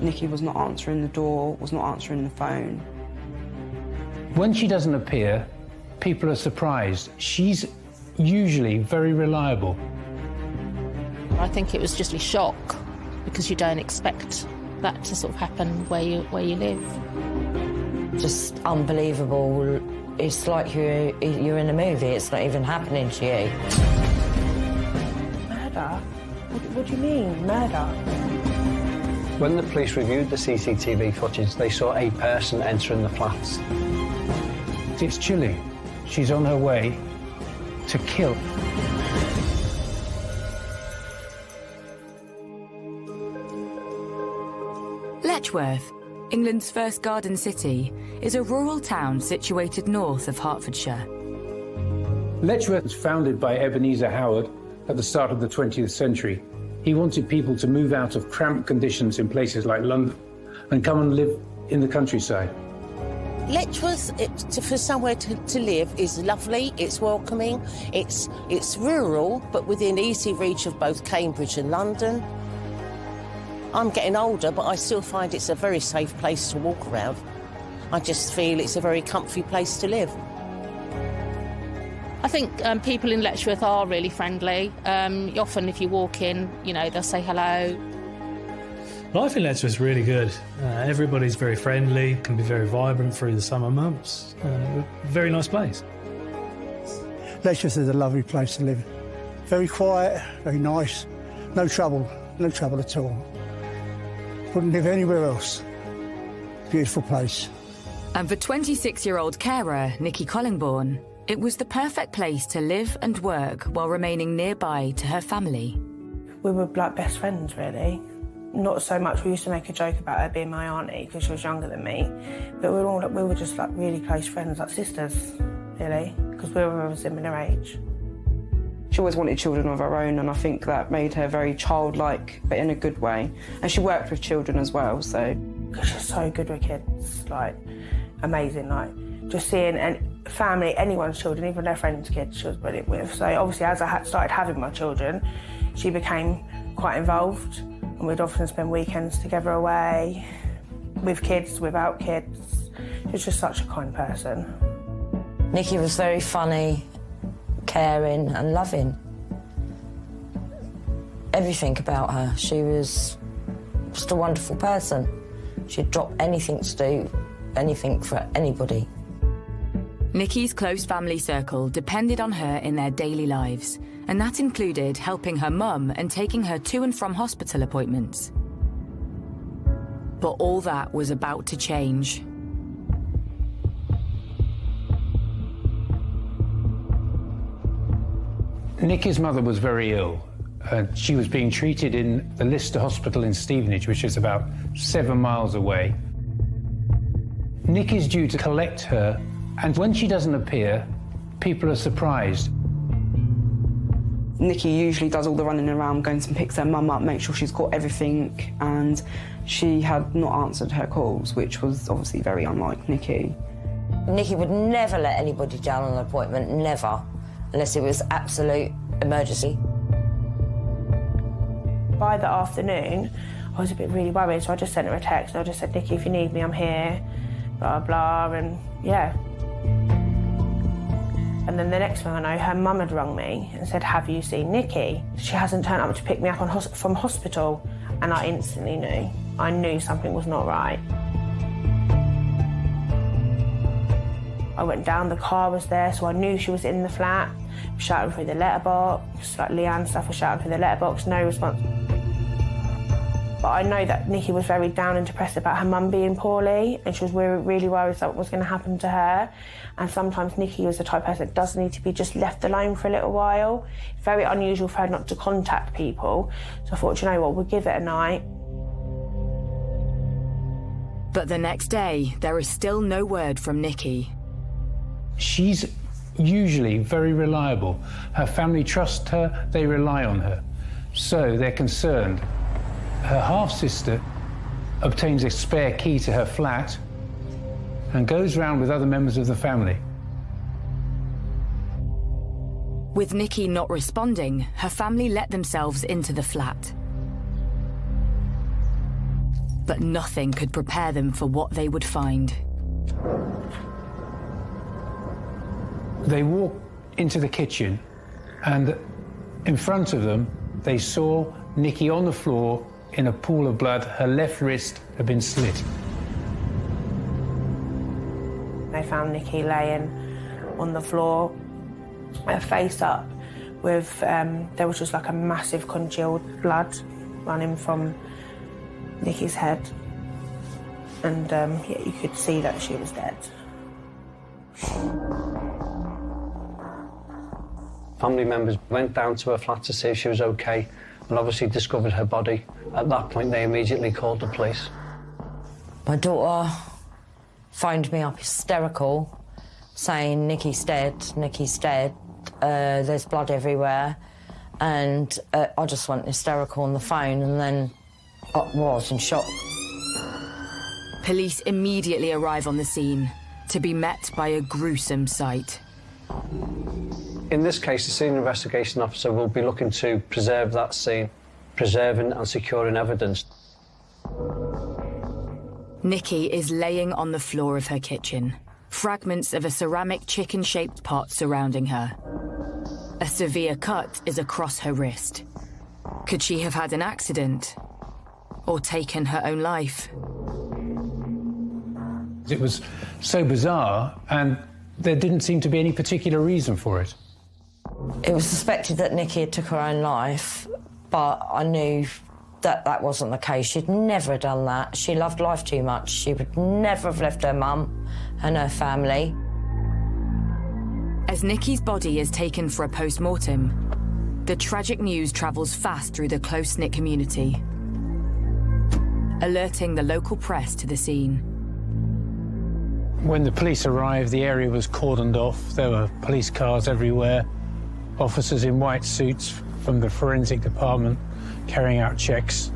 Nicky was not answering the door, was not answering the phone. When she doesn't appear, people are surprised. She's usually very reliable. I think it was just a shock because you don't expect that to sort of happen where you live. Just unbelievable. It's like you're in a movie. It's not even happening to you. Murder? What do you mean, murder? When the police reviewed the CCTV footage, they saw a person entering the flats. It's chilling. She's on her way to kill. Letchworth, England's first garden city, is a rural town situated north of Hertfordshire. Letchworth was founded by Ebenezer Howard at the start of the 20th century. He wanted people to move out of cramped conditions in places like London and come and live in the countryside. Letchworth, for somewhere to live, is lovely, it's welcoming, it's rural, but within easy reach of both Cambridge and London. I'm getting older, but I still find it's a very safe place to walk around. I just feel it's a very comfy place to live. I think people in Letchworth are really friendly. Often if you walk in, you know, they'll say hello. Life in Letchworth is really good. Everybody's very friendly, can be very vibrant through the summer months. Very nice place. Letchworth is a lovely place to live. Very quiet, very nice, no trouble at all. Wouldn't live anywhere else. Beautiful place. And for 26-year-old carer Nicky Collingbourne, it was the perfect place to live and work while remaining nearby to her family. We were like best friends, really. Not so much, we used to make a joke about her being my auntie because she was younger than me, but we were just like really close friends, like sisters, really, because we were of a similar age. She always wanted children of her own, and I think that made her very childlike, but in a good way. And she worked with children as well, so. Because she's so good with kids, like, amazing, like, just seeing anyone's children, even their friends' kids, she was brilliant with. So obviously, as I started having my children, she became quite involved, and we'd often spend weekends together away, with kids, without kids. She was just such a kind person. Nicky was very funny, caring and loving. Everything about her. She was just a wonderful person. She'd drop anything to do anything for anybody. Nicky's close family circle depended on her in their daily lives, and that included helping her mum and taking her to and from hospital appointments. But all that was about to change. Nicky's mother was very ill. She was being treated in the Lister Hospital in Stevenage, which is about 7 miles away. Nicky's due to collect her, and when she doesn't appear, people are surprised. Nicky usually does all the running around, goes and picks her mum up, makes sure she's got everything, and she had not answered her calls, which was obviously very unlike Nicky. Nicky would never let anybody down on an appointment, never, unless it was absolute emergency. By the afternoon, I was a bit really worried, so I just sent her a text and I just said, Nicky, if you need me, I'm here, blah, blah, and yeah. And then the next thing I know, her mum had rung me and said, have you seen Nicky? She hasn't turned up to pick me up from hospital. And I instantly knew. I knew something was not right. I went down, the car was there, so I knew she was in the flat. Shouting through the letterbox, like Leanne stuff was shouting through the letterbox, no response. But I know that Nicky was very down and depressed about her mum being poorly, and she was really worried that what was going to happen to her. And sometimes Nicky was the type of person that does need to be just left alone for a little while. It's very unusual for her not to contact people. So I thought, you know what, we'll give it a night. But the next day, there is still no word from Nicky. She's usually very reliable. Her family trust her, they rely on her. So they're concerned. Her half-sister obtains a spare key to her flat and goes round with other members of the family. With Nicky not responding, her family let themselves into the flat. But nothing could prepare them for what they would find. They walked into the kitchen, and in front of them, they saw Nicky on the floor in a pool of blood. Her left wrist had been slit. They found Nicky laying on the floor, face up, with there was just like a massive congealed blood running from Nicky's head, and yeah, you could see that she was dead. Family members went down to her flat to see if she was okay, and obviously discovered her body. At that point, they immediately called the police. My daughter phoned me up hysterical, saying, Nicky's dead, Nicky's dead, there's blood everywhere. And I just went hysterical on the phone, and then I was in shock. Police immediately arrive on the scene to be met by a gruesome sight. In this case, the senior investigation officer will be looking to preserve that scene, preserving and securing evidence. Nicky is laying on the floor of her kitchen, fragments of a ceramic chicken-shaped pot surrounding her. A severe cut is across her wrist. Could she have had an accident or taken her own life? It was so bizarre, and there didn't seem to be any particular reason for it. It was suspected that Nicky had took her own life, but I knew that that wasn't the case. She'd never have done that. She loved life too much. She would never have left her mum and her family. As Nicky's body is taken for a post-mortem, the tragic news travels fast through the close-knit community, alerting the local press to the scene. When the police arrived, the area was cordoned off. There were police cars everywhere, officers in white suits from the forensic department carrying out checks.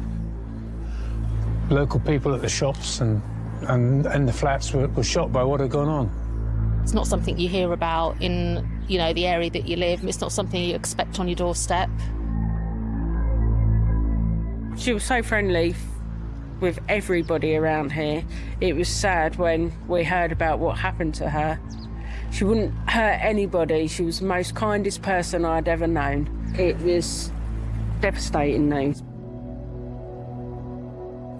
Local people at the shops and the flats were shocked by what had gone on. It's not something you hear about in, you know, the area that you live. It's not something you expect on your doorstep. She was so friendly with everybody around here. It was sad when we heard about what happened to her. She wouldn't hurt anybody. She was the most kindest person I'd ever known. It was devastating news.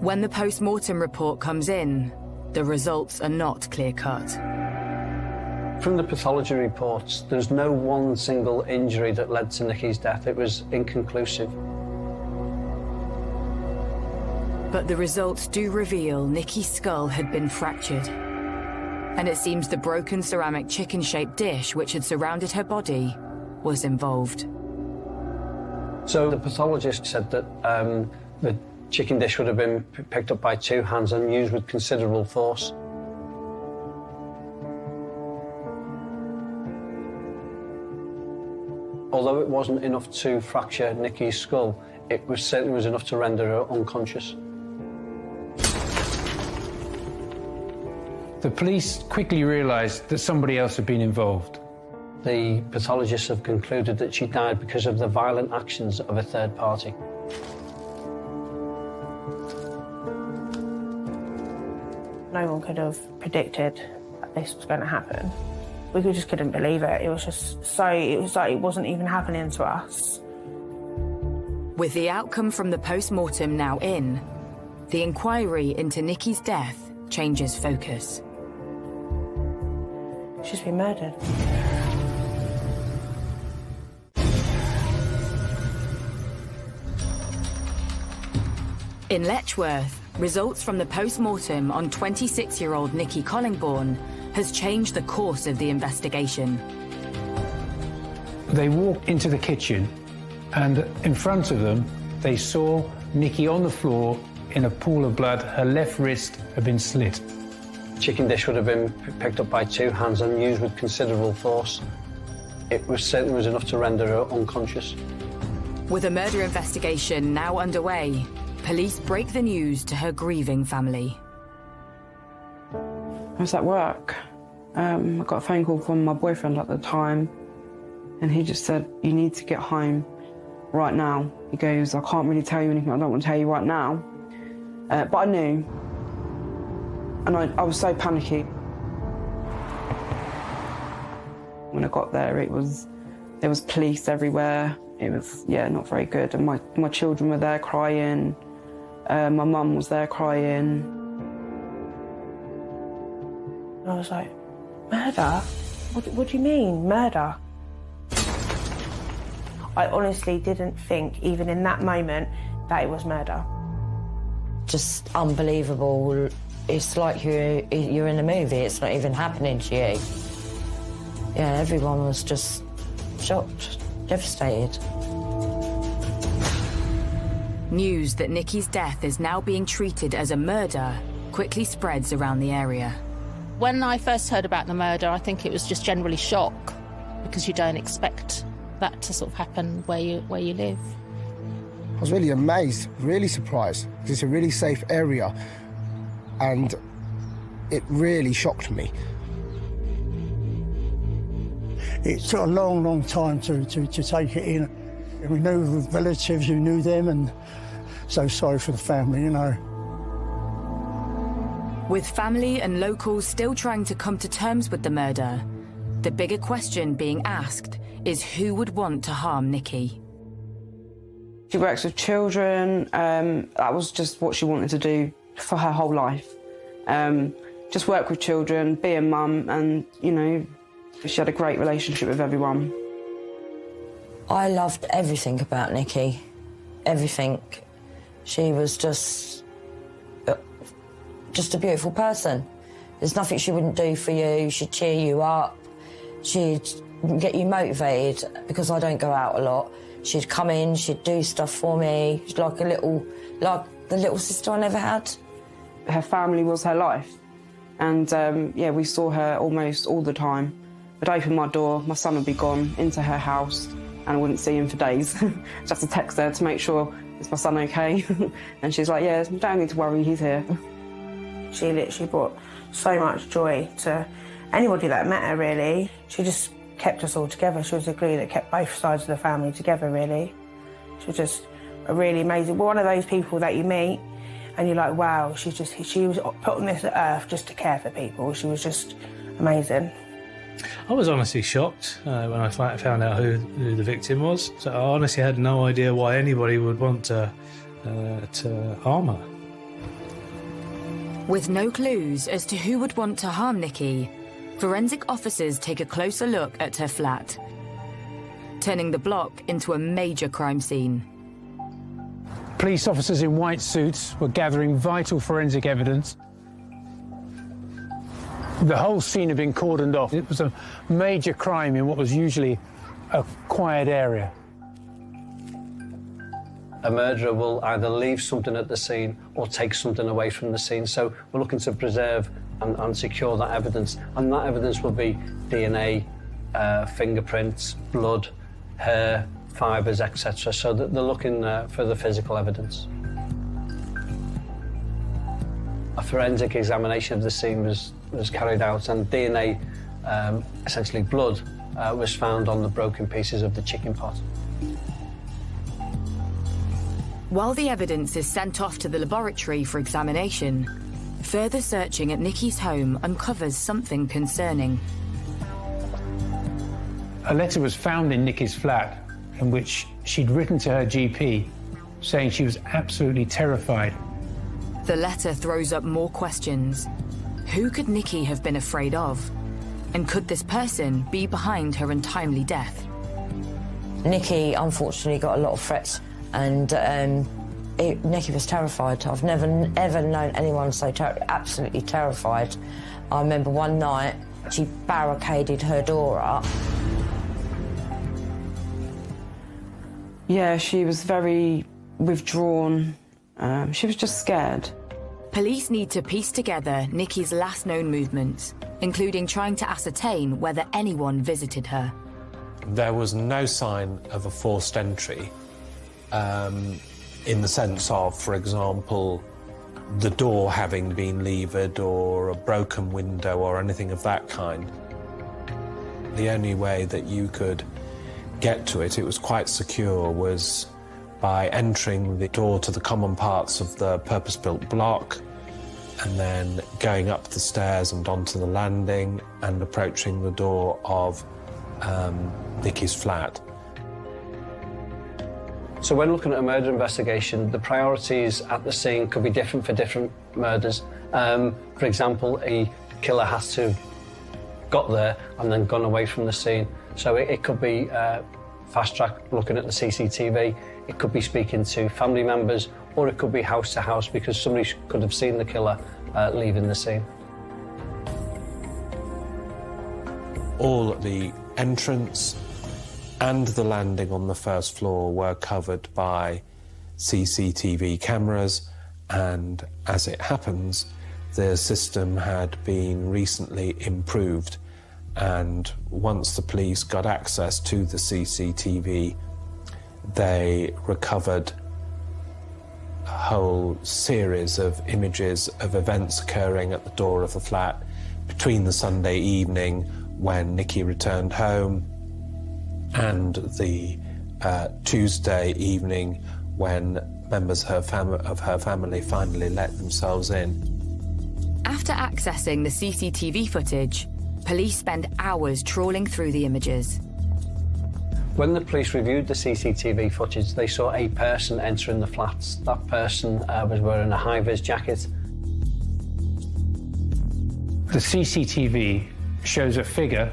When the post-mortem report comes in, the results are not clear-cut. From the pathology reports, there's no one single injury that led to Nicky's death. It was inconclusive. But the results do reveal Nicky's skull had been fractured. And it seems the broken ceramic chicken-shaped dish which had surrounded her body was involved. So the pathologist said that the chicken dish would have been picked up by two hands and used with considerable force. Although it wasn't enough to fracture Nicky's skull, it certainly was enough to render her unconscious. The police quickly realised that somebody else had been involved. The pathologists have concluded that she died because of the violent actions of a third party. No one could have predicted that this was going to happen. We just couldn't believe it. It was just so, it was like it wasn't even happening to us. With the outcome from the post-mortem now in, the inquiry into Nicky's death changes focus. She's been murdered. In Letchworth, results from the post-mortem on 26-year-old Nicky Collingbourne has changed the course of the investigation. They walked into the kitchen, and in front of them, they saw Nicky on the floor in a pool of blood. Her left wrist had been slit. Chicken dish would have been picked up by two hands and used with considerable force. It certainly was enough to render her unconscious. With a murder investigation now underway, police break the news to her grieving family. I was at work. I got a phone call from my boyfriend at the time, and he just said, "You need to get home right now." He goes, "I can't really tell you anything I don't want to tell you right now." But I knew, and I was so panicky. When I got there, there was police everywhere. It was, yeah, not very good. And my children were there crying. My mum was there crying. I was like, murder? What do you mean, murder? I honestly didn't think, even in that moment, that it was murder. Just unbelievable. It's like you're in a movie. It's not even happening to you. Yeah, everyone was just shocked, devastated. News that Nicky's death is now being treated as a murder quickly spreads around the area. When I first heard about the murder, I think it was just generally shock, because you don't expect that to sort of happen where you live. I was really amazed, really surprised, because it's a really safe area, and it really shocked me. It took a long, long time to take it in. We knew the relatives who knew them, and so sorry for the family, you know. With family and locals still trying to come to terms with the murder, the bigger question being asked is who would want to harm Nicky? She works with children. That was just what she wanted to do for her whole life. Just work with children, be a mum, and, you know, she had a great relationship with everyone. I loved everything about Nicky. Everything. She was just a beautiful person. There's nothing she wouldn't do for you. She'd cheer you up. She'd get you motivated, because I don't go out a lot. She'd come in, she'd do stuff for me. She's like the little sister I never had. Her family was her life. And, yeah, we saw her almost all the time. I'd open my door, my son would be gone into her house, and I wouldn't see him for days. Just to text her to make sure, is my son okay? And she's like, yeah, you don't need to worry, he's here. She literally brought so much joy to anybody that met her, really. She just kept us all together. She was the glue that kept both sides of the family together, really. She was just a really amazing, one of those people that you meet and you're like, wow, she was put on this earth just to care for people. She was just amazing. I was honestly shocked when I found out who the victim was. So I honestly had no idea why anybody would want to harm her. With no clues as to who would want to harm Nicky, forensic officers take a closer look at her flat, turning the block into a major crime scene. Police officers in white suits were gathering vital forensic evidence. The whole scene had been cordoned off. It was a major crime in what was usually a quiet area. A murderer will either leave something at the scene or take something away from the scene. So we're looking to preserve and secure that evidence. And that evidence will be DNA, fingerprints, blood, hair, fibres, etc. So that they're looking for the physical evidence. A forensic examination of the scene was carried out, and DNA, essentially blood, was found on the broken pieces of the chicken pot. While the evidence is sent off to the laboratory for examination, further searching at Nicky's home uncovers something concerning. A letter was found in Nicky's flat in which she'd written to her GP saying she was absolutely terrified. The letter throws up more questions. Who could Nicky have been afraid of? And could this person be behind her untimely death? Nicky, unfortunately, got a lot of threats, and Nicky was terrified. I've never, ever known anyone so absolutely terrified. I remember one night, she barricaded her door up. Yeah, she was very withdrawn. She was just scared. Police need to piece together Nicky's last known movements, including trying to ascertain whether anyone visited her. There was no sign of a forced entry, in the sense of, for example, the door having been levered or a broken window or anything of that kind. The only way that you could get to it, it was quite secure, was by entering the door to the common parts of the purpose-built block and then going up the stairs and onto the landing and approaching the door of Nicky's flat. So when looking at a murder investigation, the priorities at the scene could be different for different murders. For example, a killer has to have got there and then gone away from the scene. So it could be fast track looking at the CCTV, it could be speaking to family members, or it could be house to house because somebody could have seen the killer leaving the scene. All at the entrance and the landing on the first floor were covered by CCTV cameras, and as it happens, the system had been recently improved, and once the police got access to the CCTV, they recovered a whole series of images of events occurring at the door of the flat between the Sunday evening when Nicky returned home and the Tuesday evening when members of her family finally let themselves in. After accessing the CCTV footage, police spend hours trawling through the images. When the police reviewed the CCTV footage, they saw a person entering the flats. That person was wearing a high-vis jacket. The CCTV shows a figure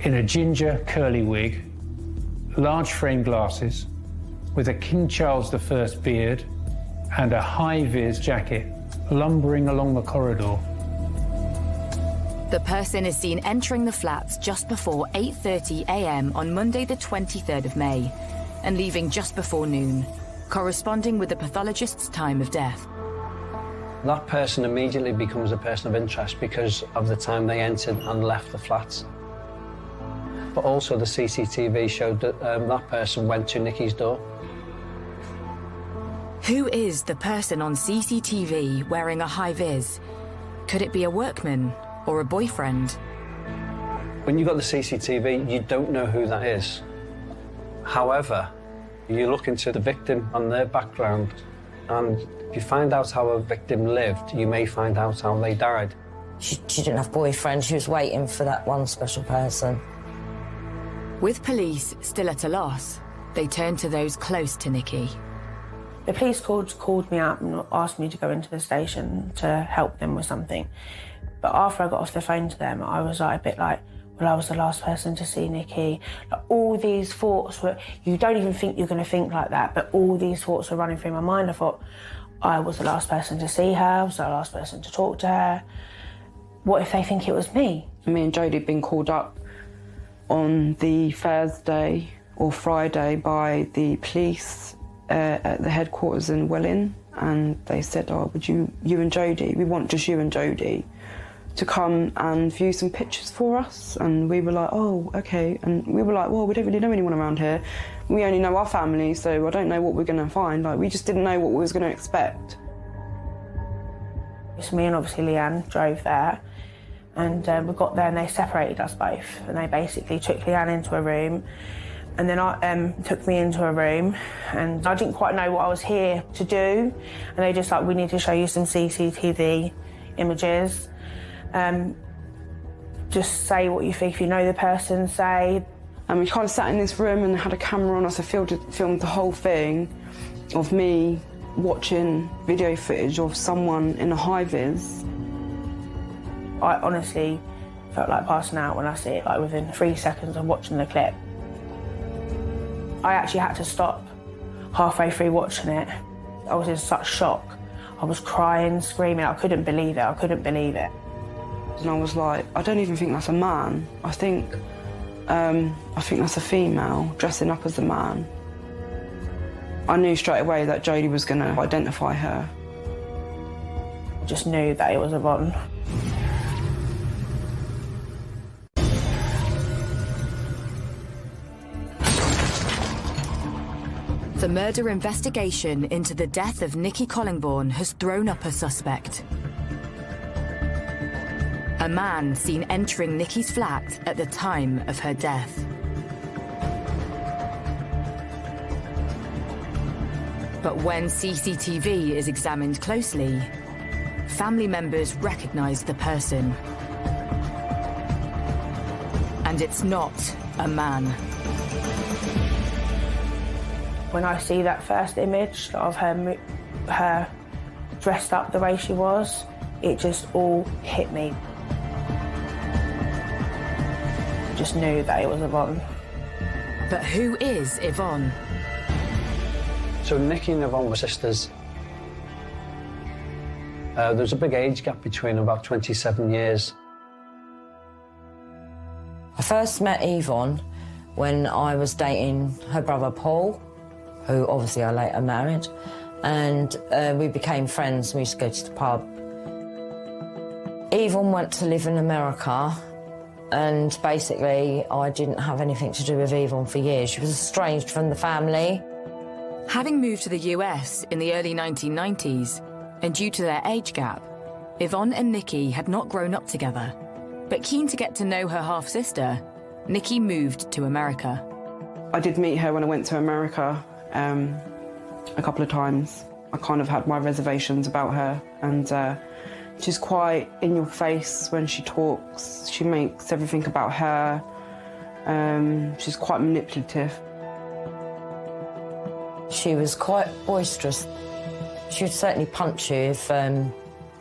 in a ginger curly wig, large frame glasses, with a King Charles I beard and a high-vis jacket, lumbering along the corridor. The person is seen entering the flats just before 8:30 a.m. on Monday the 23rd of May and leaving just before noon, corresponding with the pathologist's time of death. That person immediately becomes a person of interest because of the time they entered and left the flats. But also the CCTV showed that that person went to Nicky's door. Who is the person on CCTV wearing a high-vis? Could it be a workman or a boyfriend? When you've got the CCTV, you don't know who that is. However, you look into the victim and their background, and if you find out how a victim lived, you may find out how they died. She didn't have a boyfriend, she was waiting for that one special person. With police still at a loss, they turn to those close to Nicky. The police called me up and asked me to go into the station to help them with something. But after I got off the phone to them, I was like, a bit like, well, I was the last person to see Nicky. Like, all these thoughts were, you don't even think you're going to think like that, but all these thoughts were running through my mind. I thought, I was the last person to see her, I was the last person to talk to her. What if they think it was me? Me and Jodie had been called up on the Thursday or Friday by the police at the headquarters in Welling, and they said, oh, would you and Jodie, we want just you and Jodie to come and view some pictures for us. And we were like, oh, okay. And we were like, well, we don't really know anyone around here. We only know our family, so I don't know what we're going to find. Like, we just didn't know what we was going to expect. So me and obviously Leanne drove there, and we got there and they separated us both. And they basically took Leanne into a room, and then took me into a room, and I didn't quite know what I was here to do. And they just like, we need to show you some CCTV images. Just say what you think, if you know the person, say. And we kind of sat in this room and had a camera on us. I filmed the whole thing of me watching video footage of someone in a high-vis. I honestly felt like passing out when I see it, like within 3 seconds of watching the clip. I actually had to stop halfway through watching it. I was in such shock. I was crying, screaming. I couldn't believe it. I couldn't believe it. And I was like, I don't even think that's a man. I think that's a female dressing up as a man. I knew straight away that Jodie was going to identify her. I just knew that it was Yvonne. The murder investigation into the death of Nicky Collingbourne has thrown up a suspect. A man seen entering Nicky's flat at the time of her death. But when CCTV is examined closely, family members recognise the person. And it's not a man. When I see that first image of her dressed up the way she was, it just all hit me. Just knew that it was Yvonne. But who is Yvonne? So Nicky and Yvonne were sisters. There's a big age gap between about 27 years. I first met Yvonne when I was dating her brother Paul, who obviously I later married, and we became friends. We used to go to the pub. Yvonne went to live in America, and basically I didn't have anything to do with Yvonne for years. She was estranged from the family. Having moved to the US in the early 1990s, and due to their age gap, Yvonne and Nicky had not grown up together. But keen to get to know her half-sister, Nicky moved to America. I did meet her when I went to America a couple of times. I kind of had my reservations about her, and she's quite in your face when she talks. She makes everything about her. She's quite manipulative. She was quite boisterous. She would certainly punch you if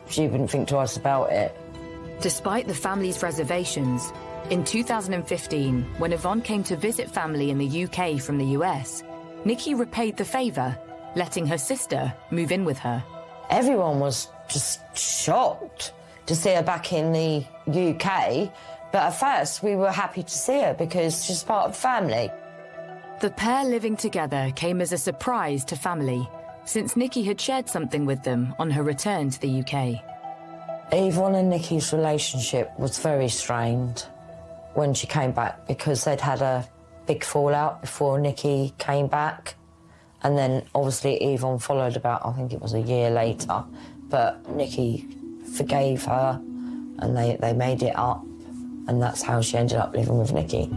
she wouldn't think twice about it. Despite the family's reservations, in 2015, when Yvonne came to visit family in the UK from the US, Nicky repaid the favour, letting her sister move in with her. Everyone was just shocked to see her back in the UK, but at first we were happy to see her because she's part of the family. The pair living together came as a surprise to family, since Nicky had shared something with them on her return to the UK. Yvonne and Nicky's relationship was very strained when she came back because they'd had a big fallout before Nicky came back. And then obviously Yvonne followed about, I think it was a year later. But Nicky forgave her and they made it up. And that's how she ended up living with Nicky.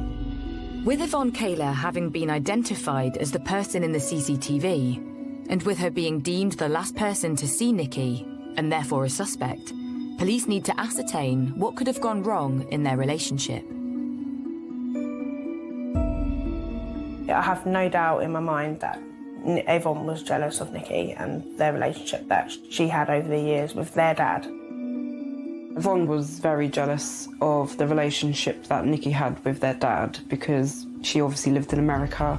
With Yvonne Kaler having been identified as the person in the CCTV, and with her being deemed the last person to see Nicky, and therefore a suspect, police need to ascertain what could have gone wrong in their relationship. I have no doubt in my mind that Yvonne was jealous of Nicky and their relationship that she had over the years with their dad. Yvonne was very jealous of the relationship that Nicky had with their dad because she obviously lived in America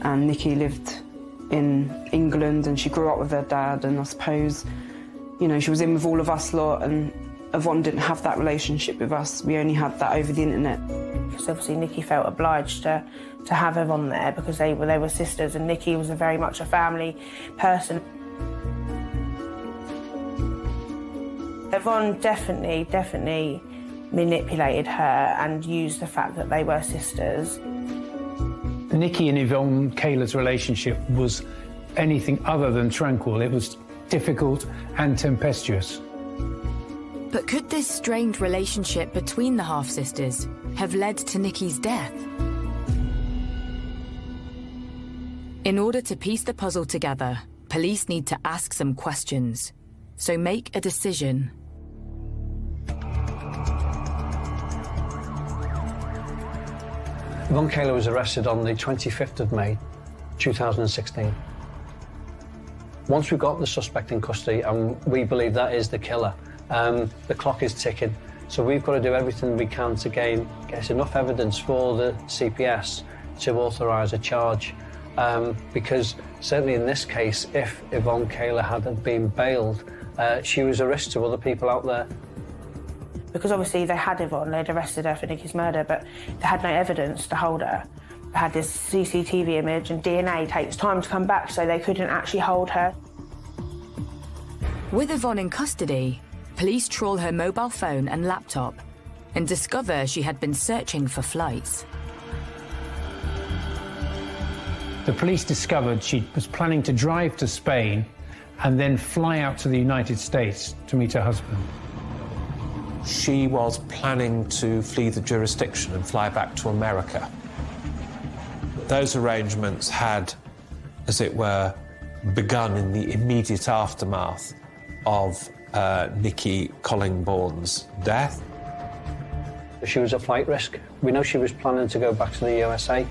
and Nicky lived in England and she grew up with her dad, and I suppose, you know, she was in with all of us lot, and Yvonne didn't have that relationship with us. We only had that over the internet. Because obviously Nicky felt obliged to have Yvonne there because they were sisters, and Nicky was very much a family person. Yvonne definitely manipulated her and used the fact that they were sisters. Nicky and Yvonne Kaler's relationship was anything other than tranquil. It was difficult and tempestuous. But could this strained relationship between the half-sisters have led to Nicky's death? In order to piece the puzzle together, police need to ask some questions. So make a decision. Yvonne Kaler was arrested on the 25th of May, 2016. Once we got the suspect in custody, and we believe that is the killer, the clock is ticking. So we've got to do everything we can to get enough evidence for the CPS to authorise a charge. Because certainly in this case, if Yvonne Kaler hadn't been bailed, she was a risk to other people out there. Because obviously they had Yvonne, they'd arrested her for Nicky's murder, but they had no evidence to hold her. They had this CCTV image, and DNA takes time to come back, so they couldn't actually hold her. With Yvonne in custody, police trawl her mobile phone and laptop and discover she had been searching for flights. The police discovered she was planning to drive to Spain and then fly out to the United States to meet her husband. She was planning to flee the jurisdiction and fly back to America. Those arrangements had, as it were, begun in the immediate aftermath of Nicky Collingbourne's death. She was at flight risk. We know she was planning to go back to the USA.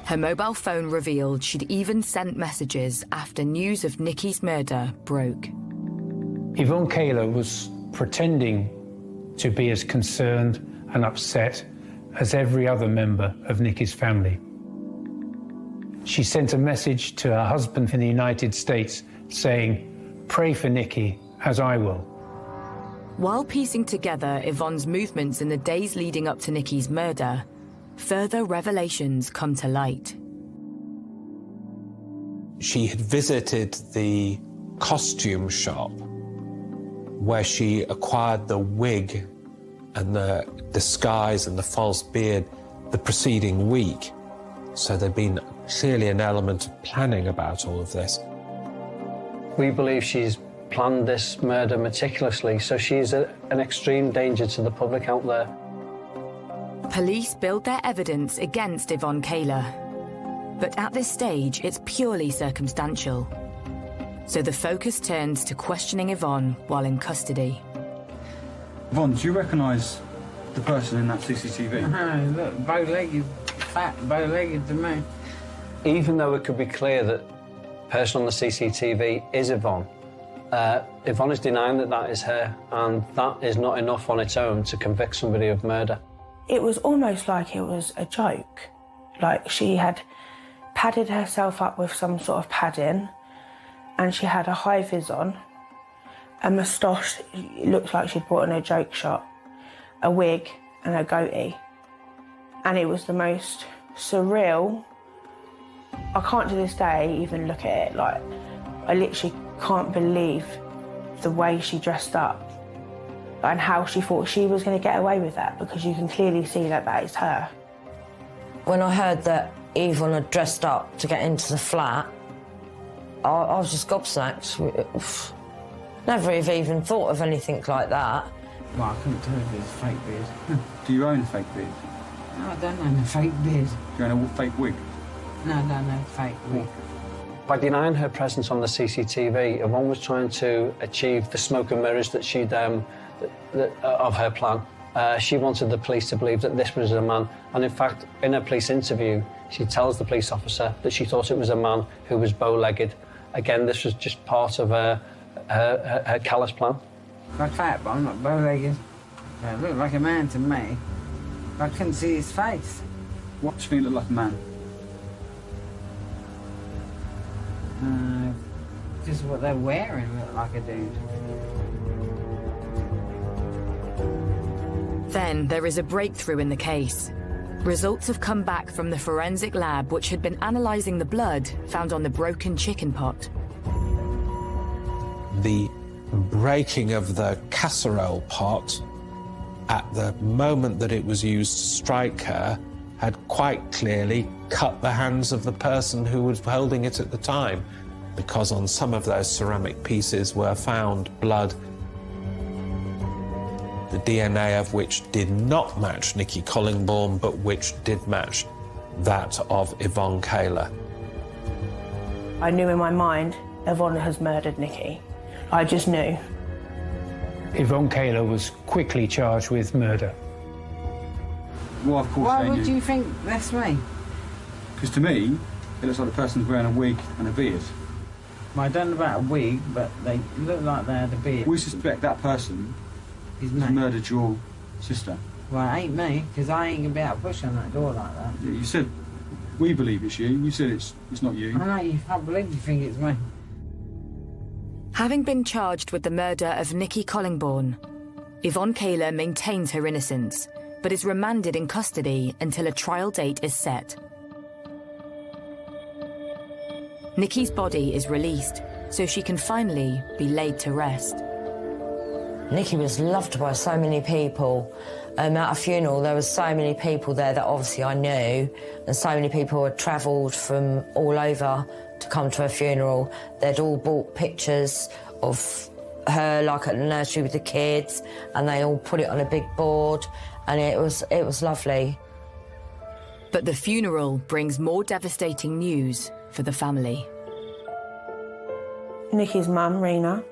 Her mobile phone revealed she'd even sent messages after news of Nicky's murder broke. Yvonne Kaler was pretending to be as concerned and upset as every other member of Nicky's family. She sent a message to her husband in the United States saying, "Pray for Nicky, as I will." While piecing together Yvonne's movements in the days leading up to Nicky's murder, further revelations come to light. She had visited the costume shop where she acquired the wig and the disguise and the false beard the preceding week. So there'd been clearly an element of planning about all of this. We believe she's planned this murder meticulously, so she's an extreme danger to the public out there. Police build their evidence against Yvonne Kaler, but at this stage it's purely circumstantial. So the focus turns to questioning Yvonne while in custody. Yvonne, do you recognise the person in that CCTV? Look, bow-legged, fat, bow-legged to me. Even though it could be clear that the person on the CCTV is Yvonne, Yvonne is denying that that is her, and that is not enough on its own to convict somebody of murder. It was almost like it was a joke. Like she had padded herself up with some sort of padding, and she had a high vis on, a moustache, it looked like she'd bought in a joke shop, a wig and a goatee. And it was the most surreal. I can't to this day even look at it, like, I literally can't believe the way she dressed up and how she thought she was going to get away with that, because you can clearly see that that is her. When I heard that Yvonne had dressed up to get into the flat, I was just gobsmacked. Never have even thought of anything like that. Well, I couldn't tell if it was a fake beard. Do you own a fake beard? No, I don't own a fake beard. Do you own a fake wig? No, I don't know, fake wig. By denying her presence on the CCTV, Yvonne was trying to achieve the smoke and mirrors that she'd of her plan. She wanted the police to believe that this was a man, and in fact, in her police interview, she tells the police officer that she thought it was a man who was bow-legged. Again, this was just part of her callous plan. I'm fat, but I'm not bow-legged. It looked like a man to me. I couldn't see his face. What do you think looked like a man? Just what they're wearing looked like a dude. Then there is a breakthrough in the case. Results have come back from the forensic lab, which had been analysing the blood found on the broken chicken pot. The breaking of the casserole pot at the moment that it was used to strike her had quite clearly cut the hands of the person who was holding it at the time, because on some of those ceramic pieces were found blood, the DNA of which did not match Nicky Collingbourne, but which did match that of Yvonne Kaler. I knew in my mind, Yvonne has murdered Nicky. I just knew. Yvonne Kaler was quickly charged with murder. Well, of course Why they would knew. you think that's me? Because to me, it looks like the person's wearing a wig and a beard. Well, I don't know about a wig, but they look like they had a beard. We suspect that person His has name. murdered your sister. Well, it ain't me, because I ain't going to be able to push on that door like that. Yeah, you said, we believe it's you. You said it's not you. I know, you can't believe you think it's me. Having been charged with the murder of Nicky Collingbourne, Yvonne Kaler maintains her innocence, but is remanded in custody until a trial date is set. Nicky's body is released, so she can finally be laid to rest. Nicky was loved by so many people. At a funeral, there were so many people there that obviously I knew, and so many people had travelled from all over to come to her funeral. They'd all bought pictures of her, like at the nursery with the kids, and they all put it on a big board, and it was lovely. But the funeral brings more devastating news for the family. Nicky's mum, Rena,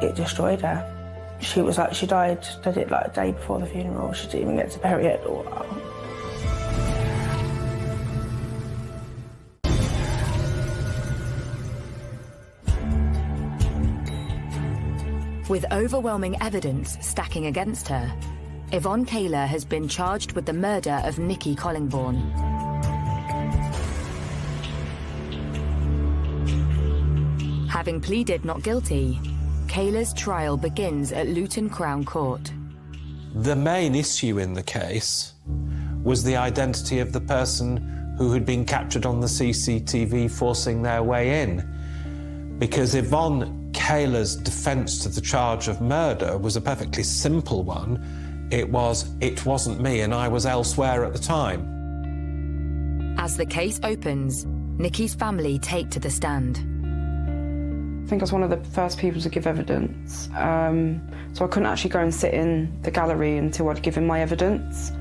it destroyed her. She was like, she died, they did like a day before the funeral. She didn't even get to bury her daughter. With overwhelming evidence stacking against her, Yvonne Kaler has been charged with the murder of Nicky Collingbourne. Having pleaded not guilty, Kaler's trial begins at Luton Crown Court. The main issue in the case was the identity of the person who had been captured on the CCTV forcing their way in, because Yvonne Kaler's defence to the charge of murder was a perfectly simple one. It wasn't me and I was elsewhere at the time. As the case opens, Nicky's family take to the stand. I think I was one of the first people to give evidence, so I couldn't actually go and sit in the gallery until I'd given my evidence.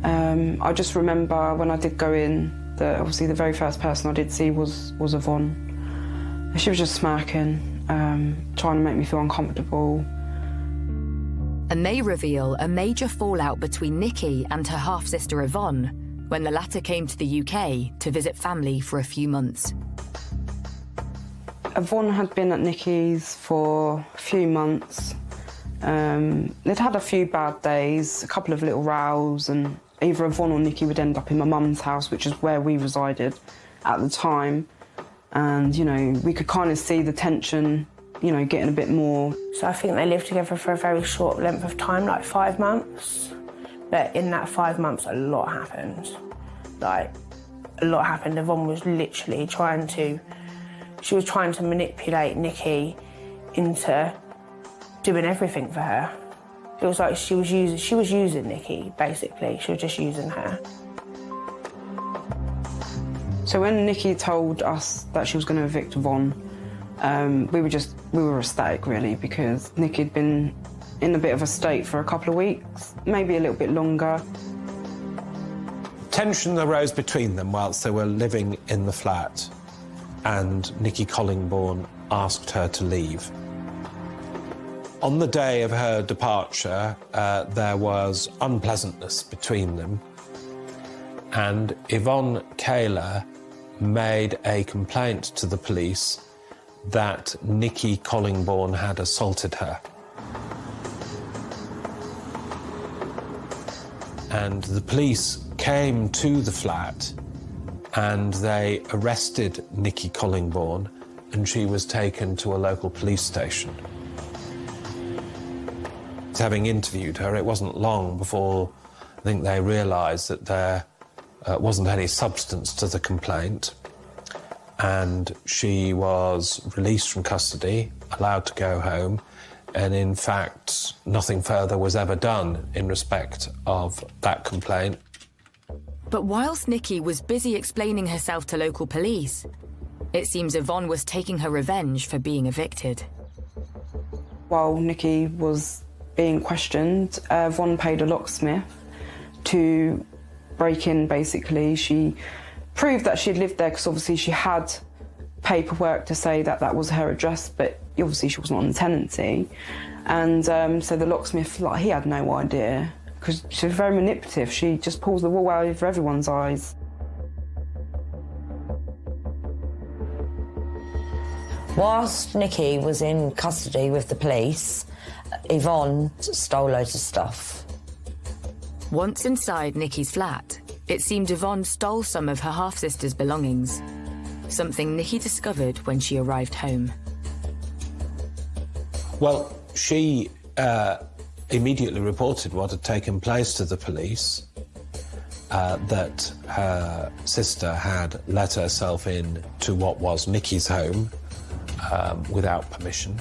I just remember when I did go in, that obviously the very first person I did see was Yvonne. She was just smirking, trying to make me feel uncomfortable. And they reveal a major fallout between Nicky and her half-sister Yvonne when the latter came to the UK to visit family for a few months. Yvonne had been at Nicky's for a few months. They'd had a few bad days, a couple of little rows, and either Yvonne or Nicky would end up in my mum's house, which is where we resided at the time. And, you know, we could kind of see the tension, you know, getting a bit more. So I think they lived together for a very short length of time, like 5 months. But in that 5 months, a lot happened. Like, a lot happened. Yvonne was literally trying to manipulate Nicky into doing everything for her. It was like she was using Nicky, basically. She was just using her. So when Nicky told us that she was going to evict Yvonne, we were ecstatic, really, because Nicky had been in a bit of a state for a couple of weeks, maybe a little bit longer. Tension arose between them whilst they were living in the flat, and Nicky Collingbourne asked her to leave. On the day of her departure, there was unpleasantness between them, and Yvonne Kaler made a complaint to the police that Nicky Collingbourne had assaulted her. And the police came to the flat and they arrested Nicky Collingbourne, and she was taken to a local police station. Having interviewed her, it wasn't long before I think they realised that there wasn't any substance to the complaint, and she was released from custody, allowed to go home, and in fact nothing further was ever done in respect of that complaint. But whilst Nicky was busy explaining herself to local police, it seems Yvonne was taking her revenge for being evicted. While Nicky was being questioned, Yvonne paid a locksmith to break in, basically. She proved that she'd lived there because obviously she had paperwork to say that that was her address, but obviously she wasn't on the tenancy. And so the locksmith, like, he had no idea, because she was very manipulative. She just pulls the wool out over everyone's eyes. Whilst Nicky was in custody with the police, Yvonne stole loads of stuff. Once inside Nicky's flat, it seemed Yvonne stole some of her half-sister's belongings, something Nicky discovered when she arrived home. Well, she immediately reported what had taken place to the police, that her sister had let herself in to what was Nicky's home without permission,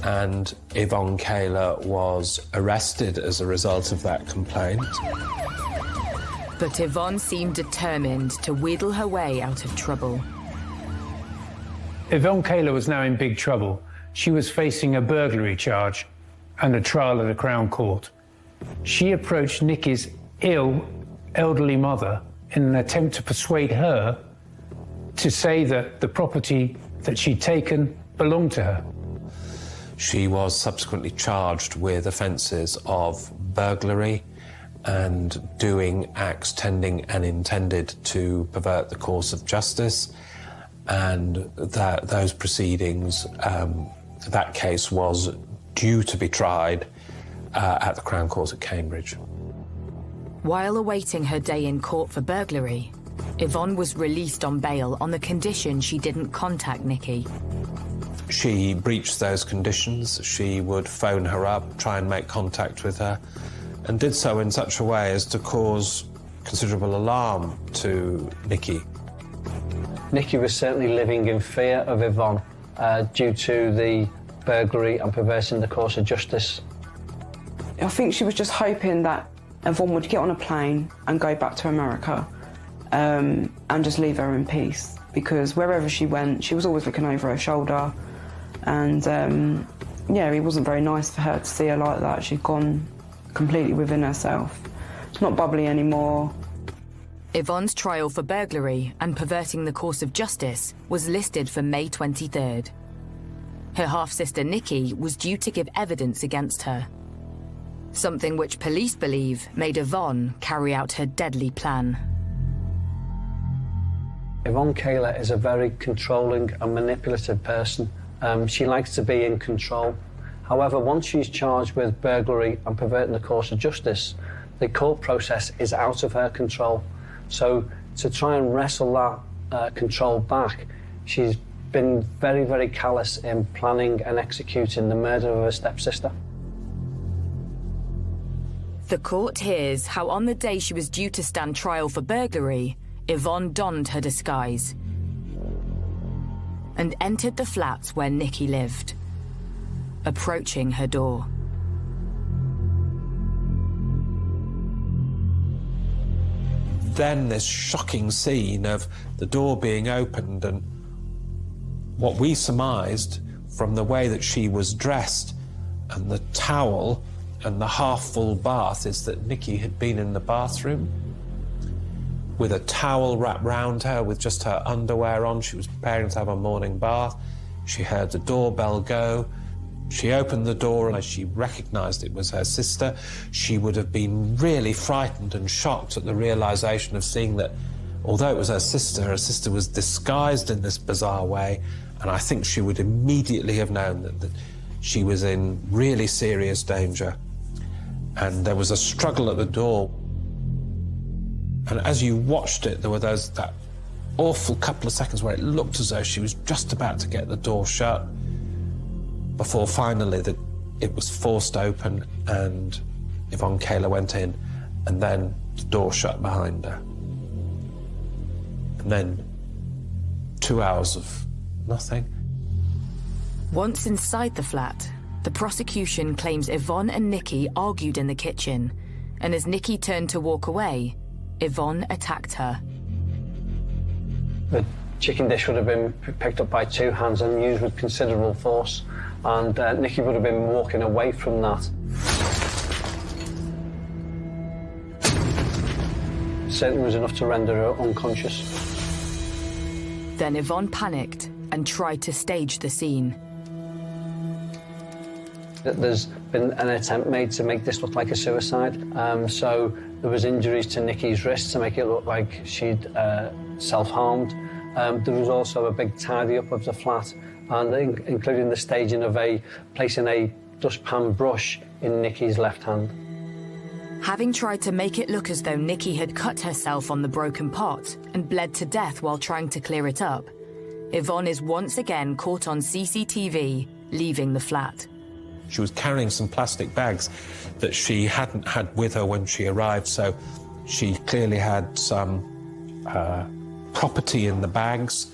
and Yvonne Kaler was arrested as a result of that complaint. But Yvonne seemed determined to wheedle her way out of trouble. Yvonne Kaler was now in big trouble. She was facing a burglary charge and a trial at a Crown Court. She approached Nicky's ill, elderly mother in an attempt to persuade her to say that the property that she'd taken belonged to her. She was subsequently charged with offences of burglary and doing acts tending and intended to pervert the course of justice, and that those proceedings, that case was due to be tried at the Crown Court at Cambridge. While awaiting her day in court for burglary, Yvonne was released on bail on the condition she didn't contact Nicky. She breached those conditions. She would phone her up, try and make contact with her, and did so in such a way as to cause considerable alarm to Nicky. Nicky was certainly living in fear of Yvonne due to the burglary and perverting the course of justice. I think she was just hoping that Yvonne would get on a plane and go back to America and just leave her in peace, because wherever she went, she was always looking over her shoulder, and yeah, it wasn't very nice for her to see her like that. She'd gone completely within herself. She's not bubbly anymore. Yvonne's trial for burglary and perverting the course of justice was listed for May 23rd. Her half-sister Nicky was due to give evidence against her, something which police believe made Yvonne carry out her deadly plan. Yvonne Kayler is a very controlling and manipulative person. She likes to be in control. However, once she's charged with burglary and perverting the course of justice, the court process is out of her control. So to try and wrestle that control back, she's been very, very callous in planning and executing the murder of her stepsister. The court hears how on the day she was due to stand trial for burglary, Yvonne donned her disguise and entered the flat where Nicky lived, approaching her door. Then this shocking scene of the door being opened, and what we surmised from the way that she was dressed and the towel and the half-full bath is that Nicky had been in the bathroom with a towel wrapped round her with just her underwear on. She was preparing to have a morning bath. She heard the doorbell go. She opened the door, and as she recognised it was her sister, she would have been really frightened and shocked at the realisation of seeing that, although it was her sister was disguised in this bizarre way, and I think she would immediately have known that she was in really serious danger. And there was a struggle at the door. And as you watched it, there were that awful couple of seconds where it looked as though she was just about to get the door shut, before finally it was forced open and Yvonne Kayler went in, and then the door shut behind her. And then 2 hours of nothing. Once inside the flat, the prosecution claims Yvonne and Nicky argued in the kitchen, and as Nicky turned to walk away, Yvonne attacked her. The chicken dish would have been picked up by two hands and used with considerable force, and Nicky would have been walking away from that. Certainly was enough to render her unconscious. Then Yvonne panicked and tried to stage the scene. There's been an attempt made to make this look like a suicide. So there was injuries to Nicky's wrists to make it look like she'd self-harmed. There was also a big tidy-up of the flat, and including the staging of placing a dustpan brush in Nicky's left hand. Having tried to make it look as though Nicky had cut herself on the broken pot and bled to death while trying to clear it up, Yvonne is once again caught on CCTV leaving the flat. She was carrying some plastic bags that she hadn't had with her when she arrived, so she clearly had some property in the bags.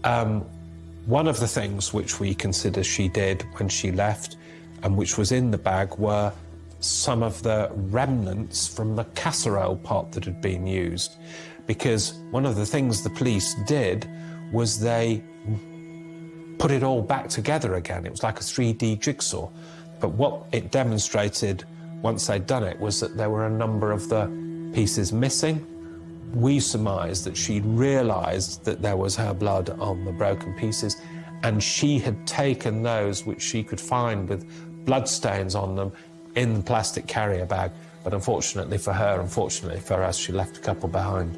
One of the things which we consider she did when she left, and which was in the bag, were some of the remnants from the casserole pot that had been used. Because one of the things the police did was they put it all back together again. It was like a 3D jigsaw. But what it demonstrated once they'd done it was that there were a number of the pieces missing. We surmised that she'd realised that there was her blood on the broken pieces, and she had taken those which she could find with bloodstains on them in the plastic carrier bag. But unfortunately for her, unfortunately for us, she left a couple behind.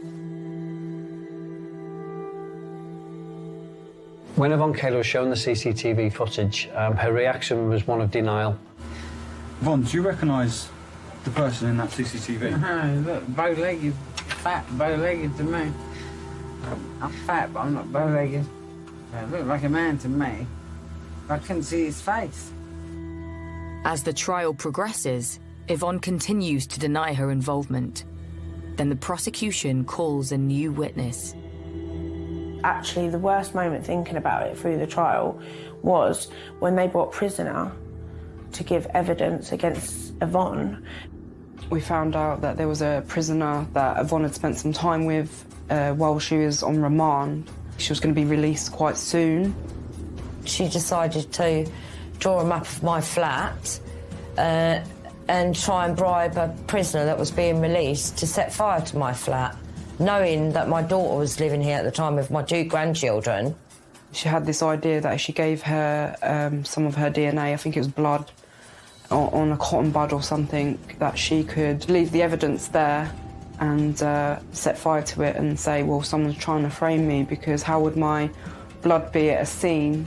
When Yvonne Kayler was shown the CCTV footage, her reaction was one of denial. Yvonne, do you recognise the person in that CCTV? Look, bow-legged, fat, bow-legged to me. I'm fat, but I'm not bow-legged. It looked like a man to me. I couldn't see his face. As the trial progresses, Yvonne continues to deny her involvement. Then the prosecution calls a new witness. Actually, the worst moment thinking about it through the trial was when they brought prisoner to give evidence against Yvonne. We found out that there was a prisoner that Yvonne had spent some time with while she was on remand. She was going to be released quite soon. She decided to draw a map of my flat and try and bribe a prisoner that was being released to set fire to my flat, knowing that my daughter was living here at the time with my 2 grandchildren. She had this idea that if she gave her some of her DNA, I think it was blood, on a cotton bud or something, that she could leave the evidence there and set fire to it and say, well, someone's trying to frame me, because how would my blood be at a scene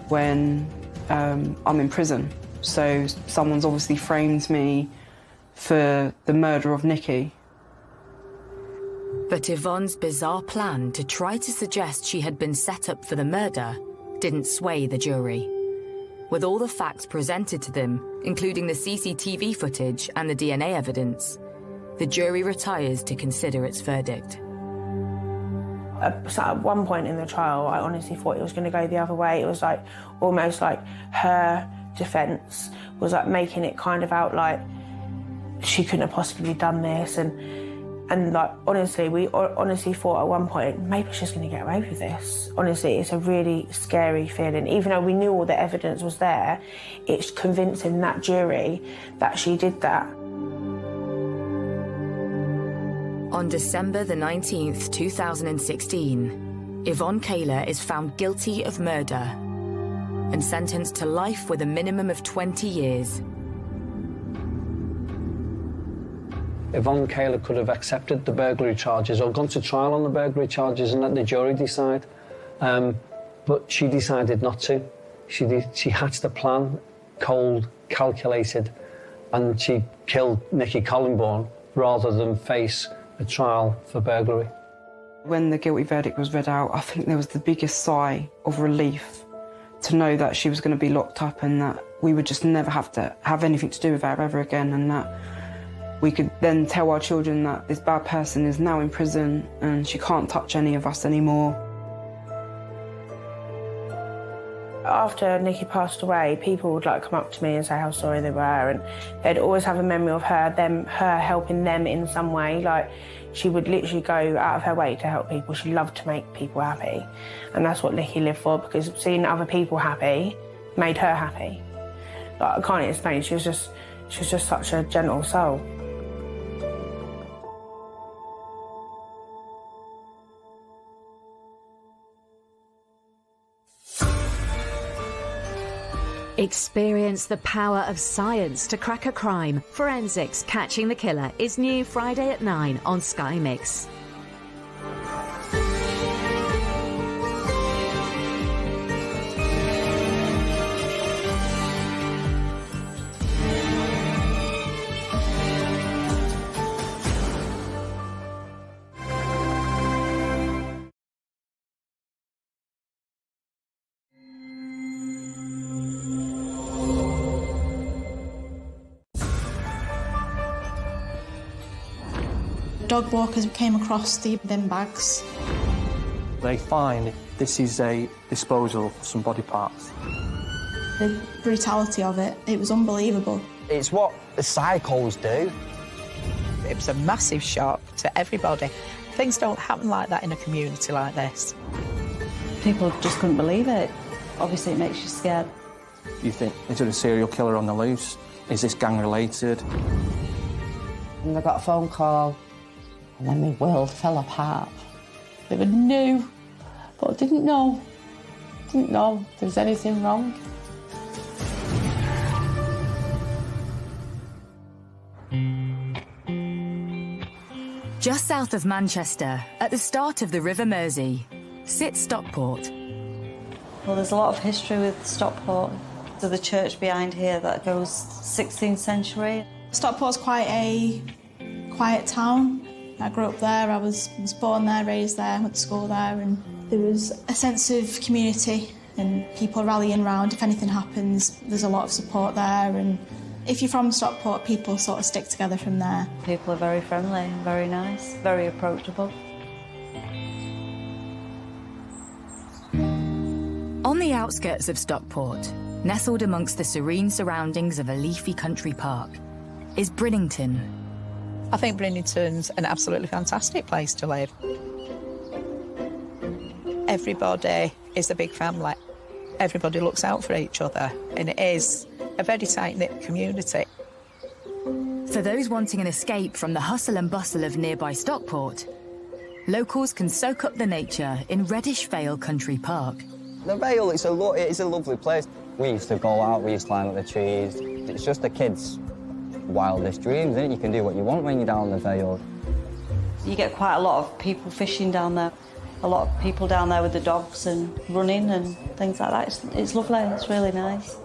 when I'm in prison? So someone's obviously framed me for the murder of Nicky. But Yvonne's bizarre plan to try to suggest she had been set up for the murder didn't sway the jury. With all the facts presented to them, including the CCTV footage and the DNA evidence, the jury retires to consider its verdict. So at one point in the trial, I honestly thought it was going to go the other way. It was like almost like her defence was like making it kind of out like she couldn't have possibly done this, and like honestly, we honestly thought at one point maybe she's going to get away with this. Honestly, it's a really scary feeling. Even though we knew all the evidence was there, it's convincing that jury that she did that. On December the 19th, 2016, Yvonne Kayler is found guilty of murder and sentenced to life with a minimum of 20 years. Yvonne Kayler could have accepted the burglary charges or gone to trial on the burglary charges and let the jury decide. But she decided not to. She hatched a plan, cold, calculated, and she killed Nicky Collingbourne rather than face a trial for burglary. When the guilty verdict was read out, I think there was the biggest sigh of relief to know that she was going to be locked up and that we would just never have to have anything to do with her ever again, and that we could then tell our children that this bad person is now in prison and she can't touch any of us anymore. After Nicky passed away, people would like come up to me and say how sorry they were, and they'd always have a memory of her helping them in some way. Like, she would literally go out of her way to help people. She loved to make people happy, and that's what Nicky lived for, because seeing other people happy made her happy. Like, I can't explain. She was just such a gentle soul. Experience the power of science to crack a crime. Forensics Catching the Killer is new Friday at 9 on Sky Mix. Dog walkers came across the bin bags. They find this is a disposal of some body parts. The brutality of it, it was unbelievable. It's what the psychos do. It was a massive shock to everybody. Things don't happen like that in a community like this. People just couldn't believe it. Obviously, it makes you scared. You think, is there a serial killer on the loose? Is this gang related? And I got a phone call, and then my world fell apart. They were new, but I didn't know Didn't know there was anything wrong. Just south of Manchester, at the start of the River Mersey, sits Stockport. Well, there's a lot of history with Stockport. There's a church behind here that goes 16th century. Stockport's quite a quiet town. I grew up there, I was born there, raised there, went to school there, and there was a sense of community and people rallying round. If anything happens, there's a lot of support there, and if you're from Stockport, people sort of stick together from there. People are very friendly, very nice, very approachable. On the outskirts of Stockport, nestled amongst the serene surroundings of a leafy country park, is Brinnington. I think Brinnington's an absolutely fantastic place to live. Everybody is a big family. Everybody looks out for each other, and it is a very tight-knit community. For those wanting an escape from the hustle and bustle of nearby Stockport, locals can soak up the nature in Reddish Vale Country Park. The Vale, it is a lovely place. We used to go out, we used to climb up the trees. It's just a kid's wildest dreams, isn't it? You can do what you want when you're down the Vale. You get quite a lot of people fishing down there. A lot of people down there with the dogs and running and things like that. It's lovely, it's really nice.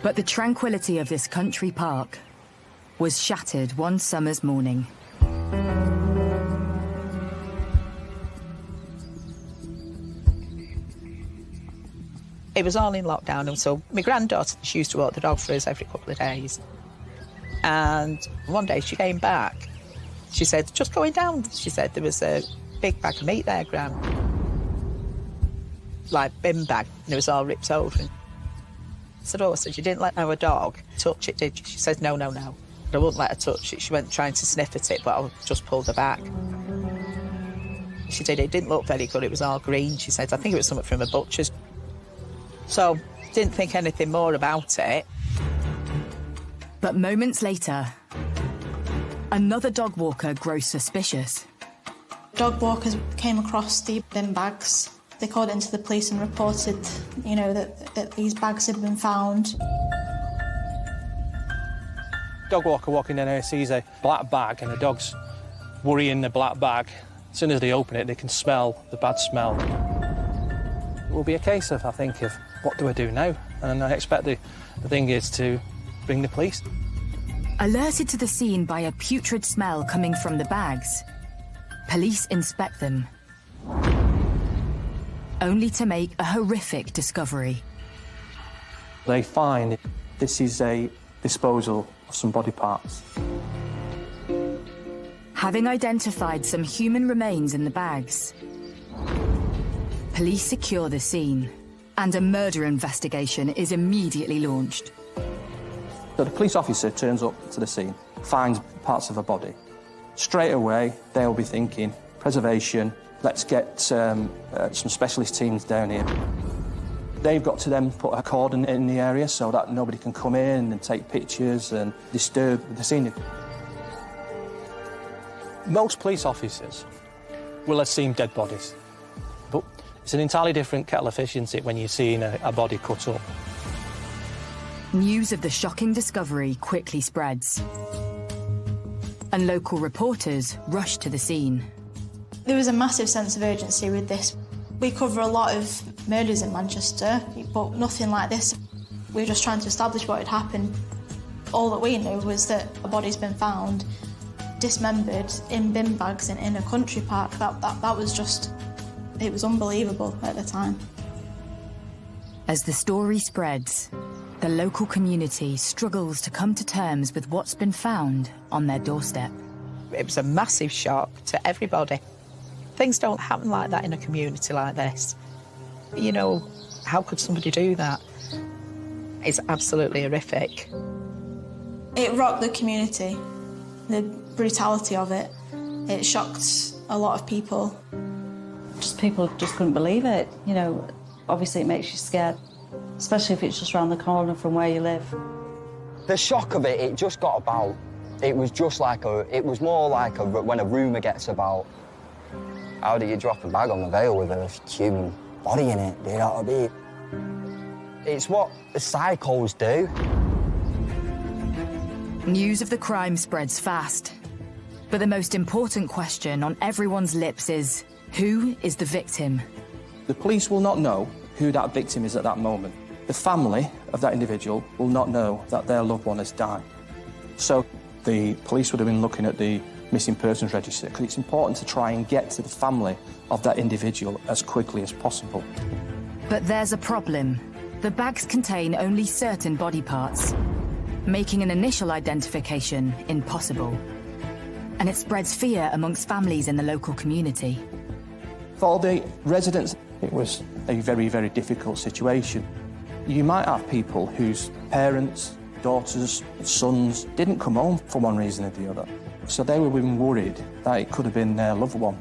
But the tranquility of this country park was shattered one summer's morning. It was all in lockdown, and so my granddaughter, she used to walk the dog for us every couple of days. And one day she came back. She said, just going down, she said, there was a big bag of meat there, Gran. Like bin bag, and it was all ripped open. I said, oh, I said, you didn't let our dog touch it, did you? She said, no, no, no. I wouldn't let her touch it. She went trying to sniff at it, but I just pulled her back. She did, it didn't look very good, it was all green, she said. I think it was something from a butcher's. So, didn't think anything more about it. But moments later, another dog walker grows suspicious. Dog walkers came across the bin bags. They called into the police and reported, you know, that these bags had been found. Dog walker walking down here sees a black bag and the dog's worrying the black bag. As soon as they open it, they can smell the bad smell. It will be a case of, I think, of what do I do now? And I expect the thing is to bring the police. Alerted to the scene by a putrid smell coming from the bags, police inspect them, only to make a horrific discovery. They find this is a disposal of some body parts. Having identified some human remains in the bags, police secure the scene, and a murder investigation is immediately launched. So the police officer turns up to the scene, finds parts of a body. Straight away, they'll be thinking, preservation, let's get some specialist teams down here. They've got to then put a cordon in the area so that nobody can come in and take pictures and disturb the scene. Most police officers will have seen dead bodies, but it's an entirely different kettle of fish, isn't it, when you're seeing a body cut up. News of the shocking discovery quickly spreads, and local reporters rush to the scene. There was a massive sense of urgency with this. We cover a lot of murders in Manchester, but nothing like this. We were just trying to establish what had happened. All that we knew was that a body's been found, dismembered in bin bags in a country park. That was just, it was unbelievable at the time. As the story spreads, the local community struggles to come to terms with what's been found on their doorstep. It was a massive shock to everybody. Things don't happen like that in a community like this. You know, how could somebody do that? It's absolutely horrific. It rocked the community, the brutality of it. It shocked a lot of people. People just couldn't believe it. You know, obviously it makes you scared, especially if it's just around the corner from where you live. The shock of it, it just got about. It was just like it was more like when a rumour gets about. How do you drop a bag on the veil with a human body in it? Do you know what I mean? It's what the psychos do. News of the crime spreads fast. But the most important question on everyone's lips is, who is the victim? The police will not know who that victim is at that moment. The family of that individual will not know that their loved one has died. So the police would have been looking at the missing persons register, because it's important to try and get to the family of that individual as quickly as possible. But there's a problem. The bags contain only certain body parts, making an initial identification impossible. And it spreads fear amongst families in the local community. For the residents, it was a very, very difficult situation. You might have people whose parents, daughters, sons didn't come home for one reason or the other. So they were being worried that it could have been their loved one.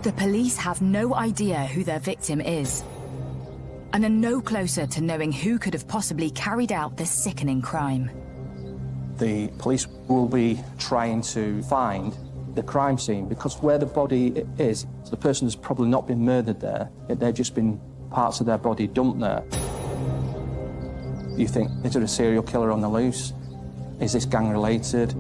The police have no idea who their victim is, and are no closer to knowing who could have possibly carried out this sickening crime. The police will be trying to find the crime scene, because where the body is, the person has probably not been murdered there. They've just been parts of their body dumped there. You think, is there a serial killer on the loose? Is this gang related?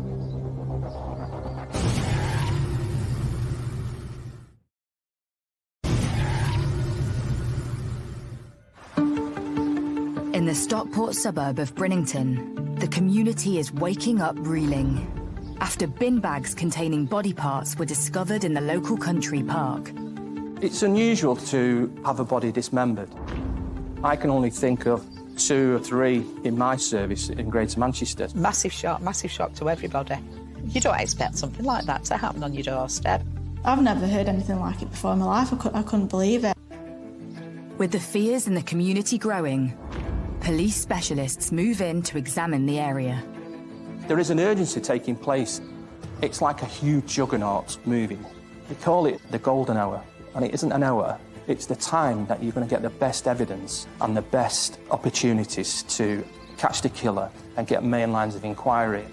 In the Stockport suburb of Brinnington, the community is waking up reeling after bin bags containing body parts were discovered in the local country park. It's unusual to have a body dismembered. I can only think of 2 or 3 in my service in Greater Manchester. Massive shock to everybody. You don't expect something like that to happen on your doorstep. I've never heard anything like it before in my life. I couldn't believe it. With the fears in the community growing, police specialists move in to examine the area. There is an urgency taking place. It's like a huge juggernaut moving. They call it the golden hour, and it isn't an hour. It's the time that you're going to get the best evidence and the best opportunities to catch the killer and get main lines of inquiry.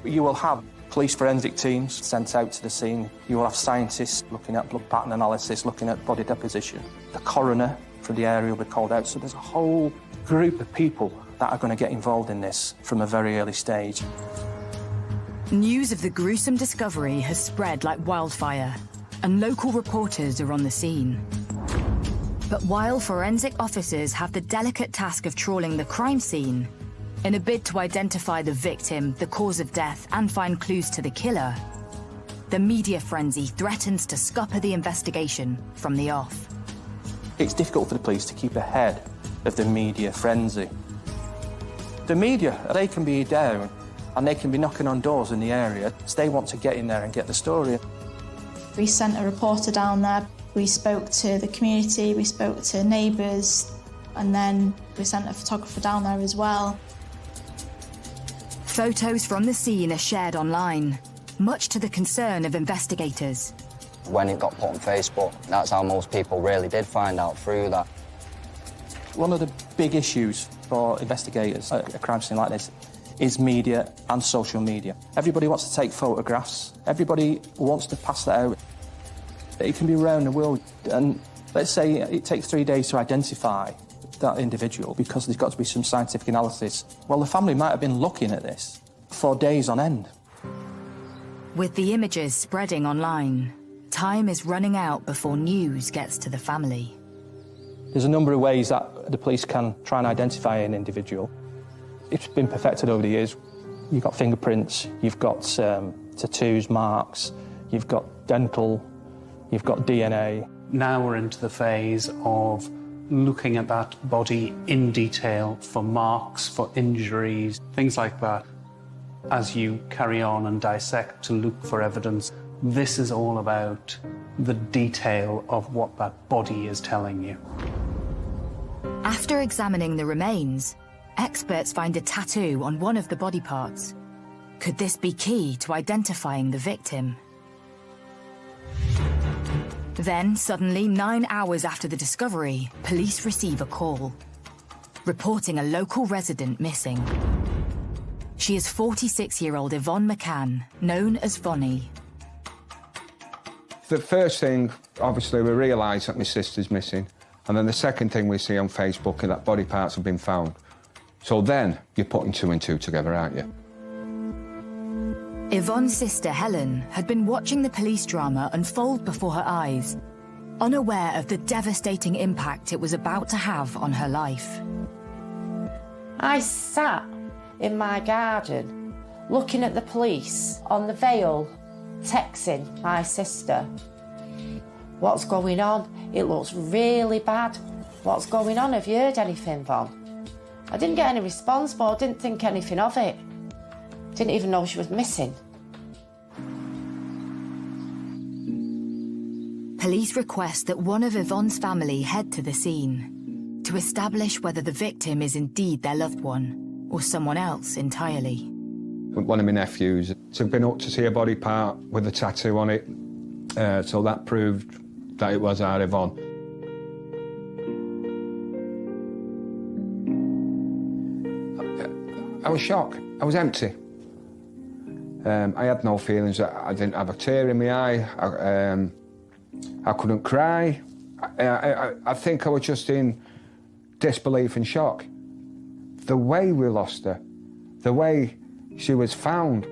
You will have police forensic teams sent out to the scene. You will have scientists looking at blood pattern analysis, looking at body deposition. The coroner from the area will be called out. So there's a whole group of people that are going to get involved in this from a very early stage. News of the gruesome discovery has spread like wildfire, and local reporters are on the scene. But while forensic officers have the delicate task of trawling the crime scene, in a bid to identify the victim, the cause of death, and find clues to the killer, the media frenzy threatens to scupper the investigation from the off. It's difficult for the police to keep ahead of the media frenzy. The media, they can be down and they can be knocking on doors in the area. They want to get in there and get the story. We sent a reporter down there. We spoke to the community, we spoke to neighbours, and then we sent a photographer down there as well. Photos from the scene are shared online, much to the concern of investigators. When it got put on Facebook, that's how most people really did find out, through that. One of the big issues for investigators at a crime scene like this is media and social media. Everybody wants to take photographs. Everybody wants to pass that out. It can be around the world, and let's say it takes 3 days to identify that individual because there's got to be some scientific analysis. Well, the family might have been looking at this for days on end. With the images spreading online, time is running out before news gets to the family. There's a number of ways that the police can try and identify an individual. It's been perfected over the years. You've got fingerprints, you've got tattoos, marks, you've got dental, you've got DNA. Now we're into the phase of looking at that body in detail for marks, for injuries, things like that. As you carry on and dissect to look for evidence, this is all about the detail of what that body is telling you. After examining the remains, experts find a tattoo on one of the body parts. Could this be key to identifying the victim? Then, suddenly, 9 hours after the discovery, police receive a call, reporting a local resident missing. She is 46-year-old Yvonne McCann, known as Vonnie. The first thing, obviously, we realise that my sister's missing. And then the second thing we see on Facebook is that body parts have been found. So then you're putting two and two together, aren't you? Yvonne's sister, Helen, had been watching the police drama unfold before her eyes, unaware of the devastating impact it was about to have on her life. I sat in my garden looking at the police on the Vale, texting my sister. What's going on? It looks really bad. What's going on? Have you heard anything, Von? I didn't get any response, but I didn't think anything of it. Didn't even know she was missing. Police request that one of Yvonne's family head to the scene to establish whether the victim is indeed their loved one or someone else entirely. One of my nephews had been up to see a body part with a tattoo on it, so that proved that it was our Yvonne. I was shocked. I was empty. I had no feelings. I didn't have a tear in my eye. I couldn't cry. I think I was just in disbelief and shock. The way we lost her, the way she was found,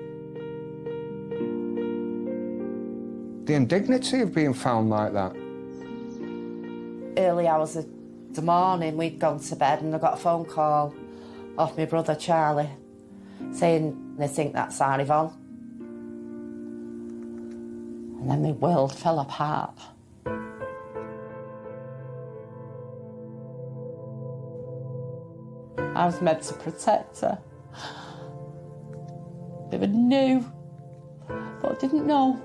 the indignity of being found like that. Early hours of the morning, we'd gone to bed and I got a phone call off my brother Charlie saying they think that's our Yvonne. And then my world fell apart. I was meant to protect her. Never knew, but I didn't know.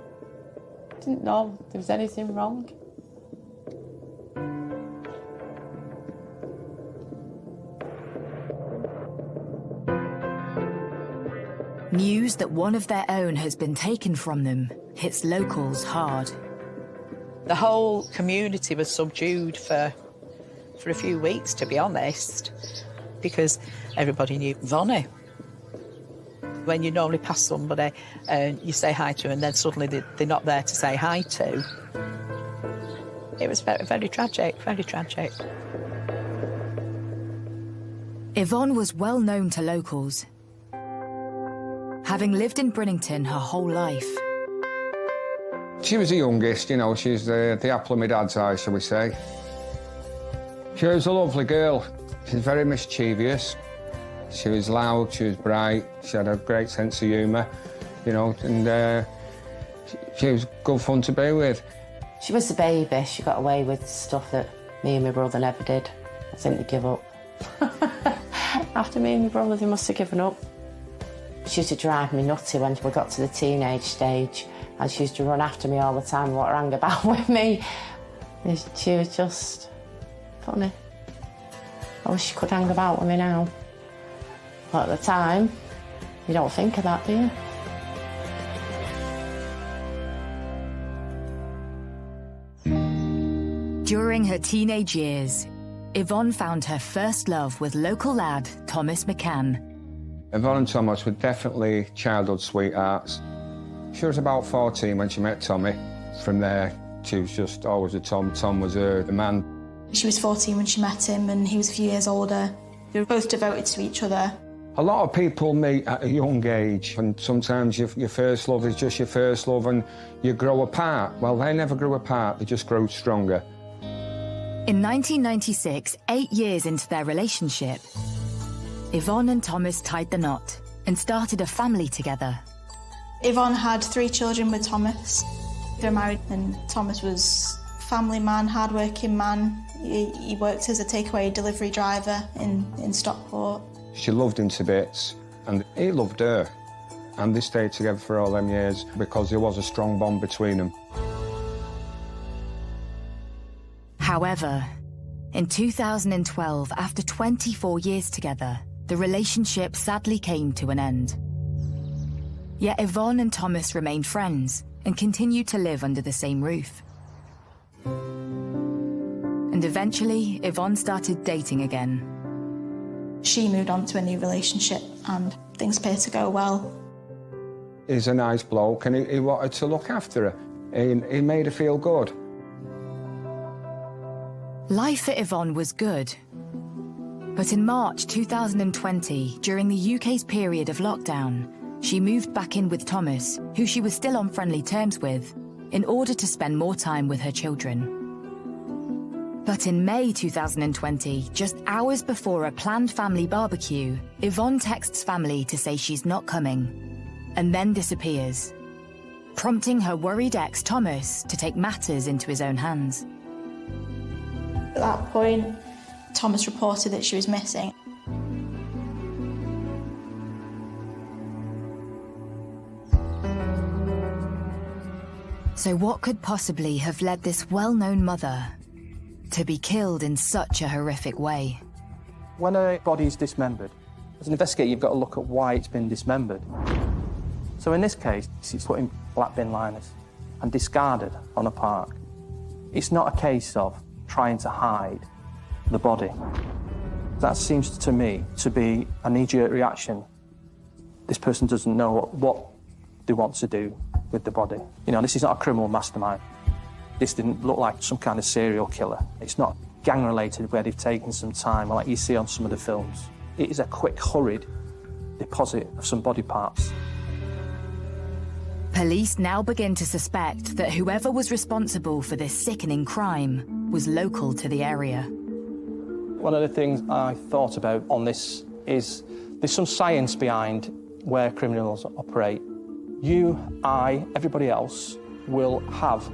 Didn't know there was anything wrong. News that one of their own has been taken from them hits locals hard. The whole community was subdued for a few weeks, to be honest, because everybody knew Vonnie. When you normally pass somebody and you say hi to them and then suddenly they're not there to say hi to, it was very, very tragic, very tragic. Yvonne was well known to locals, having lived in Brinnington her whole life. She was the youngest, you know, she's the apple of my dad's eye, shall we say. She was a lovely girl. She was very mischievous. She was loud, she was bright, she had a great sense of humour, you know, and she was good fun to be with. She was a baby. She got away with stuff that me and my brother never did. I think they give up. After me and my brother, they must have given up. She used to drive me nutty when we got to the teenage stage, and she used to run after me all the time and want to hang about with me. She was just funny. I wish she could hang about with me now. But at the time, you don't think of that, do you? During her teenage years, Yvonne found her first love with local lad Thomas McCann. Yvonne and Thomas were definitely childhood sweethearts. She was about 14 when she met Tommy. From there, she was just always a Tom. Tom was the man. She was 14 when she met him and he was a few years older. They were both devoted to each other. A lot of people meet at a young age, and sometimes your first love is just your first love and you grow apart. Well, they never grew apart, they just grew stronger. In 1996, 8 years into their relationship, Yvonne and Thomas tied the knot and started a family together. Yvonne had 3 children with Thomas. They were married and Thomas was a family man, hard-working man. He worked as a takeaway delivery driver in Stockport. She loved him to bits, and he loved her. And they stayed together for all them years because there was a strong bond between them. However, in 2012, after 24 years together, the relationship sadly came to an end. Yet Yvonne and Thomas remained friends and continued to live under the same roof. And eventually, Yvonne started dating again. She moved on to a new relationship and things appeared to go well. He's a nice bloke and he wanted to look after her. He made her feel good. Life for Yvonne was good. But in March 2020, during the UK's period of lockdown, she moved back in with Thomas, who she was still on friendly terms with, in order to spend more time with her children. But in May 2020, just hours before a planned family barbecue, Yvonne texts family to say she's not coming, and then disappears, prompting her worried ex Thomas to take matters into his own hands. At that point, Thomas reported that she was missing. So what could possibly have led this well-known mother to be killed in such a horrific way? When a body is dismembered, as an investigator, you've got to look at why it's been dismembered. So in this case, it's put in black bin liners and discarded on a park. It's not a case of trying to hide the body. That seems to me to be a knee-jerk reaction. This person doesn't know what they want to do with the body. You know, this is not a criminal mastermind. This didn't look like some kind of serial killer. It's not gang-related where they've taken some time, like you see on some of the films. It is a quick, hurried deposit of some body parts. Police now begin to suspect that whoever was responsible for this sickening crime was local to the area. One of the things I thought about on this is there's some science behind where criminals operate. You, I, everybody else will have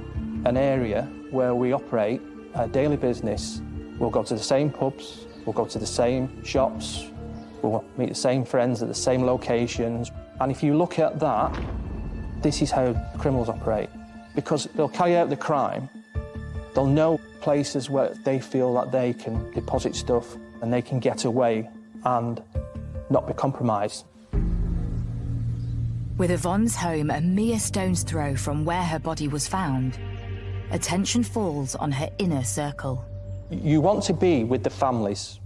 an area where we operate a daily business. We'll go to the same pubs, we'll go to the same shops, we'll meet the same friends at the same locations. And if you look at that, this is how criminals operate. Because they'll carry out the crime, they'll know places where they feel that they can deposit stuff and they can get away and not be compromised. With Yvonne's home a mere stone's throw from where her body was found, attention falls on her inner circle. You want to be with the families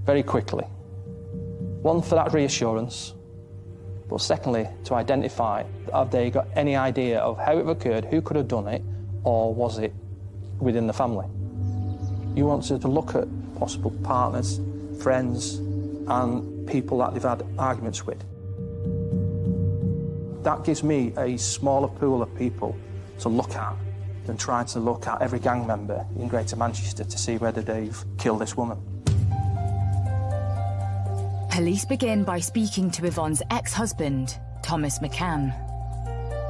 very quickly. One, for that reassurance, but secondly, to identify, have they got any idea of how it occurred, who could have done it, or was it within the family? You want to look at possible partners, friends, and people that they've had arguments with. That gives me a smaller pool of people to look at than trying to look at every gang member in Greater Manchester to see whether they've killed this woman. Police begin by speaking to Yvonne's ex-husband, Thomas McCann.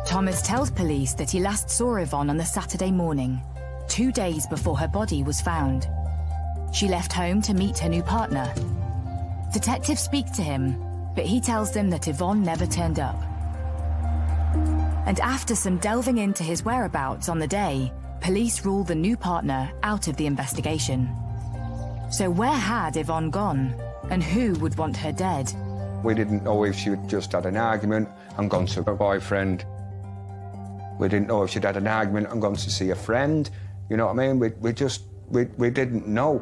Thomas tells police that he last saw Yvonne on the Saturday morning, 2 days before her body was found. She left home to meet her new partner. Detectives speak to him, but he tells them that Yvonne never turned up. And after some delving into his whereabouts on the day, police rule the new partner out of the investigation. So where had Yvonne gone, and who would want her dead? We didn't know if she'd just had an argument and gone to her boyfriend. We didn't know if she'd had an argument and gone to see a friend. You know what I mean? We didn't know.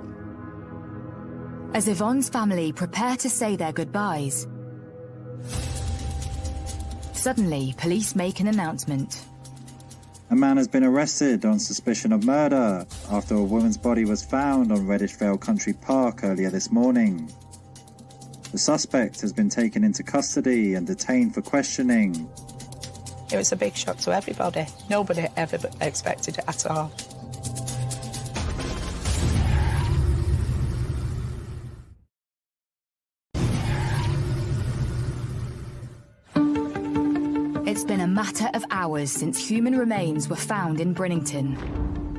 As Yvonne's family prepare to say their goodbyes, suddenly, police make an announcement. A man has been arrested on suspicion of murder after a woman's body was found on Reddish Vale Country Park earlier this morning. The suspect has been taken into custody and detained for questioning. It was a big shock to everybody. Nobody ever expected it at all. It's been a matter of hours since human remains were found in Brinnington,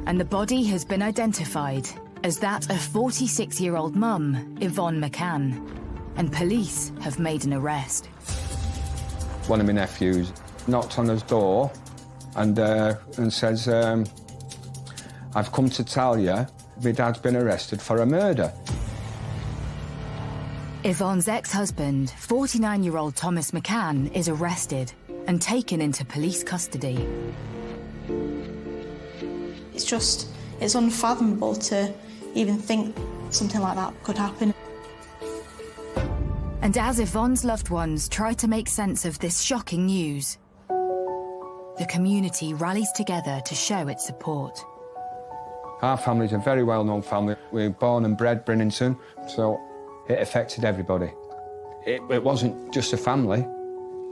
and the body has been identified as that of 46-year-old mum, Yvonne McCann, and police have made an arrest. One of my nephews knocked on his door and says, I've come to tell you my dad's been arrested for a murder. Yvonne's ex-husband, 49-year-old Thomas McCann, is arrested and taken into police custody. It's unfathomable to even think something like that could happen. And as Yvonne's loved ones try to make sense of this shocking news, the community rallies together to show its support. Our family's a very well-known family. We were born and bred Brinnington, so it affected everybody. It wasn't just a family,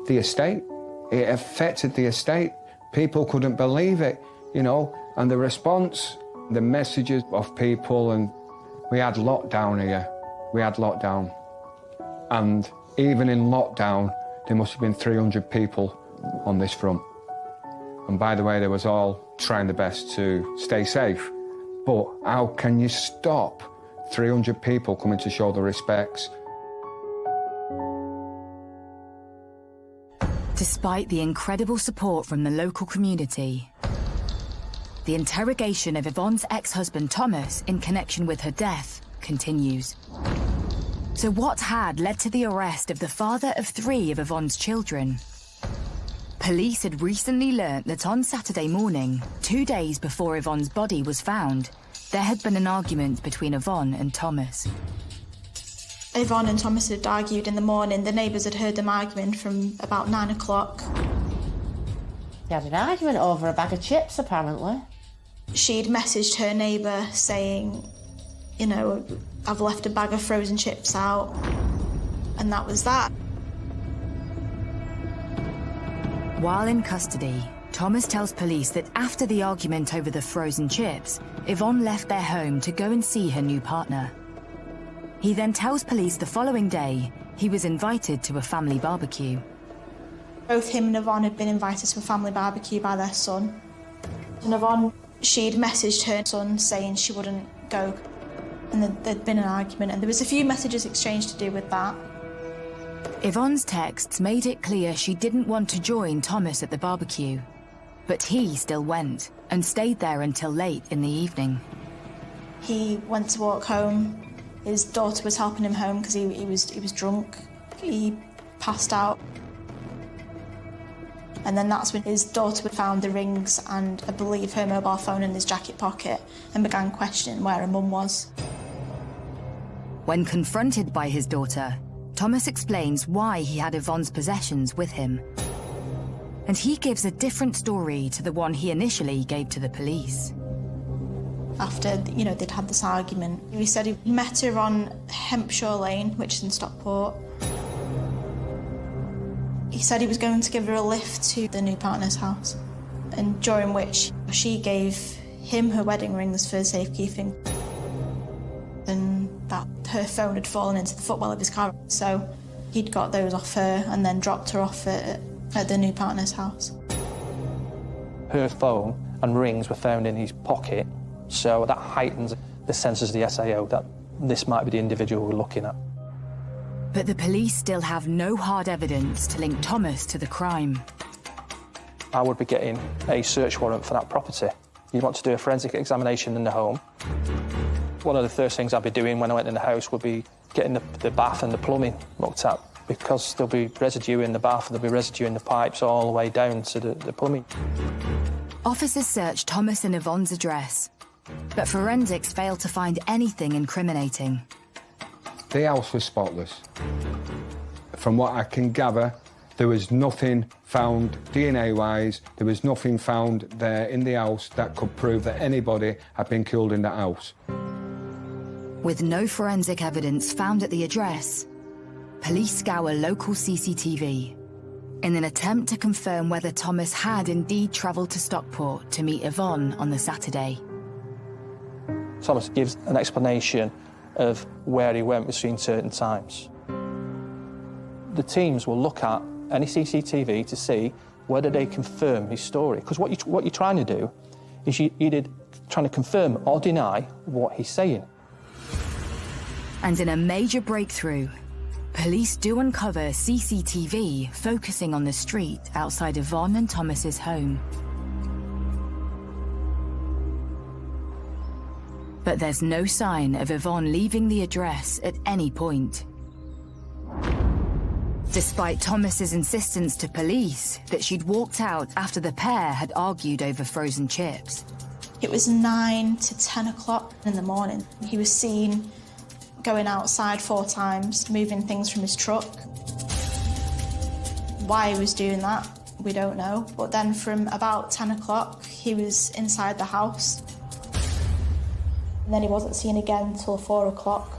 the estate. It affected the estate. People couldn't believe it, you know, and the response, the messages of people, and we had lockdown here. We had lockdown. And even in lockdown, there must have been 300 people on this front. And by the way, they was all trying their best to stay safe. But how can you stop 300 people coming to show their respects? Despite the incredible support from the local community, the interrogation of Yvonne's ex-husband Thomas in connection with her death continues. So what had led to the arrest of the father of 3 of Yvonne's children? Police had recently learnt that on Saturday morning, 2 days before Yvonne's body was found, there had been an argument between Yvonne and Thomas. Yvonne and Thomas had argued in the morning. The neighbours had heard them arguing from about 9 o'clock. They had an argument over a bag of chips, apparently. She'd messaged her neighbour saying, you know, I've left a bag of frozen chips out, and that was that. While in custody, Thomas tells police that after the argument over the frozen chips, Yvonne left their home to go and see her new partner. He then tells police the following day he was invited to a family barbecue. Both him and Yvonne had been invited to a family barbecue by their son. And Yvonne, she'd messaged her son saying she wouldn't go. And there'd been an argument, and there was a few messages exchanged to do with that. Yvonne's texts made it clear she didn't want to join Thomas at the barbecue, but he still went and stayed there until late in the evening. He went to walk home. His daughter was helping him home because he was drunk. He passed out. And then that's when his daughter found the rings and, I believe, her mobile phone in his jacket pocket and began questioning where her mum was. When confronted by his daughter, Thomas explains why he had Yvonne's possessions with him. And he gives a different story to the one he initially gave to the police. After, you know, they'd had this argument, he said he met her on Hempshire Lane, which is in Stockport. He said he was going to give her a lift to the new partner's house, and during which she gave him her wedding rings for safekeeping. And that her phone had fallen into the footwell of his car, so he'd got those off her and then dropped her off at the new partner's house. Her phone and rings were found in his pocket, so that heightens the senses of the SAO that this might be the individual we're looking at. But the police still have no hard evidence to link Thomas to the crime. I would be getting a search warrant for that property. You want to do a forensic examination in the home. One of the first things I'd be doing when I went in the house would be getting the bath and the plumbing looked at, because there'll be residue in the bath, there'll be residue in the pipes all the way down to the plumbing. Officers searched Thomas and Yvonne's address, but forensics failed to find anything incriminating. The house was spotless. From what I can gather, there was nothing found DNA-wise, there was nothing found there in the house that could prove that anybody had been killed in that house. With no forensic evidence found at the address, police scour local CCTV in an attempt to confirm whether Thomas had indeed travelled to Stockport to meet Yvonne on the Saturday. Thomas gives an explanation of where he went between certain times. The teams will look at any CCTV to see whether they confirm his story, because what you're trying to do is you're either trying to confirm or deny what he's saying. And in a major breakthrough, police do uncover CCTV focusing on the street outside Yvonne and Thomas's home. But there's no sign of Yvonne leaving the address at any point. Despite Thomas's insistence to police that she'd walked out after the pair had argued over frozen chips. It was 9 to 10 o'clock in the morning. He was seen going outside 4 times, moving things from his truck. Why he was doing that, We don't know. But then from about 10 o'clock, he was inside the house. And then he wasn't seen again till 4 o'clock.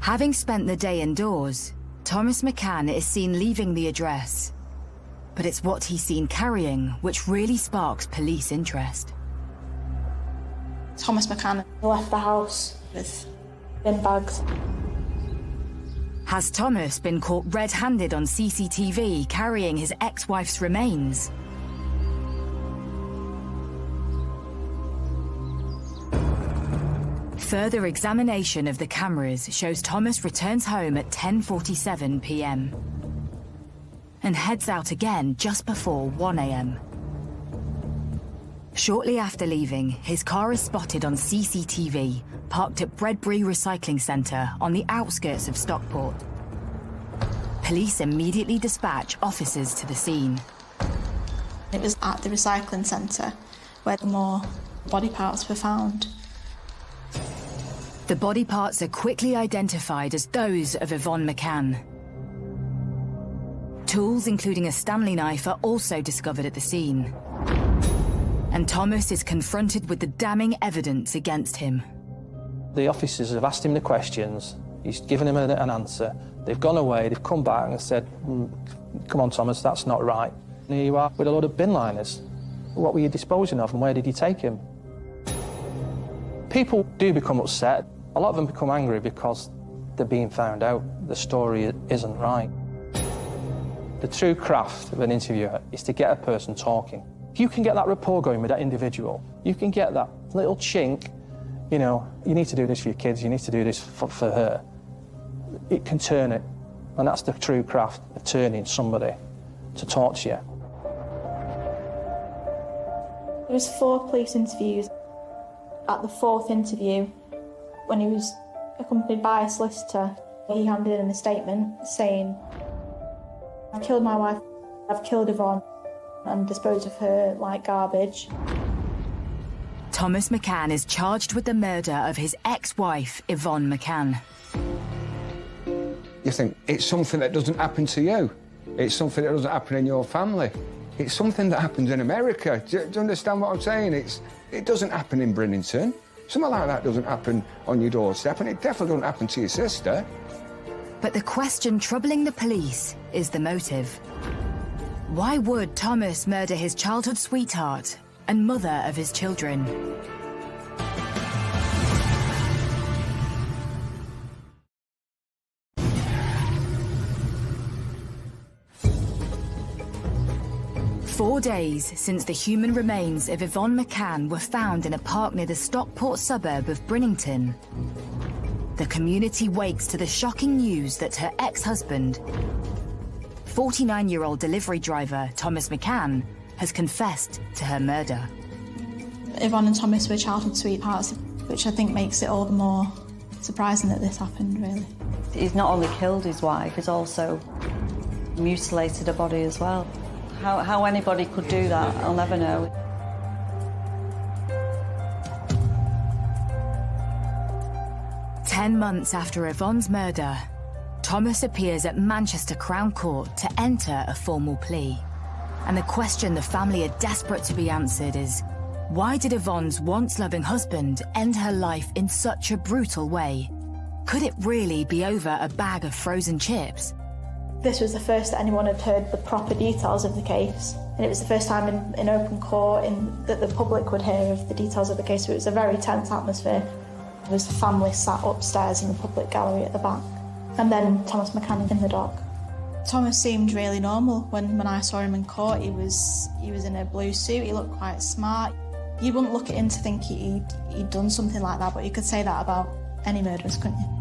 Having spent the day indoors, Thomas McCann is seen leaving the address. But it's what he's seen carrying which really sparks police interest. Thomas McCann left the house with bin bags. Has Thomas been caught red-handed on CCTV carrying his ex-wife's remains? Further examination of the cameras shows Thomas returns home at 10:47 p.m. and heads out again just before 1 a.m. Shortly after leaving, his car is spotted on CCTV, parked at Bredbury Recycling Centre on the outskirts of Stockport. Police immediately dispatch officers to the scene. It was at the recycling centre where more body parts were found. The body parts are quickly identified as those of Yvonne McCann. Tools, including a Stanley knife, are also discovered at the scene. And Thomas is confronted with the damning evidence against him. The officers have asked him the questions, he's given him an answer. They've gone away, they've come back and said, come on, Thomas, that's not right. And here you are with a load of bin liners. What were you disposing of and where did you take him? People do become upset. A lot of them become angry because they're being found out. The story isn't right. The true craft of an interviewer is to get a person talking. If you can get that rapport going with that individual, you can get that little chink, you know, you need to do this for your kids, you need to do this for her. It can turn it. And that's the true craft of turning somebody to talk to you. There was 4 police interviews. At the 4th interview, when he was accompanied by a solicitor, he handed in a statement saying, "I've killed my wife, I've killed Yvonne and disposed of her like garbage." Thomas McCann is charged with the murder of his ex-wife, Yvonne McCann. You think, it's something that doesn't happen to you. It's something that doesn't happen in your family. It's something that happens in America. Do you understand what I'm saying? It doesn't happen in Brinnington. Something like that doesn't happen on your doorstep, and it definitely doesn't happen to your sister. But the question troubling the police is the motive. Why would Thomas murder his childhood sweetheart and mother of his children? Four days since the human remains of Yvonne McCann were found in a park near the Stockport suburb of Brinnington, the community wakes to the shocking news that her ex-husband, 49-year-old delivery driver Thomas McCann, has confessed to her murder. Yvonne and Thomas were childhood sweethearts, which I think makes it all the more surprising that this happened, really. He's not only killed his wife, he's also mutilated her body as well. How anybody could do that, I'll never know. Ten months after Yvonne's murder, Thomas appears at Manchester Crown Court to enter a formal plea. And the question the family are desperate to be answered is, why did Yvonne's once-loving husband end her life in such a brutal way? Could it really be over a bag of frozen chips? This was the first that anyone had heard the proper details of the case, and it was the first time in open court that the public would hear of the details of the case, so it was a very tense atmosphere. There was the family sat upstairs in the public gallery at the back, and then Thomas McCann in the dock. Thomas seemed really normal when I saw him in court. He was in a blue suit, he looked quite smart. You wouldn't look at him to think he'd done something like that, but you could say that about any murderers, couldn't you?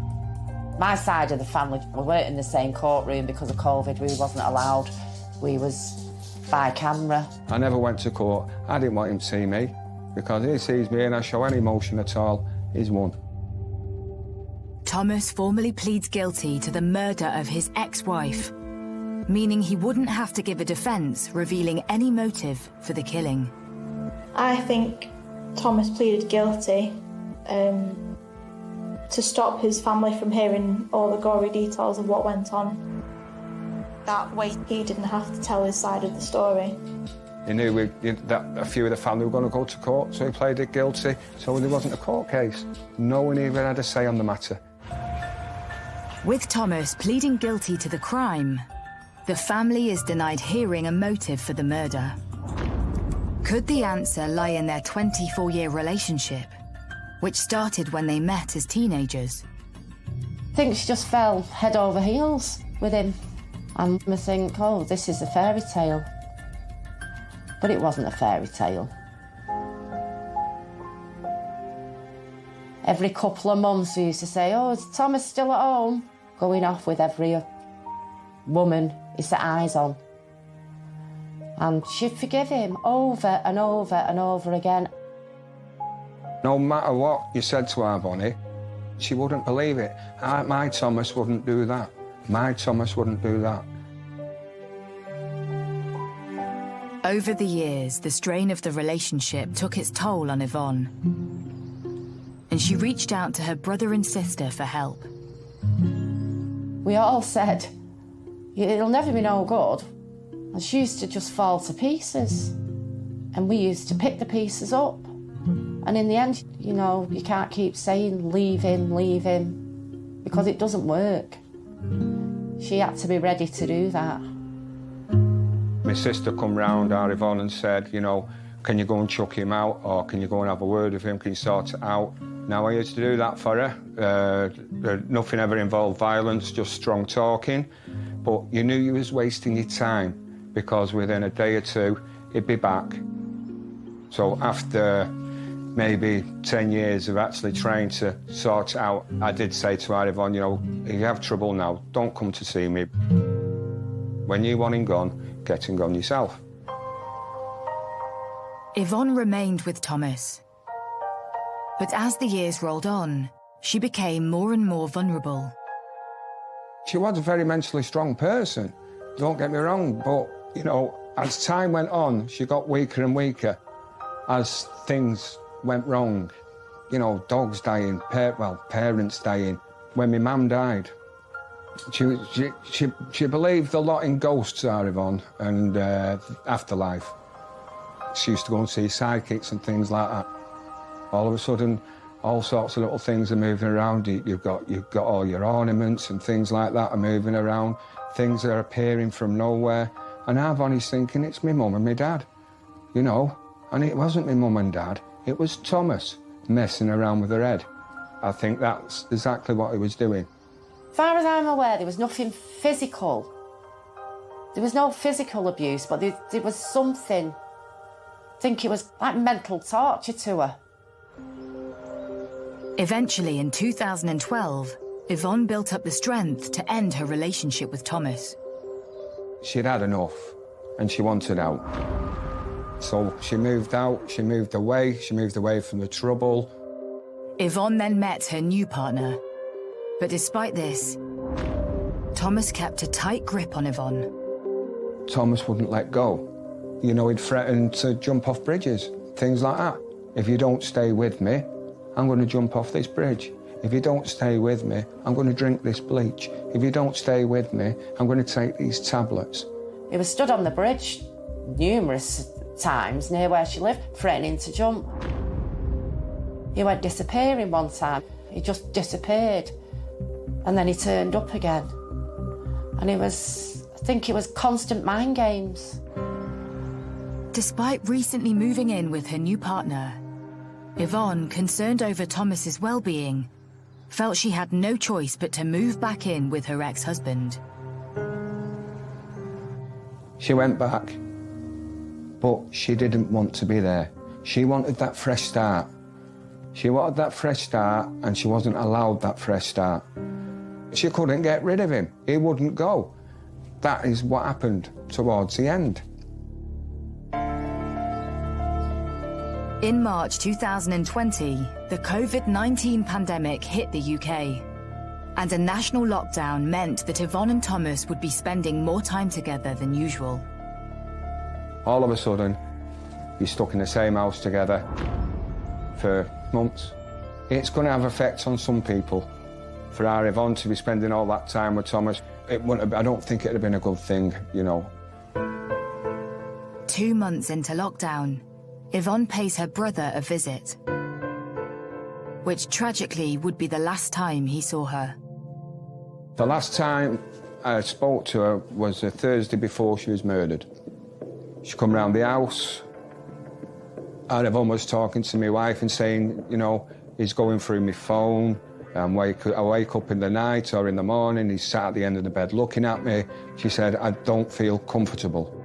My side of the family, we weren't in the same courtroom because of COVID. We wasn't allowed. We was by camera. I never went to court. I didn't want him to see me, because if he sees me and I show any emotion at all, he's won. Thomas formally pleads guilty to the murder of his ex-wife, meaning he wouldn't have to give a defence revealing any motive for the killing. I think Thomas pleaded guilty to stop his family from hearing all the gory details of what went on. that way he didn't have to tell his side of the story. He knew that a few of the family were going to go to court, so he played it guilty, so there wasn't a court case. No one even had a say on the matter. With Thomas pleading guilty to the crime, the family is denied hearing a motive for the murder. Could the answer lie in their 24-year relationship, which started when they met as teenagers? I think she just fell head over heels with him. And I think, oh, this is a fairy tale. But it wasn't a fairy tale. Every couple of months we used to say, oh, is Thomas still at home? Going off with every woman he set eyes on. And she'd forgive him over and over and over again. No matter what you said to her, Bonnie, she wouldn't believe it. My Thomas wouldn't do that. My Thomas wouldn't do that. Over the years, the strain of the relationship took its toll on Yvonne. And she reached out to her brother and sister for help. We all said, it'll never be no good. And she used to just fall to pieces. And we used to pick the pieces up. And in the end, you know, you can't keep saying, leave him, because it doesn't work. She had to be ready to do that. My sister come round, our Yvonne, and said, you know, can you go and chuck him out, or can you go and have a word with him, can you sort it out? Now, I used to do that for her. Nothing ever involved violence, just strong talking. But you knew you was wasting your time, because within a day or two, he'd be back. So after maybe 10 years of actually trying to sort it out, I did say to our Yvonne, you know, if you have trouble now, don't come to see me. When you want him gone, get him gone yourself. Yvonne remained with Thomas. But as the years rolled on, she became more and more vulnerable. She was a very mentally strong person, don't get me wrong, but, you know, as time went on, she got weaker and weaker as things went wrong. You know, dogs dying, parents dying. When my mum died, she believed a lot in ghosts, our Yvonne, and afterlife. She used to go and see psychics and things like that. All of a sudden, all sorts of little things are moving around. You've got all your ornaments and things like that are moving around. Things are appearing from nowhere. And our Bonnie's thinking, it's my mum and my dad, you know. And it wasn't my mum and dad, it was Thomas messing around with her head. I think that's exactly what he was doing. As far as I'm aware, there was nothing physical. There was no physical abuse, but there was something. I think it was like mental torture to her. Eventually, in 2012, Yvonne built up the strength to end her relationship with Thomas. She'd had enough, and she wanted out. So she moved out, she moved away from the trouble. Yvonne then met her new partner. But despite this, Thomas kept a tight grip on Yvonne. Thomas wouldn't let go. You know, he'd threaten to jump off bridges, things like that. If you don't stay with me, I'm going to jump off this bridge. If you don't stay with me, I'm going to drink this bleach. If you don't stay with me, I'm going to take these tablets. He was stood on the bridge numerous times near where she lived, threatening to jump. He went disappearing one time. He just disappeared. And then he turned up again. And I think it was constant mind games. Despite recently moving in with her new partner, Yvonne, concerned over Thomas's well-being, felt she had no choice but to move back in with her ex-husband. She went back, but she didn't want to be there. She wanted that fresh start. She wanted that fresh start, and she wasn't allowed that fresh start. She couldn't get rid of him. He wouldn't go. That is what happened towards the end. In March 2020, the COVID-19 pandemic hit the UK. And a national lockdown meant that Yvonne and Thomas would be spending more time together than usual. All of a sudden, you're stuck in the same house together for months. It's going to have effects on some people. For our Yvonne to be spending all that time with Thomas, I don't think it'd have been a good thing, you know. 2 months into lockdown, Yvonne pays her brother a visit, which tragically would be the last time he saw her. The last time I spoke to her was the Thursday before she was murdered. She come round the house, and Yvonne was talking to my wife and saying, you know, he's going through my phone, and I wake up in the night or in the morning, he's sat at the end of the bed looking at me. She said, I don't feel comfortable.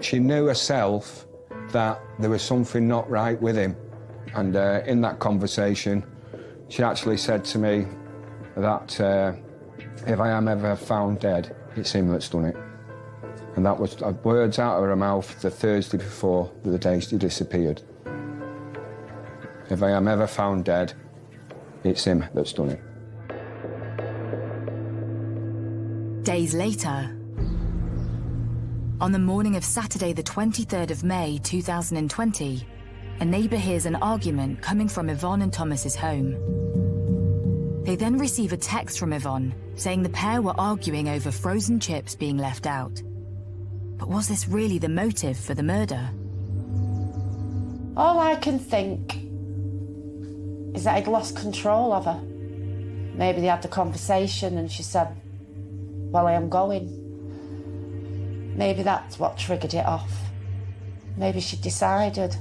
She knew herself that there was something not right with him. And in that conversation, she actually said to me that if I am ever found dead, it's him that's done it. And that was words out of her mouth the Thursday before the day she disappeared. If I am ever found dead, it's him that's done it. Days later, on the morning of Saturday the 23rd of May 2020, a neighbour hears an argument coming from Yvonne and Thomas's home. They then receive a text from Yvonne saying the pair were arguing over frozen chips being left out. But was this really the motive for the murder? All I can think is that he'd lost control of her. Maybe they had the conversation and she said, well, I am going. Maybe that's what triggered it off. Maybe she decided,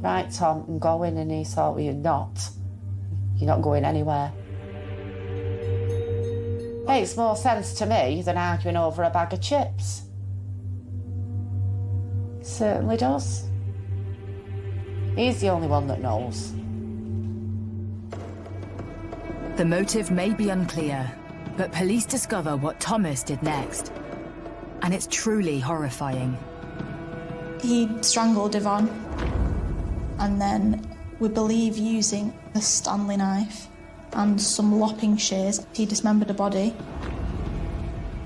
right, Tom, I'm going, and he thought, well, you're not going anywhere. Makes more sense to me than arguing over a bag of chips. Certainly does. He's the only one that knows. The motive may be unclear, but police discover what Thomas did next. And it's truly horrifying. He strangled Yvonne, and then we believe using a Stanley knife and some lopping shears, he dismembered a body.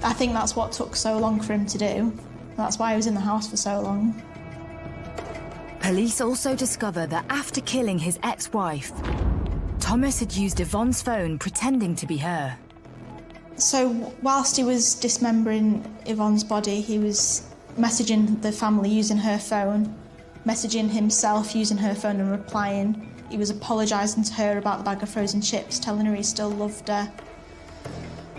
I think that's what took so long for him to do. That's why he was in the house for so long. Police also discover that after killing his ex-wife, Thomas had used Yvonne's phone pretending to be her. So whilst he was dismembering Yvonne's body, he was messaging the family using her phone, messaging himself using her phone and replying. He was apologising to her about the bag of frozen chips, telling her he still loved her.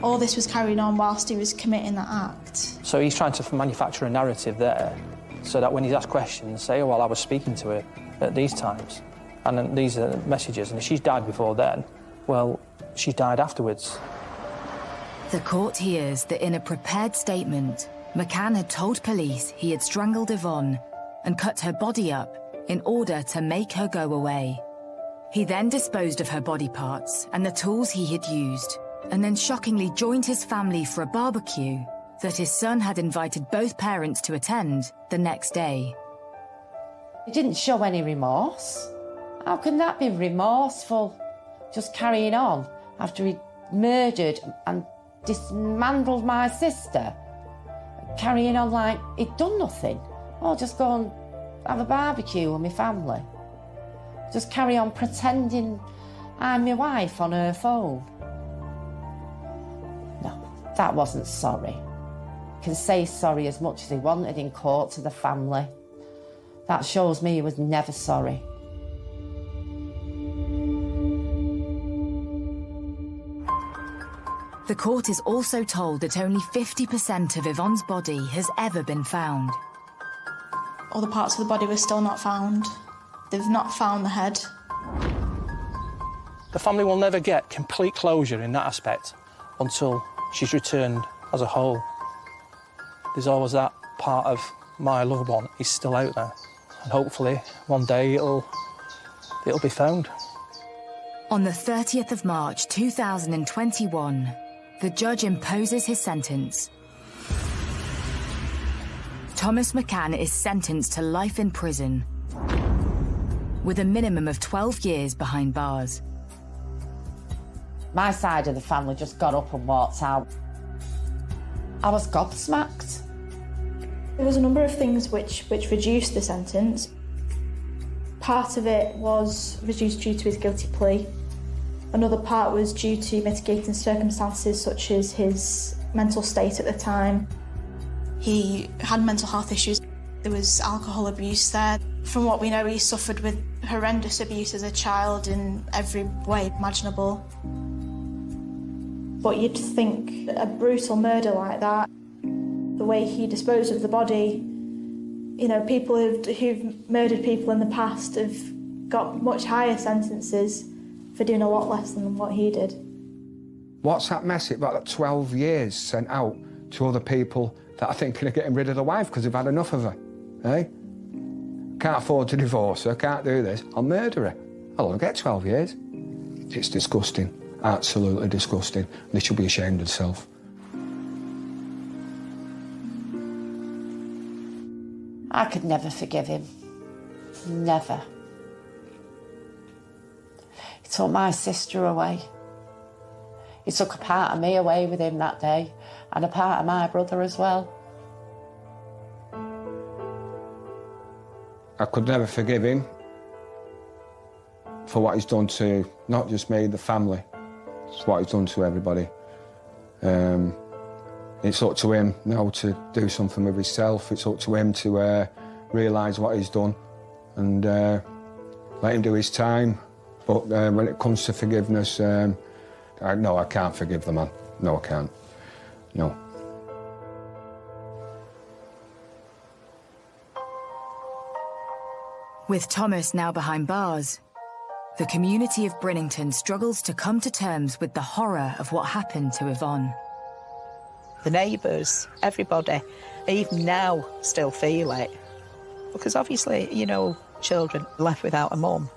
All this was carried on whilst he was committing that act. So he's trying to manufacture a narrative there, so that when he's asked questions, say, oh, well, I was speaking to her at these times, and then these are the messages, and if she's died before then, well, she's died afterwards. The court hears that in a prepared statement, McCann had told police he had strangled Yvonne and cut her body up in order to make her go away. He then disposed of her body parts and the tools he had used, and then shockingly joined his family for a barbecue that his son had invited both parents to attend the next day. He didn't show any remorse. How can that be remorseful? Just carrying on after he murdered and dismantled my sister, carrying on like he'd done nothing. Or just go and have a barbecue with my family. Just carry on pretending I'm my wife on her phone. No, that wasn't sorry. He can say sorry as much as he wanted in court to the family. That shows me he was never sorry. The court is also told that only 50% of Yvonne's body has ever been found. All the parts of the body were still not found. They've not found the head. The family will never get complete closure in that aspect until she's returned as a whole. There's always that part of my loved one is still out there, and hopefully one day it'll be found. On the 30th of March 2021, the judge imposes his sentence. Thomas McCann is sentenced to life in prison, with a minimum of 12 years behind bars. My side of the family just got up and walked out. I was gobsmacked. There was a number of things which reduced the sentence. Part of it was reduced due to his guilty plea. Another part was due to mitigating circumstances such as his mental state at the time. He had mental health issues. There was alcohol abuse there. From what we know, he suffered with horrendous abuse as a child in every way imaginable. But you'd think a brutal murder like that, the way he disposed of the body, you know, people who've murdered people in the past have got much higher sentences for doing a lot less than what he did. What's that message about that 12 years sent out to other people that are thinking of getting rid of the wife because they've had enough of her, eh? Can't afford to divorce her, can't do this, I'll murder her. I'll get 12 years. It's disgusting, absolutely disgusting. They should be ashamed of themselves. I could never forgive him. Never. He took my sister away. He took a part of me away with him that day, and a part of my brother as well. I could never forgive him for what he's done to not just me, the family. It's what he's done to everybody. It's up to him now to do something with himself. It's up to him to realise what he's done and let him do his time. But when it comes to forgiveness, no, I can't forgive the man. No, I can't. No. With Thomas now behind bars, the community of Brinnington struggles to come to terms with the horror of what happened to Yvonne. The neighbours, everybody, even now still feel it. Because obviously, you know, children left without a mum,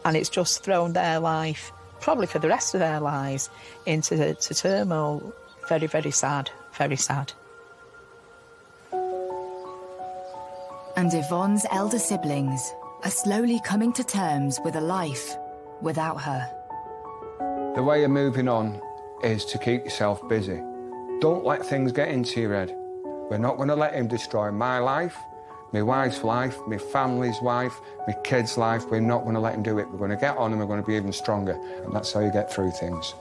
and it's just thrown their life, probably for the rest of their lives, into turmoil. Very, very sad, very sad. And Yvonne's elder siblings are slowly coming to terms with a life without her. The way you're moving on is to keep yourself busy. Don't let things get into your head. We're not going to let him destroy my life, my wife's life, my family's life, my kids' life. We're not going to let him do it. We're going to get on and we're going to be even stronger. And that's how you get through things.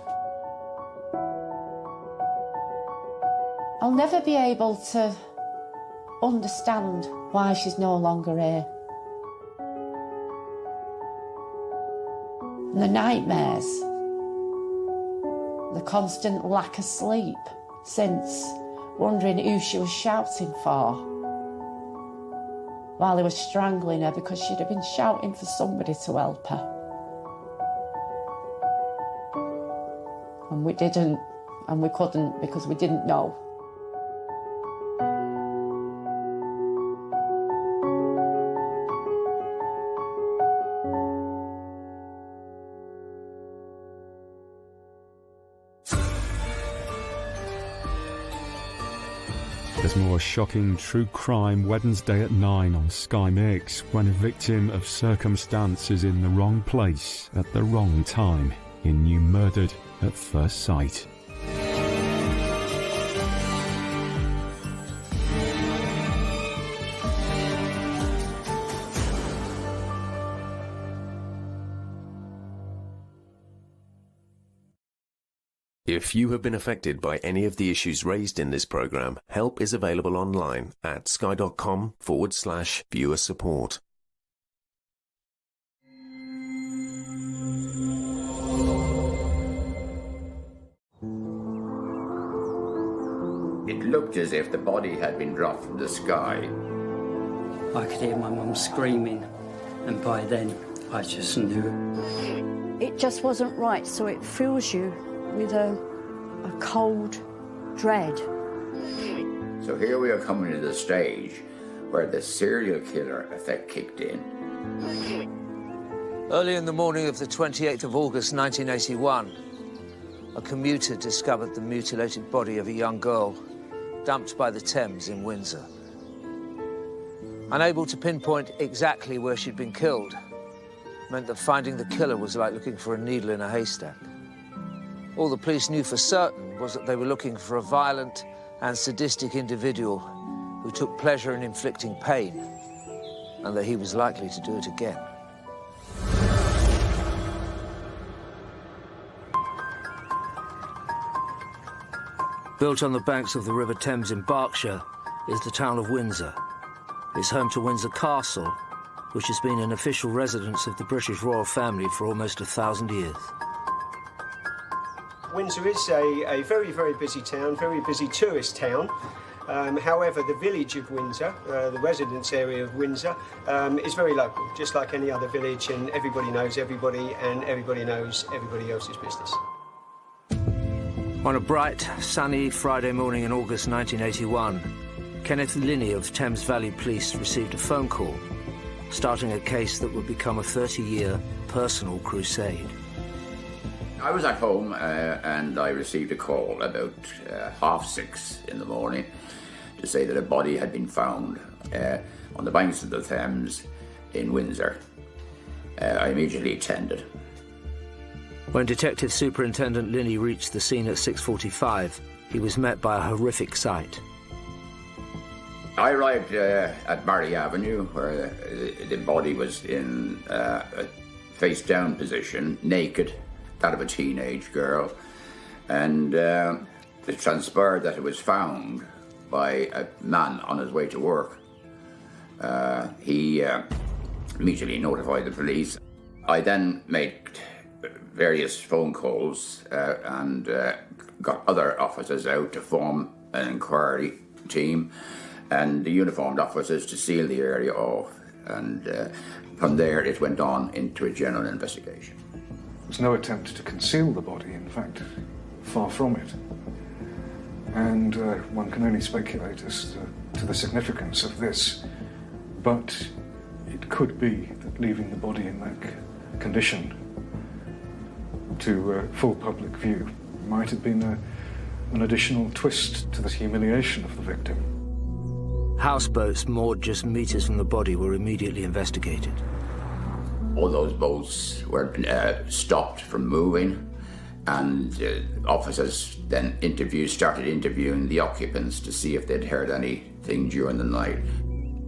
I'll never be able to understand why she's no longer here. And the nightmares, the constant lack of sleep since, wondering who she was shouting for while he was strangling her, because she'd have been shouting for somebody to help her. And we didn't, and we couldn't, because we didn't know. There's more shocking true crime Wednesday at 9 on Sky Mix, when a victim of circumstance is in the wrong place at the wrong time in New Murdered at First Sight. If you have been affected by any of the issues raised in this programme, help is available online at sky.com/viewer support. It looked as if the body had been dropped from the sky. I could hear my mum screaming, and by then I just knew. It just wasn't right, so it fills you with a cold dread. So here we are coming to the stage where the serial killer effect kicked in. Early in the morning of the 28th of August 1981, a commuter discovered the mutilated body of a young girl dumped by the Thames in Windsor. Unable to pinpoint exactly where she'd been killed meant that finding the killer was like looking for a needle in a haystack. All the police knew for certain was that they were looking for a violent and sadistic individual who took pleasure in inflicting pain, and that he was likely to do it again. Built on the banks of the River Thames in Berkshire is the town of Windsor. It's home to Windsor Castle, which has been an official residence of the British royal family for almost 1,000 years. Windsor is a very, very busy town, very busy tourist town. However, the village of Windsor, the residence area of Windsor, is very local, just like any other village, and everybody knows everybody, and everybody knows everybody else's business. On a bright, sunny Friday morning in August 1981, Kenneth Linney of Thames Valley Police received a phone call, starting a case that would become a 30-year personal crusade. I was at home and I received a call about 6:30 in the morning to say that a body had been found on the banks of the Thames in Windsor. I immediately attended. When Detective Superintendent Linney reached the scene at 6:45, he was met by a horrific sight. I arrived at Barry Avenue, where the body was in a face-down position, naked, that of a teenage girl, and it transpired that it was found by a man on his way to work. He immediately notified the police. I then made various phone calls and got other officers out to form an inquiry team and the uniformed officers to seal the area off, and from there it went on into a general investigation. There was no attempt to conceal the body, in fact, far from it. And one can only speculate as to the significance of this, but it could be that leaving the body in that condition to full public view might have been an additional twist to the humiliation of the victim. Houseboats moored just meters from the body were immediately investigated. All those boats were stopped from moving, and officers then started interviewing the occupants to see if they'd heard anything during the night.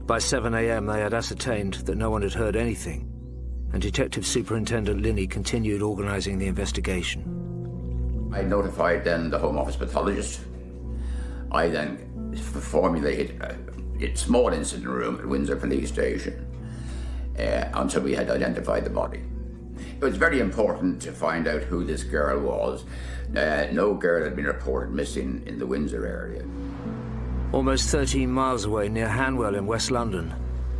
By 7 a.m. they had ascertained that no one had heard anything, and Detective Superintendent Linney continued organising the investigation. I notified then the Home Office pathologist. I then formulated a small incident room at Windsor Police Station until we had identified the body. It was very important to find out who this girl was. No girl had been reported missing in the Windsor area. Almost 13 miles away near Hanwell in West London,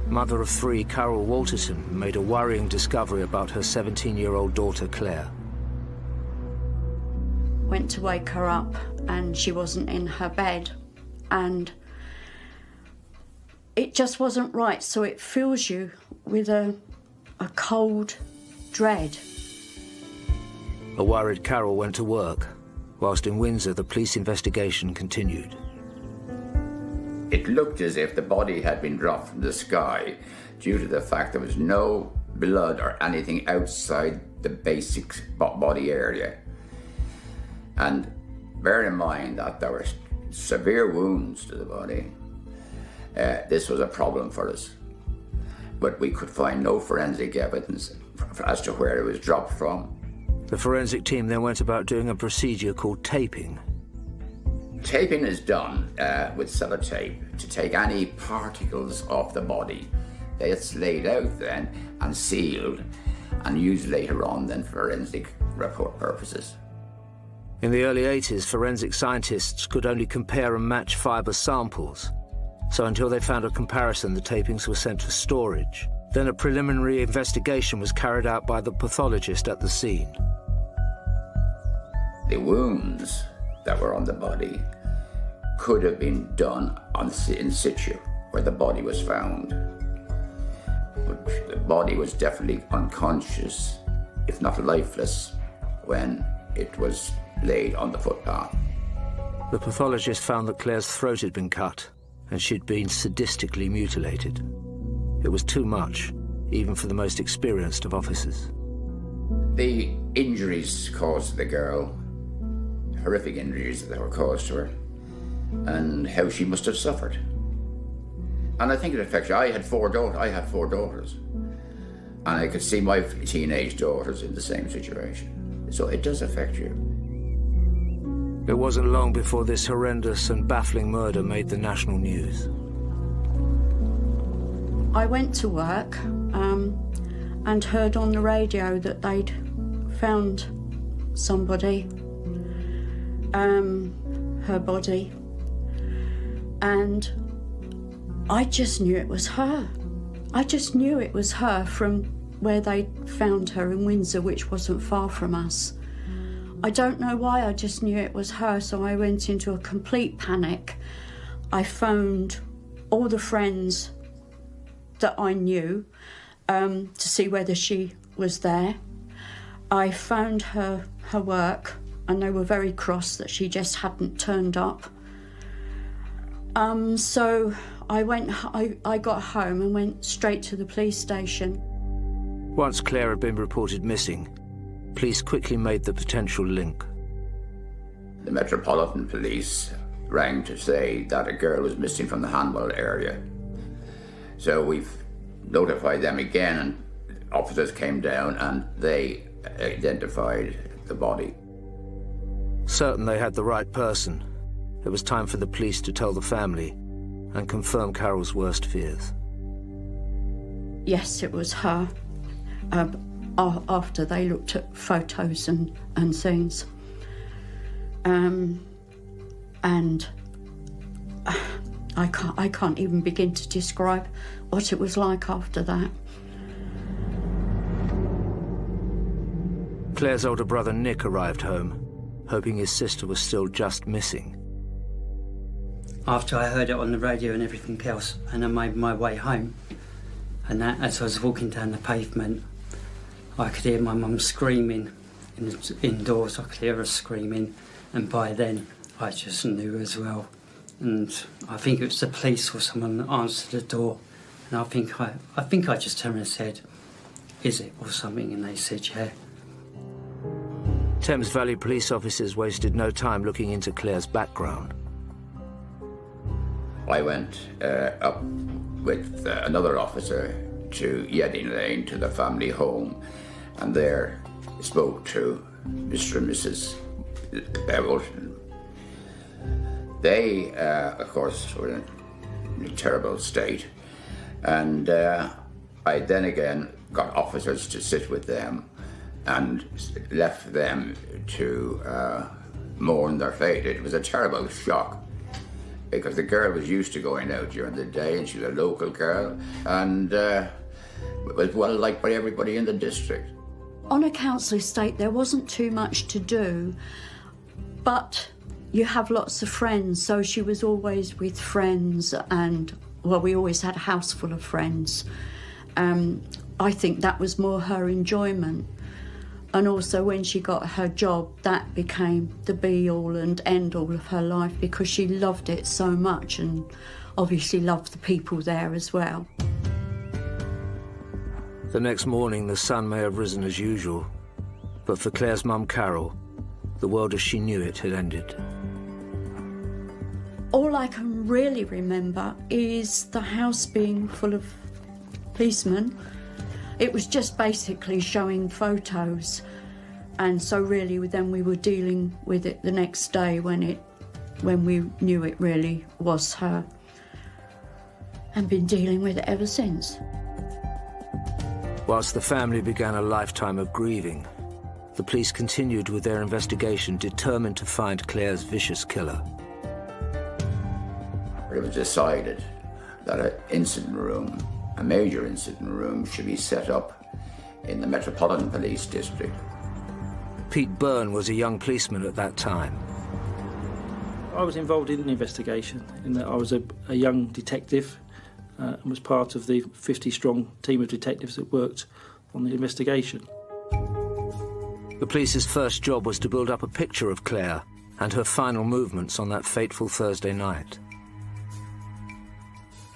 mother of 3 Carol Walterson made a worrying discovery about her 17-year-old daughter Claire. Went to wake her up and she wasn't in her bed, and it just wasn't right, so it fills you with a cold dread. A worried Carol went to work, whilst in Windsor the police investigation continued. It looked as if the body had been dropped from the sky due to the fact there was no blood or anything outside the basic body area. And bear in mind that there were severe wounds to the body. This was a problem for us. But we could find no forensic evidence as to where it was dropped from. The forensic team then went about doing a procedure called taping. Taping is done with sellotape to take any particles off the body. It's laid out then and sealed and used later on then for forensic report purposes. In the early 80s, forensic scientists could only compare and match fibre samples. So until they found a comparison, the tapings were sent to storage. Then a preliminary investigation was carried out by the pathologist at the scene. The wounds that were on the body could have been done in situ, where the body was found. But the body was definitely unconscious, if not lifeless, when it was laid on the footpath. The pathologist found that Claire's throat had been cut, and she'd been sadistically mutilated. It was too much, even for the most experienced of officers. The injuries caused to the girl, horrific injuries that were caused to her, and how she must have suffered. And I think it affects you. I had four daughters, and I could see my teenage daughters in the same situation. So it does affect you. It wasn't long before this horrendous and baffling murder made the national news. I went to work and heard on the radio that they'd found somebody, her body, and I just knew it was her. I just knew it was her from where they found her in Windsor, which wasn't far from us. I don't know why, I just knew it was her, so I went into a complete panic. I phoned all the friends that I knew to see whether she was there. I phoned her work, and they were very cross that she just hadn't turned up. So I got home and went straight to the police station. Once Claire had been reported missing, police quickly made the potential link. The Metropolitan Police rang to say that a girl was missing from the Hanwell area. So we've notified them again, and officers came down and they identified the body. Certain they had the right person, it was time for the police to tell the family and confirm Carol's worst fears. Yes, it was her. After they looked at photos and things. And I can't even begin to describe what it was like after that. Claire's older brother Nick arrived home, hoping his sister was still just missing. After I heard it on the radio and everything else, and I made my way home, and that, as I was walking down the pavement, I could hear my mum screaming indoors. I could hear her screaming, and by then I just knew as well. And I think it was the police or someone that answered the door, and I think I just turned and said, "Is it?" or something, and they said, "Yeah." Thames Valley police officers wasted no time looking into Claire's background. I went up with another officer to Yedding Lane, to the family home, and there spoke to Mr. and Mrs. Bevel. They, of course, were in a terrible state, and I then again got officers to sit with them and left them to mourn their fate. It was a terrible shock, because the girl was used to going out during the day, and she was a local girl, and was well liked by everybody in the district. On a council estate, there wasn't too much to do, but you have lots of friends, so she was always with friends, and, well, we always had a house full of friends. I think that was more her enjoyment. And also when she got her job, that became the be-all and end-all of her life, because she loved it so much and obviously loved the people there as well. The next morning, the sun may have risen as usual, but for Claire's mum, Carol, the world as she knew it had ended. All I can really remember is the house being full of policemen. It was just basically showing photos, and so really then we were dealing with it the next day when we knew it really was her, and been dealing with it ever since. Whilst the family began a lifetime of grieving, the police continued with their investigation, determined to find Claire's vicious killer. It was decided that an incident room, a major incident room, should be set up in the Metropolitan Police District. Pete Byrne was a young policeman at that time. I was involved in the investigation, in that I was a young detective and was part of the 50-strong team of detectives that worked on the investigation. The police's first job was to build up a picture of Claire and her final movements on that fateful Thursday night.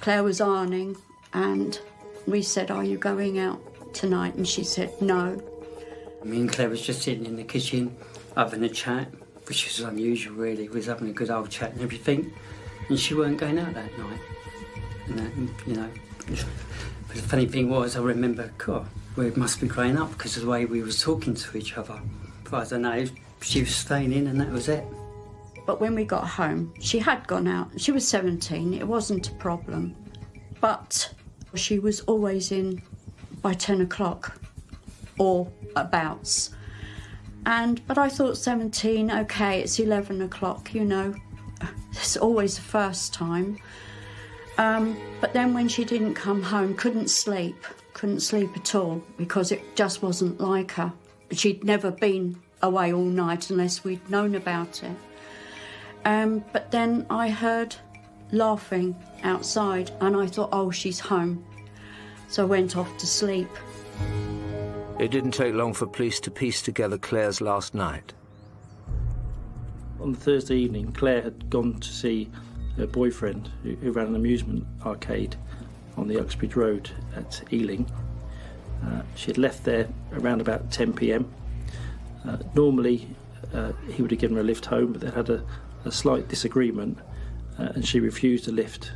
Claire was ironing, and we said, "Are you going out tonight?" And she said, "No." Me and Claire was just sitting in the kitchen having a chat, which was unusual really. We was having a good old chat and everything, and she weren't going out that night. And that, you know, but the funny thing was, I remember, God, we must be growing up because of the way we was talking to each other. But I don't know, she was staying in and that was it. But when we got home, she had gone out. She was 17, it wasn't a problem. But she was always in by 10 o'clock or abouts. But I thought 17, OK, it's 11 o'clock, you know. It's always the first time. But then when she didn't come home, couldn't sleep at all because it just wasn't like her. She'd never been away all night unless we'd known about it. But then I heard laughing outside and I thought, oh, she's home. So I went off to sleep. It didn't take long for police to piece together Claire's last night. On the Thursday evening, Claire had gone to see her boyfriend, who ran an amusement arcade on the Uxbridge Road at Ealing. She had left there around about 10 p.m. Normally, he would have given her a lift home, but they had a slight disagreement, and she refused a lift.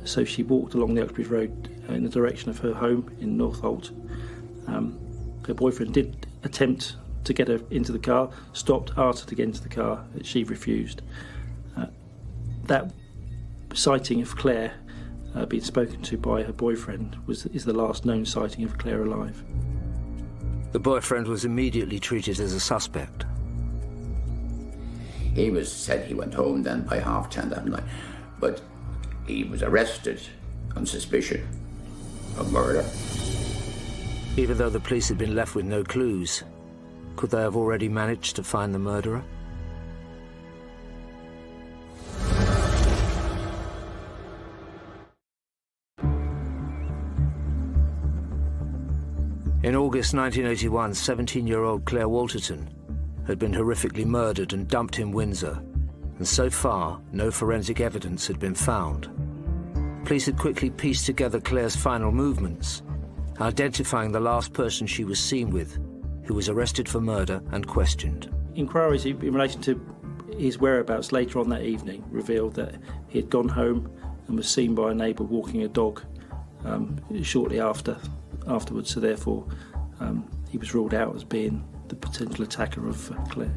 So she walked along the Uxbridge Road in the direction of her home in Northolt. Her boyfriend did attempt to get her into the car, stopped, asked her to get into the car, but she refused. That sighting of Claire being spoken to by her boyfriend is the last known sighting of Claire alive. The boyfriend was immediately treated as a suspect. He said he went home then by 10:30 that night, but he was arrested on suspicion of murder. Even though the police had been left with no clues, could they have already managed to find the murderer? In August 1981, 17-year-old Claire Walterton had been horrifically murdered and dumped in Windsor, and so far, no forensic evidence had been found. Police had quickly pieced together Claire's final movements, identifying the last person she was seen with, who was arrested for murder and questioned. Inquiries in relation to his whereabouts later on that evening revealed that he had gone home and was seen by a neighbour walking a dog shortly afterwards, so therefore he was ruled out as being the potential attacker of Claire.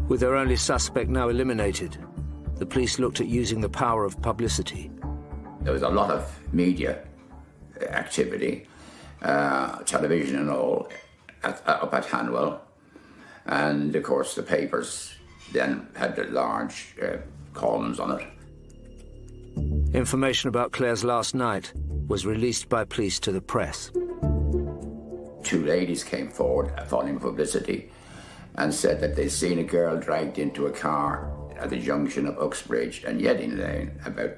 With their only suspect now eliminated, the police looked at using the power of publicity. There was a lot of media activity, television and all, up at Hanwell. And of course the papers then had the large columns on it. Information about Claire's last night was released by police to the press. Two ladies came forward following publicity and said that they'd seen a girl dragged into a car at the junction of Uxbridge and Yedding Lane about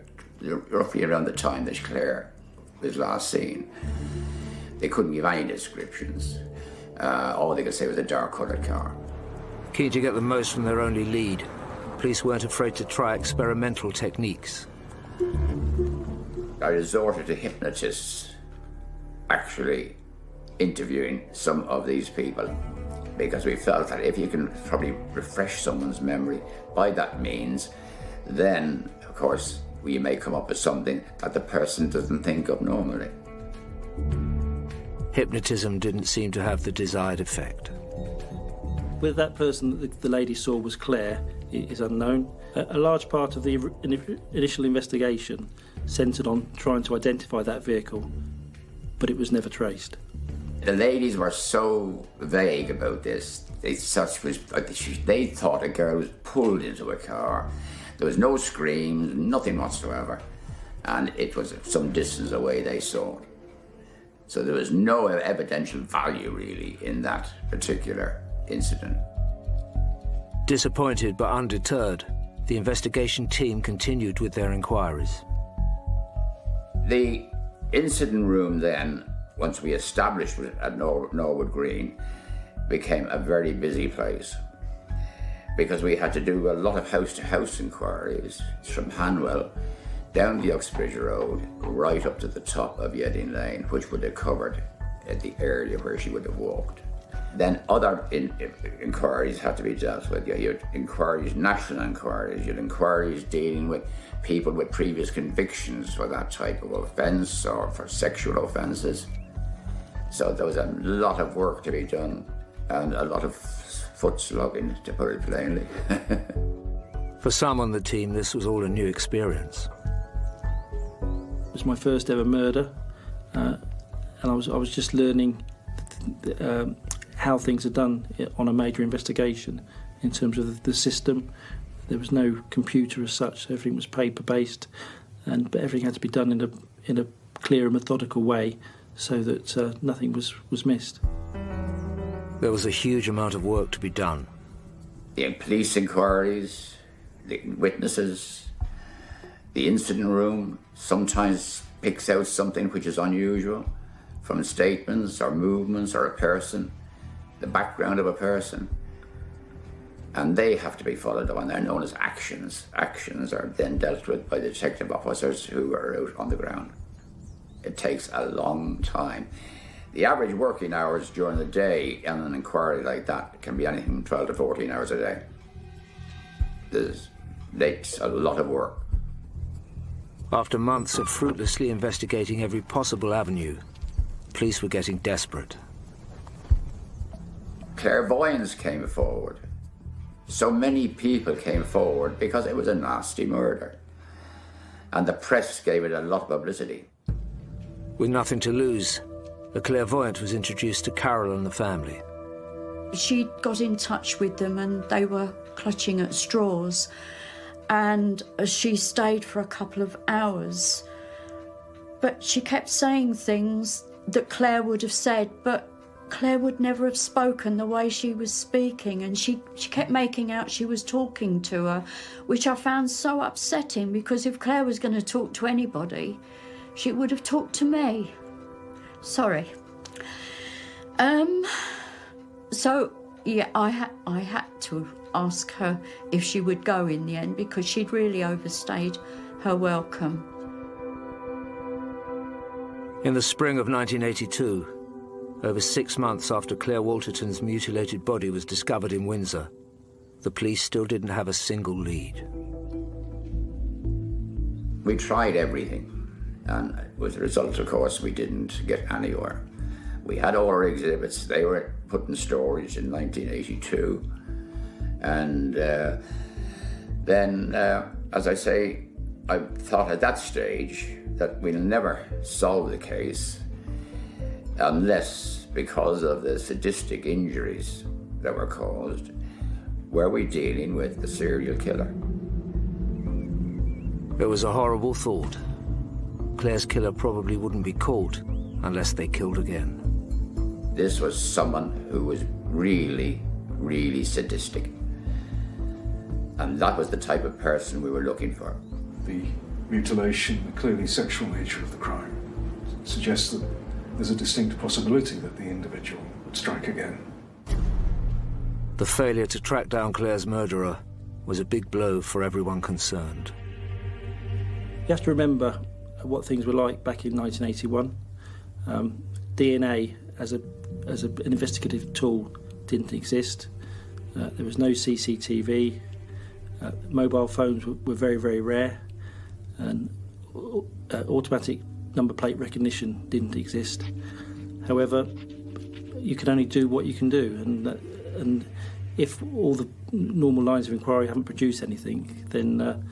roughly around the time that Claire was last seen. They couldn't give any descriptions. All they could say was a dark-coloured car. Keen to get the most from their only lead, police weren't afraid to try experimental techniques. I resorted to hypnotists actually interviewing some of these people because we felt that if you can probably refresh someone's memory by that means, then, of course, we may come up with something that the person doesn't think of normally. Hypnotism didn't seem to have the desired effect. Whether that person that the lady saw was Claire is unknown. A large part of the initial investigation centred on trying to identify that vehicle, but it was never traced. The ladies were so vague about this. They thought a girl was pulled into a car. There was no screams, nothing whatsoever, and it was some distance away they saw it. So there was no evidential value, really, in that particular incident. Disappointed but undeterred, the investigation team continued with their inquiries. The incident room then, once we established it at Norwood Green, became a very busy place because we had to do a lot of house-to-house inquiries from Hanwell down the Uxbridge Road, right up to the top of Yedding Lane, which would have covered the area where she would have walked. Then other inquiries had to be dealt with. You had inquiries, national inquiries, you had inquiries dealing with people with previous convictions for that type of offence or for sexual offences. So there was a lot of work to be done and a lot of foot slugging, to put it plainly. For some on the team, this was all a new experience. It was my first ever murder, and I was just learning how things are done on a major investigation in terms of the system. There was no computer as such, so everything was paper-based, but everything had to be done in a clear and methodical way so that nothing was missed. There was a huge amount of work to be done. The police inquiries, the witnesses, the incident room sometimes picks out something which is unusual from statements or movements or a person, the background of a person. And they have to be followed up, and they're known as actions. Actions are then dealt with by the detective officers who are out on the ground. It takes a long time. The average working hours during the day on an inquiry like that can be anything from 12 to 14 hours a day. Takes a lot of work. After months of fruitlessly investigating every possible avenue, police were getting desperate. Clairvoyance came forward. So many people came forward because it was a nasty murder. And the press gave it a lot of publicity. With nothing to lose, a clairvoyant was introduced to Carol and the family. She got in touch with them and they were clutching at straws. And she stayed for a couple of hours. But she kept saying things that Claire would have said, but Claire would never have spoken the way she was speaking, and she kept making out she was talking to her, which I found so upsetting, because if Claire was going to talk to anybody, she would have talked to me. Sorry. So, yeah, I had to ask her if she would go in the end, because she'd really overstayed her welcome. In the spring of 1982, over 6 months after Claire Walterton's mutilated body was discovered in Windsor, the police still didn't have a single lead. We tried everything, and with the result, of course, we didn't get anywhere. We had all our exhibits. They were put in storage in 1982. And then, as I say, I thought at that stage that we'll never solve the case unless, because of the sadistic injuries that were caused, were we dealing with the serial killer. It was a horrible thought. Claire's killer probably wouldn't be caught unless they killed again. This was someone who was really, really sadistic. And that was the type of person we were looking for. The mutilation, the clearly sexual nature of the crime, suggests that there's a distinct possibility that the individual would strike again. The failure to track down Claire's murderer was a big blow for everyone concerned. You have to remember what things were like back in 1981. DNA as an investigative tool didn't exist. There was no CCTV. Mobile phones were very, very rare, and automatic number plate recognition didn't exist. However, you can only do what you can do, and if all the normal lines of inquiry haven't produced anything, then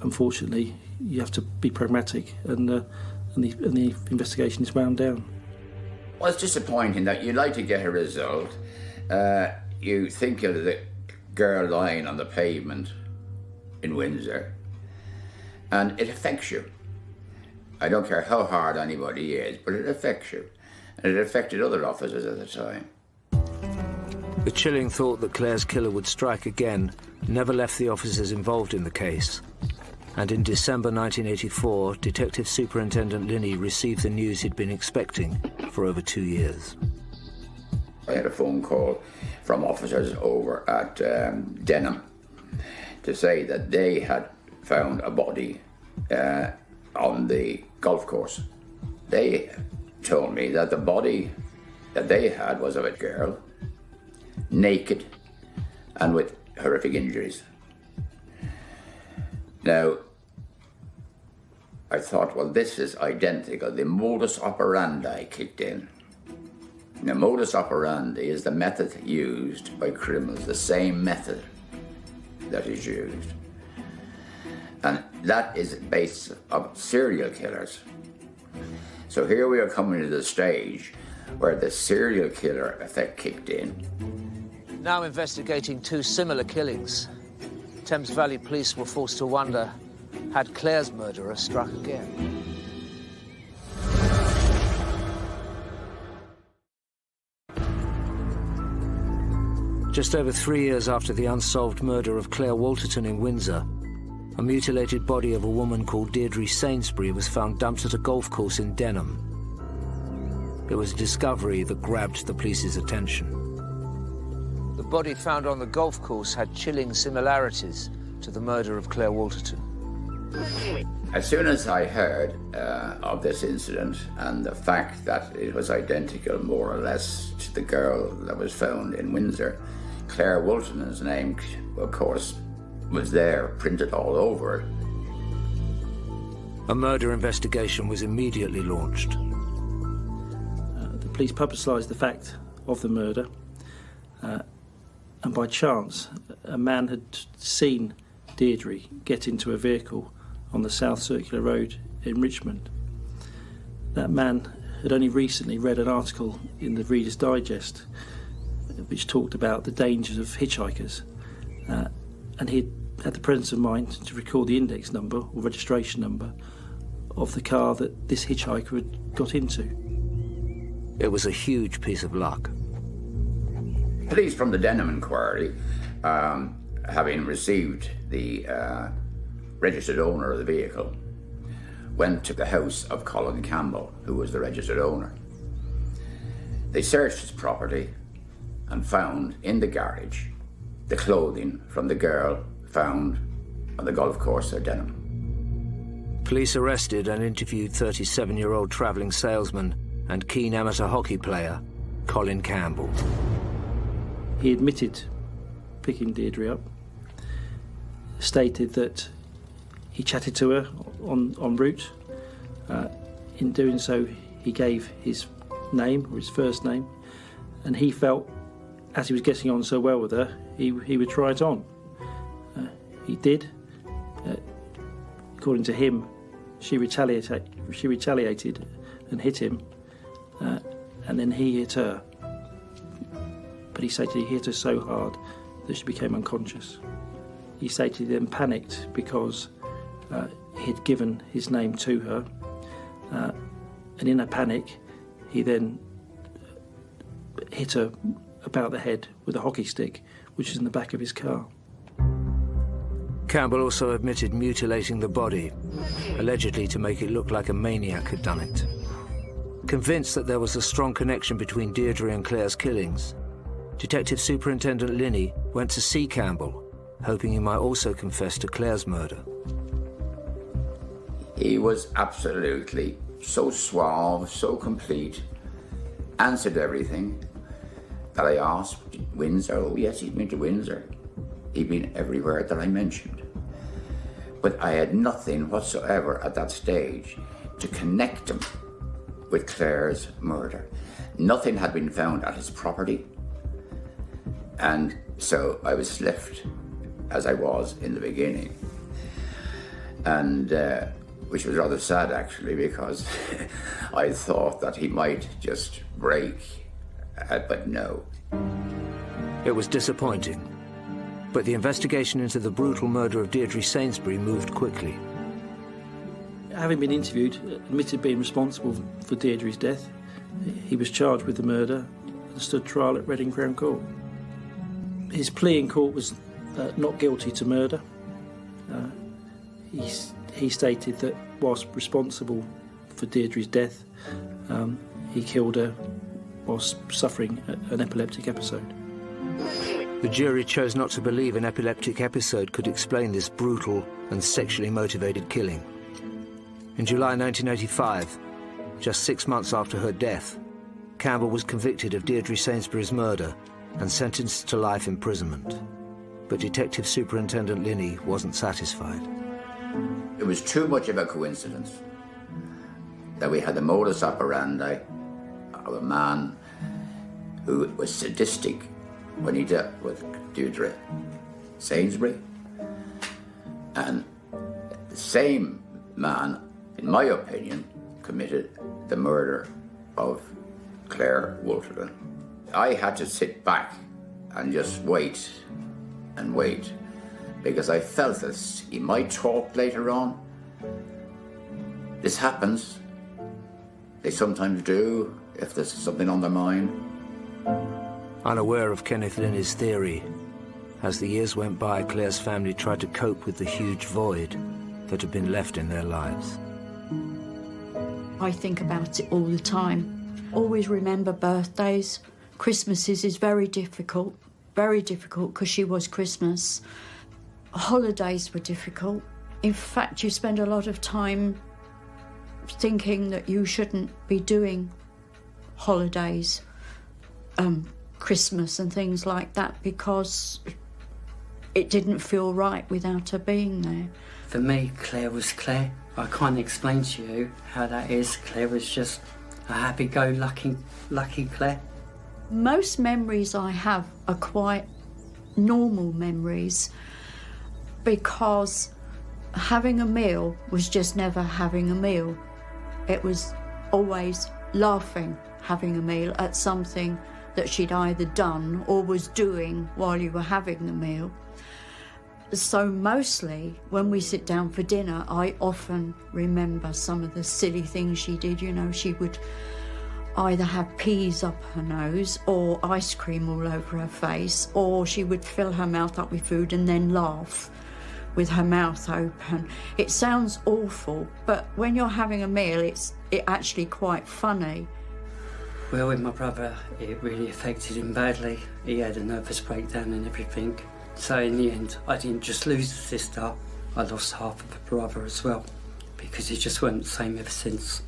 unfortunately you have to be pragmatic, and the investigation is wound down. Well, it's disappointing that you like to get a result. You think of the girl lying on the pavement in Windsor, and it affects you. I don't care how hard anybody is, but it affects you. And it affected other officers at the time. The chilling thought that Claire's killer would strike again never left the officers involved in the case. And in December 1984, Detective Superintendent Linney received the news he'd been expecting for over 2 years. I had a phone call from officers over at Denham to say that they had found a body on the golf course. They told me that the body that they had was of a girl, naked and with horrific injuries. Now, I thought, well, this is identical. The modus operandi kicked in. The modus operandi is the method used by criminals, the same method that is used. And that is based on serial killers. So here we are coming to the stage where the serial killer effect kicked in. Now investigating two similar killings, Thames Valley Police were forced to wonder, had Claire's murderer struck again? Just over 3 years after the unsolved murder of Claire Walterton in Windsor, a mutilated body of a woman called Deirdre Sainsbury was found dumped at a golf course in Denham. It was a discovery that grabbed the police's attention. The body found on the golf course had chilling similarities to the murder of Claire Walterton. As soon as I heard of this incident and the fact that it was identical more or less to the girl that was found in Windsor, Claire Walterton's name, of course, was there, printed all over it. A murder investigation was immediately launched. The police publicised the fact of the murder, and by chance, a man had seen Deirdre get into a vehicle on the South Circular Road in Richmond. That man had only recently read an article in the Reader's Digest which talked about the dangers of hitchhikers, and he had the presence of mind to recall the index number or registration number of the car that this hitchhiker had got into. It was a huge piece of luck. Police from the Denham inquiry, having received the registered owner of the vehicle, went to the house of Colin Campbell, who was the registered owner. They searched his property and found in the garage the clothing from the girl found on the golf course at Denham. Police arrested and interviewed 37-year-old travelling salesman and keen amateur hockey player Colin Campbell. He admitted picking Deirdre up, stated that he chatted to her en route. In doing so, he gave his name, or his first name, and he felt, as he was getting on so well with her, he would try it on. He did. According to him, she retaliated and hit him, and then he hit her. But he stated he hit her so hard that she became unconscious. He stated he then panicked because he had given his name to her, and in a panic, he then hit her about the head with a hockey stick, which is in the back of his car. Campbell also admitted mutilating the body, allegedly to make it look like a maniac had done it. Convinced that there was a strong connection between Deirdre and Claire's killings, Detective Superintendent Linney went to see Campbell, hoping he might also confess to Claire's murder. He was absolutely so suave, so complete, answered everything that I asked. Windsor? Oh yes, he'd been to Windsor. He'd been everywhere that I mentioned. But I had nothing whatsoever at that stage to connect him with Claire's murder. Nothing had been found at his property. And so I was left as I was in the beginning. And which was rather sad actually, because I thought that he might just break, but no. It was disappointing, but the investigation into the brutal murder of Deirdre Sainsbury moved quickly. Having been interviewed, admitted being responsible for Deirdre's death, he was charged with the murder and stood trial at Reading Crown Court. His plea in court was not guilty to murder. He stated that whilst responsible for Deirdre's death, he killed her whilst suffering an epileptic episode. The jury chose not to believe an epileptic episode could explain this brutal and sexually motivated killing. In July 1985, just 6 months after her death, Campbell was convicted of Deirdre Sainsbury's murder and sentenced to life imprisonment. But Detective Superintendent Linney wasn't satisfied. It was too much of a coincidence that we had the modus operandi of a man who was sadistic when he dealt with Deirdre Sainsbury. And the same man, in my opinion, committed the murder of Claire Wolterton. I had to sit back and just wait and wait, because I felt that he might talk later on. This happens. They sometimes do, if there's something on their mind. Unaware of Kenneth Linney's theory, as the years went by, Claire's family tried to cope with the huge void that had been left in their lives. I think about it all the time. Always remember birthdays. Christmases is very difficult because she was Christmas. Holidays were difficult. In fact, you spend a lot of time thinking that you shouldn't be doing holidays, Christmas and things like that, because it didn't feel right without her being there. For me, Claire was Claire. I can't explain to you how that is. Claire was just a happy-go-lucky Claire. Most memories I have are quite normal memories, because having a meal was just never having a meal. It was always laughing, having a meal at something that she'd either done or was doing while you were having the meal. So mostly, when we sit down for dinner, I often remember some of the silly things she did. You know, she would either have peas up her nose or ice cream all over her face, or she would fill her mouth up with food and then laugh with her mouth open. It sounds awful, but when you're having a meal, it's actually quite funny. Well, with my brother, it really affected him badly. He had a nervous breakdown and everything. So in the end, I didn't just lose a sister, I lost half of a brother as well, because he just weren't the same ever since.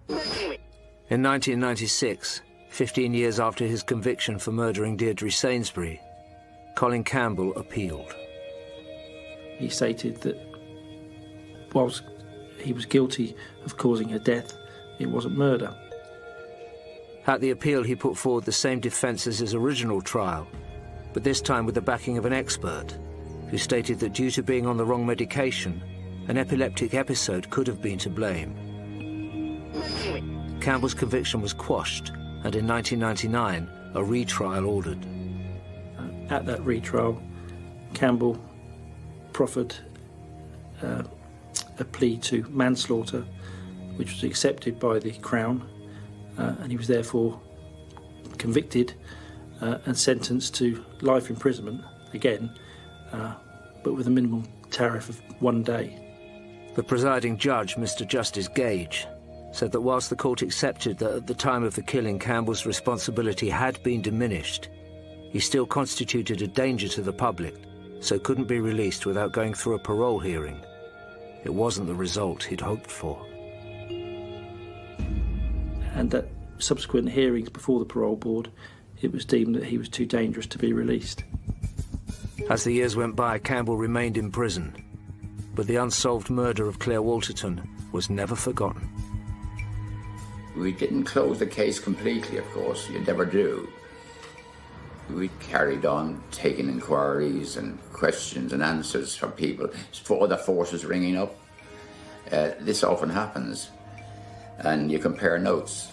In 1996, 15 years after his conviction for murdering Deirdre Sainsbury, Colin Campbell appealed. He stated that whilst he was guilty of causing her death, it wasn't murder. At the appeal, he put forward the same defence as his original trial, but this time with the backing of an expert, who stated that due to being on the wrong medication, an epileptic episode could have been to blame. Campbell's conviction was quashed, and in 1999, a retrial ordered. At that retrial, Campbell proffered a plea to manslaughter, which was accepted by the Crown, and he was therefore convicted and sentenced to life imprisonment again, but with a minimum tariff of 1 day. The presiding judge, Mr. Justice Gage, said that whilst the court accepted that at the time of the killing Campbell's responsibility had been diminished, he still constituted a danger to the public, so couldn't be released without going through a parole hearing. It wasn't the result he'd hoped for. And at subsequent hearings before the parole board, it was deemed that he was too dangerous to be released. As the years went by, Campbell remained in prison, but the unsolved murder of Claire Wolterton was never forgotten. We didn't close the case completely, of course. You never do. We carried on taking inquiries and questions and answers from people, for other forces ringing up. This often happens, and you compare notes.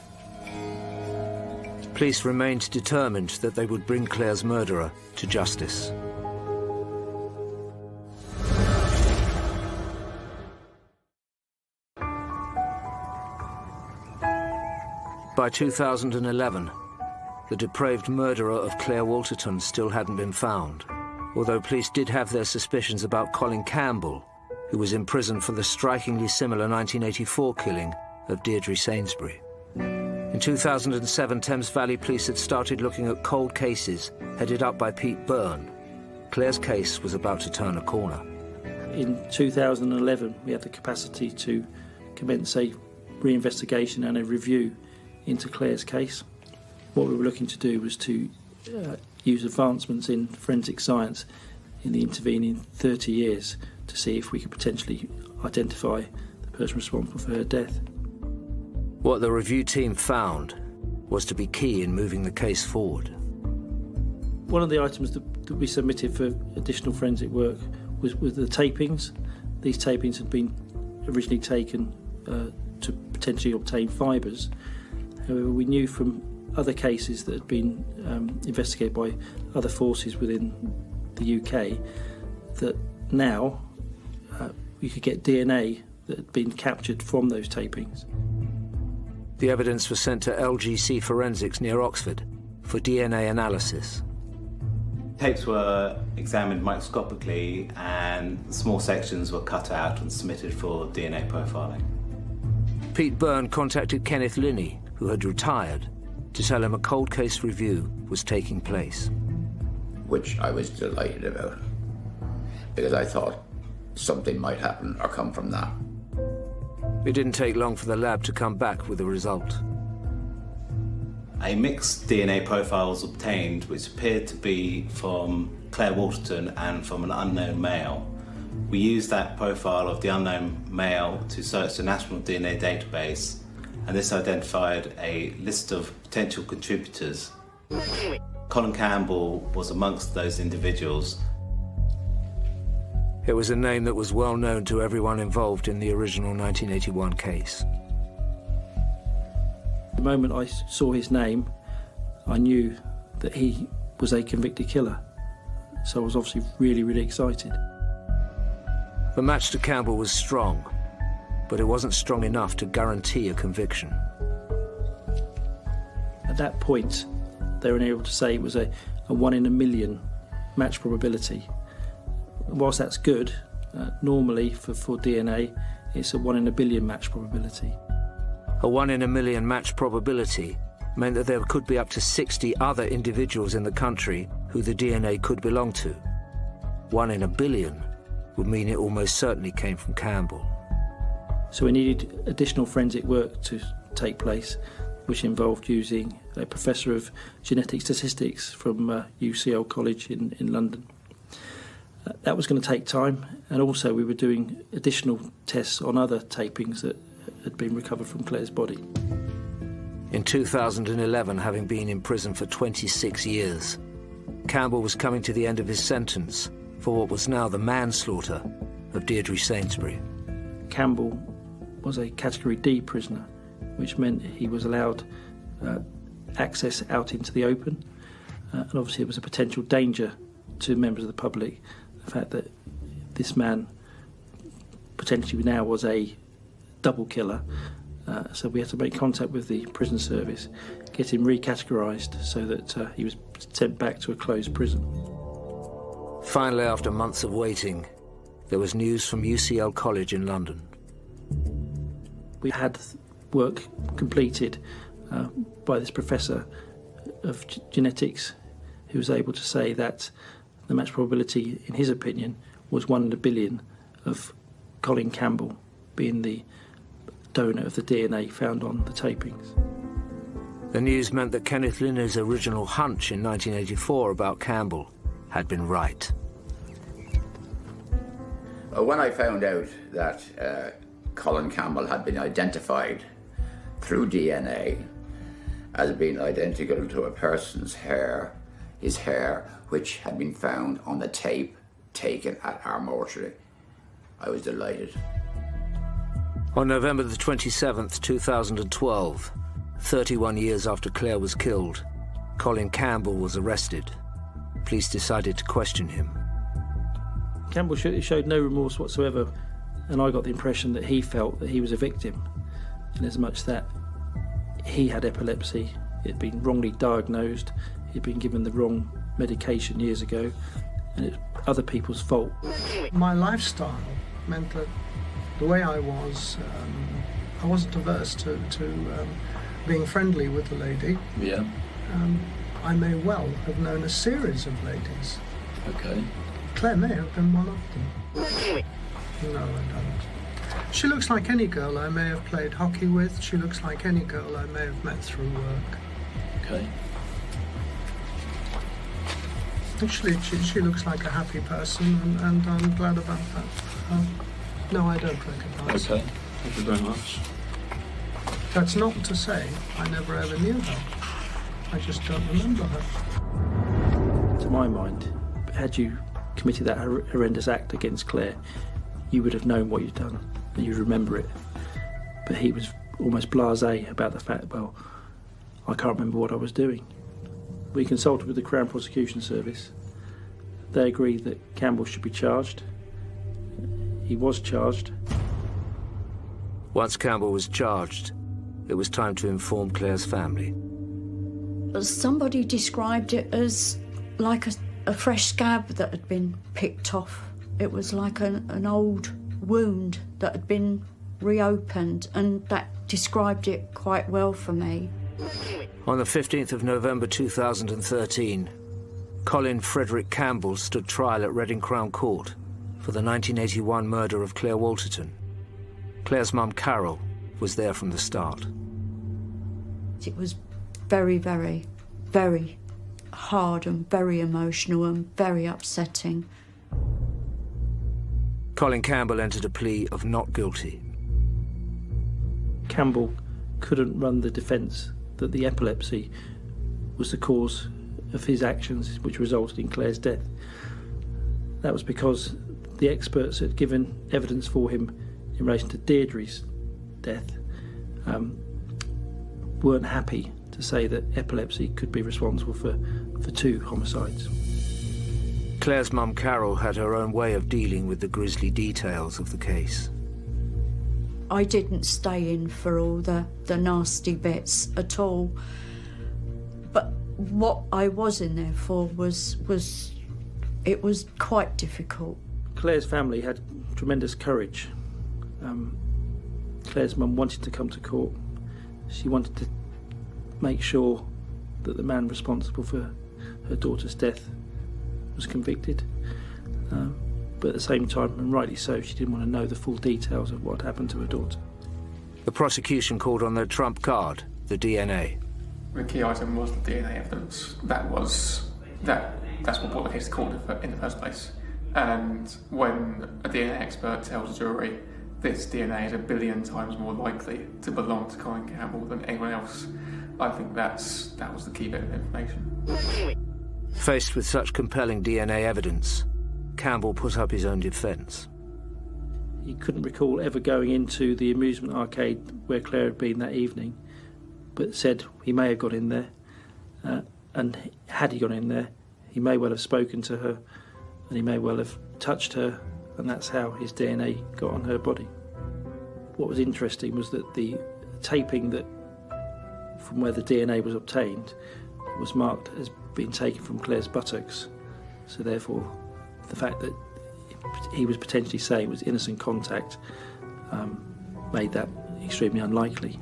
Police remained determined that they would bring Claire's murderer to justice. By 2011, the depraved murderer of Claire Wolterton still hadn't been found, although police did have their suspicions about Colin Campbell, who was in prison for the strikingly similar 1984 killing of Deirdre Sainsbury. In 2007, Thames Valley Police had started looking at cold cases headed up by Pete Byrne. Claire's case was about to turn a corner. In 2011, we had the capacity to commence a reinvestigation and a review into Claire's case. What we were looking to do was to use advancements in forensic science in the intervening 30 years to see if we could potentially identify the person responsible for her death. What the review team found was to be key in moving the case forward. One of the items that we submitted for additional forensic work was the tapings. These tapings had been originally taken to potentially obtain fibres. However, we knew from other cases that had been investigated by other forces within the UK that now we could get DNA that had been captured from those tapings. The evidence was sent to LGC Forensics near Oxford for DNA analysis. Tapes were examined microscopically and small sections were cut out and submitted for DNA profiling. Pete Byrne contacted Kenneth Linney, who had retired, to tell him a cold case review was taking place. Which I was delighted about, because I thought something might happen or come from that. It didn't take long for the lab to come back with a result. A mixed DNA profile was obtained which appeared to be from Claire Waterton and from an unknown male. We used that profile of the unknown male to search the National DNA Database, and this identified a list of potential contributors. Colin Campbell was amongst those individuals. It was a name that was well known to everyone involved in the original 1981 case. The moment I saw his name, I knew that he was a convicted killer. So I was obviously really, really excited. The match to Campbell was strong, but it wasn't strong enough to guarantee a conviction. At that point, they were able to say it was a 1 in a million match probability. Whilst that's good, normally for DNA, it's a 1 in a billion match probability. A 1 in a million match probability meant that there could be up to 60 other individuals in the country who the DNA could belong to. 1 in a billion would mean it almost certainly came from Campbell. So we needed additional forensic work to take place, which involved using a professor of genetic statistics from UCL College in London. That was going to take time, and also we were doing additional tests on other tapings that had been recovered from Claire's body. In 2011, having been in prison for 26 years, Campbell was coming to the end of his sentence for what was now the manslaughter of Deirdre Sainsbury. Campbell was a Category D prisoner, which meant he was allowed access out into the open, and obviously it was a potential danger to members of the public, the fact that this man potentially now was a double killer. So we had to make contact with the prison service, get him recategorised so that he was sent back to a closed prison. Finally, after months of waiting, there was news from UCL College in London. We had work completed by this professor of genetics who was able to say that the match probability, in his opinion, was 1 in a billion of Colin Campbell being the donor of the DNA found on the tapings. The news meant that Kenneth Linney's original hunch in 1984 about Campbell had been right. When I found out that Colin Campbell had been identified through DNA as being identical to a person's hair, his hair, which had been found on the tape taken at our mortuary, I was delighted. On November the 27th, 2012, 31 years after Claire was killed, Colin Campbell was arrested. Police decided to question him. Campbell showed no remorse whatsoever, and I got the impression that he felt that he was a victim, in as much that he had epilepsy, it had been wrongly diagnosed, he'd been given the wrong medication years ago, and it's other people's fault. My lifestyle meant that the way I was, I wasn't averse to being friendly with the lady. Yeah. I may well have known a series of ladies. Okay. Claire may have been one of them. No, I don't. She looks like any girl I may have played hockey with. She looks like any girl I may have met through work. Okay. Actually, she looks like a happy person, and I'm glad about that. No, I don't recognise her. Okay, thank you very much. That's not to say I never ever knew her. I just don't remember her. To my mind, had you committed that horrendous act against Claire, you would have known what you'd done and you'd remember it. But he was almost blasé about the fact, well, I can't remember what I was doing. We consulted with the Crown Prosecution Service. They agreed that Campbell should be charged. He was charged. Once Campbell was charged, it was time to inform Claire's family. Somebody described it as like a fresh scab that had been picked off. It was like an old wound that had been reopened, and that described it quite well for me. On the 15th of November 2013, Colin Frederick Campbell stood trial at Reading Crown Court for the 1981 murder of Claire Walterton. Claire's mum, Carol, was there from the start. It was very, very, very hard and very emotional and very upsetting. Colin Campbell entered a plea of not guilty. Campbell couldn't run the defence that the epilepsy was the cause of his actions which resulted in Claire's death. That was because the experts had given evidence for him in relation to Deirdre's death weren't happy to say that epilepsy could be responsible for two homicides. Claire's mum, Carol, had her own way of dealing with the grisly details of the case. I didn't stay in for all the nasty bits at all. But what I was in there for was it was quite difficult. Claire's family had tremendous courage. Claire's mum wanted to come to court. She wanted to make sure that the man responsible for her daughter's death was convicted. But at the same time, and rightly so, she didn't want to know the full details of what happened to her daughter. The prosecution called on their trump card, the DNA. The key item was the DNA evidence. That's what brought the case to court in the first place. And when a DNA expert tells a jury this DNA is 1 billion times more likely to belong to Colin Campbell than anyone else, I think that was the key bit of information. Faced with such compelling DNA evidence, Campbell put up his own defence. He couldn't recall ever going into the amusement arcade where Claire had been that evening, but said he may have got in there, and had he gone in there, he may well have spoken to her, and he may well have touched her, and that's how his DNA got on her body. What was interesting was that the taping that from where the DNA was obtained was marked as being taken from Claire's buttocks, so therefore the fact that he was potentially saying was innocent contact made that extremely unlikely.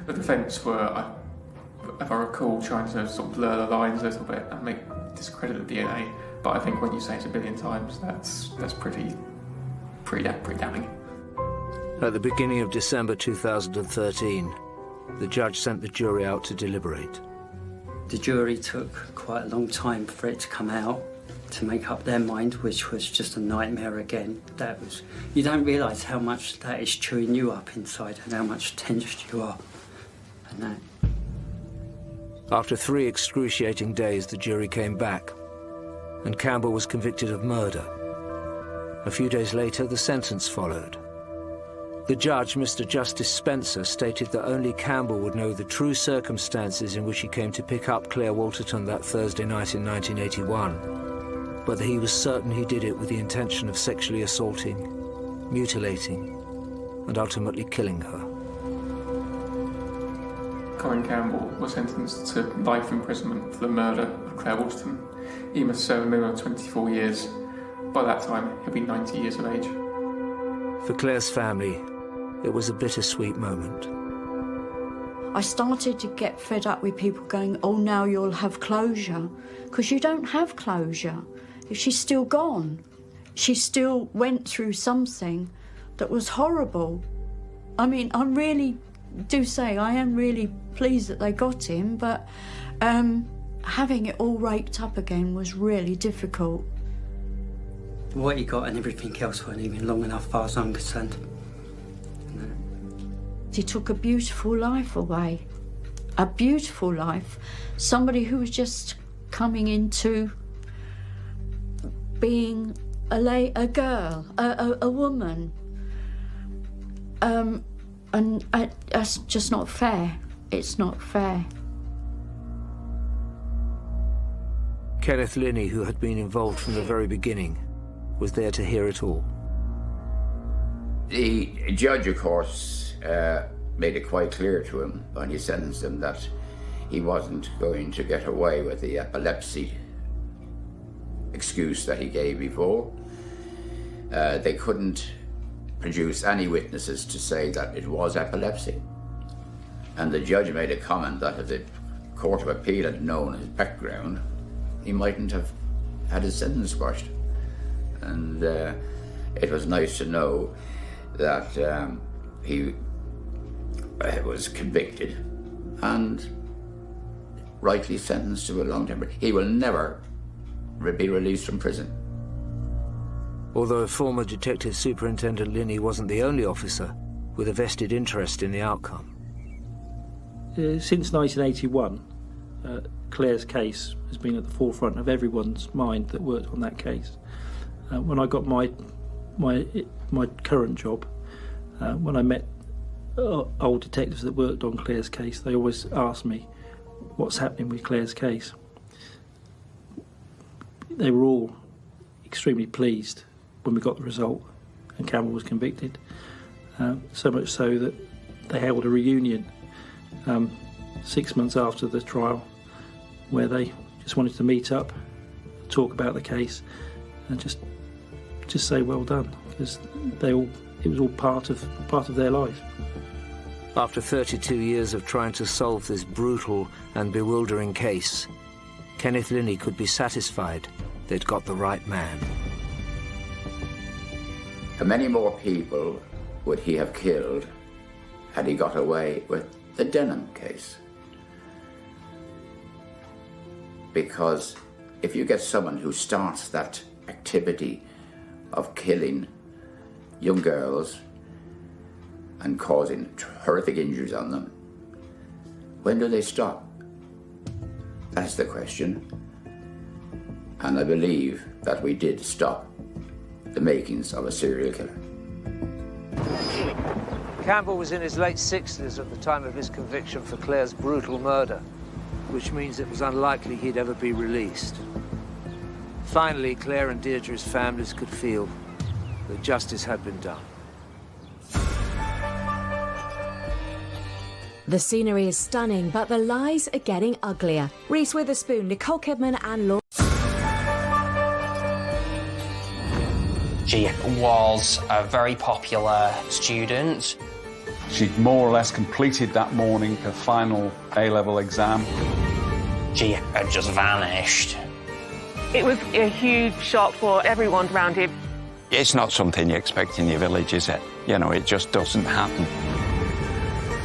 The defence were, if I recall, trying to sort of blur the lines a little bit and discredit the DNA, but I think when you say it 1 billion times, that's pretty damning. At the beginning of December 2013, the judge sent the jury out to deliberate. The jury took quite a long time for it to come out, to make up their mind, which was just a nightmare again. You don't realise how much that is chewing you up inside and how much tense you are. And that. After 3 excruciating days, the jury came back, and Campbell was convicted of murder. A few days later, the sentence followed. The judge, Mr. Justice Spencer, stated that only Campbell would know the true circumstances in which he came to pick up Claire Walterton that Thursday night in 1981, but that he was certain he did it with the intention of sexually assaulting, mutilating, and ultimately killing her. Colin Campbell was sentenced to life imprisonment for the murder of Claire Walterton. He must serve a minimum of 24 years. By that time, he'll be 90 years of age. For Claire's family, it was a bittersweet moment. I started to get fed up with people going, oh, now you'll have closure, because you don't have closure. She's still gone. She still went through something that was horrible. I mean, I really do say I am really pleased that they got him, but having it all raked up again was really difficult. What he got and everything else weren't even long enough, as far as I'm concerned. He took a beautiful life away. a beautiful life, somebody who was just coming into being a girl, a woman. And that's just not fair. It's not fair. Kenneth Linney, who had been involved from the very beginning, was there to hear it all. The judge, of course, made it quite clear to him when he sentenced him that he wasn't going to get away with the epilepsy excuse that he gave before. They couldn't produce any witnesses to say that it was epilepsy. And the judge made a comment that if the Court of Appeal had known his background, he mightn't have had his sentence squashed. And it was nice to know that he was convicted and rightly sentenced to a long term. He will never be released from prison. Although former Detective Superintendent Linney wasn't the only officer with a vested interest in the outcome. Since 1981, Claire's case has been at the forefront of everyone's mind that worked on that case. When I got my current job, when I met old detectives that worked on Claire's case, they always asked me, what's happening with Claire's case? They were all extremely pleased when we got the result and Campbell was convicted. So much so that they held a reunion 6 months after the trial where they just wanted to meet up, talk about the case and just say well done, because it was all part of their life. After 32 years of trying to solve this brutal and bewildering case, Kenneth Linney could be satisfied they'd got the right man. How many more people would he have killed had he got away with the Denham case? Because if you get someone who starts that activity of killing young girls and causing horrific injuries on them, when do they stop? That's the question. And I believe that we did stop the makings of a serial killer. Campbell was in his late 60s at the time of his conviction for Claire's brutal murder, which means it was unlikely he'd ever be released. Finally, Claire and Deirdre's families could feel that justice had been done. The scenery is stunning, but the lies are getting uglier. Reese Witherspoon, Nicole Kidman and Laura... She was a very popular student. She'd more or less completed that morning her final A-level exam. She had just vanished. It was a huge shock for everyone around here. It's not something you expect in your village, is it? You know, it just doesn't happen.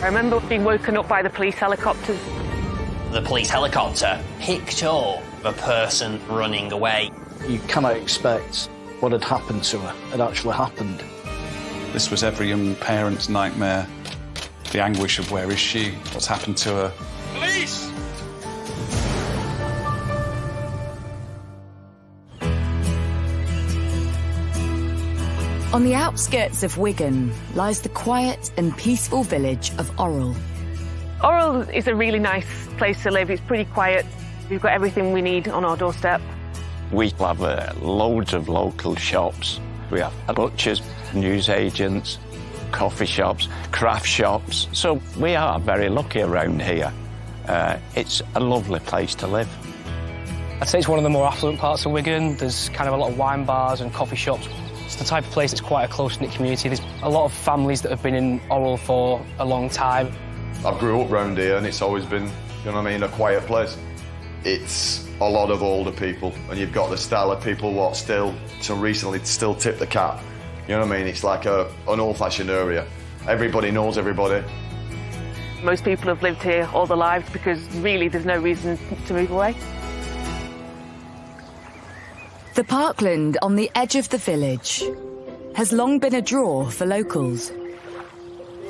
I remember being woken up by the police helicopters. The police helicopter picked up a person running away. You cannot expect what had happened to her had actually happened. This was every young parent's nightmare. The anguish of where is she, what's happened to her. Police! On the outskirts of Wigan lies the quiet and peaceful village of Orrell. Orrell is a really nice place to live. It's pretty quiet. We've got everything we need on our doorstep. We have loads of local shops. We have butchers, newsagents, coffee shops, craft shops. So we are very lucky around here. It's a lovely place to live. I'd say it's one of the more affluent parts of Wigan. There's kind of a lot of wine bars and coffee shops. It's the type of place that's quite a close-knit community. There's a lot of families that have been in Orrell for a long time. I grew up round here and it's always been, you know what I mean, a quiet place. It's a lot of older people and you've got the style of people what still, till recently, still tip the cap. You know what I mean? It's like an old-fashioned area. Everybody knows everybody. Most people have lived here all their lives because really there's no reason to move away. The parkland on the edge of the village has long been a draw for locals.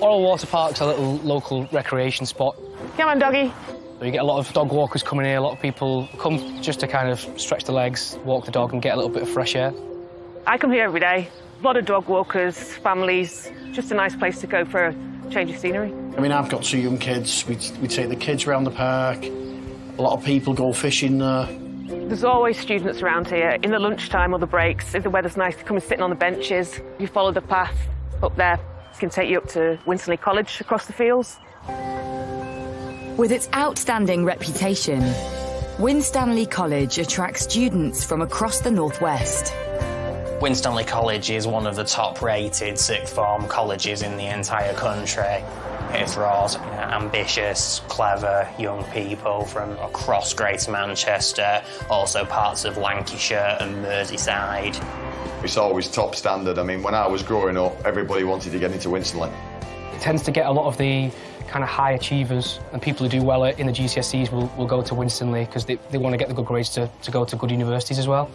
Oral Water Park's a little local recreation spot. Come on, doggy. You get a lot of dog walkers coming here, a lot of people come just to kind of stretch their legs, walk the dog and get a little bit of fresh air. I come here every day. A lot of dog walkers, families, just a nice place to go for a change of scenery. I mean, I've got 2 young kids. We take the kids around the park. A lot of people go fishing there. There's always students around here in the lunchtime or the breaks. If the weather's nice, they come and sit on the benches. You follow the path up there. It can take you up to Winstanley College across the fields. With its outstanding reputation, Winstanley College attracts students from across the Northwest. Winstanley College is one of the top-rated sixth form colleges in the entire country. It draws ambitious, clever young people from across Greater Manchester, also parts of Lancashire and Merseyside. It's always top standard. I mean, when I was growing up, everybody wanted to get into Winstanley. It tends to get a lot of the kind of high achievers, and people who do well in the GCSEs will go to Winstanley because they want to get the good grades to go to good universities as well.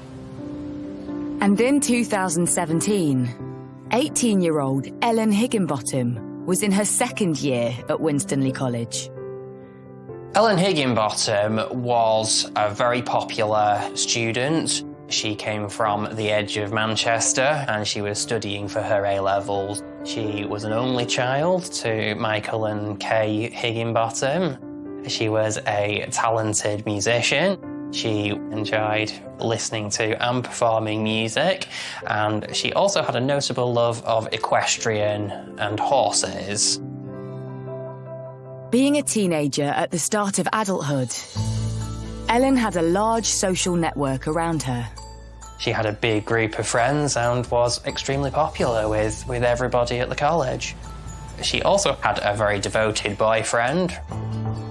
And in 2017, 18-year-old Ellen Higginbottom was in her second year at Winstanley College. Ellen Higginbottom was a very popular student. She came from the edge of Manchester and she was studying for her A-levels. She was an only child to Michael and Kay Higginbottom. She was a talented musician. She enjoyed listening to and performing music, and she also had a notable love of equestrian and horses. Being a teenager at the start of adulthood, Ellen had a large social network around her. She had a big group of friends and was extremely popular with everybody at the college. She also had a very devoted boyfriend.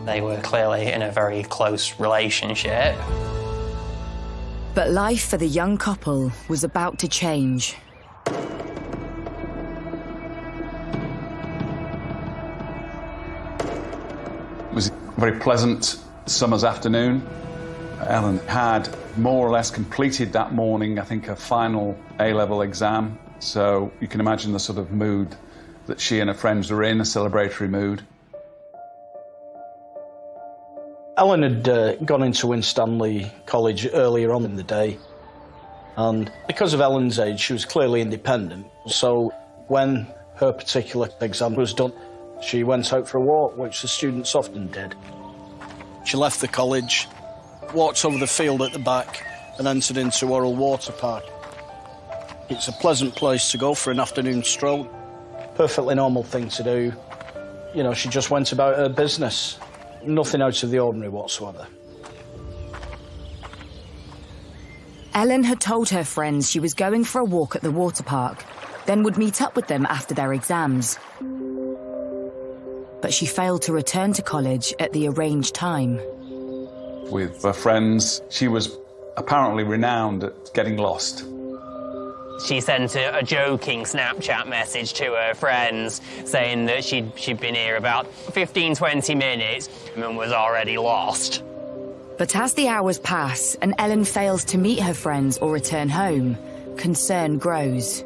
They were clearly in a very close relationship. But life for the young couple was about to change. It was a very pleasant summer's afternoon. Ellen had more or less completed that morning, I think, her final A-level exam. So you can imagine the sort of mood that she and her friends were in, a celebratory mood. Ellen had gone into Winstanley College earlier on in the day, and because of Ellen's age, she was clearly independent. So when her particular exam was done, she went out for a walk, which the students often did. She left the college, walked over the field at the back, and entered into Oral Water Park. It's a pleasant place to go for an afternoon stroll. Perfectly normal thing to do. You know, she just went about her business. Nothing out of the ordinary whatsoever. Ellen had told her friends she was going for a walk at the water park, then would meet up with them after their exams. But she failed to return to college at the arranged time. With her friends, she was apparently renowned at getting lost. She sent a joking Snapchat message to her friends saying that she'd been here about 15-20 minutes and was already lost. But as the hours pass and Ellen fails to meet her friends or return home, concern grows.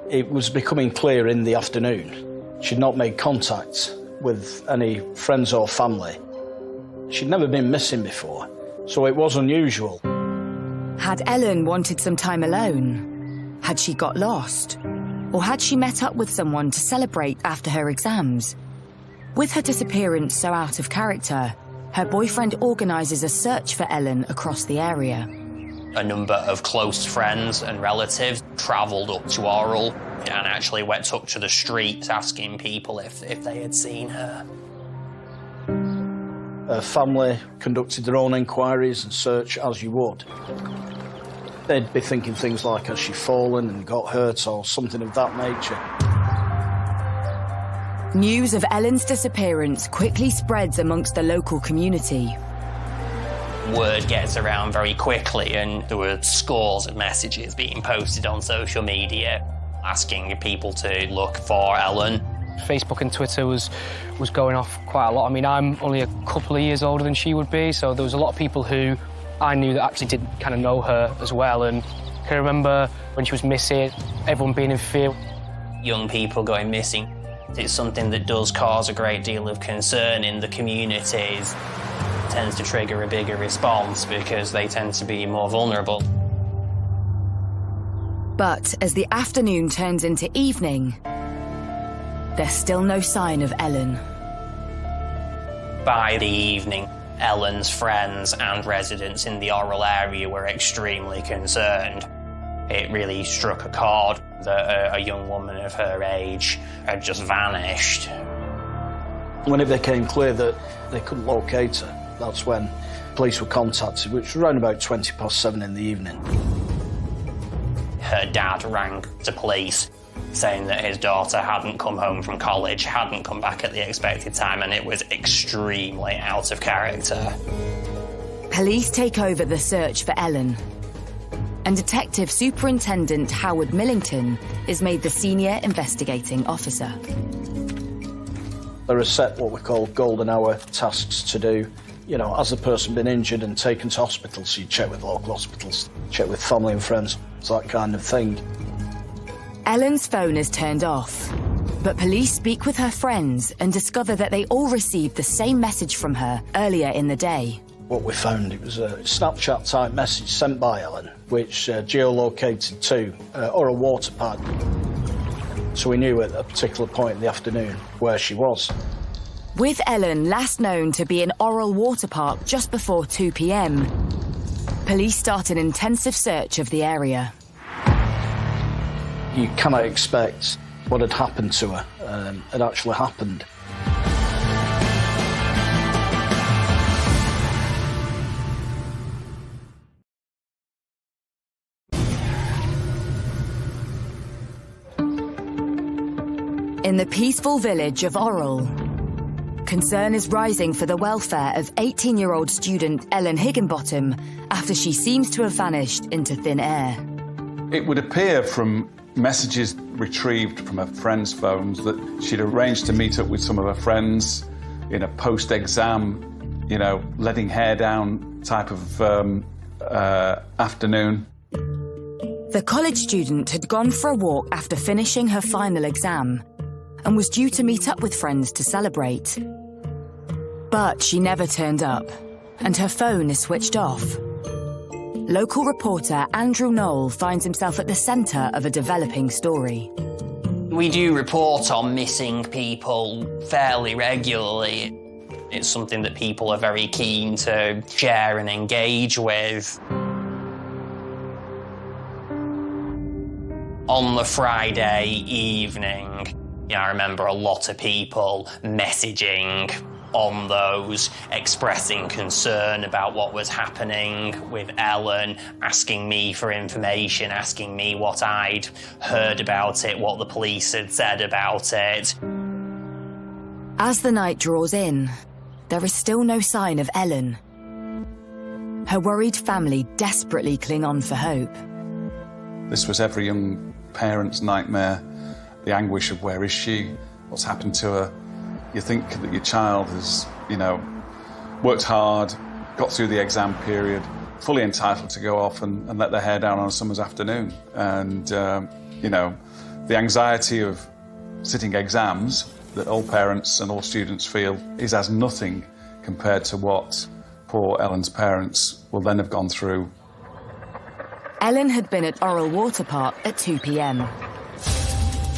It was becoming clear in the afternoon. She'd not made contact with any friends or family. She'd never been missing before, so it was unusual. Had Ellen wanted some time alone? Had she got lost? Or had she met up with someone to celebrate after her exams? With her disappearance so out of character, her boyfriend organises a search for Ellen across the area. A number of close friends and relatives travelled up to Oral and actually took to the streets asking people if they had seen her. Her family conducted their own inquiries and search as you would. They'd be thinking things like, has she fallen and got hurt or something of that nature. News of Ellen's disappearance quickly spreads amongst the local community. Word gets around very quickly and there were scores of messages being posted on social media asking people to look for Ellen. Facebook and Twitter was going off quite a lot. I mean, I'm only a couple of years older than she would be, so there was a lot of people who I knew that actually didn't kind of know her as well, and I can remember when she was missing, everyone being in fear. Young people going missing. It's something that does cause a great deal of concern in the communities. It tends to trigger a bigger response because they tend to be more vulnerable. But as the afternoon turns into evening, there's still no sign of Ellen. By the evening, Ellen's friends and residents in the Orrell area were extremely concerned. It really struck a chord that a young woman of her age had just vanished. When it became clear that they couldn't locate her, that's when police were contacted, which was around about 7:20 in the evening. Her dad rang to police saying that his daughter hadn't come home from college, hadn't come back at the expected time, and it was extremely out of character. Police take over the search for Ellen, and Detective Superintendent Howard Millington is made the senior investigating officer. There are set what we call golden hour tasks to do. You know, has the person been injured and taken to hospital? So you check with local hospitals, check with family and friends, that kind of thing. Ellen's phone is turned off, but police speak with her friends and discover that they all received the same message from her earlier in the day. What we found, it was a Snapchat-type message sent by Ellen, which geolocated to Orrell Water Park. So we knew at a particular point in the afternoon where she was. With Ellen last known to be in Orrell Water Park just before 2 p.m, police start an intensive search of the area. You cannot expect what had happened to her had actually happened. In the peaceful village of Orrell, concern is rising for the welfare of 18-year-old student Ellen Higginbottom after she seems to have vanished into thin air. It would appear from messages retrieved from her friends' phones that she'd arranged to meet up with some of her friends in a post-exam, you know, letting hair down type of afternoon. The college student had gone for a walk after finishing her final exam and was due to meet up with friends to celebrate. But she never turned up, and her phone is switched off. Local reporter Andrew Knoll finds himself at the centre of a developing story. We do report on missing people fairly regularly. It's something that people are very keen to share and engage with. On the Friday evening, I remember a lot of people messaging on those, expressing concern about what was happening with Ellen, asking me for information, asking me what I'd heard about it, what the police had said about it. As the night draws in, there is still no sign of Ellen. Her worried family desperately cling on for hope. This was every young parent's nightmare, the anguish of where is she, what's happened to her. You think that your child has, you know, worked hard, got through the exam period, fully entitled to go off and let their hair down on a summer's afternoon. And, you know, the anxiety of sitting exams that all parents and all students feel is as nothing compared to what poor Ellen's parents will then have gone through. Ellen had been at Orrell Water Park at 2 p.m.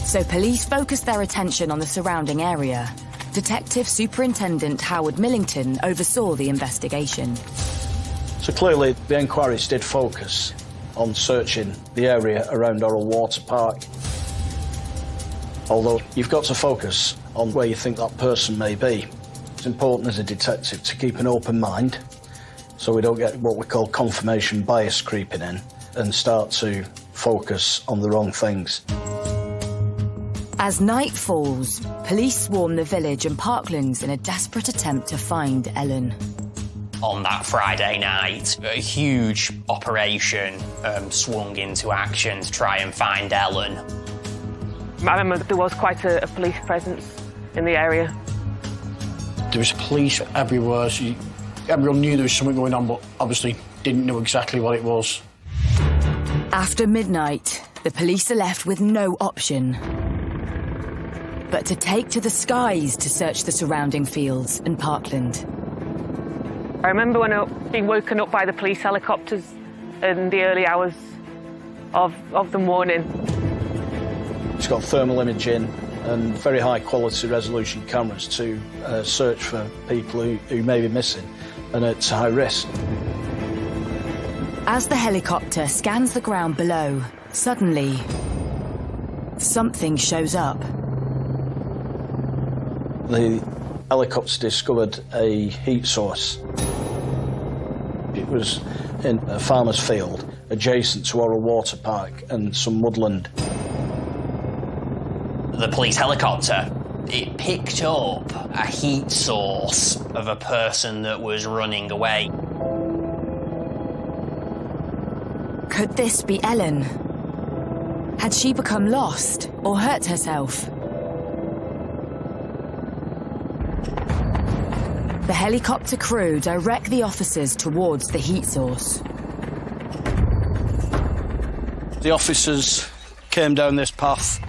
So police focused their attention on the surrounding area. Detective Superintendent Howard Millington oversaw the investigation. So clearly the inquiries did focus on searching the area around Orrell Water Park. Although you've got to focus on where you think that person may be. It's important as a detective to keep an open mind so we don't get what we call confirmation bias creeping in and start to focus on the wrong things. As night falls, police swarm the village and parklands in a desperate attempt to find Ellen. On that Friday night, a huge operation swung into action to try and find Ellen. I remember there was quite a police presence in the area. There was police everywhere, so everyone knew there was something going on, but obviously didn't know exactly what it was. After midnight, the police are left with no option but to take to the skies to search the surrounding fields and parkland. I remember when I was being woken up by the police helicopters in the early hours of the morning. It's got thermal imaging and very high quality resolution cameras to search for people who may be missing and at high risk. As the helicopter scans the ground below, suddenly something shows up. The helicopter discovered a heat source. It was in a farmer's field adjacent to Orrell Water Park and some woodland. The police helicopter, it picked up a heat source of a person that was running away. Could this be Ellen? Had she become lost or hurt herself? The helicopter crew direct the officers towards the heat source. The officers came down this path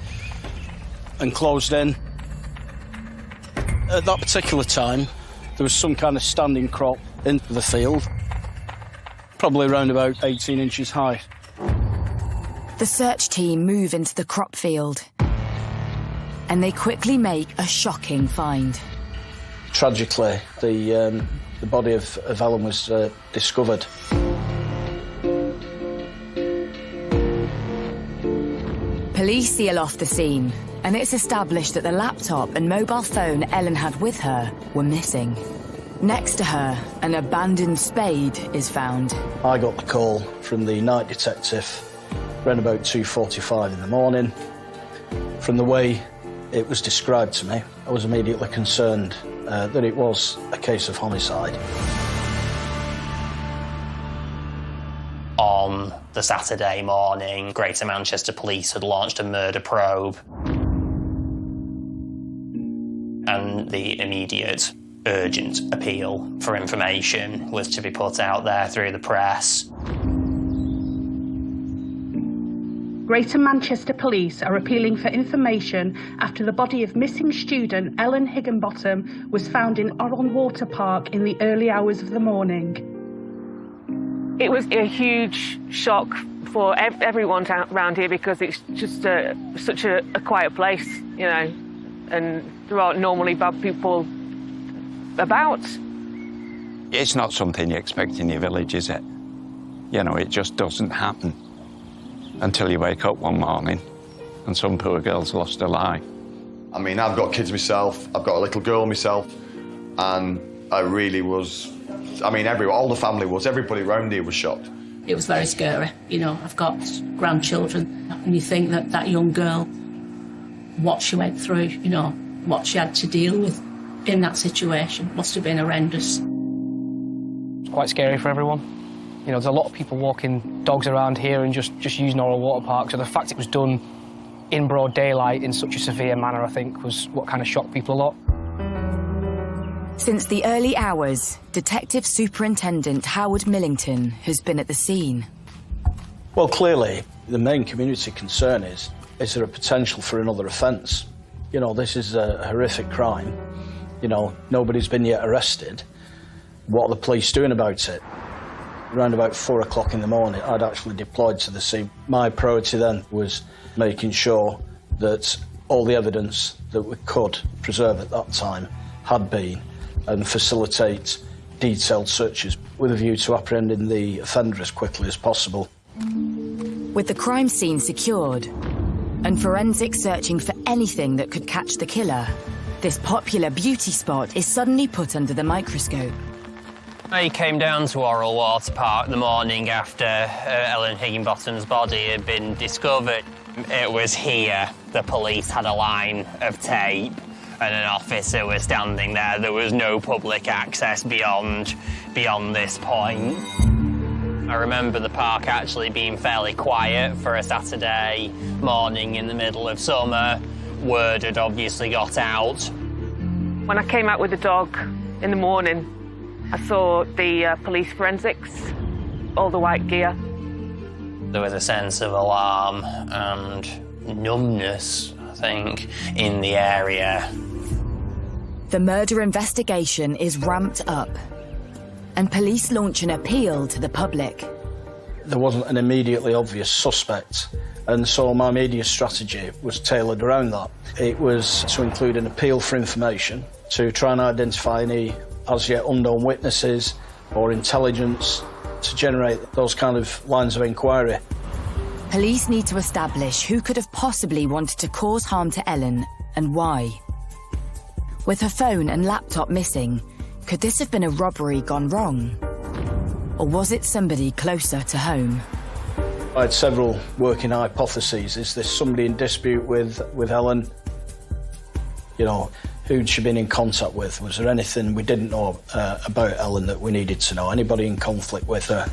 and closed in. At that particular time, there was some kind of standing crop into the field, probably around about 18 inches high. The search team move into the crop field, and they quickly make a shocking find. Tragically, the body of Ellen was discovered. Police seal off the scene, and it's established that the laptop and mobile phone Ellen had with her were missing. Next to her, an abandoned spade is found. I got the call from the night detective around about 2:45 in the morning. From the way it was described to me, I was immediately concerned that it was a case of homicide. On the Saturday morning, Greater Manchester Police had launched a murder probe. And the immediate, urgent appeal for information was to be put out there through the press. Greater Manchester Police are appealing for information after the body of missing student Ellen Higginbottom was found in Orrell Water Park in the early hours of the morning. It was a huge shock for everyone around here because it's just such a quiet place, you know, and there aren't normally bad people about. It's not something you expect in your village, is it? You know, it just doesn't happen until you wake up one morning and some poor girl's lost her life. I mean, I've got kids myself, I've got a little girl myself, and I really was, I mean, all the family was, everybody around here was shocked. It was very scary, you know, I've got grandchildren, and you think that that young girl, what she went through, you know, what she had to deal with in that situation must have been horrendous. It's quite scary for everyone. You know, there's a lot of people walking dogs around here and just using Orrell Water Park, so the fact it was done in broad daylight in such a severe manner, I think, was what kind of shocked people a lot. Since the early hours, Detective Superintendent Howard Millington has been at the scene. Well, clearly, the main community concern is there a potential for another offence? You know, this is a horrific crime. You know, nobody's been yet arrested. What are the police doing about it? Around about 4 o'clock in the morning, I'd actually deployed to the scene. My priority then was making sure that all the evidence that we could preserve at that time had been, and facilitate detailed searches with a view to apprehending the offender as quickly as possible. With the crime scene secured, and forensic searching for anything that could catch the killer, this popular beauty spot is suddenly put under the microscope. I came down to Orrell Water Park the morning after Ellen Higginbottom's body had been discovered. It was here the police had a line of tape and an officer was standing there. There was no public access beyond this point. I remember the park actually being fairly quiet for a Saturday morning in the middle of summer. Word had obviously got out. When I came out with the dog in the morning, I saw the police forensics, all the white gear. There was a sense of alarm and numbness, I something in the area. The murder investigation is ramped up, and police launch an appeal to the public. There wasn't an immediately obvious suspect, and so my media strategy was tailored around that. It was to include an appeal for information, to try and identify any as yet unknown witnesses or intelligence, to generate those kind of lines of inquiry. Police need to establish who could have possibly wanted to cause harm to Ellen and why. With her phone and laptop missing, could this have been a robbery gone wrong? Or was it somebody closer to home? I had several working hypotheses. Is this somebody in dispute with Ellen? You know, who'd she been in contact with? Was there anything we didn't know about Ellen that we needed to know? Anybody in conflict with her?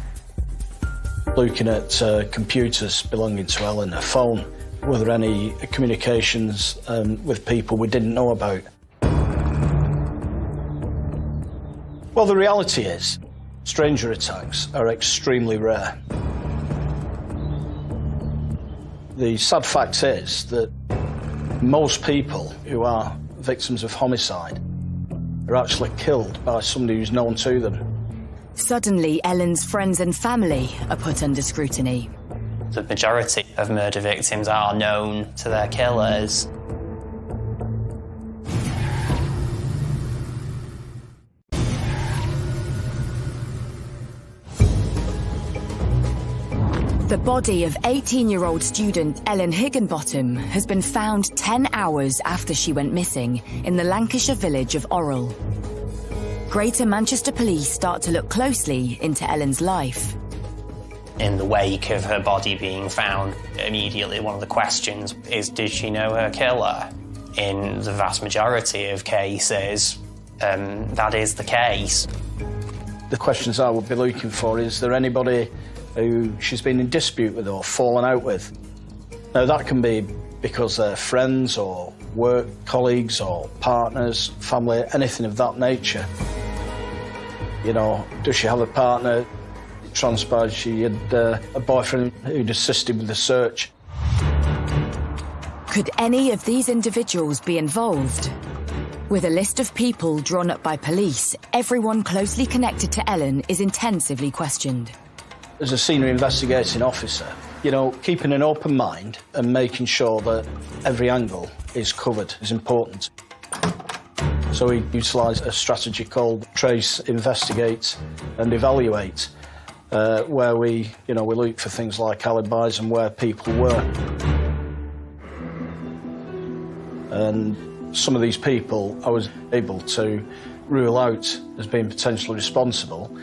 Looking at computers belonging to Ellen, her phone, were there any communications with people we didn't know about? Well, the reality is, stranger attacks are extremely rare. The sad fact is that most people who are victims of homicide are actually killed by somebody who's known to them. Suddenly, Ellen's friends and family are put under scrutiny. The majority of murder victims are known to their killers. The body of 18-year-old student Ellen Higginbottom has been found 10 hours after she went missing in the Lancashire village of Orrell. Greater Manchester Police start to look closely into Ellen's life. In the wake of her body being found, immediately one of the questions is, did she know her killer? In the vast majority of cases, that is the case. The questions I would be looking for is there anybody who she's been in dispute with or fallen out with? Now, that can be because they're friends or work colleagues or partners, family, anything of that nature. You know, does she have a partner? It transpired she had a boyfriend who'd assisted with the search. Could any of these individuals be involved? With a list of people drawn up by police, everyone closely connected to Ellen is intensively questioned. As a senior investigating officer, you know, keeping an open mind and making sure that every angle is covered is important. So we utilise a strategy called Trace, Investigate and Evaluate, where we look for things like alibis and where people were. And some of these people I was able to rule out as being potentially responsible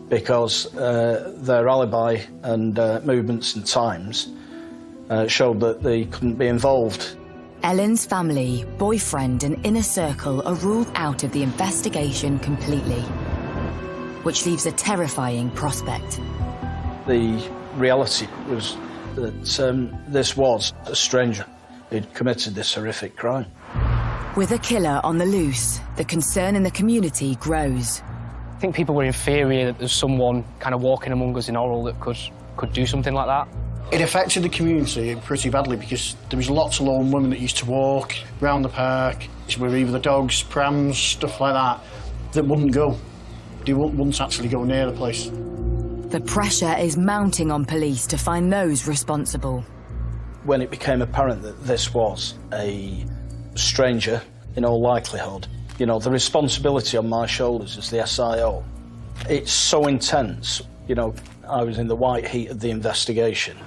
because their alibi and movements and times showed that they couldn't be involved. Ellen's family, boyfriend and inner circle are ruled out of the investigation completely, which leaves a terrifying prospect. The reality was that this was a stranger who'd committed this horrific crime. With a killer on the loose, the concern in the community grows. I think people were in fear here that there's someone kind of walking among us in Orrell that could do something like that. It affected the community pretty badly because there was lots of lone women that used to walk around the park with either the dogs, prams, stuff like that wouldn't go. They wouldn't actually go near the place. The pressure is mounting on police to find those responsible. When it became apparent that this was a stranger, in all likelihood, you know, the responsibility on my shoulders as the SIO, it's so intense. You know, I was in the white heat of the investigation.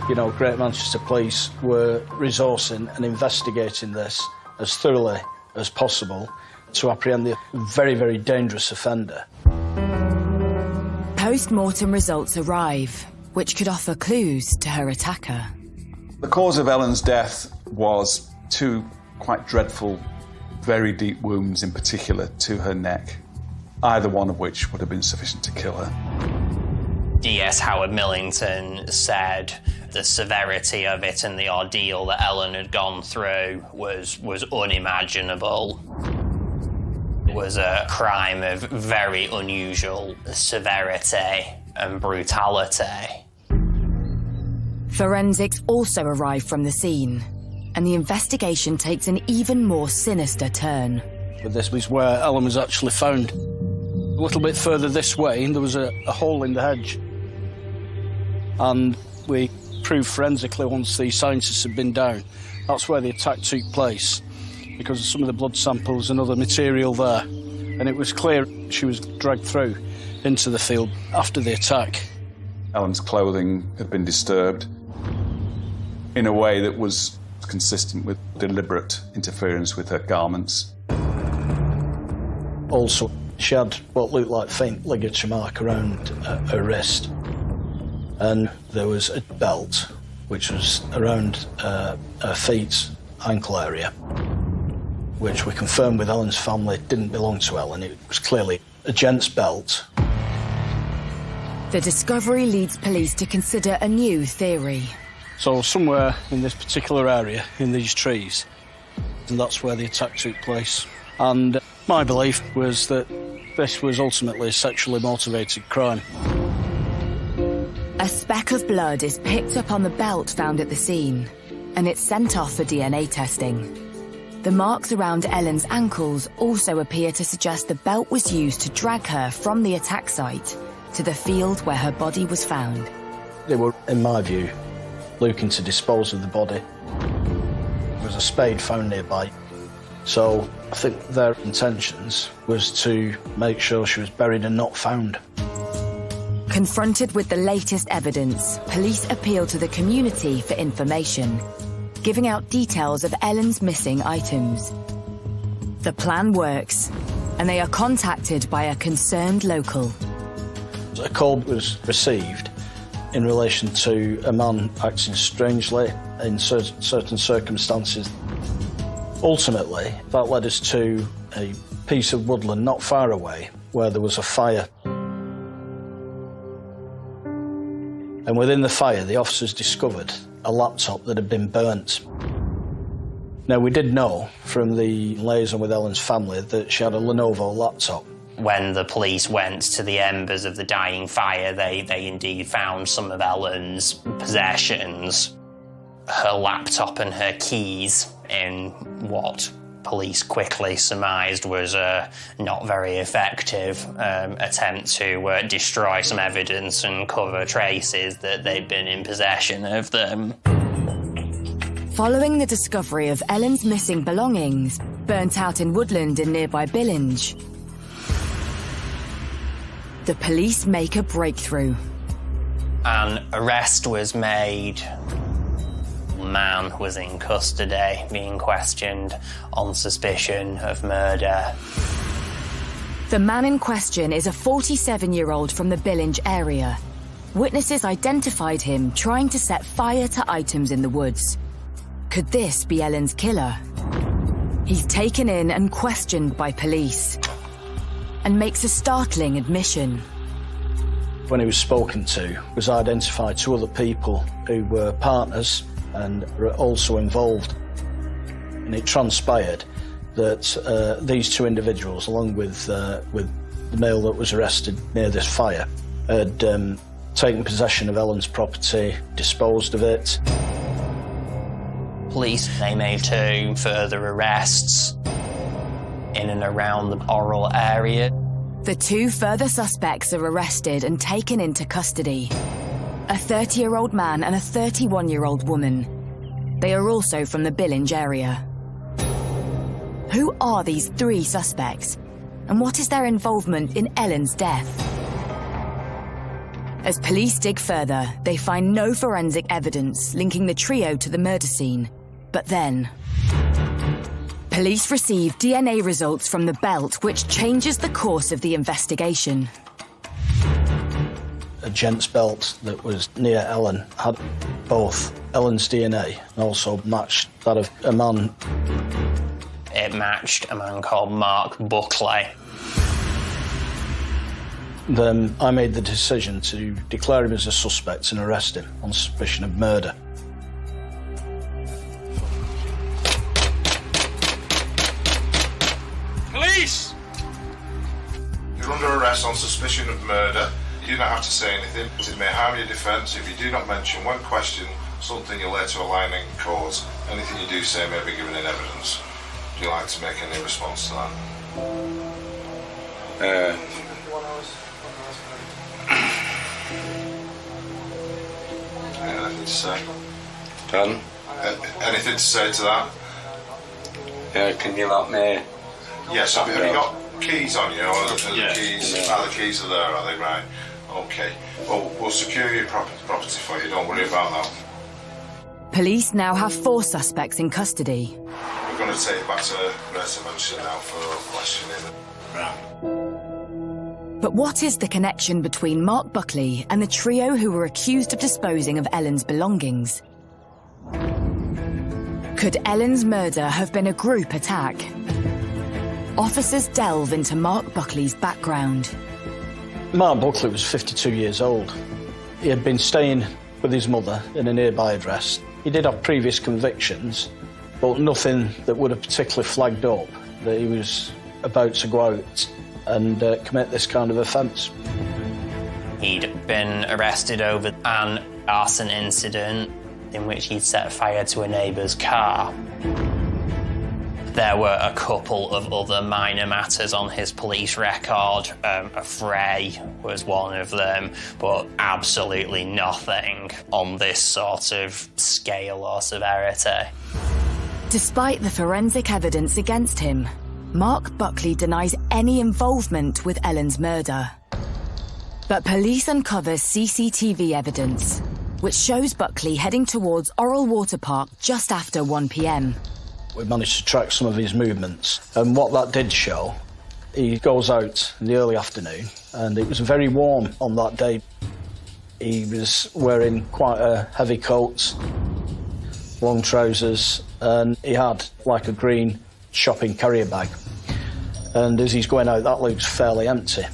You know, Greater Manchester Police were resourcing and investigating this as thoroughly as possible to apprehend the very, very dangerous offender. Post-mortem results arrive, which could offer clues to her attacker. The cause of Ellen's death was two quite dreadful, very deep wounds, in particular to her neck, either one of which would have been sufficient to kill her. DS Howard Millington said the severity of it and the ordeal that Ellen had gone through was unimaginable. It was a crime of very unusual severity and brutality. Forensics also arrived from the scene, and the investigation takes an even more sinister turn. But this was where Ellen was actually found. A little bit further this way, and there was a hole in the hedge. And we proved forensically, once the scientists had been down, that's where the attack took place, because of some of the blood samples and other material there. And it was clear she was dragged through into the field after the attack. Ellen's clothing had been disturbed in a way that was consistent with deliberate interference with her garments. Also, she had what looked like faint ligature mark around her wrist. And there was a belt, which was around her feet, ankle area, which we confirmed with Ellen's family didn't belong to Ellen. It was clearly a gent's belt. The discovery leads police to consider a new theory. So somewhere in this particular area, in these trees, and that's where the attack took place. And my belief was that this was ultimately a sexually motivated crime. A speck of blood is picked up on the belt found at the scene, and it's sent off for DNA testing. The marks around Ellen's ankles also appear to suggest the belt was used to drag her from the attack site to the field where her body was found. They were, in my view, looking to dispose of the body. There was a spade found nearby, so I think their intentions was to make sure she was buried and not found. Confronted with the latest evidence, police appeal to the community for information, giving out details of Ellen's missing items. The plan works, and they are contacted by a concerned local. A call was received in relation to a man acting strangely in certain circumstances. Ultimately, that led us to a piece of woodland not far away where there was a fire. And within the fire, the officers discovered a laptop that had been burnt. Now, we did know from the liaison with Ellen's family that she had a Lenovo laptop. When the police went to the embers of the dying fire, they indeed found some of Ellen's possessions, her laptop and her keys, in what police quickly surmised was a not very effective attempt to destroy some evidence and cover traces that they'd been in possession of them. Following the discovery of Ellen's missing belongings, burnt out in woodland in nearby Billinge, the police make a breakthrough. An arrest was made. The man was in custody, being questioned on suspicion of murder. The man in question is a 47-year-old from the Billinge area. Witnesses identified him trying to set fire to items in the woods. Could this be Ellen's killer? He's taken in and questioned by police, and makes a startling admission. When he was spoken to, was identified two other people who were partners and were also involved. And it transpired that these two individuals, along with the male that was arrested near this fire, had taken possession of Ellen's property, disposed of it. Police, they made 2 further arrests in and around the Orrell area. The 2 further suspects are arrested and taken into custody. A 30-year-old man and a 31-year-old woman. They are also from the Billinge area. Who are these 3 suspects? And what is their involvement in Ellen's death? As police dig further, they find no forensic evidence linking the trio to the murder scene. But then, police receive DNA results from the belt, which changes the course of the investigation. A gent's belt that was near Ellen had both Ellen's DNA and also matched that of a man. It matched a man called Mark Buckley. Then I made the decision to declare him as a suspect and arrest him on suspicion of murder. Police! You're under arrest on suspicion of murder. You do not have to say anything, but it may harm your defence if you do not mention when questioned something you're later align in court. Anything you do say may be given in evidence. Would you like to make any response to that? Anything to say? Pardon? Anything to say to that? Can you let me? Yes, have you got keys on you? Or are the keys? No. Are the keys are there? Are they right? Okay. Well, we'll secure your property for you. Don't worry about that. Police now have 4 suspects in custody. We're going to take you back to Greta Mansion now for questioning. But what is the connection between Mark Buckley and the trio who were accused of disposing of Ellen's belongings? Could Ellen's murder have been a group attack? Officers delve into Mark Buckley's background. Mark Buckley was 52 years old. He had been staying with his mother in a nearby address. He did have previous convictions, but nothing that would have particularly flagged up that he was about to go out and commit this kind of offence. He'd been arrested over an arson incident in which he'd set fire to a neighbour's car. There were a couple of other minor matters on his police record. A fray was one of them, but absolutely nothing on this sort of scale or severity. Despite the forensic evidence against him, Mark Buckley denies any involvement with Ellen's murder. But police uncovers CCTV evidence, which shows Buckley heading towards Oral Water Park just after 1 p.m. We managed to track some of his movements, and what that did show, he goes out in the early afternoon, and it was very warm on that day. He was wearing quite a heavy coat, long trousers, and he had like a green shopping carrier bag. And as he's going out, that looks fairly empty.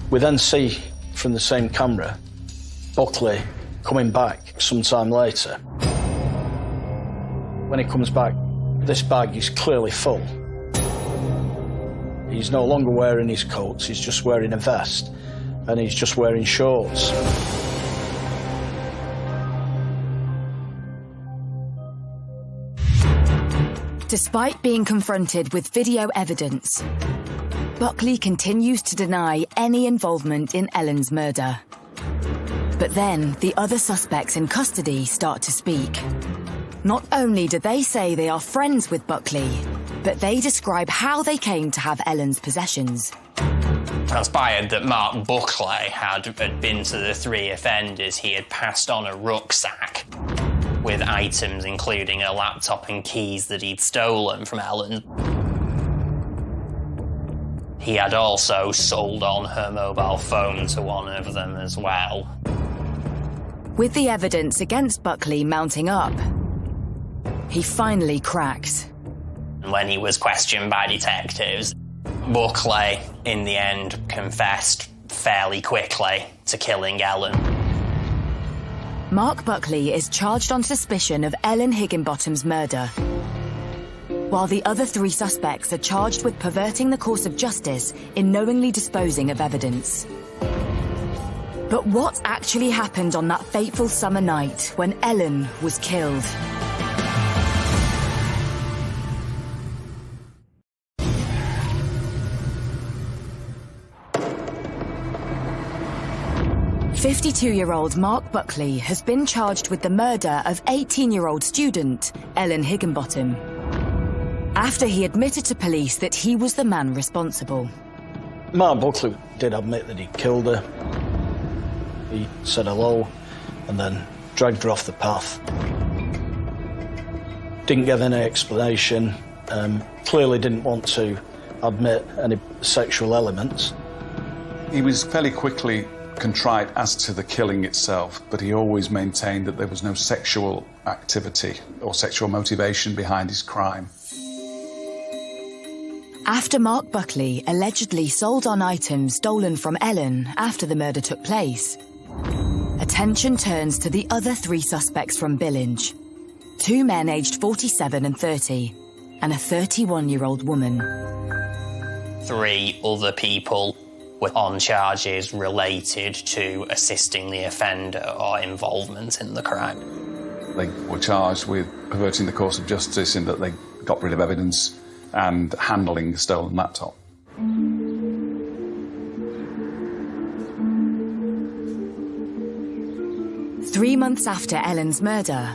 We then see from the same camera Buckley coming back sometime later. When he comes back, this bag is clearly full. He's no longer wearing his coats, he's just wearing a vest, and he's just wearing shorts. Despite being confronted with video evidence, Buckley continues to deny any involvement in Ellen's murder. But then the other suspects in custody start to speak. Not only do they say they are friends with Buckley, but they describe how they came to have Ellen's possessions. Transpired that Mark Buckley had been to the 3 offenders. He had passed on a rucksack with items including a laptop and keys that he'd stolen from Ellen. He had also sold on her mobile phone to one of them as well. With the evidence against Buckley mounting up, he finally cracks. When he was questioned by detectives, Buckley, in the end, confessed fairly quickly to killing Ellen. Mark Buckley is charged on suspicion of Ellen Higginbottom's murder, while the other 3 suspects are charged with perverting the course of justice in knowingly disposing of evidence. But what actually happened on that fateful summer night when Ellen was killed? "52-year-old Mark Buckley has been charged with the murder of 18-year-old student Ellen Higginbottom, after he admitted to police that he was the man responsible." Mark Buckley did admit that he killed her. He said hello and then dragged her off the path. Didn't give any explanation, clearly didn't want to admit any sexual elements. He was fairly quickly contrite as to the killing itself, but he always maintained that there was no sexual activity or sexual motivation behind his crime. After Mark Buckley allegedly sold on items stolen from Ellen after the murder took place, attention turns to the other 3 suspects from Billinge, 2 men aged 47 and 30, and a 31-year-old woman. 3 other people were on charges related to assisting the offender or involvement in the crime. They were charged with perverting the course of justice in that they got rid of evidence and handling the stolen laptop. 3 months after Ellen's murder,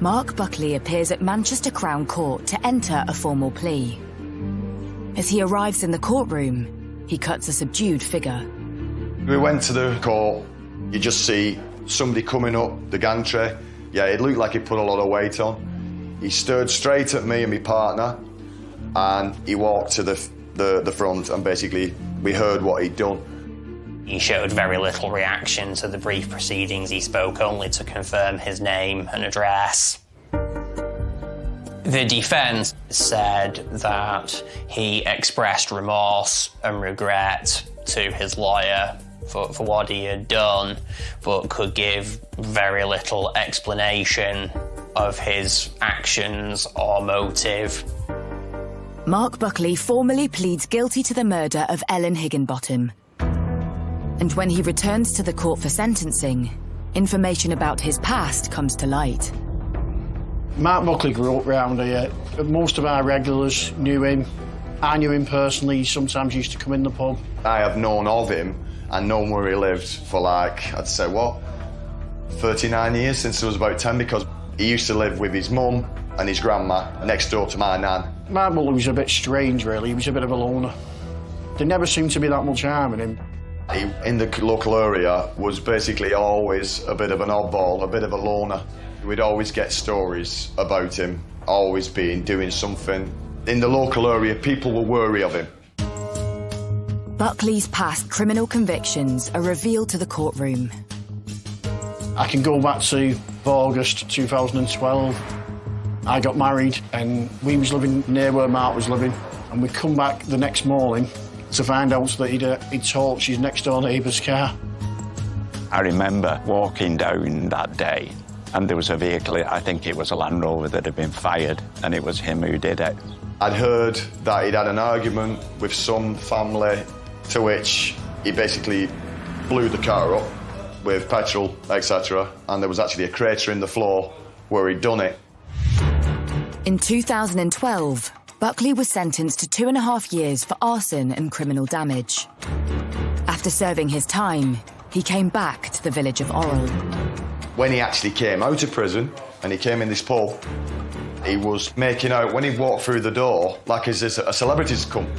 Mark Buckley appears at Manchester Crown Court to enter a formal plea. As he arrives in the courtroom, he cuts a subdued figure. We went to the court, you just see somebody coming up the gantry. Yeah, it looked like he put a lot of weight on. He stared straight at me and my partner, and he walked to the front, and basically we heard what he'd done. He showed very little reaction to the brief proceedings. He spoke only to confirm his name and address. The defence said that he expressed remorse and regret to his lawyer for what he had done, but could give very little explanation of his actions or motive. Mark Buckley formally pleads guilty to the murder of Ellen Higginbottom. And when he returns to the court for sentencing, information about his past comes to light. Mark Buckley grew up round here. Most of our regulars knew him. I knew him personally. He sometimes used to come in the pub. I have known of him and known where he lived for I'd say 39 years, since I was about 10, because he used to live with his mum and his grandma next door to my nan. Mark Buckley was a bit strange, really. He was a bit of a loner. There never seemed to be that much harm in him. He, in the local area, was basically always a bit of an oddball, a bit of a loner. We'd always get stories about him, always doing something. In the local area, people were wary of him. Buckley's past criminal convictions are revealed to the courtroom. I can go back to August 2012. I got married and we was living near where Mark was living, and we'd come back the next morning to find out that he'd torched his next-door neighbour's car. I remember walking down that day, and there was a vehicle, I think it was a Land Rover, that had been fired, and it was him who did it. I'd heard that he'd had an argument with some family, to which he basically blew the car up with petrol, etc., and there was actually a crater in the floor where he'd done it. In 2012, Buckley was sentenced to 2.5 years for arson and criminal damage. After serving his time, he came back to the village of Orrell. When he actually came out of prison and he came in this pub, he was making out, when he walked through the door, like as a celebrity's come,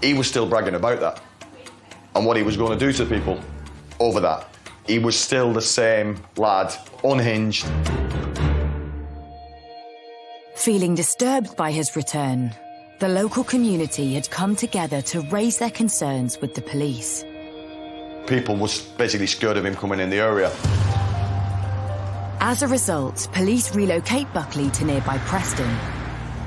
he was still bragging about that and what he was going to do to people over that. He was still the same lad, unhinged. Feeling disturbed by his return, the local community had come together to raise their concerns with the police. People were basically scared of him coming in the area. As a result, police relocate Buckley to nearby Preston.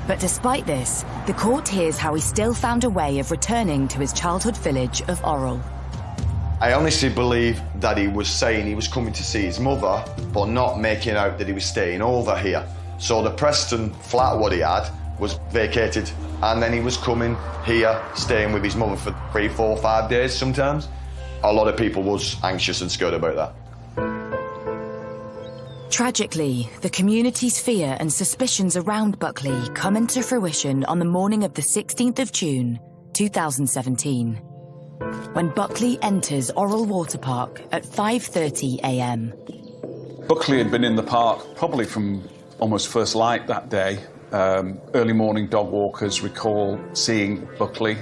But despite this, the court hears how he still found a way of returning to his childhood village of Orrell. I honestly believe that he was saying he was coming to see his mother, but not making out that he was staying over here. So the Preston flat what he had was vacated, and then he was coming here, staying with his mother for 3, 4, 5 days sometimes. A lot of people was anxious and scared about that. Tragically, the community's fear and suspicions around Buckley come into fruition on the morning of the 16th of June, 2017, when Buckley enters Orrell Water Park at 5:30 a.m. Buckley had been in the park probably from almost first light that day. Early morning dog walkers recall seeing Buckley.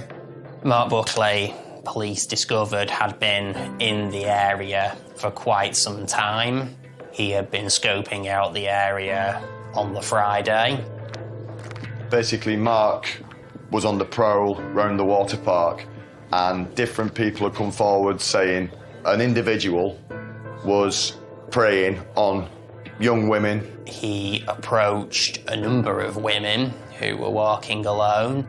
Mark Buckley, police discovered, had been in the area for quite some time. He had been scoping out the area on the Friday. Basically, Mark was on the prowl round the water park, and different people had come forward saying an individual was preying on young women. He approached a number of women who were walking alone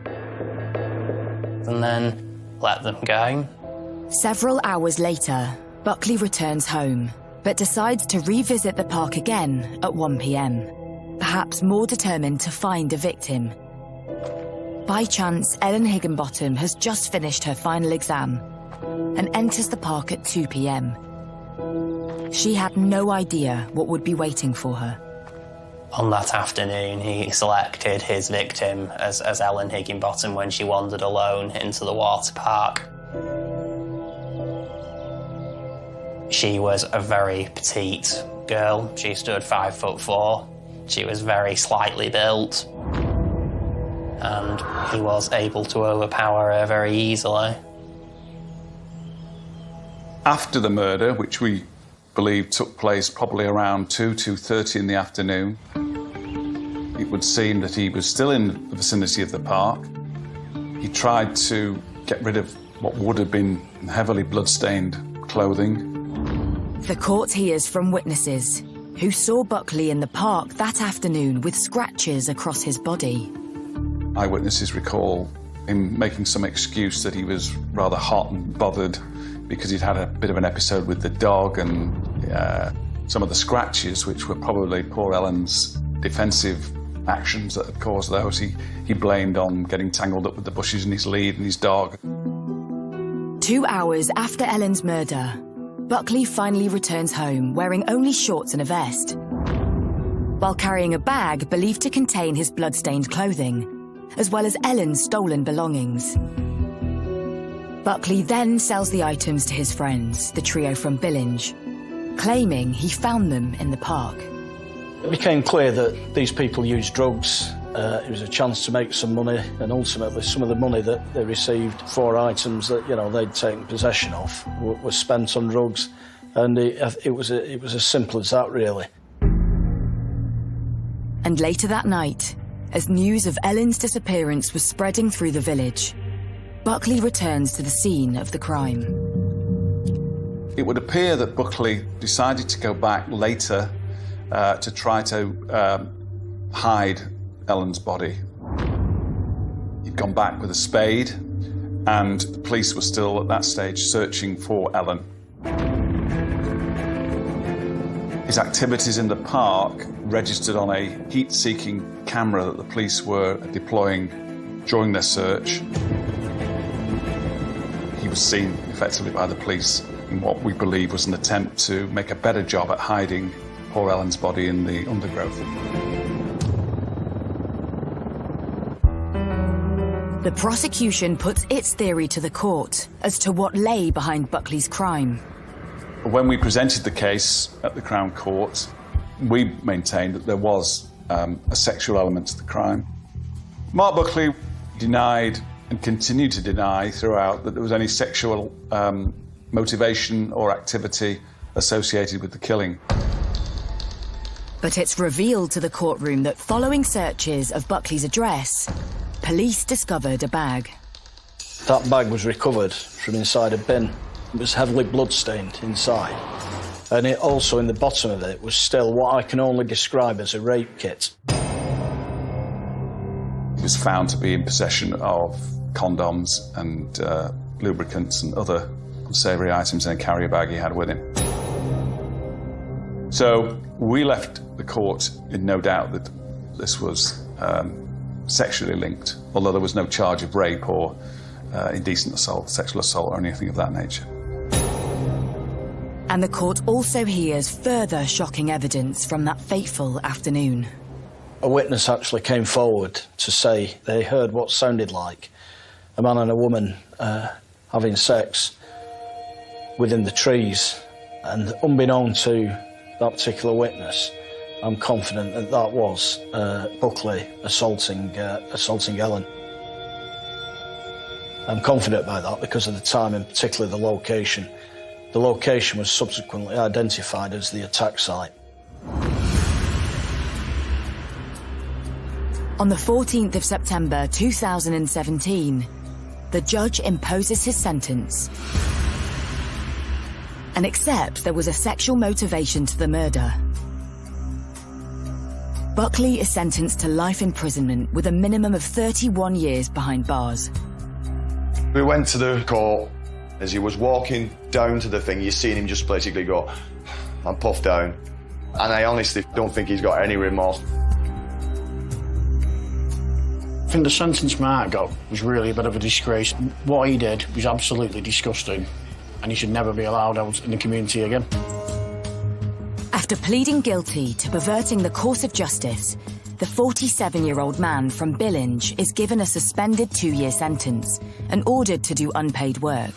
and then let them go. Several hours later, Buckley returns home, but decides to revisit the park again at 1 p.m, perhaps more determined to find a victim. By chance, Ellen Higginbottom has just finished her final exam, and enters the park at 2 p.m. She had no idea what would be waiting for her. On that afternoon, he selected his victim as Ellen Higginbottom when she wandered alone into the water park. She was a very petite girl. She stood 5'4". She was very slightly built. And he was able to overpower her very easily. After the murder, which we believe took place probably around 2:30 in the afternoon, it would seem that he was still in the vicinity of the park. He tried to get rid of what would have been heavily blood-stained clothing. The court hears from witnesses who saw Buckley in the park that afternoon with scratches across his body. Eyewitnesses recall him making some excuse that he was rather hot and bothered because he'd had a bit of an episode with the dog, and some of the scratches, which were probably poor Ellen's defensive actions that had caused those, he blamed on getting tangled up with the bushes in his lead and his dog. 2 hours after Ellen's murder, Buckley finally returns home wearing only shorts and a vest, while carrying a bag believed to contain his blood-stained clothing, as well as Ellen's stolen belongings. Buckley then sells the items to his friends, the trio from Billinge, claiming he found them in the park. It became clear that these people used drugs. It was a chance to make some money, and ultimately some of the money that they received for items that, they'd taken possession of was spent on drugs, and it was as simple as that, really. And later that night, as news of Ellen's disappearance was spreading through the village, Buckley returns to the scene of the crime. It would appear that Buckley decided to go back later to try to hide Ellen's body. He'd gone back with a spade, and the police were still at that stage searching for Ellen. His activities in the park registered on a heat-seeking camera that the police were deploying during their search. He was seen effectively by the police in what we believe was an attempt to make a better job at hiding poor Ellen's body in the undergrowth. The prosecution puts its theory to the court as to what lay behind Buckley's crime. When we presented the case at the Crown Court, we maintained that there was a sexual element to the crime. Mark Buckley denied and continued to deny throughout that there was any sexual motivation or activity associated with the killing. But it's revealed to the courtroom that following searches of Buckley's address, police discovered a bag. That bag was recovered from inside a bin. It was heavily blood-stained inside. And it also, in the bottom of it, was still what I can only describe as a rape kit. He was found to be in possession of condoms and lubricants and other unsavoury items in a carrier bag he had with him. So we left the court in no doubt that this was sexually linked, although there was no charge of rape or indecent assault, sexual assault or anything of that nature. And the court also hears further shocking evidence from that fateful afternoon. A witness actually came forward to say they heard what sounded like a man and a woman having sex within the trees, and unbeknown to that particular witness, I'm confident that that was Buckley assaulting Ellen. I'm confident about that because of the time and particularly the location. The location was subsequently identified as the attack site. On the 14th of September 2017, the judge imposes his sentence and accepts there was a sexual motivation to the murder. Buckley is sentenced to life imprisonment with a minimum of 31 years behind bars. We went to the court. As he was walking down to the thing, you seen him just basically go and puff down. And I honestly don't think he's got any remorse. I think the sentence Mark got was really a bit of a disgrace. What he did was absolutely disgusting, and he should never be allowed out in the community again. After pleading guilty to perverting the course of justice, the 47-year-old man from Billinge is given a suspended 2-year sentence and ordered to do unpaid work.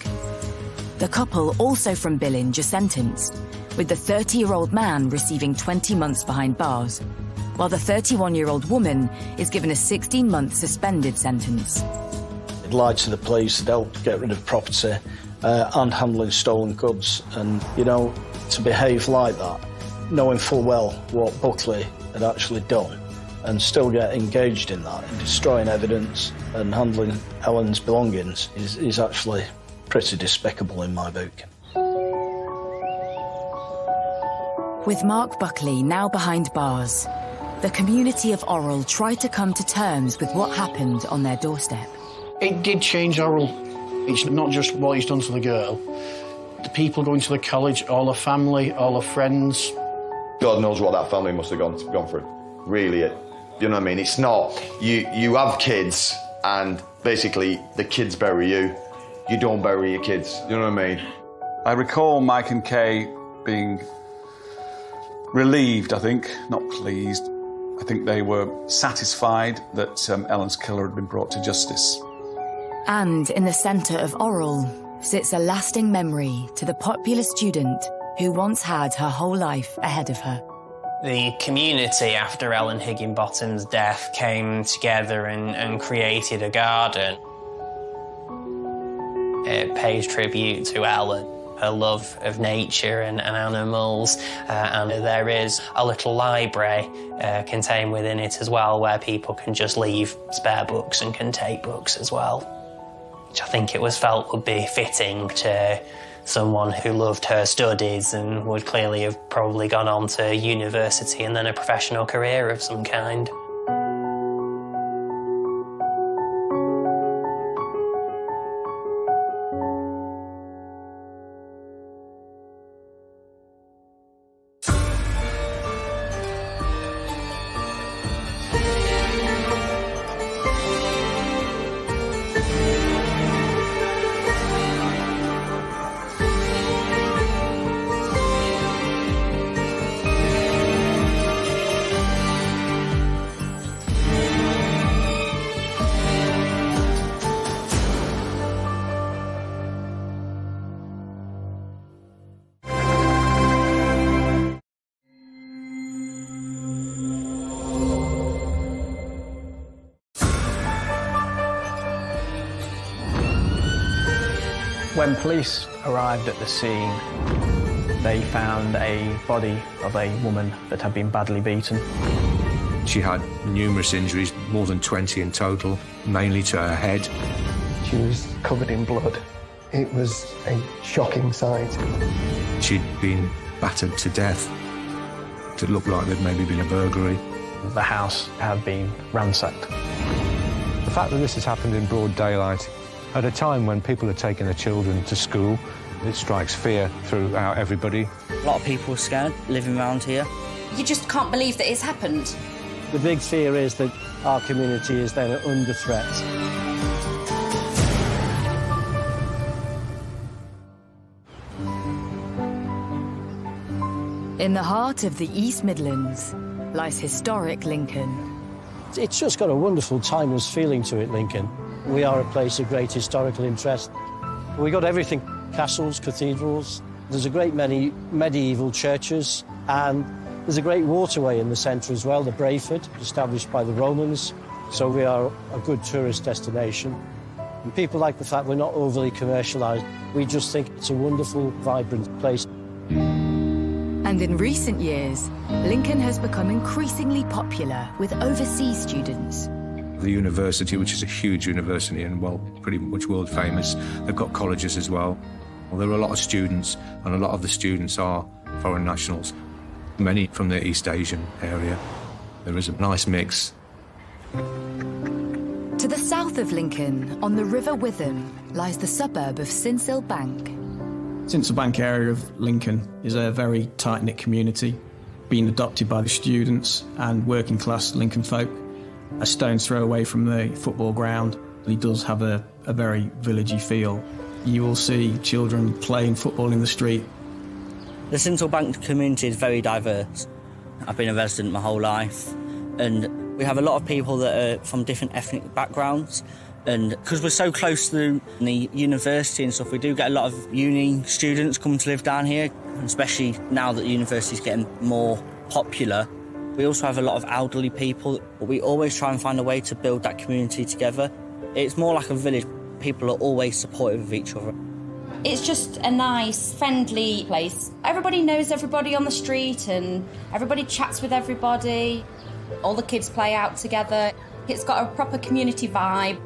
The couple also from Billinge are sentenced, with the 30-year-old man receiving 20 months behind bars, while the 31-year-old woman is given a 16-month suspended sentence. They'd lied to the police, they'd helped get rid of property and handling stolen goods, and, you know, to behave like that, knowing full well what Buckley had actually done, and still get engaged in that, and destroying evidence and handling Ellen's belongings is actually pretty despicable in my book. With Mark Buckley now behind bars, the community of Orrell tried to come to terms with what happened on their doorstep. It did change Orrell. It's not just what he's done to the girl. The people going to the college, all her family, all her friends. God knows what that family must have gone through. Really, you know what I mean? It's not, you have kids and basically the kids bury you. You don't bury your kids, you know what I mean? I recall Mike and Kay being relieved, I think, not pleased. I think they were satisfied that Ellen's killer had been brought to justice. And in the centre of Orrell sits a lasting memory to the popular student who once had her whole life ahead of her. The community, after Ellen Higginbottom's death, came together and created a garden. It pays tribute to Ellen, her love of nature and animals, and there is a little library contained within it as well, where people can just leave spare books and can take books as well, which I think it was felt would be fitting to someone who loved her studies and would clearly have probably gone on to university and then a professional career of some kind. When police arrived at the scene, they found a body of a woman that had been badly beaten. She had numerous injuries, more than 20 in total, mainly to her head. She was covered in blood. It was a shocking sight. She'd been battered to death. It looked like there'd maybe been a burglary. The house had been ransacked. The fact that this has happened in broad daylight, at a time when people are taking their children to school, it strikes fear throughout everybody. A lot of people are scared living around here. You just can't believe that it's happened. The big fear is that our community is then under threat. In the heart of the East Midlands lies historic Lincoln. It's just got a wonderful, timeless feeling to it, Lincoln. We are a place of great historical interest. We've got everything, castles, cathedrals. There's a great many medieval churches, and there's a great waterway in the centre as well, the Brayford, established by the Romans. So we are a good tourist destination. And people like the fact we're not overly commercialised. We just think it's a wonderful, vibrant place. And in recent years, Lincoln has become increasingly popular with overseas students. The university, which is a huge university and, well, pretty much world famous, they've got colleges as well. Well, there are a lot of students, and a lot of the students are foreign nationals, many from the East Asian area. There is a nice mix. To the south of Lincoln, on the River Witham, lies the suburb of Sincil Bank. Sincil Bank area of Lincoln is a very tight-knit community, being adopted by the students and working-class Lincoln folk. a stone's throw away from the football ground. He does have a very villagey feel. You will see children playing football in the street. The Sincil Bank community is very diverse. I've been a resident my whole life, and we have a lot of people that are from different ethnic backgrounds. And because we're so close to the university and stuff, we do get a lot of uni students come to live down here, especially now that the university's getting more popular. We also have a lot of elderly people, but we always try and find a way to build that community together. It's more like a village. People are always supportive of each other. It's just a nice, friendly place. Everybody knows everybody on the street and everybody chats with everybody. All the kids play out together. It's got a proper community vibe.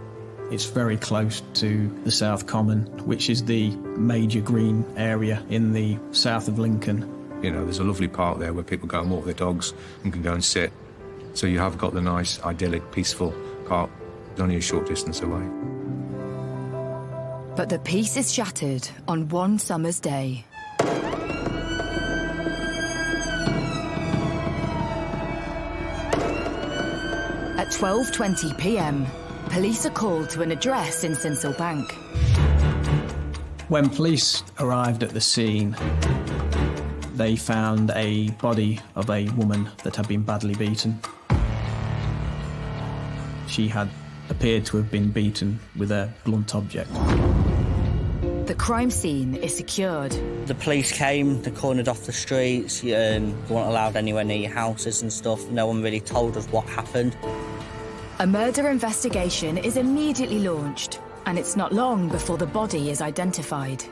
It's very close to the South Common, which is the major green area in the south of Lincoln. You know, there's a lovely park there where people go and walk their dogs and can go and sit. So you have got the nice, idyllic, peaceful park only a short distance away. But the peace is shattered on one summer's day. At 12:20 p.m, police are called to an address in Sincil Bank. When police arrived at the scene, they found a body of a woman that had been badly beaten. She had appeared to have been beaten with a blunt object. The crime scene is secured. The police came, they cornered off the streets, we weren't allowed anywhere near houses and stuff. No one really told us what happened. A murder investigation is immediately launched, and it's not long before the body is identified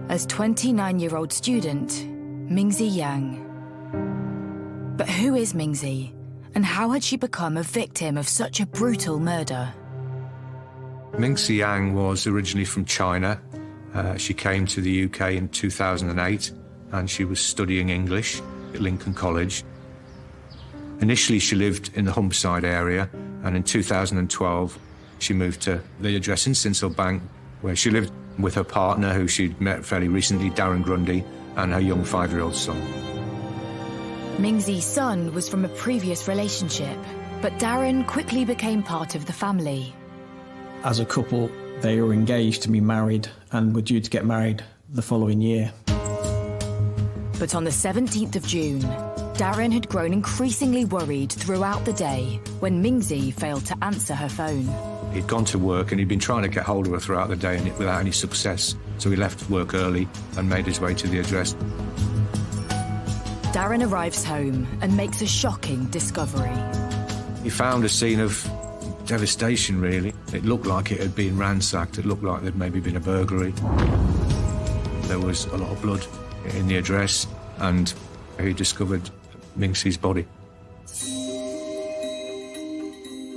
as 29-year-old student Mingzi Yang. But who is Mingzi, and how had she become a victim of such a brutal murder? Mingzi Yang was originally from China. She came to the UK in 2008, and she was studying English at Lincoln College. Initially, she lived in the Humpside area, and in 2012, she moved to the address in Sincil Bank, where she lived with her partner, who she'd met fairly recently, Darren Grundy, and her young 5-year-old son. Mingzi's son was from a previous relationship, but Darren quickly became part of the family. As a couple, they were engaged to be married and were due to get married the following year. But on the 17th of June, Darren had grown increasingly worried throughout the day when Mingzi failed to answer her phone. He'd gone to work and he'd been trying to get hold of her throughout the day without any success, so he left work early and made his way to the address. Darren arrives home and makes a shocking discovery. He found a scene of devastation, really. It looked like it had been ransacked. It looked like there'd maybe been a burglary. There was a lot of blood in the address, and he discovered Mingzi's body.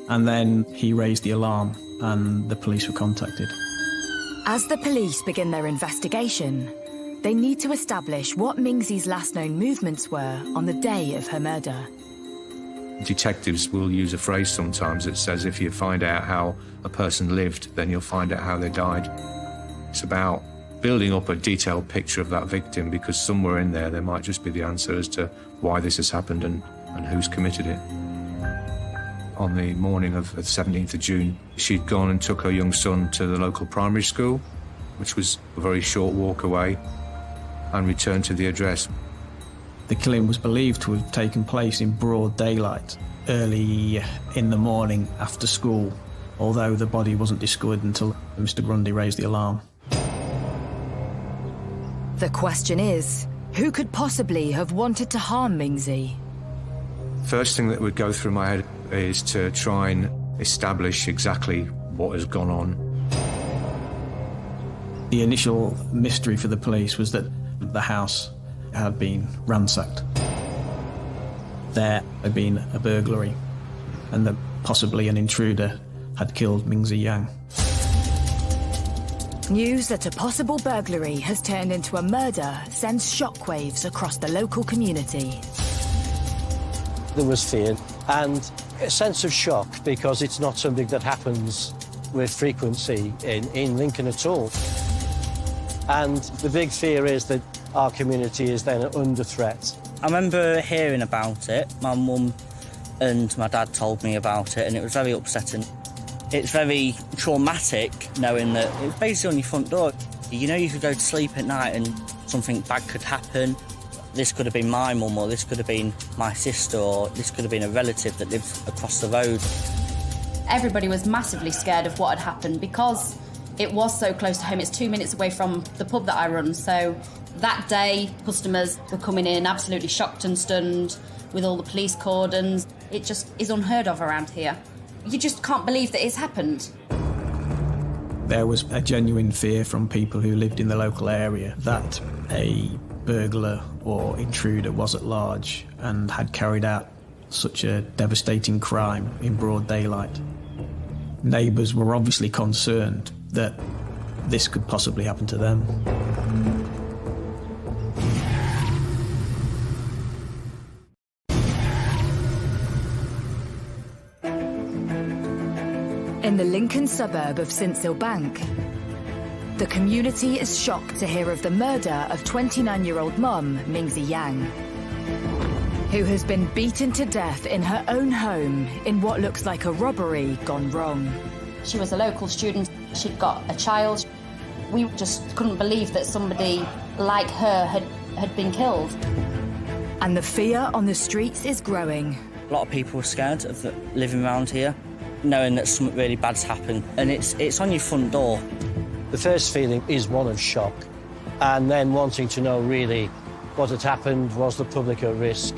And then he raised the alarm, and the police were contacted. As the police begin their investigation, they need to establish what Mingzi's last known movements were on the day of her murder. Detectives will use a phrase sometimes that says if you find out how a person lived, then you'll find out how they died. It's about building up a detailed picture of that victim, because somewhere in there might just be the answer as to why this has happened and who's committed it. On the morning of the 17th of June, she'd gone and took her young son to the local primary school, which was a very short walk away, and returned to the address. The killing was believed to have taken place in broad daylight, early in the morning after school, although the body wasn't discovered until Mr. Grundy raised the alarm. The question is, who could possibly have wanted to harm Mingzi? First thing that would go through my head is to try and establish exactly what has gone on. The initial mystery for the police was that the house had been ransacked. There had been a burglary, and that possibly an intruder had killed Mingzi Yang. News that a possible burglary has turned into a murder sends shockwaves across the local community. There was fear and a sense of shock, because it's not something that happens with frequency in Lincoln at all. And the big fear is that our community is then under threat. I remember hearing about it. My mum and my dad told me about it, and it was very upsetting. It's very traumatic knowing that it was basically on your front door. You know, you could go to sleep at night and something bad could happen. This could have been my mum, or this could have been my sister, or this could have been a relative that lives across the road. Everybody was massively scared of what had happened because it was so close to home. It's 2 minutes away from the pub that I run. So that day, customers were coming in absolutely shocked and stunned with all the police cordons. It just is unheard of around here. You just can't believe that it's happened. There was a genuine fear from people who lived in the local area that a burglar or intruder was at large and had carried out such a devastating crime in broad daylight. Neighbours were obviously concerned that this could possibly happen to them. In the Lincoln suburb of Sincil-Bank, the community is shocked to hear of the murder of 29-year-old mum, Mingzi Yang, who has been beaten to death in her own home in what looks like a robbery gone wrong. She was a local student. She'd got a child. We just couldn't believe that somebody like her had been killed. And the fear on the streets is growing. A lot of people were scared of living around here, knowing that something really bad's happened, and it's on your front door. The first feeling is one of shock, and then wanting to know really what had happened, was the public at risk.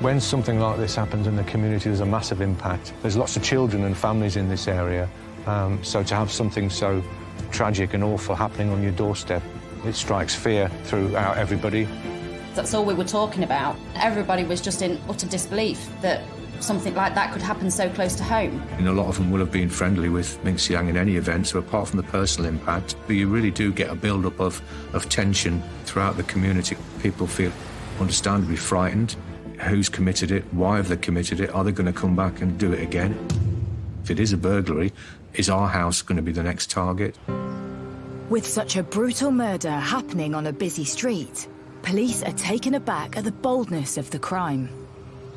When something like this happens in the community, there's a massive impact. There's lots of children and families in this area, so to have something so tragic and awful happening on your doorstep, it strikes fear throughout everybody. That's all we were talking about. Everybody was just in utter disbelief that something like that could happen so close to home. And a lot of them will have been friendly with Mingzi Yang in any event, so apart from the personal impact, but you really do get a build-up of tension throughout the community. People feel understandably frightened. Who's committed it? Why have they committed it? Are they going to come back and do it again? If it is a burglary, is our house going to be the next target? With such a brutal murder happening on a busy street, police are taken aback at the boldness of the crime.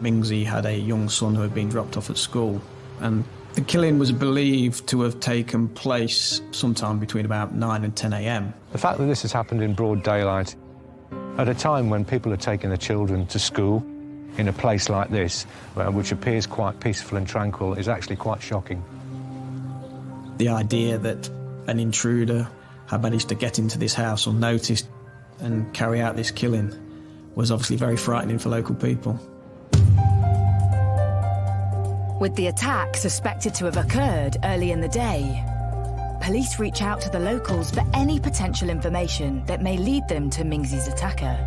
Mingzi had a young son who had been dropped off at school, and the killing was believed to have taken place sometime between about 9 and 10 a.m. The fact that this has happened in broad daylight, at a time when people are taking their children to school, in a place like this, which appears quite peaceful and tranquil, is actually quite shocking. The idea that an intruder had managed to get into this house unnoticed and carry out this killing was obviously very frightening for local people. With the attack suspected to have occurred early in the day, police reach out to the locals for any potential information that may lead them to Mingzi's attacker.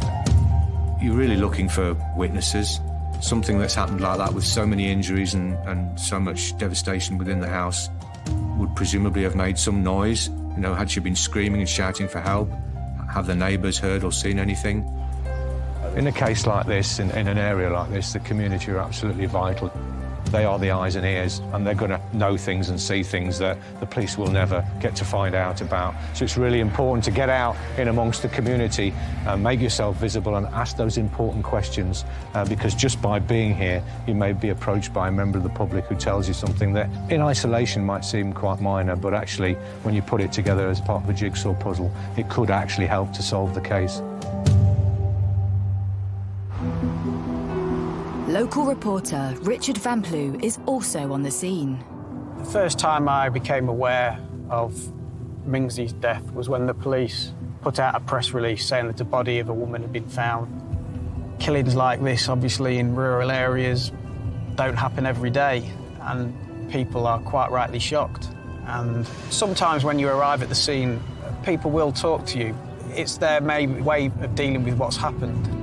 You're really looking for witnesses. Something that's happened like that with so many injuries and so much devastation within the house would presumably have made some noise. You know, had she been screaming and shouting for help? Have the neighbours heard or seen anything? In a case like this, in an area like this, the community are absolutely vital. They are the eyes and ears, and they're going to know things and see things that the police will never get to find out about. So it's really important to get out in amongst the community, make yourself visible and ask those important questions, because just by being here, you may be approached by a member of the public who tells you something that in isolation might seem quite minor, but actually when you put it together as part of a jigsaw puzzle, it could actually help to solve the case. Local reporter Richard Van Plu is also on the scene. The first time I became aware of Mingzi's death was when the police put out a press release saying that a body of a woman had been found. Killings like this, obviously in rural areas, don't happen every day, and people are quite rightly shocked. And sometimes when you arrive at the scene, people will talk to you. It's their main way of dealing with what's happened.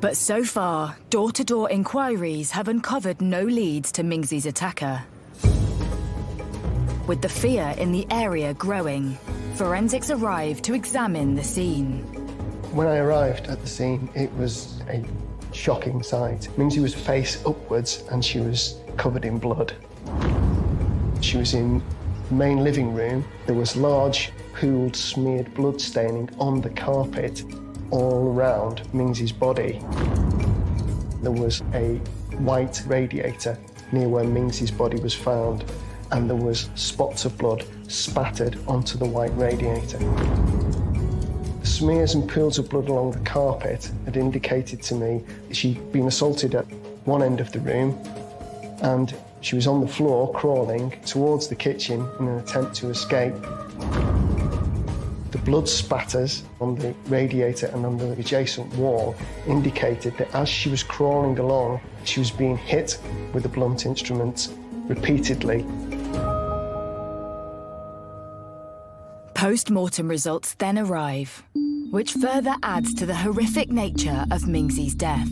But so far, door-to-door inquiries have uncovered no leads to Mingzi's attacker. With the fear in the area growing, forensics arrived to examine the scene. When I arrived at the scene, it was a shocking sight. Mingzi was face upwards and she was covered in blood. She was in the main living room. There was large, pooled, smeared blood staining on the carpet all around Mingzi's body. There was a white radiator near where Mingsy's body was found, and there was spots of blood spattered onto the white radiator. The smears and pools of blood along the carpet had indicated to me that she'd been assaulted at one end of the room, and she was on the floor crawling towards the kitchen in an attempt to escape. The blood spatters on the radiator and on the adjacent wall indicated that as she was crawling along, she was being hit with a blunt instrument repeatedly. Post-mortem results then arrive, which further adds to the horrific nature of Mingsy's death.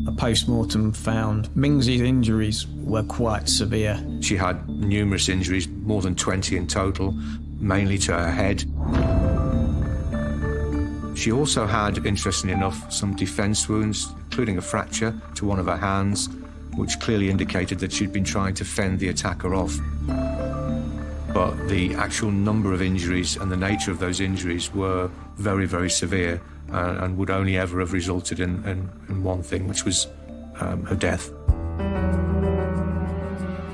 A post-mortem found Mingsy's injuries were quite severe. She had numerous injuries, more than 20 in total, mainly to her head. She also had, interestingly enough, some defence wounds, including a fracture to one of her hands, which clearly indicated that she'd been trying to fend the attacker off. But the actual number of injuries and the nature of those injuries were very, very severe and would only ever have resulted in one thing, which was her death.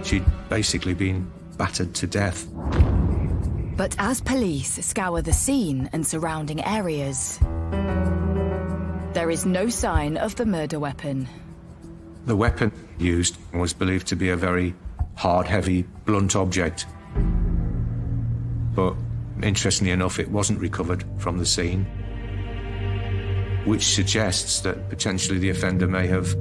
She'd basically been battered to death. But as police scour the scene and surrounding areas, there is no sign of the murder weapon. The weapon used was believed to be a very hard, heavy, blunt object. But interestingly enough, it wasn't recovered from the scene, which suggests that potentially the offender may have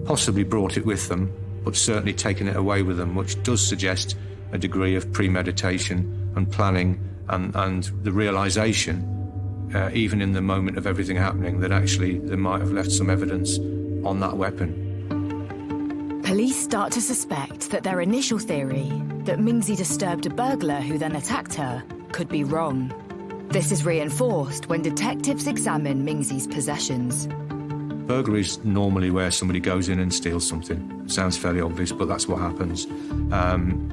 possibly brought it with them, but certainly taken it away with them, which does suggest a degree of premeditation and planning and the realisation, even in the moment of everything happening, that actually they might have left some evidence on that weapon. Police start to suspect that their initial theory, that Mingsy disturbed a burglar who then attacked her, could be wrong. This is reinforced when detectives examine Mingsy's possessions. Burglary is normally where somebody goes in and steals something. Sounds fairly obvious, but that's what happens.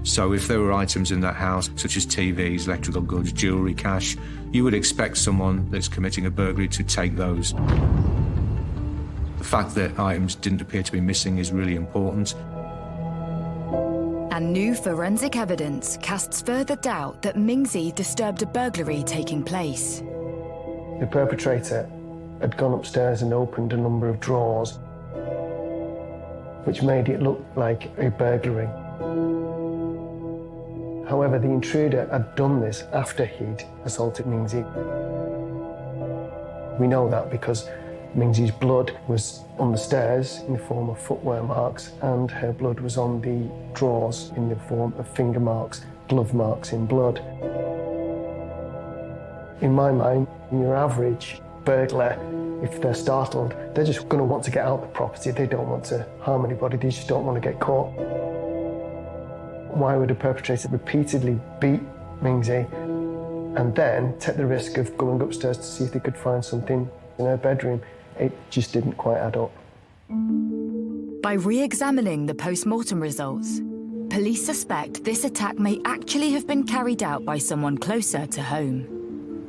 So if there were items in that house, such as TVs, electrical goods, jewellery, cash, you would expect someone that's committing a burglary to take those. The fact that items didn't appear to be missing is really important. And new forensic evidence casts further doubt that Mingsy disturbed a burglary taking place. The perpetrator had gone upstairs and opened a number of drawers, which made it look like a burglary. However, the intruder had done this after he'd assaulted Mingsy. We know that because Mingsy's blood was on the stairs in the form of footwear marks, and her blood was on the drawers in the form of finger marks, glove marks in blood. In my mind, your average burglar, if they're startled, they're just going to want to get out of the property. They don't want to harm anybody, they just don't want to get caught. Why would a perpetrator repeatedly beat Mingsy and then take the risk of going upstairs to see if they could find something in her bedroom? It just didn't quite add up. By re-examining the post-mortem results, police suspect this attack may actually have been carried out by someone closer to home.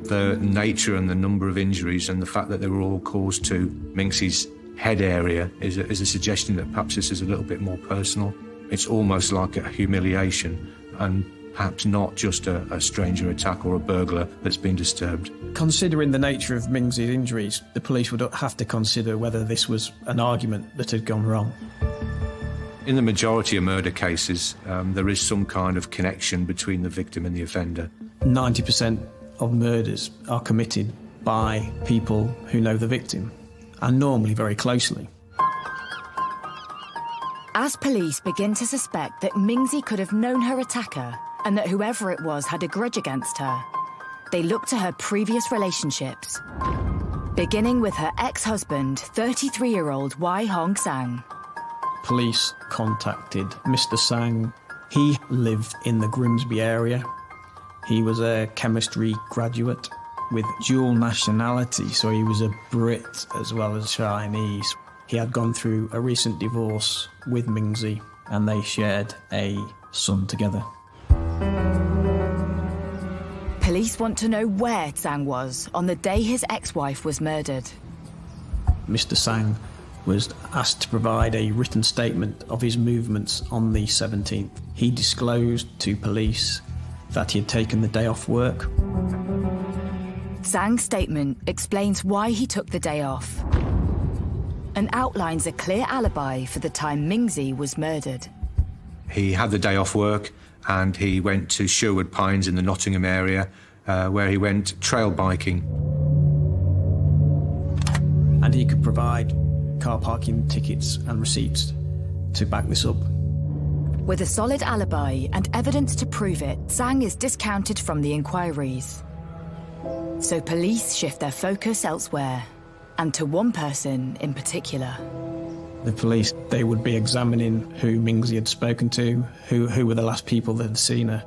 The nature and the number of injuries and the fact that they were all caused to Mingsy's head area is a suggestion that perhaps this is a little bit more personal. It's almost like a humiliation and perhaps not just a stranger attack or a burglar that's been disturbed. Considering the nature of Mingsy's injuries, the police would have to consider whether this was an argument that had gone wrong. In the majority of murder cases, there is some kind of connection between the victim and the offender. 90% of murders are committed by people who know the victim, and normally very closely. As police begin to suspect that Mingsy could have known her attacker and that whoever it was had a grudge against her, they look to her previous relationships, beginning with her ex-husband, 33-year-old Wai Hong Sang. Police contacted Mr. Sang. He lived in the Grimsby area. He was a chemistry graduate with dual nationality, so he was a Brit as well as Chinese. He had gone through a recent divorce with Mingsy, and they shared a son together. Police want to know where Sang was on the day his ex-wife was murdered. Mr. Sang was asked to provide a written statement of his movements on the 17th. He disclosed to police that he had taken the day off work. Zhang's statement explains why he took the day off and outlines a clear alibi for the time Mingzi was murdered. He had the day off work and he went to Sherwood Pines in the Nottingham area, where he went trail biking. And he could provide car parking tickets and receipts to back this up. With a solid alibi and evidence to prove it, Zhang is discounted from the inquiries. So police shift their focus elsewhere, and to one person in particular. The police, they would be examining who Mingzi had spoken to, who were the last people that had seen her.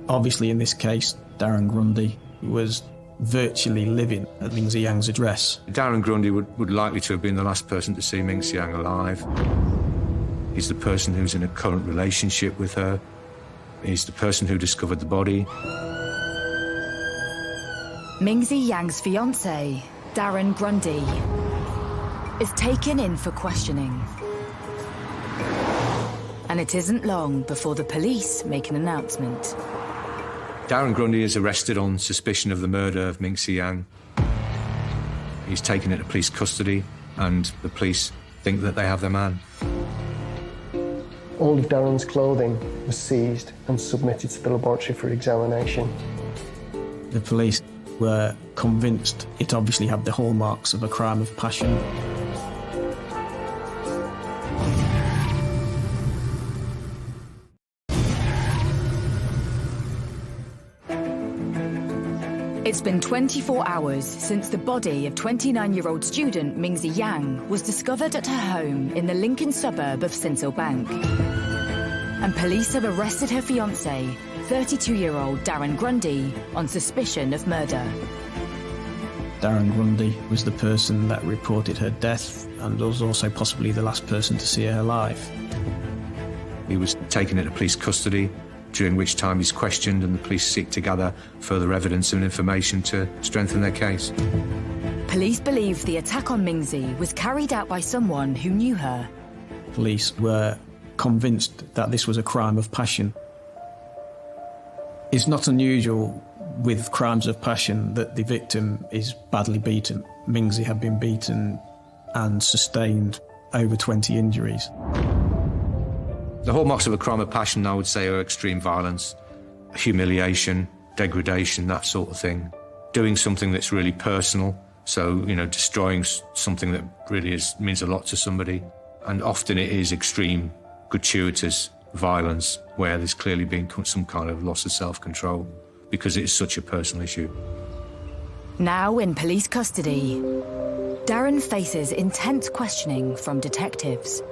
Obviously, in this case, Darren Grundy was virtually living at Mingzi Yang's address. Darren Grundy would likely to have been the last person to see Mingzi Yang alive. He's the person who's in a current relationship with her. He's the person who discovered the body. Mingzi Yang's fiancé, Darren Grundy, is taken in for questioning. And it isn't long before the police make an announcement. Darren Grundy is arrested on suspicion of the murder of Mingzi Yang. He's taken into police custody, and the police think that they have their man. All of Darren's clothing was seized and submitted to the laboratory for examination. The police were convinced it obviously had the hallmarks of a crime of passion. It's been 24 hours since the body of 29-year-old student Mingzi Yang was discovered at her home in the Lincoln suburb of Sinsel-Bank. And police have arrested her fiancé, 32-year-old Darren Grundy, on suspicion of murder. Darren Grundy was the person that reported her death and was also possibly the last person to see her alive. He was taken into police custody, during which time he's questioned and the police seek to gather further evidence and information to strengthen their case. Police believe the attack on Mingzi was carried out by someone who knew her. Police were convinced that this was a crime of passion. It's not unusual with crimes of passion that the victim is badly beaten. Mingzi had been beaten and sustained over 20 injuries. The hallmarks of a crime of passion, I would say, are extreme violence, humiliation, degradation, that sort of thing. Doing something that's really personal, so, destroying something that really means a lot to somebody. And often it is extreme, gratuitous violence, where there's clearly been some kind of loss of self-control, because it is such a personal issue. Now in police custody, Darren faces intense questioning from detectives.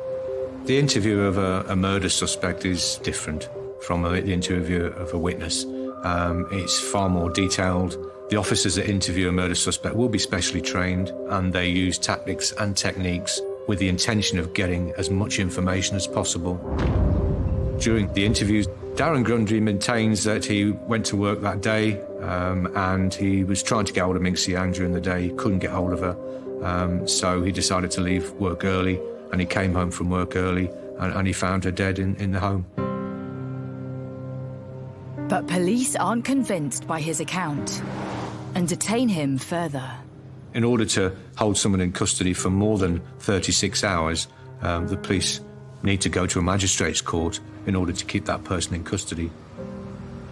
The interview of a murder suspect is different from the interview of a witness. It's far more detailed. The officers that interview a murder suspect will be specially trained, and they use tactics and techniques with the intention of getting as much information as possible. During the interviews, Darren Grundy maintains that he went to work that day and he was trying to get hold of Mingzi Yang during the day. He couldn't get hold of her, so he decided to leave work early, and he came home from work early and he found her dead in the home. But police aren't convinced by his account and detain him further. In order to hold someone in custody for more than 36 hours, the police need to go to a magistrate's court in order to keep that person in custody.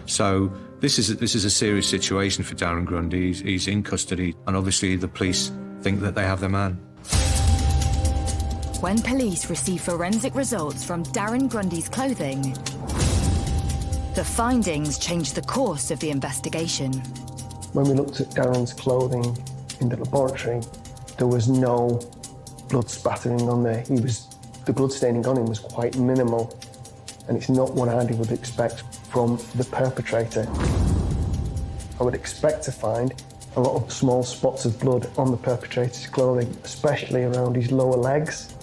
So this is a serious situation for Darren Grundy. He's in custody, and obviously the police think that they have their man. When police receive forensic results from Darren Grundy's clothing, the findings change the course of the investigation. When we looked at Darren's clothing in the laboratory, there was no blood spattering on there. The blood staining on him was quite minimal, and it's not what I would expect from the perpetrator. I would expect to find a lot of small spots of blood on the perpetrator's clothing, especially around his lower legs.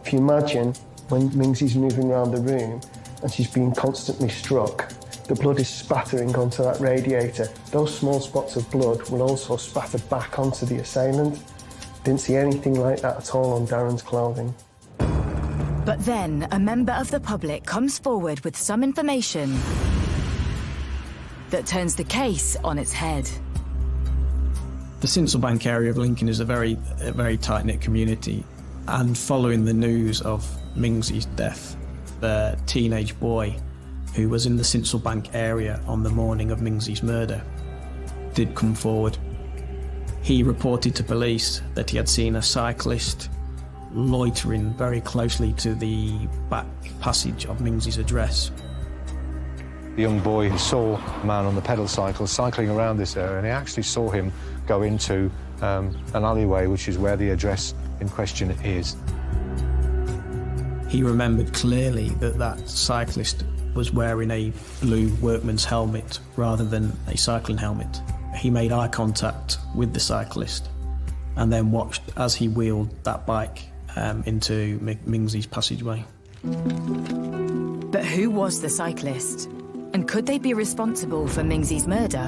If you imagine when Mingzi's moving around the room and she's being constantly struck, the blood is spattering onto that radiator. Those small spots of blood will also spatter back onto the assailant. Didn't see anything like that at all on Darren's clothing. But then a member of the public comes forward with some information that turns the case on its head. The Sincilbank area of Lincoln is a very tight-knit community, and following the news of Mingsy's death, the teenage boy who was in the Sincilbank area on the morning of Mingsy's murder did come forward. He reported to police that he had seen a cyclist loitering very closely to the back passage of Mingsy's address. The young boy saw a man on the pedal cycle cycling around this area, and he actually saw him go into an alleyway, which is where the address in question is. He remembered clearly that that cyclist was wearing a blue workman's helmet rather than a cycling helmet. He made eye contact with the cyclist and then watched as he wheeled that bike into Mingsy's passageway. But who was the cyclist? And could they be responsible for Mingsy's murder?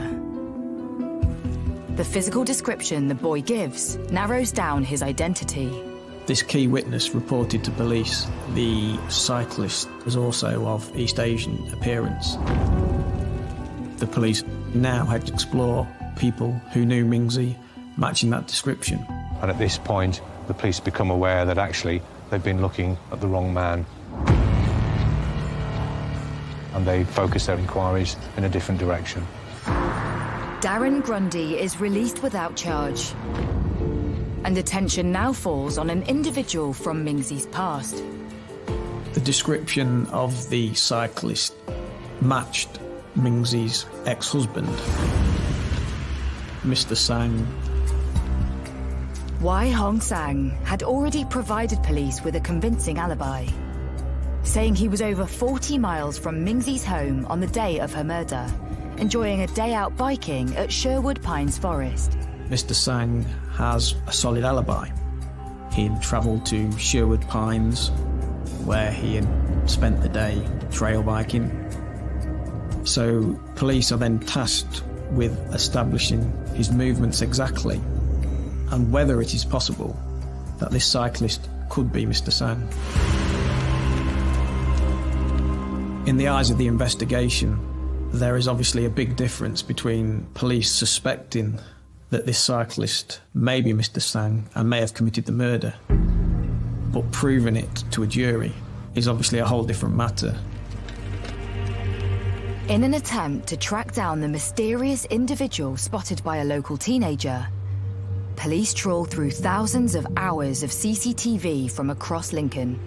The physical description the boy gives narrows down his identity. This key witness reported to police the cyclist was also of East Asian appearance. The police now had to explore people who knew Mingsy matching that description. And at this point, the police become aware that actually they've been looking at the wrong man. And they focus their inquiries in a different direction. Darren Grundy is released without charge. And attention now falls on an individual from Mingsy's past. The description of the cyclist matched Mingsy's ex-husband, Mr. Sang. Wai Hong Sang had already provided police with a convincing alibi, saying he was over 40 miles from Mingsy's home on the day of her murder, enjoying a day out biking at Sherwood Pines Forest. Mr. Sang has a solid alibi. He'd travelled to Sherwood Pines, where he had spent the day trail biking. So police are then tasked with establishing his movements exactly and whether it is possible that this cyclist could be Mr. Sang. In the eyes of the investigation, there is obviously a big difference between police suspecting that this cyclist may be Mr. Sang and may have committed the murder, but proving it to a jury is obviously a whole different matter. In an attempt to track down the mysterious individual spotted by a local teenager, police trawl through thousands of hours of CCTV from across Lincoln.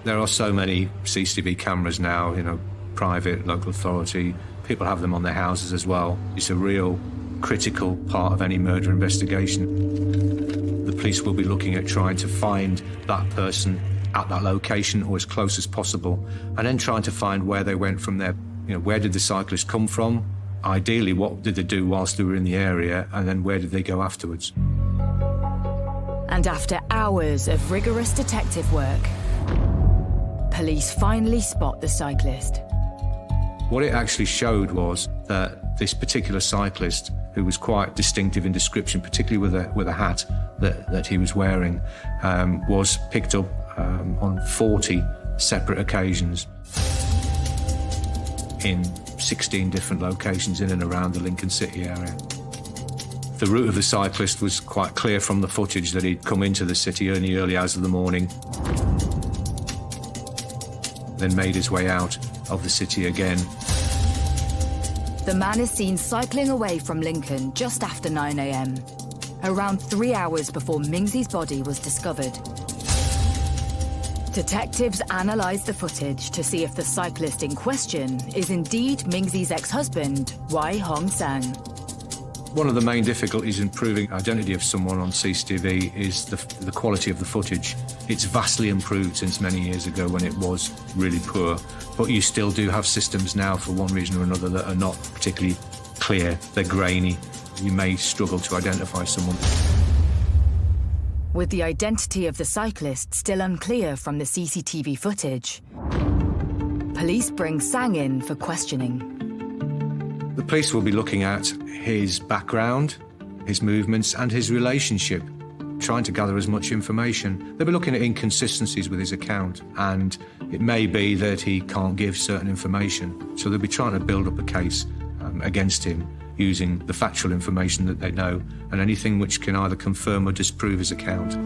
There are so many CCTV cameras now, private, local authority. People have them on their houses as well. It's a real critical part of any murder investigation. The police will be looking at trying to find that person at that location or as close as possible, and then trying to find where they went from there. Where did the cyclist come from? Ideally, what did they do whilst they were in the area, and then where did they go afterwards? And after hours of rigorous detective work, police finally spot the cyclist. What it actually showed was that this particular cyclist, who was quite distinctive in description, particularly with a hat that he was wearing, was picked up on 40 separate occasions in 16 different locations in and around the Lincoln City area. The route of the cyclist was quite clear from the footage that he'd come into the city in the early hours of the morning, then made his way out of the city again. The man is seen cycling away from Lincoln just after 9 a.m, around 3 hours before Mingsy's body was discovered. Detectives analyse the footage to see if the cyclist in question is indeed Mingsy's ex-husband, Wai Hong Sang. One of the main difficulties in proving identity of someone on CCTV is the quality of the footage. It's vastly improved since many years ago when it was really poor, but you still do have systems now, for one reason or another, that are not particularly clear. They're grainy. You may struggle to identify someone. With the identity of the cyclist still unclear from the CCTV footage, police bring Sang in for questioning. The police will be looking at his background, his movements, and his relationship trying to gather as much information. They'll be looking at inconsistencies with his account, and it may be that he can't give certain information. So they'll be trying to build up a case against him using the factual information that they know and anything which can either confirm or disprove his account.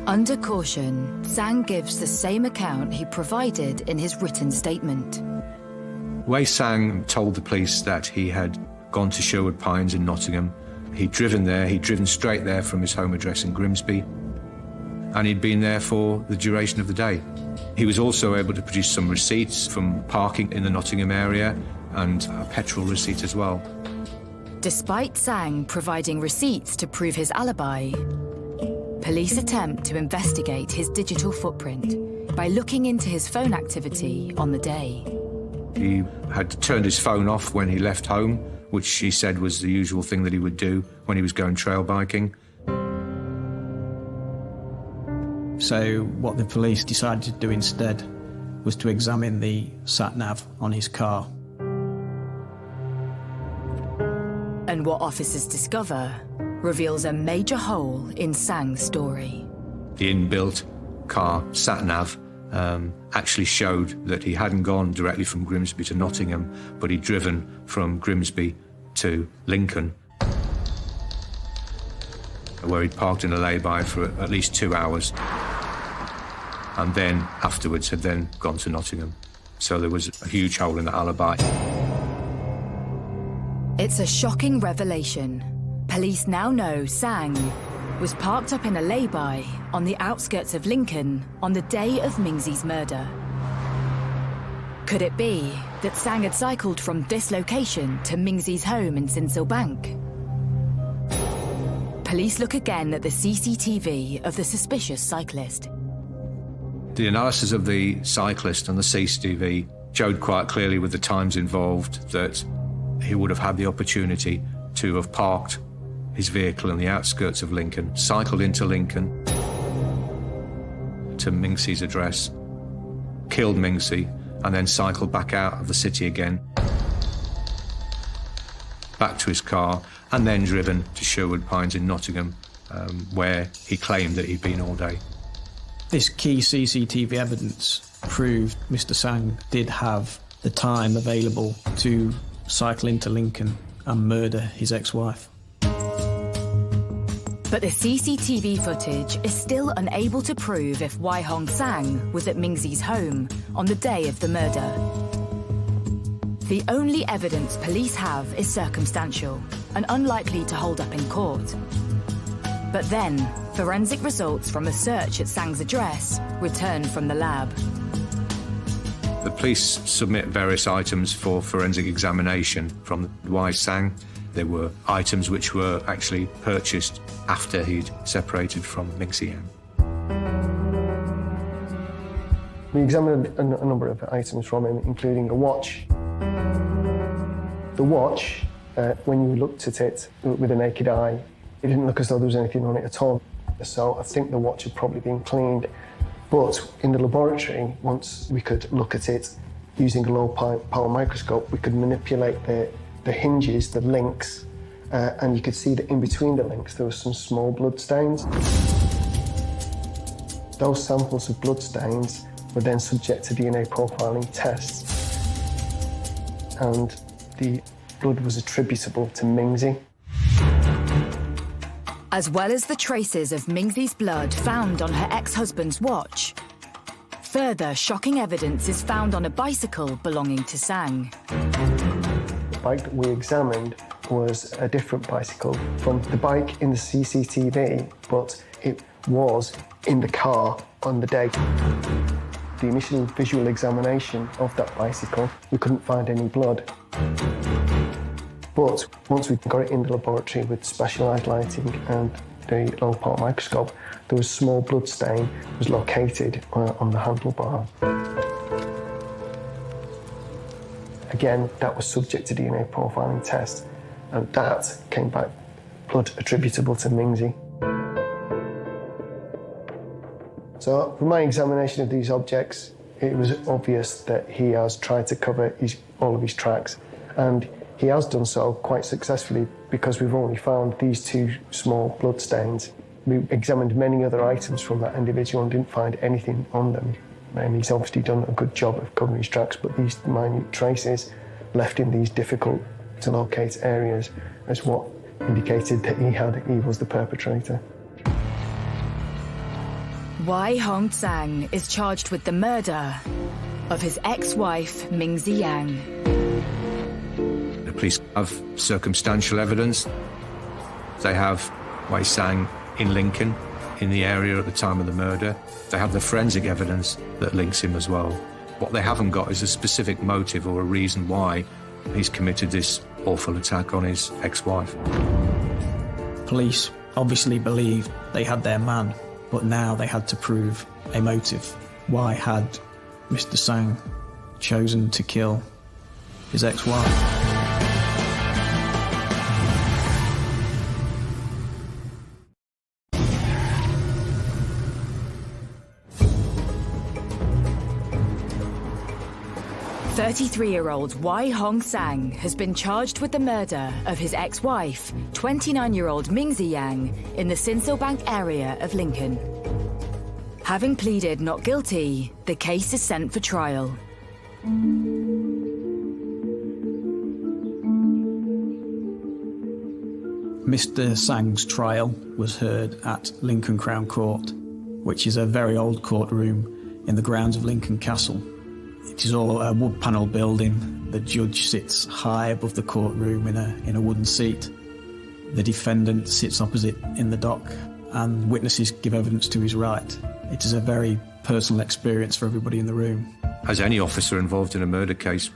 Under caution, Sang gives the same account he provided in his written statement. Wei Sang told the police that he had gone to Sherwood Pines in Nottingham. He'd driven straight there from his home address in Grimsby, and he'd been there for the duration of the day. He was also able to produce some receipts from parking in the Nottingham area and a petrol receipt as well. Despite Sang providing receipts to prove his alibi, police attempt to investigate his digital footprint by looking into his phone activity on the day. He had turned his phone off when he left home, which he said was the usual thing that he would do when he was going trail biking. So what the police decided to do instead was to examine the sat-nav on his car. And what officers discover reveals a major hole in Sang's story. The inbuilt car sat-nav actually showed that he hadn't gone directly from Grimsby to Nottingham, but he'd driven from Grimsby to Lincoln, where he'd parked in a lay-by for at least 2 hours, and then afterwards had then gone to Nottingham. So there was a huge hole in the alibi. It's a shocking revelation. Police now know Sang was parked up in a lay-by on the outskirts of Lincoln on the day of Mingsi's murder. Could it be that Sang had cycled from this location to Mingsi's home in Sinsel Bank? Police look again at the CCTV of the suspicious cyclist. The analysis of the cyclist and the CCTV showed quite clearly with the times involved that he would have had the opportunity to have parked his vehicle in the outskirts of Lincoln, cycled into Lincoln to Mingsi's address, killed Mingsi, and then cycled back out of the city again, back to his car, and then driven to Sherwood Pines in Nottingham, where he claimed that he'd been all day. This key CCTV evidence proved Mr. Sang did have the time available to cycle into Lincoln and murder his ex-wife. But the CCTV footage is still unable to prove if Wai Hong Sang was at Mingsi's home on the day of the murder. The only evidence police have is circumstantial and unlikely to hold up in court. But then, forensic results from a search at Sang's address returned from the lab. The police submit various items for forensic examination from Wai Sang. There were items which were actually purchased after he'd separated from Mingsi M. We examined a number of items from him, including a watch. The watch, when you looked at it with a naked eye, it didn't look as though there was anything on it at all. So I think the watch had probably been cleaned. But in the laboratory, once we could look at it using a low-power microscope, we could manipulate the hinges, the links, and you could see that in between the links there were some small blood stains. Those samples of blood stains were then subject to DNA profiling tests, and the blood was attributable to Mingsi. As well as the traces of Mingsi's blood found on her ex-husband's watch, further shocking evidence is found on a bicycle belonging to Sang. The bike that we examined was a different bicycle from the bike in the CCTV, but it was in the car on the day. The initial visual examination of that bicycle, we couldn't find any blood. But once we got it in the laboratory with specialised lighting and the low-power microscope, there was a small blood stain that was located on the handlebar. Again, that was subject to DNA profiling test, and that came back blood attributable to Mingsi. So, from my examination of these objects, it was obvious that he has tried to cover all of his tracks, and He has done so quite successfully because we've only found these 2 small blood stains. We examined many other items from that individual and didn't find anything on them. And he's obviously done a good job of covering his tracks, but these minute traces left in these difficult to locate areas is what indicated that he was the perpetrator. Wai Hong Sang is charged with the murder of his ex-wife, Mingzi Yang. The police have circumstantial evidence. They have Wai Sang in Lincoln, in the area at the time of the murder. They have the forensic evidence that links him as well. What they haven't got is a specific motive or a reason why he's committed this awful attack on his ex-wife. Police obviously believed they had their man, but now they had to prove a motive. Why had Mr. Sang chosen to kill his ex-wife? "33-year-old Wai Hong Sang has been charged with the murder of his ex-wife, 29-year-old Mingzi Yang, in the Sinsilbank area of Lincoln. Having pleaded not guilty, the case is sent for trial. Mr. Sang's trial was heard at Lincoln Crown Court, which is a very old courtroom in the grounds of Lincoln Castle. It is all a wood panel building. The judge sits high above the courtroom in a wooden seat. The defendant sits opposite in the dock, and witnesses give evidence to his right. It is a very personal experience for everybody in the room. As any officer involved in a murder case,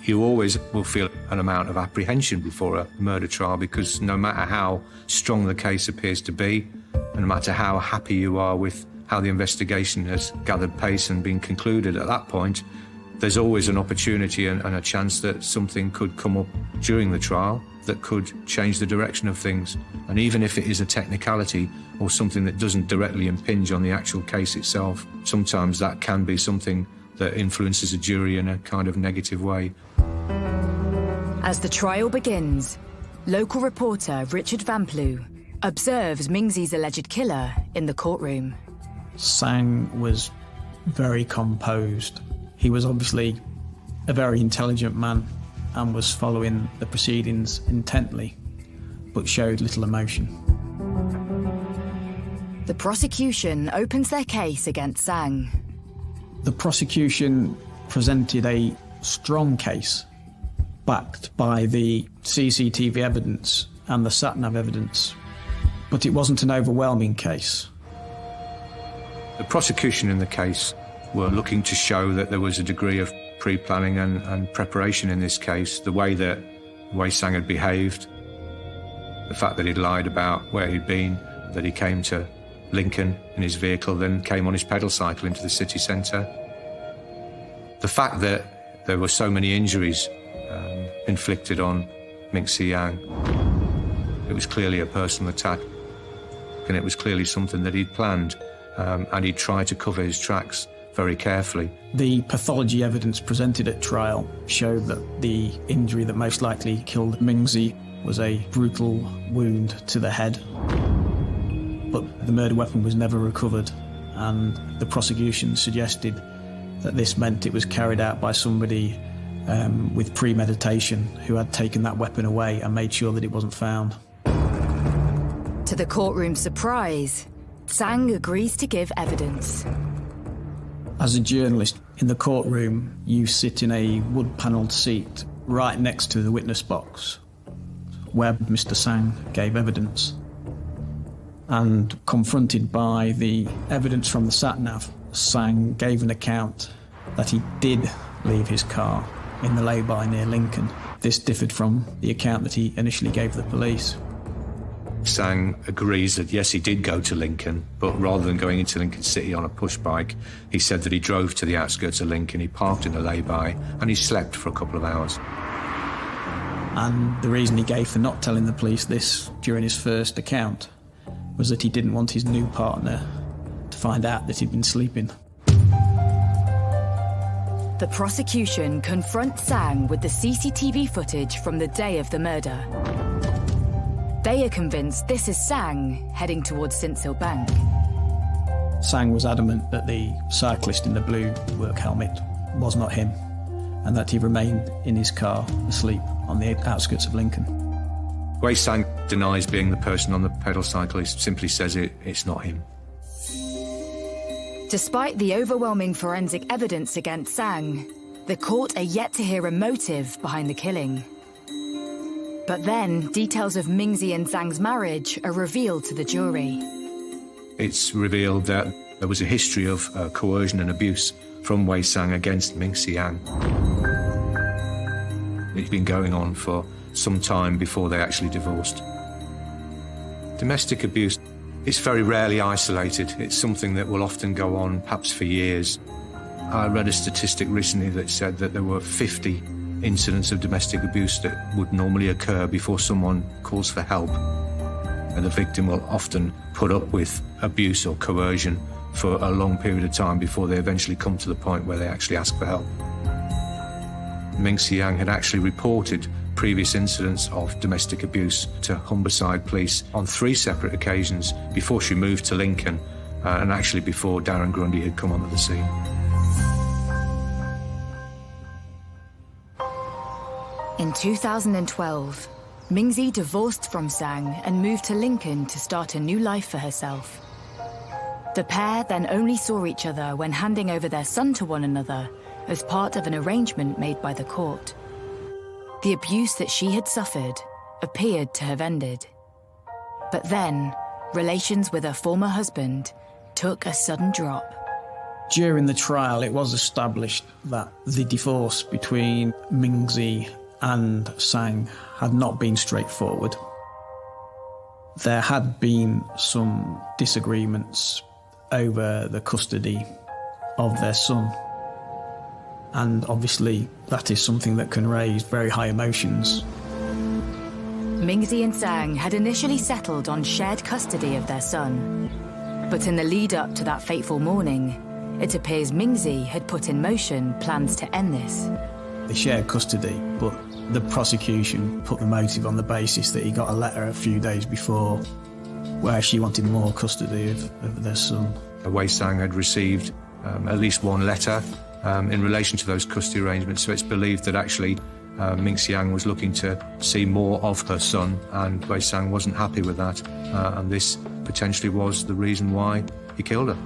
you always will feel an amount of apprehension before a murder trial, because no matter how strong the case appears to be, and no matter how happy you are with how the investigation has gathered pace and been concluded at that point, there's always an opportunity and a chance that something could come up during the trial that could change the direction of things. And even if it is a technicality or something that doesn't directly impinge on the actual case itself, sometimes that can be something that influences a jury in a kind of negative way. As the trial begins, local reporter Richard Van Plu observes Mingzi's alleged killer in the courtroom. Sang was very composed. He was obviously a very intelligent man and was following the proceedings intently, but showed little emotion. The prosecution opens their case against Sang. The prosecution presented a strong case, backed by the CCTV evidence and the sat-nav evidence, but it wasn't an overwhelming case. The prosecution in the case were looking to show that there was a degree of pre-planning and preparation in this case, the way that Wai Sang had behaved, the fact that he'd lied about where he'd been, that he came to Lincoln in his vehicle, then came on his pedal cycle into the city centre. The fact that there were so many injuries inflicted on Mingzi Yang, it was clearly a personal attack, and it was clearly something that he'd planned, and he'd tried to cover his tracks very carefully. The pathology evidence presented at trial showed that the injury that most likely killed Mingzi was a brutal wound to the head. But the murder weapon was never recovered, and the prosecution suggested that this meant it was carried out by somebody with premeditation who had taken that weapon away and made sure that it wasn't found. To the courtroom's surprise, Sang agrees to give evidence. As a journalist in the courtroom, you sit in a wood-panelled seat right next to the witness box, where Mr. Sang gave evidence. And confronted by the evidence from the sat-nav, Sang gave an account that he did leave his car in the lay-by near Lincoln. This differed from the account that he initially gave the police. Sang agrees that yes, he did go to Lincoln, but rather than going into Lincoln City on a push bike, he said that he drove to the outskirts of Lincoln, he parked in a lay-by, and he slept for a couple of hours. And the reason he gave for not telling the police this during his first account was that he didn't want his new partner to find out that he'd been sleeping. The prosecution confronts Sang with the CCTV footage from the day of the murder. They are convinced this is Sang heading towards Sincil Bank. Sang was adamant that the cyclist in the blue work helmet was not him, and that he remained in his car asleep on the outskirts of Lincoln. Wei Sang denies being the person on the pedal cycle. He simply says it's not him. Despite the overwhelming forensic evidence against Sang, the court are yet to hear a motive behind the killing. But then, details of Mingzi and Zhang's marriage are revealed to the jury. It's revealed that there was a history of coercion and abuse from Wei Sang against Mingzi Yang. It's been going on for some time before they actually divorced. Domestic abuse is very rarely isolated. It's something that will often go on perhaps for years. I read a statistic recently that said that there were 50 incidents of domestic abuse that would normally occur before someone calls for help. And the victim will often put up with abuse or coercion for a long period of time before they eventually come to the point where they actually ask for help. Mingzi Yang had actually reported previous incidents of domestic abuse to Humberside Police on 3 separate occasions before she moved to Lincoln and actually before Darren Grundy had come onto the scene. In 2012, Mingzi divorced from Sang and moved to Lincoln to start a new life for herself. The pair then only saw each other when handing over their son to one another as part of an arrangement made by the court. The abuse that she had suffered appeared to have ended. But then, relations with her former husband took a sudden drop. During the trial, it was established that the divorce between Mingzi and Sang had not been straightforward. There had been some disagreements over the custody of their son. And obviously, that is something that can raise very high emotions. Mingzi and Sang had initially settled on shared custody of their son. But in the lead up to that fateful morning, it appears Mingzi had put in motion plans to end this. They shared custody, but the prosecution put the motive on the basis that he got a letter a few days before where she wanted more custody of their son. Wei Sang had received at least one letter in relation to those custody arrangements, so it's believed that actually Mingzi Yang was looking to see more of her son, and Wei Sang wasn't happy with that, and this potentially was the reason why he killed her.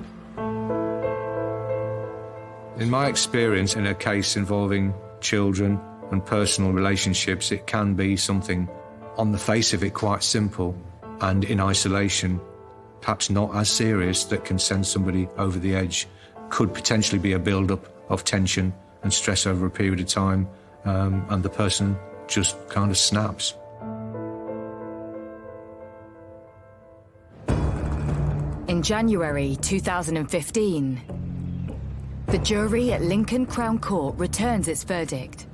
In my experience, in a case involving children and personal relationships, it can be something on the face of it quite simple, and in isolation perhaps not as serious, that can send somebody over the edge. Could potentially be a build-up of tension and stress over a period of time, and the person just kind of snaps. In January 2015, the jury at Lincoln Crown Court returns its verdict.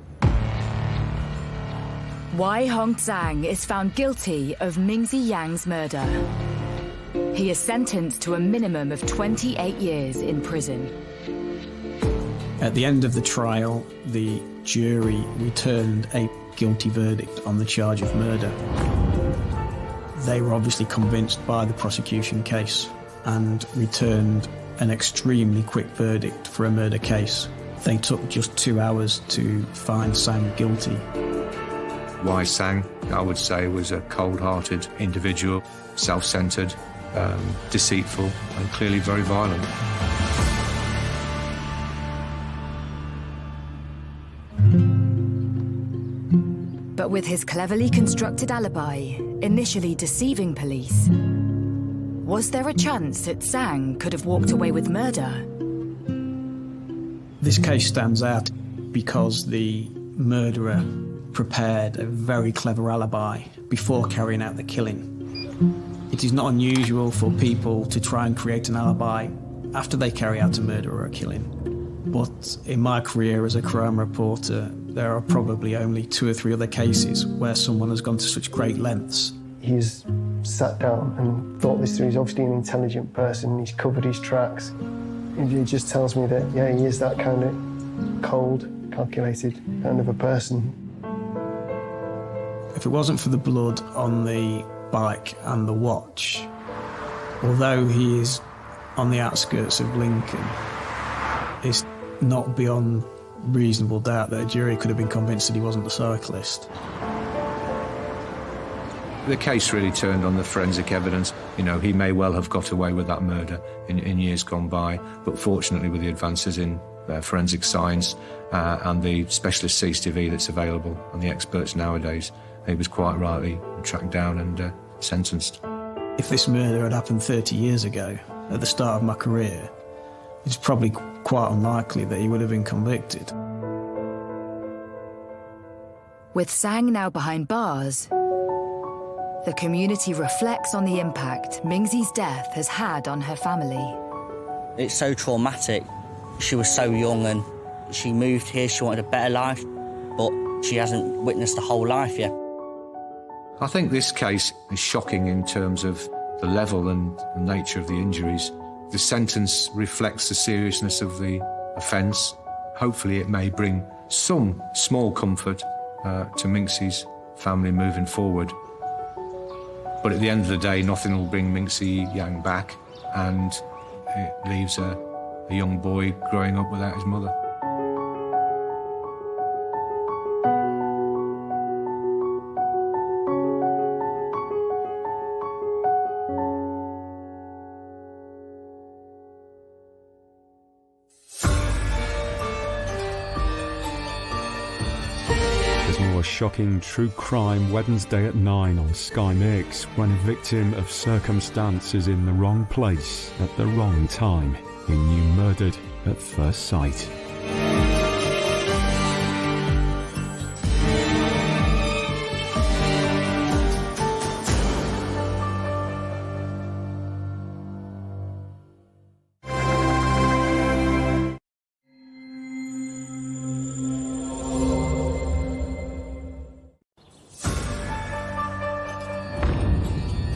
Wei Hong Zhang is found guilty of Mingzi Yang's murder. He is sentenced to a minimum of 28 years in prison. At the end of the trial, the jury returned a guilty verdict on the charge of murder. They were obviously convinced by the prosecution case and returned an extremely quick verdict for a murder case. They took just 2 hours to find Sang guilty. Wei Sang, I would say, was a cold-hearted individual, self-centred, deceitful, and clearly very violent. But with his cleverly constructed alibi, initially deceiving police, was there a chance that Sang could have walked away with murder? This case stands out because the murderer prepared a very clever alibi before carrying out the killing. It is not unusual for people to try and create an alibi after they carry out a murder or a killing. But in my career as a crime reporter, there are probably only 2 or 3 other cases where someone has gone to such great lengths. He's sat down and thought this through. He's obviously an intelligent person. He's covered his tracks. It just tells me that, yeah, he is that kind of cold, calculated kind of a person. If it wasn't for the blood on the bike and the watch, although he is on the outskirts of Lincoln, it's not beyond reasonable doubt that a jury could have been convinced that he wasn't the cyclist. The case really turned on the forensic evidence. You know, he may well have got away with that murder in years gone by, but fortunately with the advances in forensic science and the specialist CCTV that's available and the experts nowadays, he was quite rightly tracked down and sentenced. If this murder had happened 30 years ago, at the start of my career, it's probably quite unlikely that he would have been convicted. With Sang now behind bars, the community reflects on the impact Mingzi's death has had on her family. It's so traumatic. She was so young and she moved here, she wanted a better life, but she hasn't witnessed a whole life yet. I think this case is shocking in terms of the level and the nature of the injuries. The sentence reflects the seriousness of the offence. Hopefully it may bring some small comfort to Mingzi's family moving forward. But at the end of the day, nothing will bring Mingzi Yang back, and it leaves a young boy growing up without his mother. Shocking true crime Wednesday at 9 on Sky Mix, when a victim of circumstance is in the wrong place at the wrong time in You Murdered at First Sight.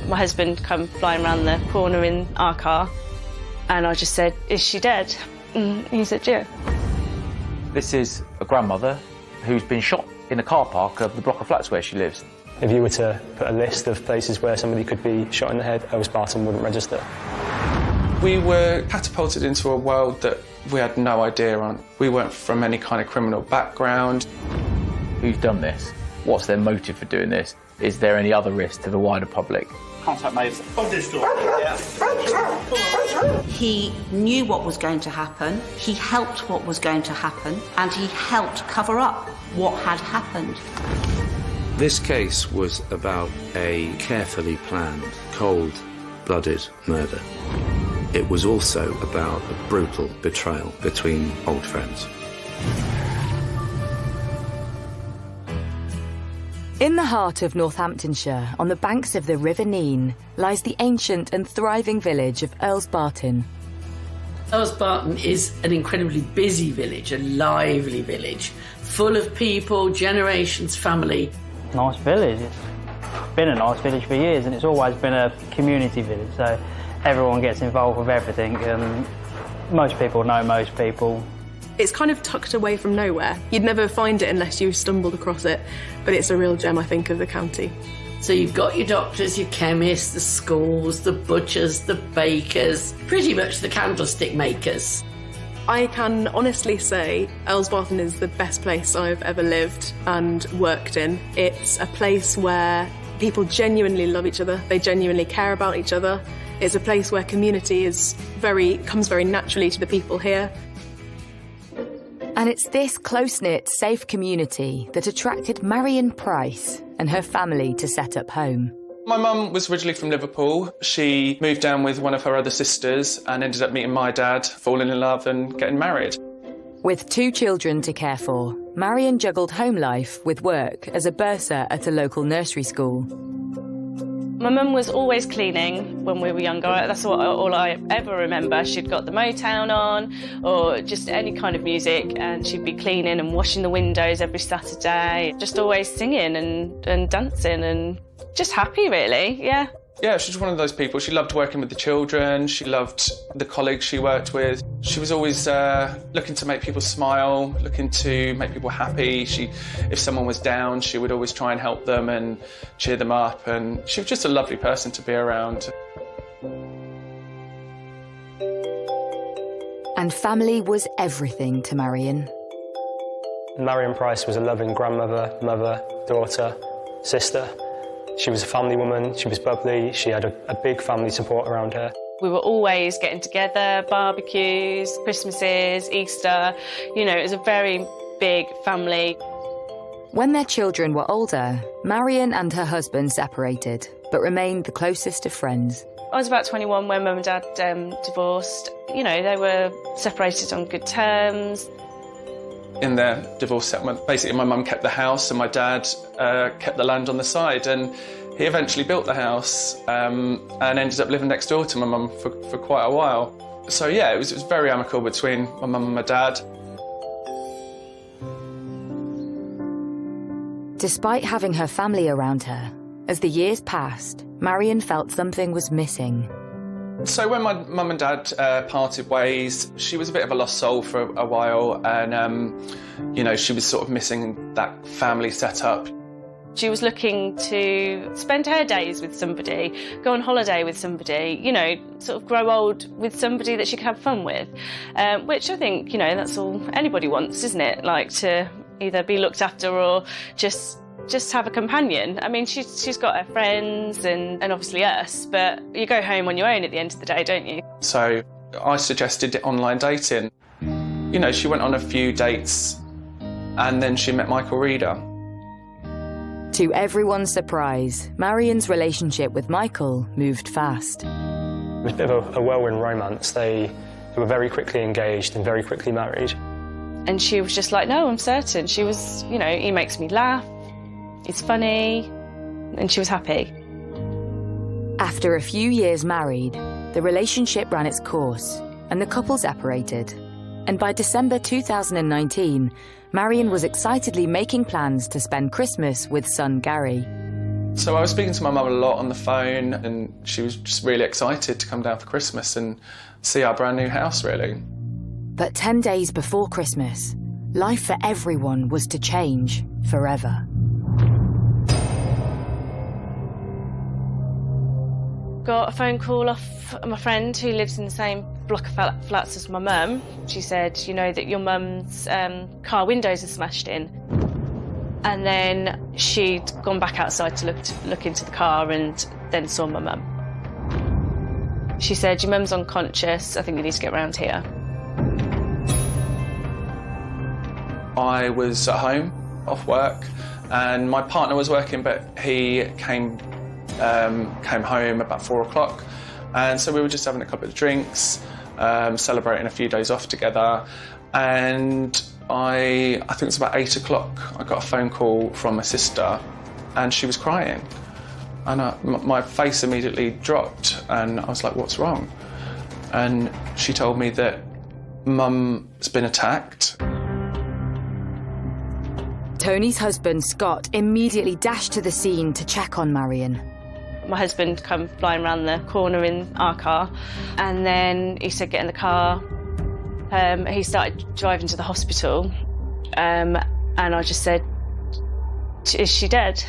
My husband come flying around the corner in our car, and I just said, "Is she dead?" And he said, "Yeah." This is a grandmother who's been shot in a car park of the block of flats where she lives. If you were to put a list of places where somebody could be shot in the head, Earls Barton wouldn't register. We were catapulted into a world that we had no idea on. We weren't from any kind of criminal background. Who's done this? What's their motive for doing this? Is there any other risk to the wider public? Contact made. He knew what was going to happen, he helped what was going to happen, and he helped cover up what had happened. This case was about a carefully planned, cold-blooded murder. It was also about a brutal betrayal between old friends. In the heart of Northamptonshire, on the banks of the River Nene, lies the ancient and thriving village of Earls Barton. Earls Barton is an incredibly busy village, a lively village, full of people, generations, family. Nice village. It's been a nice village for years, and it's always been a community village, so everyone gets involved with everything, and most people know most people. It's kind of tucked away from nowhere. You'd never find it unless you stumbled across it, but it's a real gem, I think, of the county. So you've got your doctors, your chemists, the schools, the butchers, the bakers, pretty much the candlestick makers. I can honestly say Earls Barton is the best place I've ever lived and worked in. It's a place where people genuinely love each other, they genuinely care about each other. It's a place where community comes very naturally to the people here. And it's this close-knit, safe community that attracted Marion Price and her family to set up home. My mum was originally from Liverpool. She moved down with one of her other sisters and ended up meeting my dad, falling in love and getting married. With 2 children to care for, Marion juggled home life with work as a bursar at a local nursery school. My mum was always cleaning when we were younger. That's all I ever remember. She'd got the Motown on or just any kind of music, and she'd be cleaning and washing the windows every Saturday. Just always singing and dancing and just happy, really, yeah. Yeah, she's one of those people. She loved working with the children. She loved the colleagues she worked with. She was always looking to make people smile, looking to make people happy. If someone was down, she would always try and help them and cheer them up. And she was just a lovely person to be around. And family was everything to Marion. Marion Price was a loving grandmother, mother, daughter, sister. She was a family woman, she was bubbly, she had a big family support around her. We were always getting together, barbecues, Christmases, Easter. You know, it was a very big family. When their children were older, Marion and her husband separated, but remained the closest of friends. I was about 21 when Mum and Dad divorced. You know, they were separated on good terms. In their divorce settlement, basically my mum kept the house and my dad kept the land on the side, and he eventually built the house and ended up living next door to my mum for quite a while. So yeah, it was very amicable between my mum and my dad. Despite having her family around her, as the years passed, Marion felt something was missing. So when my mum and dad parted ways, she was a bit of a lost soul for a while, and you know, she was sort of missing that family setup. She was looking to spend her days with somebody, go on holiday with somebody, you know, sort of grow old with somebody that she could have fun with, which I think, you know, that's all anybody wants, isn't it? Like to either be looked after or just have a companion. I mean, she's got her friends and obviously us, but you go home on your own at the end of the day, don't you? So I suggested online dating. You know, she went on a few dates and then she met Michael Reader. To everyone's surprise, Marion's relationship with Michael moved fast. It was a bit of a whirlwind romance. They were very quickly engaged and very quickly married. And she was just like, no, I'm certain. She was, you know, he makes me laugh. It's funny, and she was happy. After a few years married, the relationship ran its course, and the couple separated. And by December 2019, Marion was excitedly making plans to spend Christmas with son Gary. So I was speaking to my mum a lot on the phone, and she was just really excited to come down for Christmas and see our brand new house, really. But 10 days before Christmas, life for everyone was to change forever. Got a phone call off my friend who lives in the same block of flats as my mum. She said, you know, that your mum's car windows are smashed in. And then she'd gone back outside to look into the car and then saw my mum. She said, your mum's unconscious, I think you need to get round here. I was at home, off work, and my partner was working, but he came home about 4 o'clock, and so we were just having a couple of drinks, celebrating a few days off together, and I think it was about 8 o'clock, I got a phone call from my sister, and she was crying, and my face immediately dropped, and I was like, what's wrong? And she told me that Mum's been attacked. Tony's husband, Scott, immediately dashed to the scene to check on Marion. My husband come flying around the corner in our car, and then he said, get in the car. He started driving to the hospital, and I just said, is she dead?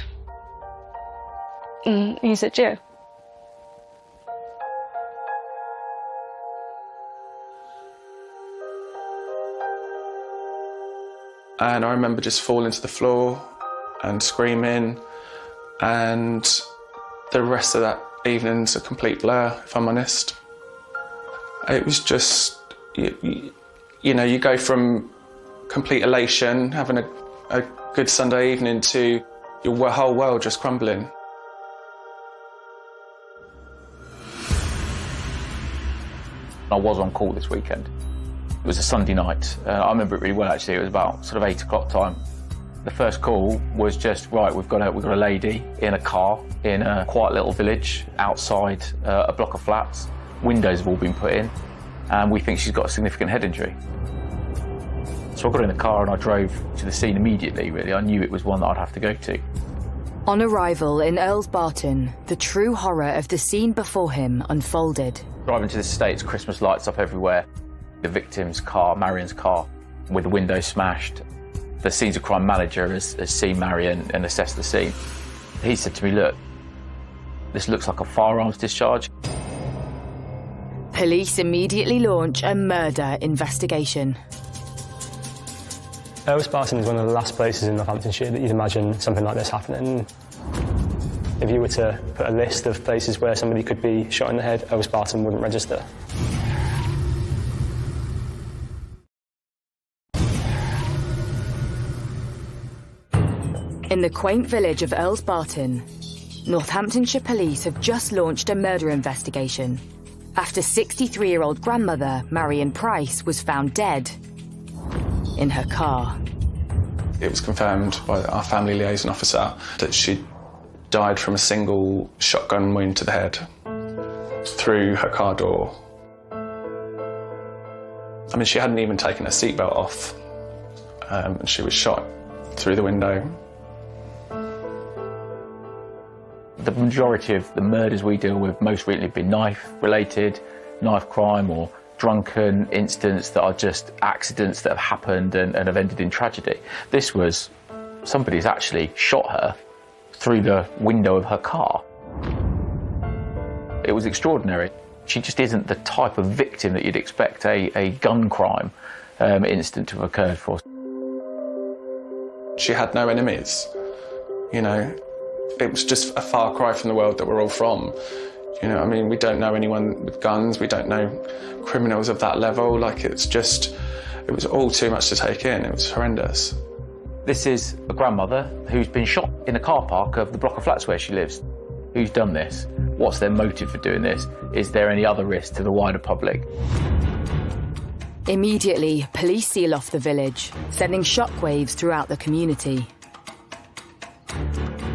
And he said, yeah. And I remember just falling to the floor and screaming, and the rest of that evening's a complete blur, if I'm honest. It was just, you know, you go from complete elation, having a good Sunday evening, to your whole world just crumbling. I was on call this weekend. It was a Sunday night. I remember it really well, actually. It was about sort of 8 o'clock time. The first call was just, right, we've got a lady in a car in a quiet little village outside a block of flats. Windows have all been put in, and we think she's got a significant head injury. So I got in the car and I drove to the scene immediately, really. I knew it was one that I'd have to go to. On arrival in Earls Barton, the true horror of the scene before him unfolded. Driving to the States, Christmas lights up everywhere. The victim's car, Marion's car, with the window smashed. The scenes of crime manager has seen Marion and assessed the scene. He said to me, look, this looks like a firearms discharge. Police immediately launch a murder investigation. Earls Barton is one of the last places in Northamptonshire that you'd imagine something like this happening. If you were to put a list of places where somebody could be shot in the head, Earls Barton wouldn't register. In the quaint village of Earls Barton, Northamptonshire police have just launched a murder investigation after 63-year-old grandmother Marion Price was found dead in her car. It was confirmed by our family liaison officer that she died from a single shotgun wound to the head through her car door. I mean, she hadn't even taken her seatbelt off, and she was shot through the window. The majority of the murders we deal with most recently have been knife-related, knife crime or drunken incidents that are just accidents that have happened and have ended in tragedy. This was somebody's actually shot her through the window of her car. It was extraordinary. She just isn't the type of victim that you'd expect a gun crime incident to have occurred for. She had no enemies, you know. It was just a far cry from the world that we're all from. You know, I mean, we don't know anyone with guns, we don't know criminals of that level. Like, it was all too much to take in. It was horrendous. This is a grandmother who's been shot in a car park of the block of flats where she lives. Who's done this? What's their motive for doing this? Is there any other risk to the wider public? Immediately, police seal off the village, sending shockwaves throughout the community.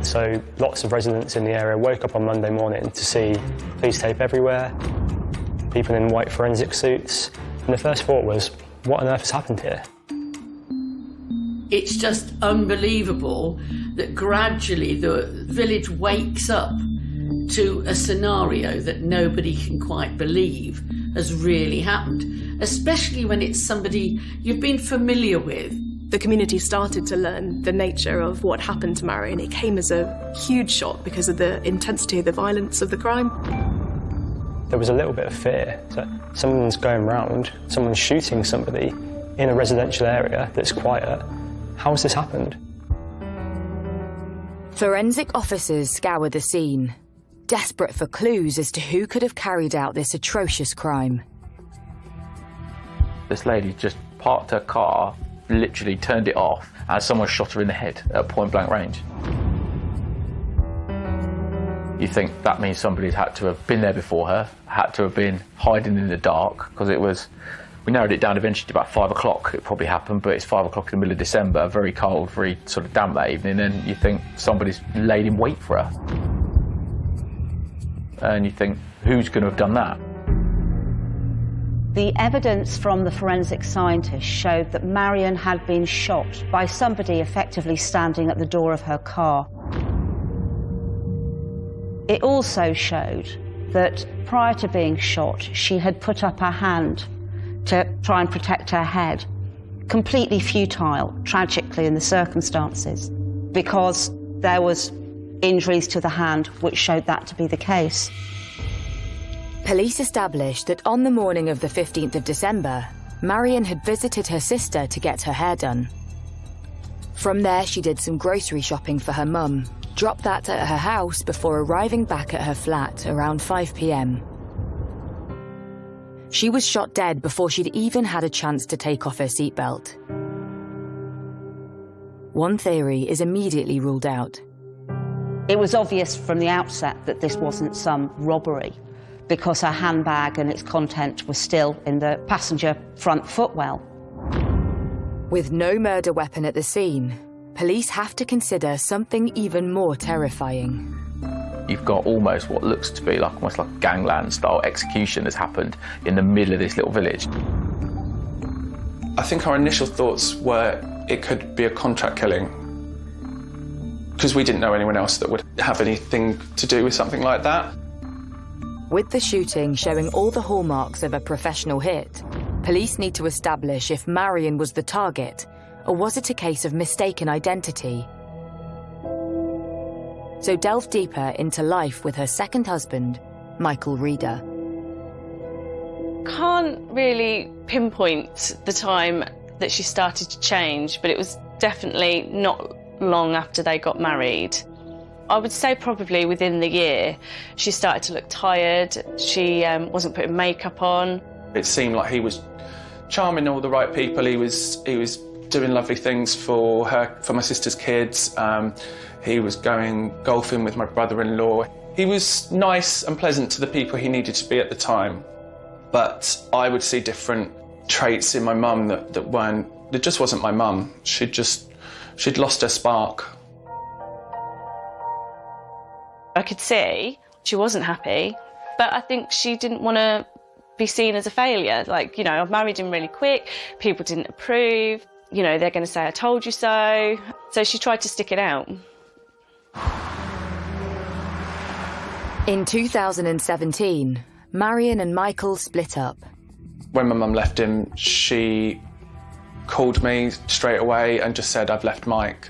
So lots of residents in the area woke up on Monday morning to see police tape everywhere, people in white forensic suits, and the first thought was, what on earth has happened here? It's just unbelievable that gradually the village wakes up to a scenario that nobody can quite believe has really happened, especially when it's somebody you've been familiar with. The community started to learn the nature of what happened to Marion. It came as a huge shock because of the intensity of the violence of the crime. There was a little bit of fear that someone's going round, someone's shooting somebody in a residential area that's quiet. How has this happened? Forensic officers scour the scene, desperate for clues as to who could have carried out this atrocious crime. This lady just parked her car, literally turned it off, and someone shot her in the head at point-blank range. You think that means somebody's had to have been there before her, had to have been hiding in the dark, because it was, we narrowed it down eventually to about 5 o'clock it probably happened, but it's 5 o'clock in the middle of December, very cold, very sort of damp that evening, and you think somebody's laid in wait for her. And you think, who's going to have done that? The evidence from the forensic scientists showed that Marion had been shot by somebody effectively standing at the door of her car. It also showed that prior to being shot, she had put up her hand to try and protect her head. Completely futile, tragically, in the circumstances, because there was injuries to the hand which showed that to be the case. Police established that on the morning of the 15th of December, Marion had visited her sister to get her hair done. From there, she did some grocery shopping for her mum, dropped that at her house before arriving back at her flat around 5 p.m. She was shot dead before she'd even had a chance to take off her seatbelt. One theory is immediately ruled out. It was obvious from the outset that this wasn't some robbery, because her handbag and its content was still in the passenger front footwell. With no murder weapon at the scene, police have to consider something even more terrifying. You've got almost what looks to be like almost like a gangland style execution that's happened in the middle of this little village. I think our initial thoughts were it could be a contract killing, because we didn't know anyone else that would have anything to do with something like that. With the shooting showing all the hallmarks of a professional hit, police need to establish if Marion was the target, or was it a case of mistaken identity? So delve deeper into life with her second husband, Michael Reeder. Can't really pinpoint the time that she started to change, but it was definitely not long after they got married. I would say probably within the year, she started to look tired. She wasn't putting makeup on. It seemed like he was charming all the right people. He was doing lovely things for her, for my sister's kids. He was going golfing with my brother-in-law. He was nice and pleasant to the people he needed to be at the time. But I would see different traits in my mum that just wasn't my mum. She'd lost her spark. I could see she wasn't happy, but I think she didn't want to be seen as a failure. Like, you know, I've married him really quick, people didn't approve, you know, they're going to say I told you so. So she tried to stick it out. In 2017, Marion and Michael split up. When my mum left him, she called me straight away and just said, I've left Mike.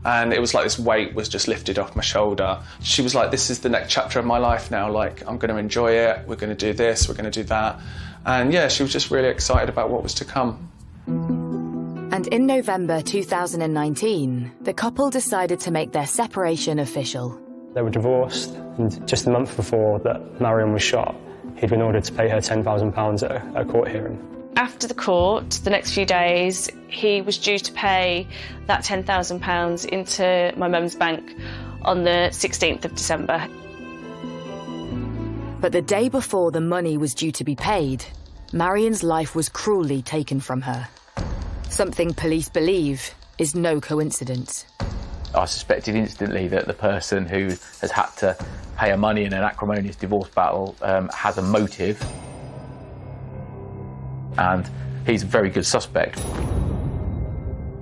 And it was like this weight was just lifted off my shoulder. She was like, this is the next chapter of my life now. Like, I'm going to enjoy it. We're going to do this. We're going to do that. And yeah, she was just really excited about what was to come. And in November 2019, the couple decided to make their separation official. They were divorced, and just a month before that Marion was shot, he'd been ordered to pay her £10,000 at a court hearing. After the court, the next few days, he was due to pay that £10,000 into my mum's bank on the 16th of December. But the day before the money was due to be paid, Marion's life was cruelly taken from her. Something police believe is no coincidence. I suspected instantly that the person who has had to pay her money in an acrimonious divorce battle has a motive. And he's a very good suspect.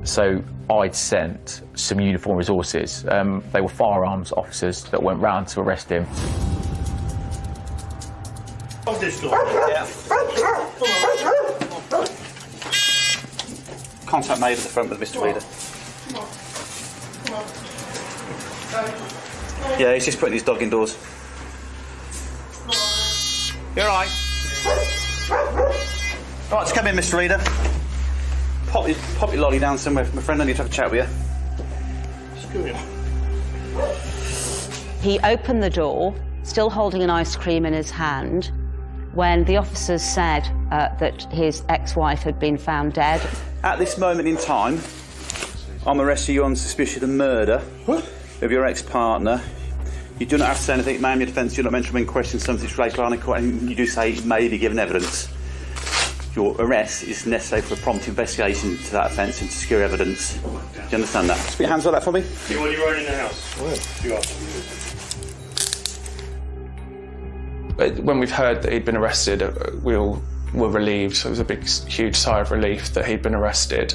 So I'd sent some uniformed resources. They were firearms officers that went round to arrest him. Hold this door. Yeah. Contact made at the front with Mr. Reeder. Yeah, he's just putting his dog indoors. You're all right. Right, let's come in, Mr. Reeder. Pop your lolly down somewhere. My friend, I need to have a chat with you. He opened the door, still holding an ice cream in his hand, when the officers said that his ex-wife had been found dead. At this moment in time, I'm arresting you on suspicion of murder of your ex-partner. You do not have to say anything, ma'am. Your defence, you're not meant to bring questions, something straight line, and you do say it may be given evidence. Your arrest is necessary for a prompt investigation to that offence and to secure evidence. Do you understand that? Just put your hands like that for me. You want your own in the house? When we've heard that he'd been arrested, we all were relieved. So it was a big, huge sigh of relief that he'd been arrested.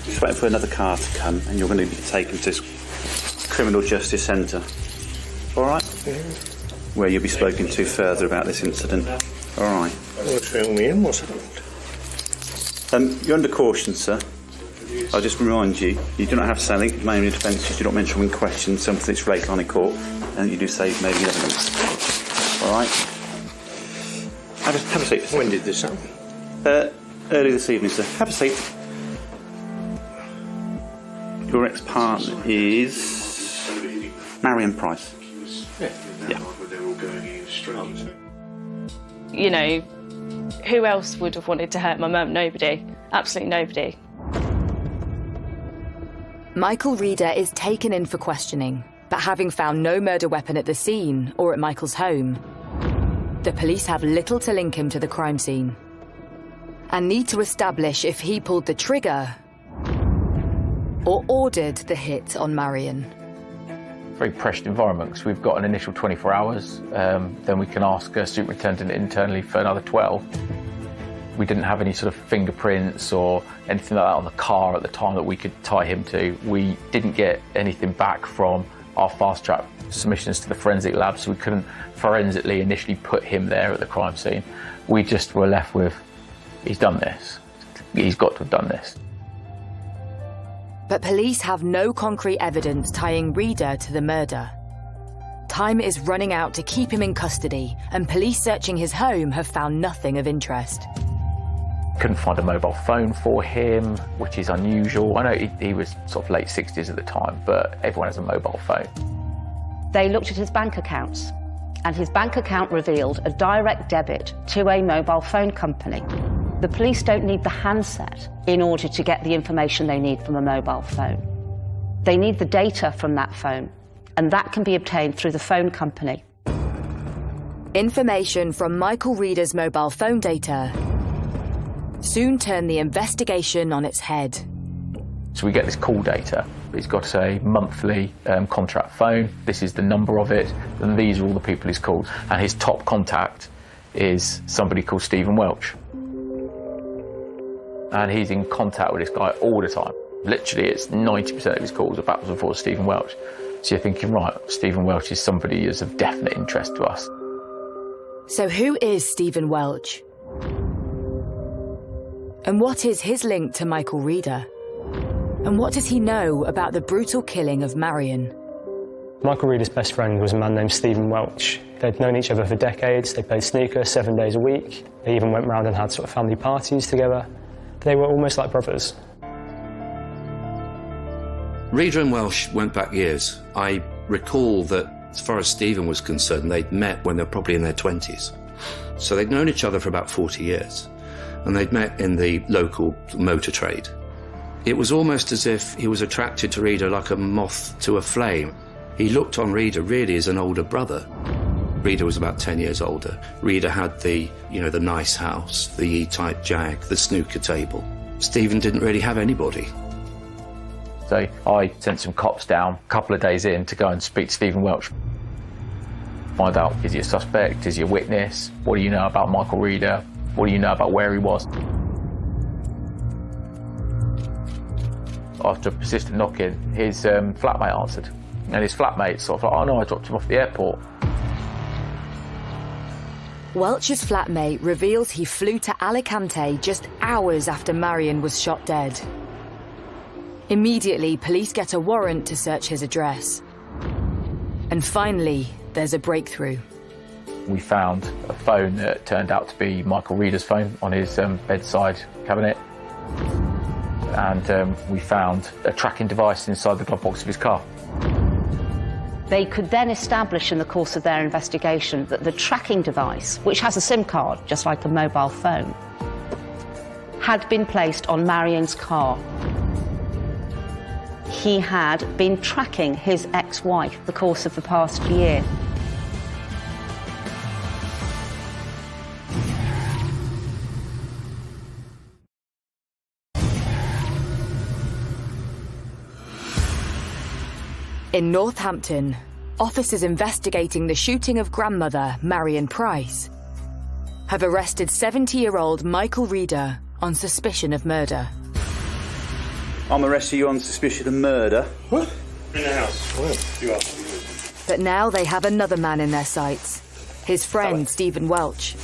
Just waiting for another car to come, and you're going to be taken to Criminal Justice Centre. All right? Yeah. Where you'll be spoken to further about this incident. All right. What's wrong with me? What's happened? You're under caution, sir. I'll just remind you, you do not have to say anything. Mainly defence, you do not mention when questioned something that's raised on in court, and you do say maybe evidence. All right? Have a seat. When did this happen? Early this evening, sir. Have a seat. Your ex-partner is Marion Price. Yeah. You know, who else would have wanted to hurt my mum? Nobody. Absolutely nobody. Michael Reeder is taken in for questioning, but having found no murder weapon at the scene or at Michael's home, the police have little to link him to the crime scene and need to establish if he pulled the trigger or ordered the hit on Marion. Very pressured environment because we've got an initial 24 hours, then we can ask a superintendent internally for another 12. We didn't have any sort of fingerprints or anything like that on the car at the time that we could tie him to. We didn't get anything back from our fast-track submissions to the forensic lab, so we couldn't forensically initially put him there at the crime scene. We just were left with, he's done this. He's got to have done this. But police have no concrete evidence tying Reader to the murder. Time is running out to keep him in custody, and police searching his home have found nothing of interest. Couldn't find a mobile phone for him, which is unusual. I know he was sort of late 60s at the time, but everyone has a mobile phone. They looked at his bank accounts, and his bank account revealed a direct debit to a mobile phone company. The police don't need the handset in order to get the information they need from a mobile phone. They need the data from that phone, and that can be obtained through the phone company. Information from Michael Reader's mobile phone data soon turned the investigation on its head. So we get this call data. He's got a monthly contract phone. This is the number of it, and these are all the people he's called. And his top contact is somebody called Stephen Welch. And he's in contact with this guy all the time. Literally, it's 90% of his calls are backwards and forwards Stephen Welch. So you're thinking, right, Stephen Welch is somebody who's of definite interest to us. So who is Stephen Welch? And what is his link to Michael Reader? And what does he know about the brutal killing of Marion? Michael Reader's best friend was a man named Stephen Welch. They'd known each other for decades. They played snooker 7 days a week. They even went round and had sort of family parties together. They were almost like brothers. Reader and Welsh went back years. I recall that, as far as Stephen was concerned, they'd met when they were probably in their 20s. So they'd known each other for about 40 years. And they'd met in the local motor trade. It was almost as if he was attracted to Reader like a moth to a flame. He looked on Reader really as an older brother. Reader was about 10 years older. Reader had the nice house, the E-type Jag, the snooker table. Stephen didn't really have anybody. So I sent some cops down a couple of days in to go and speak to Stephen Welch. Find out, is he a suspect? Is he a witness? What do you know about Michael Reader? What do you know about where he was? After persistent knocking, his flatmate answered. And his flatmate sort of like, oh no, I dropped him off at the airport. Welch's flatmate reveals he flew to Alicante just hours after Marion was shot dead. Immediately, police get a warrant to search his address. And finally, there's a breakthrough. We found a phone that turned out to be Michael Reader's phone on his bedside cabinet. And we found a tracking device inside the glove box of his car. They could then establish in the course of their investigation that the tracking device, which has a SIM card, just like a mobile phone, had been placed on Marion's car. He had been tracking his ex-wife the course of the past year. In Northampton, officers investigating the shooting of grandmother Marion Price have arrested 70-year-old Michael Reader on suspicion of murder. I'm arresting you on suspicion of murder. What? In the house. What? You are. But now they have another man in their sights, his friend Stephen Welch,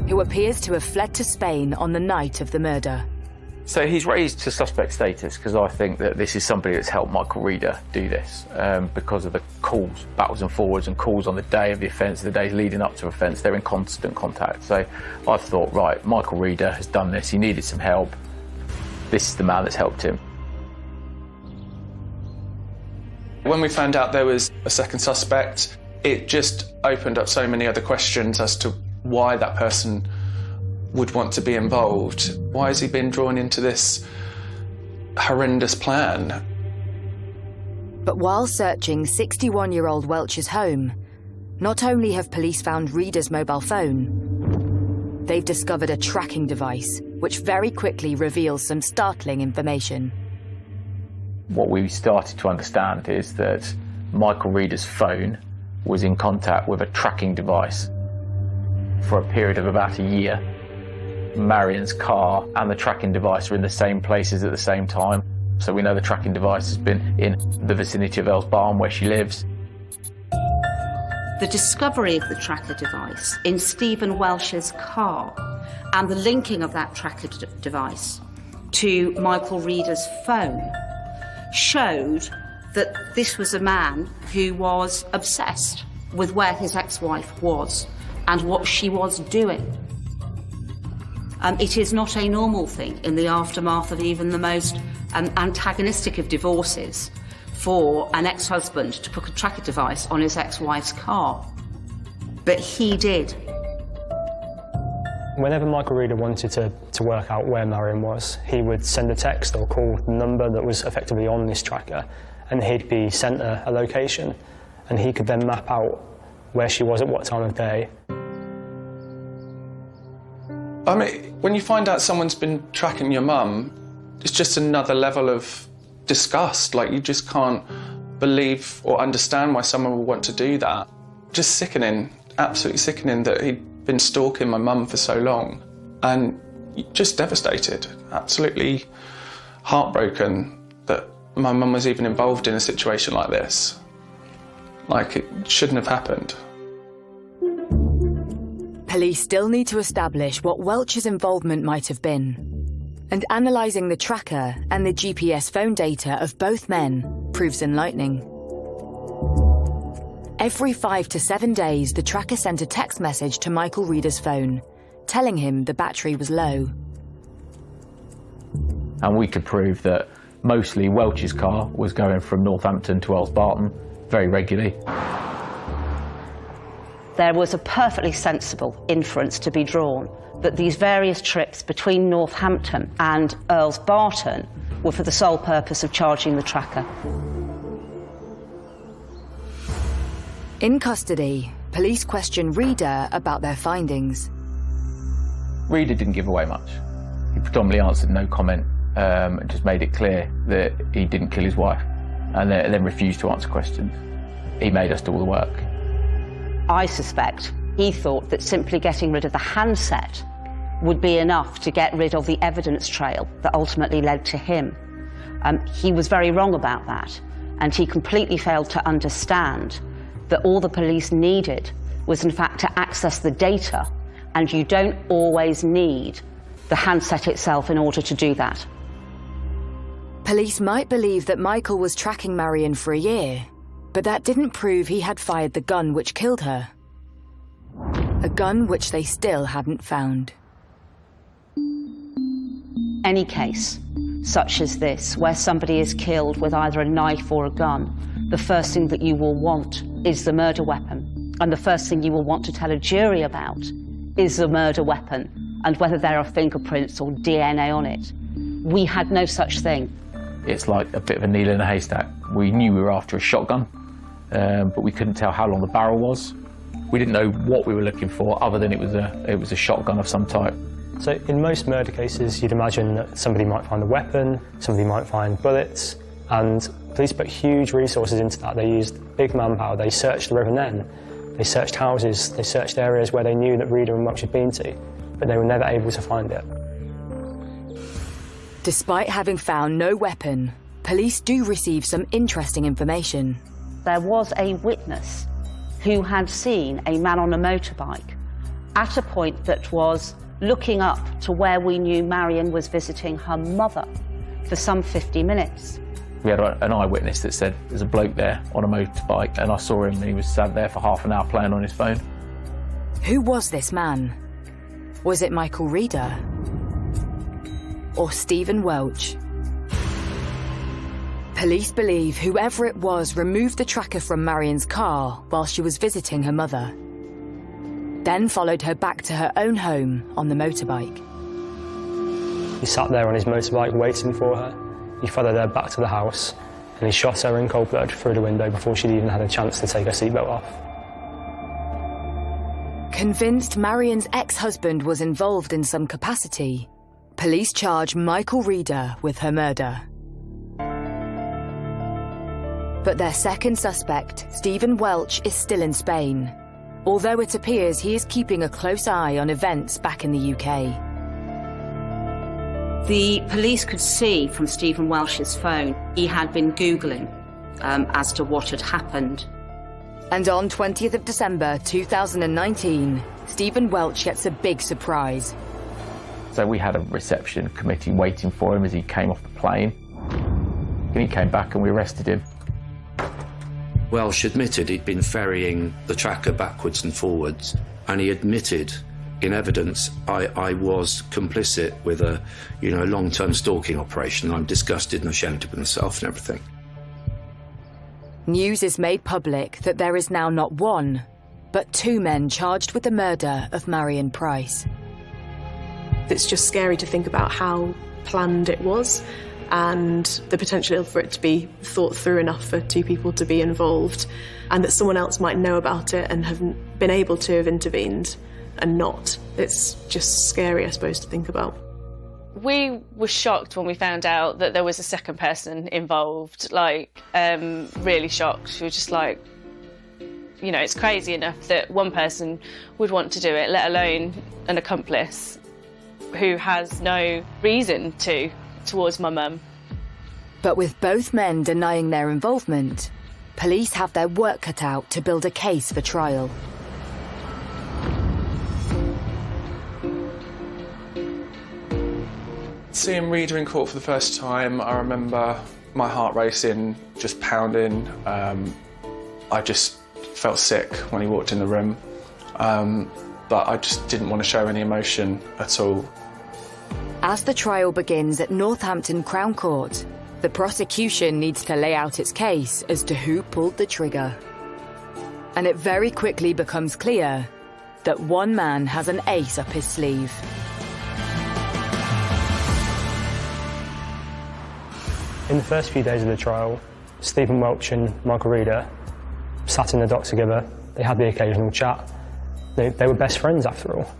who appears to have fled to Spain on the night of the murder. So he's raised to suspect status because I think that this is somebody that's helped Michael Reader do this because of the calls, backwards and forwards, and calls on the day of the offence, the days leading up to offence. They're in constant contact. So I've thought, right, Michael Reader has done this. He needed some help. This is the man that's helped him. When we found out there was a second suspect, it just opened up so many other questions as to why that person would want to be involved. Why has he been drawn into this horrendous plan? But while searching 61-year-old Welch's home, not only have police found Reader's mobile phone, they've discovered a tracking device, which very quickly reveals some startling information. What we started to understand is that Michael Reader's phone was in contact with a tracking device for a period of about a year. Marion's car and the tracking device are in the same places at the same time. So we know the tracking device has been in the vicinity of Earls Barn, where she lives. The discovery of the tracker device in Stephen Welch's car and the linking of that tracker device to Michael Reeder's phone showed that this was a man who was obsessed with where his ex-wife was and what she was doing. It is not a normal thing in the aftermath of even the most antagonistic of divorces for an ex-husband to put a tracker device on his ex-wife's car. But he did. Whenever Michael Reeder wanted to work out where Marion was, he would send a text or call the number that was effectively on this tracker, and he'd be sent a location, and he could then map out where she was at what time of day. I mean, when you find out someone's been tracking your mum, it's just another level of disgust. Like, you just can't believe or understand why someone would want to do that. Just sickening, absolutely sickening that he'd been stalking my mum for so long. And just devastated, absolutely heartbroken that my mum was even involved in a situation like this. Like, it shouldn't have happened. Police still need to establish what Welch's involvement might have been. And analysing the tracker and the GPS phone data of both men proves enlightening. Every 5 to 7 days, the tracker sent a text message to Michael Reeder's phone, telling him the battery was low. And we could prove that mostly Welch's car was going from Northampton to Earls Barton very regularly. There was a perfectly sensible inference to be drawn that these various trips between Northampton and Earls Barton were for the sole purpose of charging the tracker. In custody, police questioned Reeder about their findings. Reeder didn't give away much. He predominantly answered no comment, and just made it clear that he didn't kill his wife, and then refused to answer questions. He made us do all the work. I suspect he thought that simply getting rid of the handset would be enough to get rid of the evidence trail that ultimately led to him. He was very wrong about that, and he completely failed to understand that all the police needed was in fact to access the data, and you don't always need the handset itself in order to do that. Police might believe that Michael was tracking Marion for a year, but that didn't prove he had fired the gun which killed her. A gun which they still hadn't found. Any case, such as this, where somebody is killed with either a knife or a gun, the first thing that you will want is the murder weapon. And the first thing you will want to tell a jury about is the murder weapon and whether there are fingerprints or DNA on it. We had no such thing. It's like a bit of a needle in a haystack. We knew we were after a shotgun, but we couldn't tell how long the barrel was. We didn't know what we were looking for, other than it was a shotgun of some type. So in most murder cases, you'd imagine that somebody might find a weapon, somebody might find bullets, and police put huge resources into that. They used big manpower. They searched the River Nen. They searched houses. They searched areas where they knew that Reeder and Welch had been to, but they were never able to find it. Despite having found no weapon, police do receive some interesting information. There was a witness who had seen a man on a motorbike at a point that was looking up to where we knew Marion was visiting her mother for some 50 minutes. We had an eyewitness that said there's a bloke there on a motorbike, and I saw him and he was sat there for half an hour playing on his phone. Who was this man? Was it Michael Reeder? Or Stephen Welch? Police believe whoever it was removed the tracker from Marion's car while she was visiting her mother, then followed her back to her own home on the motorbike. He sat there on his motorbike waiting for her. He followed her back to the house, and he shot her in cold blood through the window before she'd even had a chance to take her seatbelt off. Convinced Marion's ex-husband was involved in some capacity, police charge Michael Reeder with her murder. But their second suspect, Stephen Welch, is still in Spain, although it appears he is keeping a close eye on events back in the UK. The police could see from Stephen Welsh's phone he had been Googling as to what had happened. And on 20th of December 2019, Stephen Welch gets a big surprise. So we had a reception committee waiting for him as he came off the plane. And he came back and we arrested him. Welsh admitted he'd been ferrying the tracker backwards and forwards, and he admitted in evidence, I was complicit with a long-term stalking operation. I'm disgusted and ashamed of myself and everything. News is made public that there is now not one, but two men charged with the murder of Marion Price. It's just scary to think about how planned it was and the potential for it to be thought through enough for two people to be involved, and that someone else might know about it and haven't been able to have intervened and not. It's just scary, I suppose, to think about. We were shocked when we found out that there was a second person involved, really shocked. We were just like, it's crazy enough that one person would want to do it, let alone an accomplice who has no reason towards my mum. But with both men denying their involvement, police have their work cut out to build a case for trial. Seeing Reader in court for the first time, I remember my heart racing, just pounding. I just felt sick when he walked in the room, but I just didn't want to show any emotion at all. As the trial begins at Northampton Crown Court, the prosecution needs to lay out its case as to who pulled the trigger. And it very quickly becomes clear that one man has an ace up his sleeve. In the first few days of the trial, Stephen Welch and Michael Reader sat in the dock together. They had the occasional chat. They were best friends after all.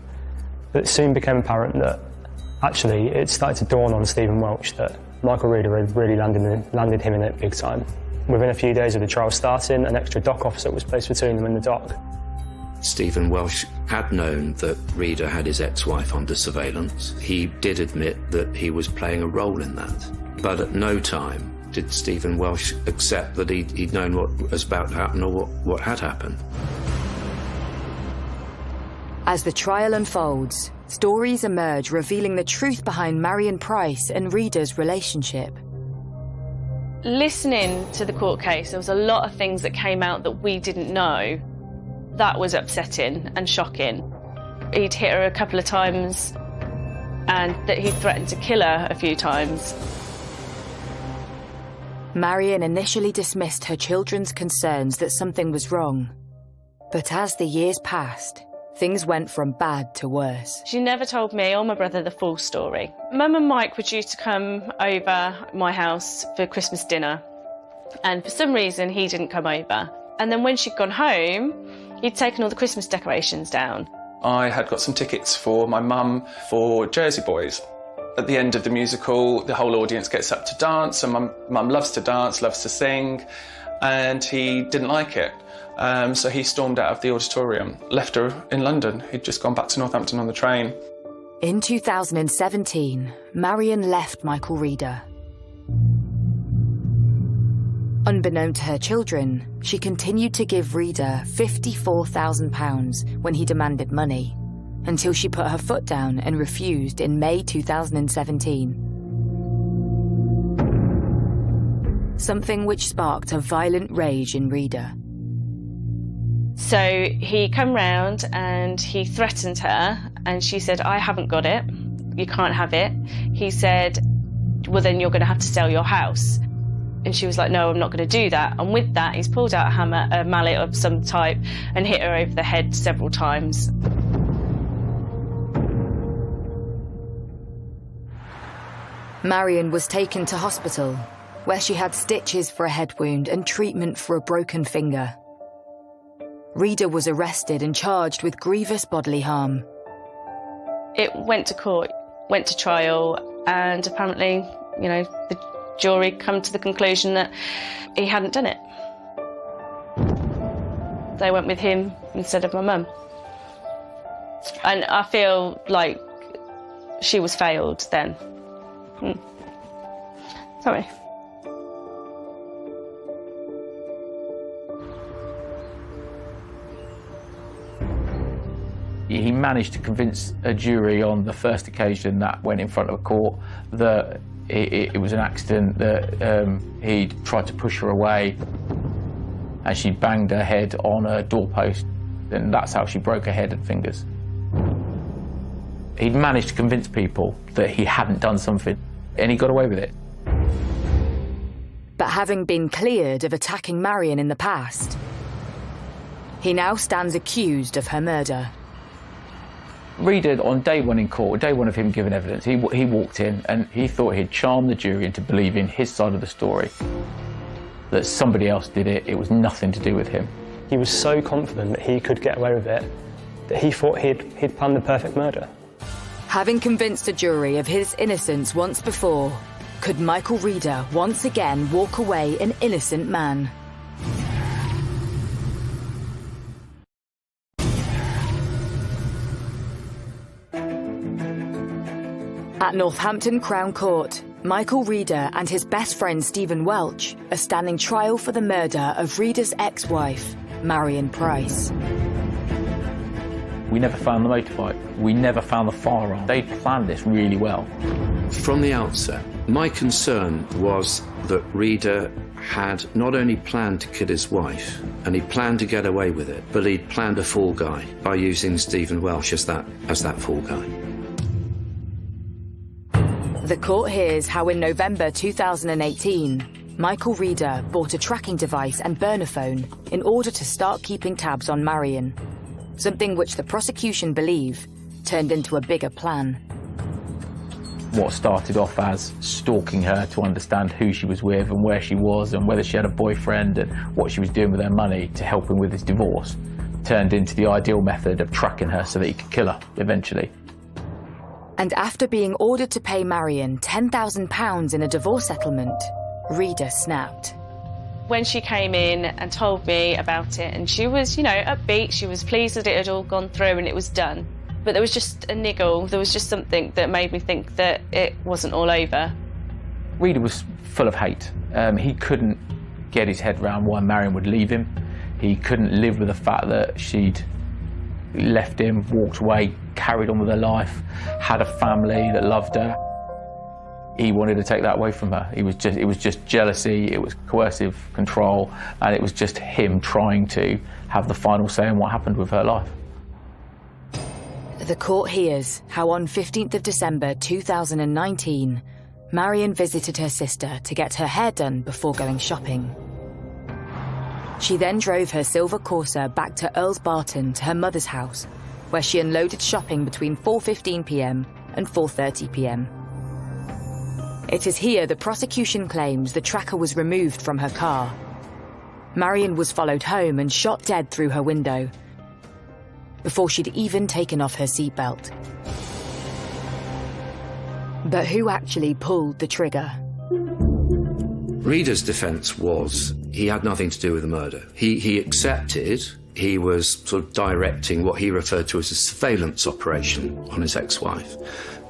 But it soon became apparent that actually it started to dawn on Stephen Welch that Michael Reader had really landed him in it big time. Within a few days of the trial starting, an extra dock officer was placed between them in the dock. Stephen Welsh had known that Reader had his ex-wife under surveillance. He did admit that he was playing a role in that. But at no time did Stephen Welsh accept that he'd known what was about to happen or what had happened. As the trial unfolds, stories emerge revealing the truth behind Marion Price and Reader's relationship. Listening to the court case, there was a lot of things that came out that we didn't know. That was upsetting and shocking. He'd hit her a couple of times and that he threatened to kill her a few times. Marion initially dismissed her children's concerns that something was wrong. But as the years passed, things went from bad to worse. She never told me or my brother the full story. Mum and Mike were due to come over my house for Christmas dinner, and for some reason he didn't come over. And then when she'd gone home, he'd taken all the Christmas decorations down. I had got some tickets for my mum for Jersey Boys. At the end of the musical, the whole audience gets up to dance, and my mum loves to dance, loves to sing, and he didn't like it. So he stormed out of the auditorium, left her in London. He'd just gone back to Northampton on the train. In 2017, Marion left Michael Reader. Unbeknown to her children, she continued to give Reader £54,000 when he demanded money, until she put her foot down and refused in May 2017. Something which sparked a violent rage in Reader. So he come round and he threatened her, and she said, "I haven't got it, you can't have it." He said, "Well, then you're going to have to sell your house." And she was like, "No, I'm not going to do that." And with that, he's pulled out a mallet of some type and hit her over the head several times. Marion was taken to hospital, where she had stitches for a head wound and treatment for a broken finger. Reader was arrested and charged with grievous bodily harm. It went to court, went to trial, and apparently, the jury come to the conclusion that he hadn't done it. They went with him instead of my mum. And I feel like she was failed then. Sorry. He managed to convince a jury on the first occasion that went in front of a court that it was an accident, that he'd tried to push her away and she banged her head on a doorpost, and that's how she broke her head and fingers. He'd managed to convince people that he hadn't done something, and he got away with it. But having been cleared of attacking Marion in the past, he now stands accused of her murder. Reader, on day one in court, day one of him giving evidence, he walked in and he thought he'd charmed the jury into believing his side of the story, that somebody else did it, it was nothing to do with him. He was so confident that he could get away with it that he thought he'd planned the perfect murder. Having convinced a jury of his innocence once before, could Michael Reader once again walk away an innocent man? At Northampton Crown Court, Michael Reader and his best friend Stephen Welch are standing trial for the murder of Reader's ex-wife, Marion Price. We never found the motorbike. We never found the firearm. They'd planned this really well. From the outset, my concern was that Reader had not only planned to kill his wife, and he planned to get away with it, but he'd planned a fall guy by using Stephen Welch as that fall guy. The court hears how in November 2018, Michael Reader bought a tracking device and burner phone in order to start keeping tabs on Marion, something which the prosecution believe turned into a bigger plan. What started off as stalking her to understand who she was with and where she was and whether she had a boyfriend and what she was doing with her money to help him with his divorce turned into the ideal method of tracking her so that he could kill her eventually. And after being ordered to pay Marion £10,000 in a divorce settlement, Reader snapped. When she came in and told me about it, and she was, upbeat, she was pleased that it had all gone through and it was done. But there was just a niggle, there was just something that made me think that it wasn't all over. Reader was full of hate. He couldn't get his head around why Marion would leave him. He couldn't live with the fact that she'd left him, walked away, carried on with her life, had a family that loved her. He wanted to take that away from her. It was just jealousy, it was coercive control, and it was just him trying to have the final say on what happened with her life. The court hears how on 15th of December 2019, Marion visited her sister to get her hair done before going shopping. She then drove her silver Corsa back to Earls Barton to her mother's house, where she unloaded shopping between 4:15 p.m. and 4:30 p.m. It is here the prosecution claims the tracker was removed from her car. Marion was followed home and shot dead through her window, before she'd even taken off her seatbelt. But who actually pulled the trigger? Reader's defence was he had nothing to do with the murder. He accepted he was sort of directing what he referred to as a surveillance operation on his ex-wife,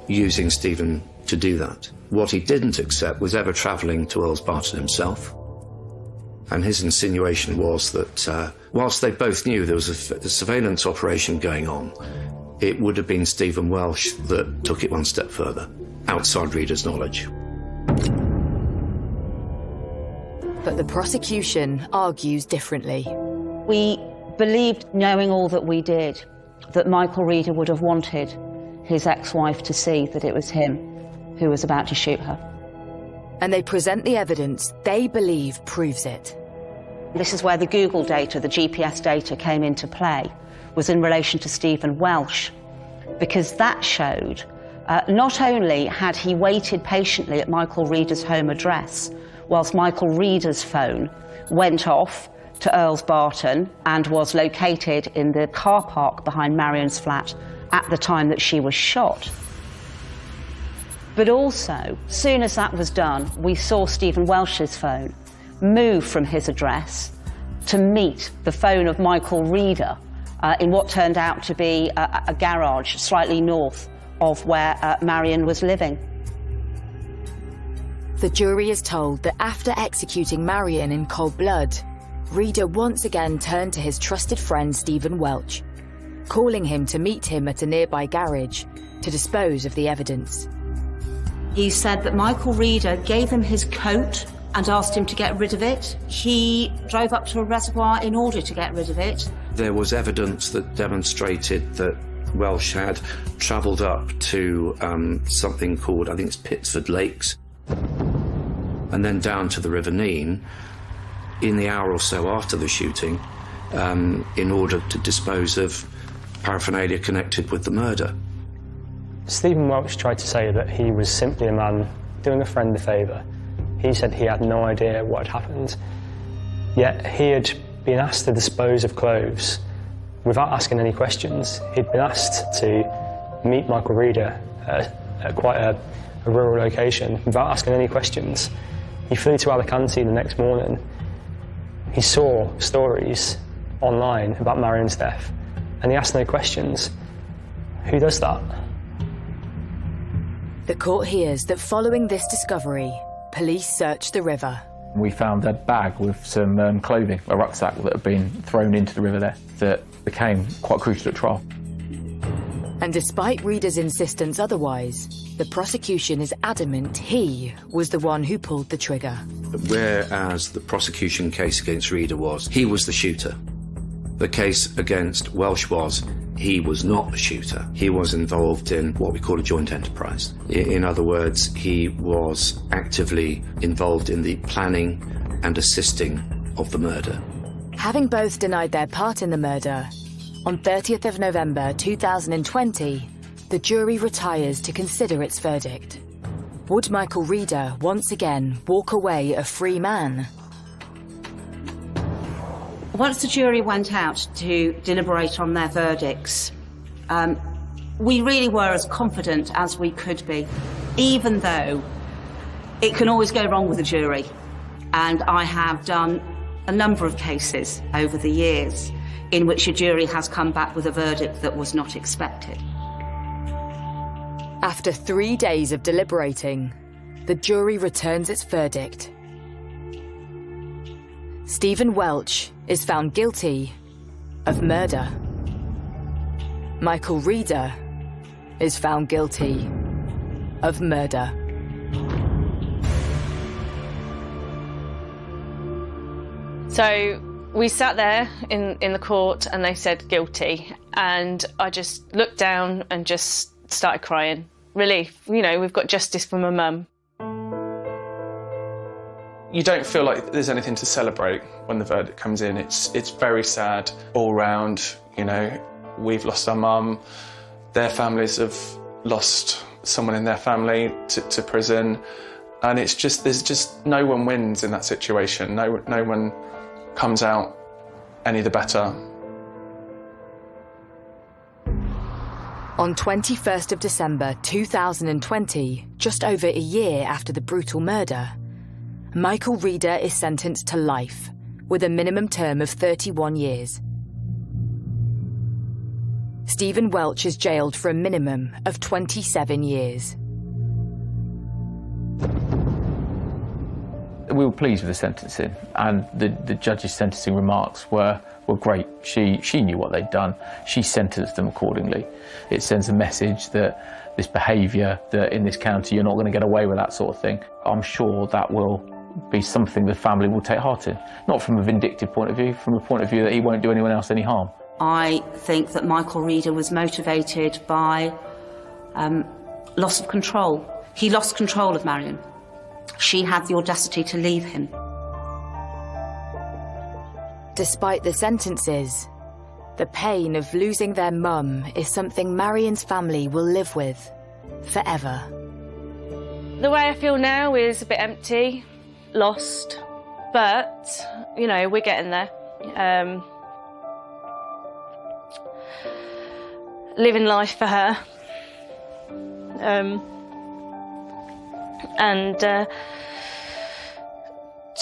using Stephen to do that. What he didn't accept was ever travelling to Earls Barton himself. And his insinuation was that whilst they both knew there was a surveillance operation going on, it would have been Stephen Welch that took it one step further, outside Reader's knowledge. But the prosecution argues differently. We believed, knowing all that we did, that Michael Reader would have wanted his ex-wife to see that it was him who was about to shoot her. And they present the evidence they believe proves it. This is where the Google data, the GPS data, came into play, was in relation to Stephen Welch, because that showed not only had he waited patiently at Michael Reader's home address whilst Michael Reader's phone went off to Earls Barton and was located in the car park behind Marion's flat at the time that she was shot. But also, soon as that was done, we saw Stephen Welch's phone move from his address to meet the phone of Michael Reader in what turned out to be a garage slightly north of where Marion was living. The jury is told that after executing Marion in cold blood, Reader once again turned to his trusted friend Stephen Welch, calling him to meet him at a nearby garage to dispose of the evidence. He said that Michael Reader gave him his coat and asked him to get rid of it. He drove up to a reservoir in order to get rid of it. There was evidence that demonstrated that Welsh had travelled up to something called, I think it's Pittsford Lakes, and then down to the River Nene in the hour or so after the shooting in order to dispose of paraphernalia connected with the murder. Stephen Welch tried to say that he was simply a man doing a friend a favour. He said he had no idea what had happened, yet he had been asked to dispose of clothes without asking any questions. He'd been asked to meet Michael Reader at quite a rural location without asking any questions. He flew to Alicante the next morning. He saw stories online about Marion's death and he asked no questions. Who does that? The court hears that following this discovery, police searched the river. We found a bag with some clothing, a rucksack that had been thrown into the river there that became quite crucial at trial. And despite Reader's insistence otherwise, the prosecution is adamant he was the one who pulled the trigger. Whereas the prosecution case against Reader was, he was the shooter. The case against Welsh was, he was not the shooter. He was involved in what we call a joint enterprise. In other words, he was actively involved in the planning and assisting of the murder. Having both denied their part in the murder, on 30th of November 2020, the jury retires to consider its verdict. Would Michael Reader once again walk away a free man? Once the jury went out to deliberate on their verdicts, we really were as confident as we could be, even though it can always go wrong with a jury. And I have done a number of cases over the years in which a jury has come back with a verdict that was not expected. After 3 days of deliberating, the jury returns its verdict. Stephen Welch is found guilty of murder. Michael Reader is found guilty of murder. So we sat there in the court and they said guilty, and I just looked down and just started crying. Relief, you know, we've got justice for my mum. You don't feel like there's anything to celebrate when the verdict comes in. It's very sad all round. You know, we've lost our mum. Their families have lost someone in their family to prison, and it's just there's just no one wins in that situation. No one comes out any the better. On 21st of December 2020, just over a year after the brutal murder, Michael Reader is sentenced to life, with a minimum term of 31 years. Stephen Welch is jailed for a minimum of 27 years. We were pleased with the sentencing, and the judge's sentencing remarks were great. She knew what they'd done. She sentenced them accordingly. It sends a message that this behaviour, that in this county you're not going to get away with that sort of thing. I'm sure that will be something the family will take heart in. Not from a vindictive point of view, from a point of view that he won't do anyone else any harm. I think that Michael Reader was motivated by loss of control. He lost control of Marion. She had the audacity to leave him. Despite the sentences, the pain of losing their mum is something Marion's family will live with forever. The way I feel now is a bit empty, lost, but, you know, we're getting there. Living life for her.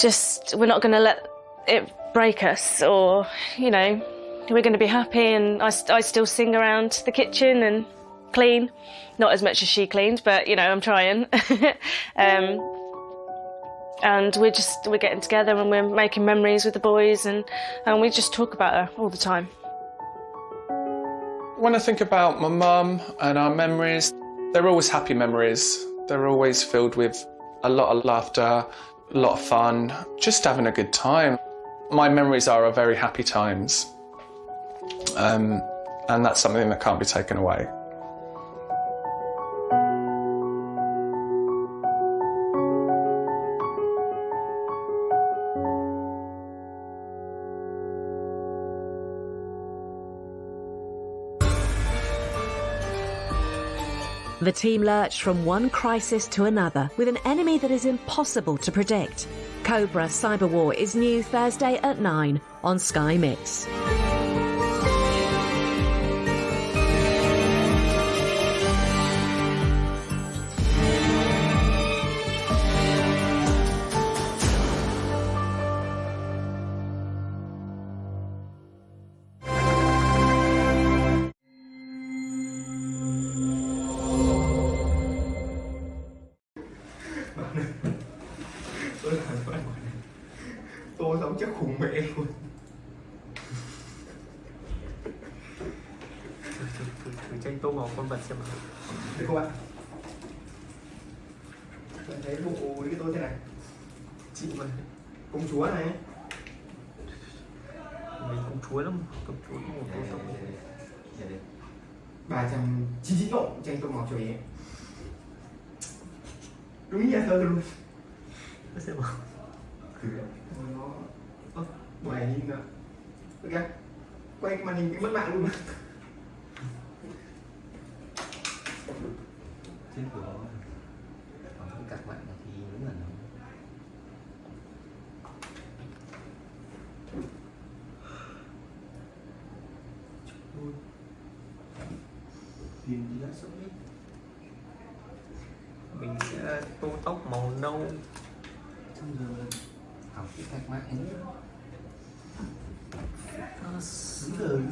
Just, we're not going to let it break us, or, you know, we're going to be happy, and I still sing around the kitchen and clean. Not as much as she cleans, but, you know, I'm trying. and we're getting together and we're making memories with the boys, and we just talk about her all the time. When I think about my mum and our memories, they're always happy memories. They're always filled with a lot of laughter, a lot of fun, just having a good time. My memories are of very happy times, and that's something that can't be taken away. The team lurched from one crisis to another with an enemy that is impossible to predict. Cobra Cyber War is new Thursday at 9 on Sky Mix. Tôi sống chắc khùng mẹ luôn. Thử tranh tô màu con vật xem nào. Đây các bạn. Bạn thấy bộ cái tôi thế này. Chị mà công chúa này. Mình công chúa lắm, công chúa một tô tổng. 399 độ tranh tô màu trời ấy. Đúng như thơ luôn. Xem nào. Nó bài hình nè. Ok. Quay cái màn hình mất mạng luôn mà. Trên của các bạn thì đúng là nó tìm đi đã sống hết. Mình sẽ tô tóc màu nâu. Xong rồi học cái cách mát hết. Nó xứ đời luôn.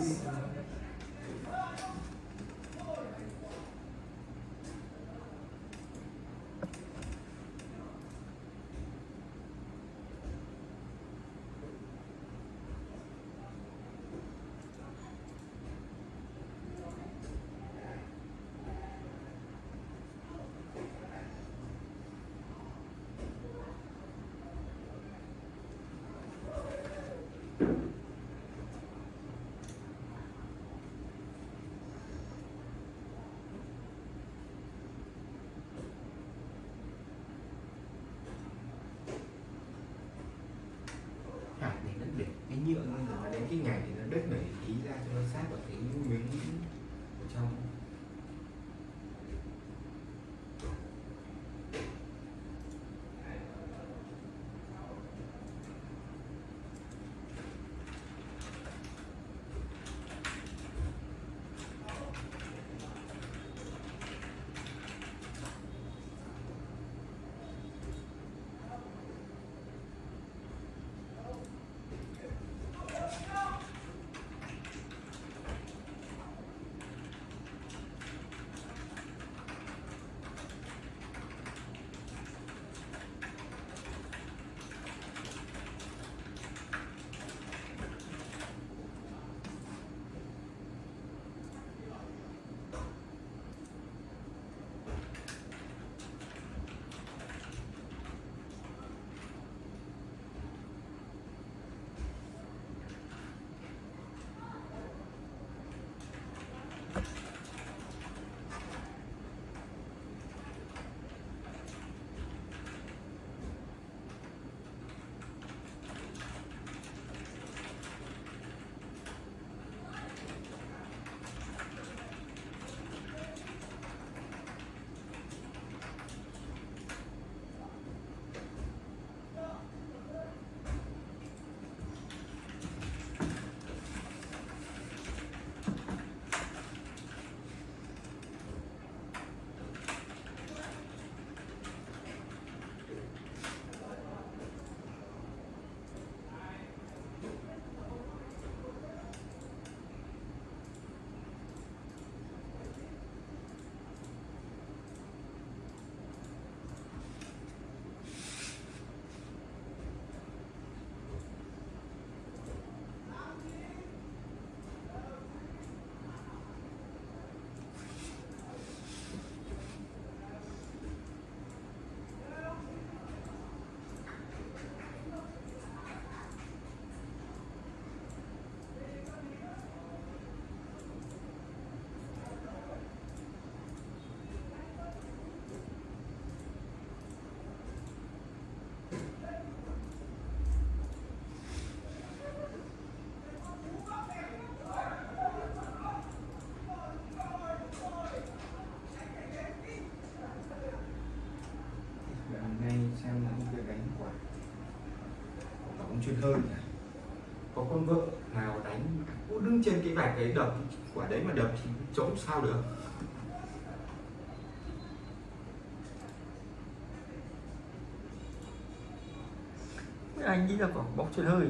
truyền hơi này. Có con vợ nào đánh cứ đứng trên cái vạch ấy đập quả đấy mà đập thì chống sao được. Anh nghĩ là có bóng truyền hơi.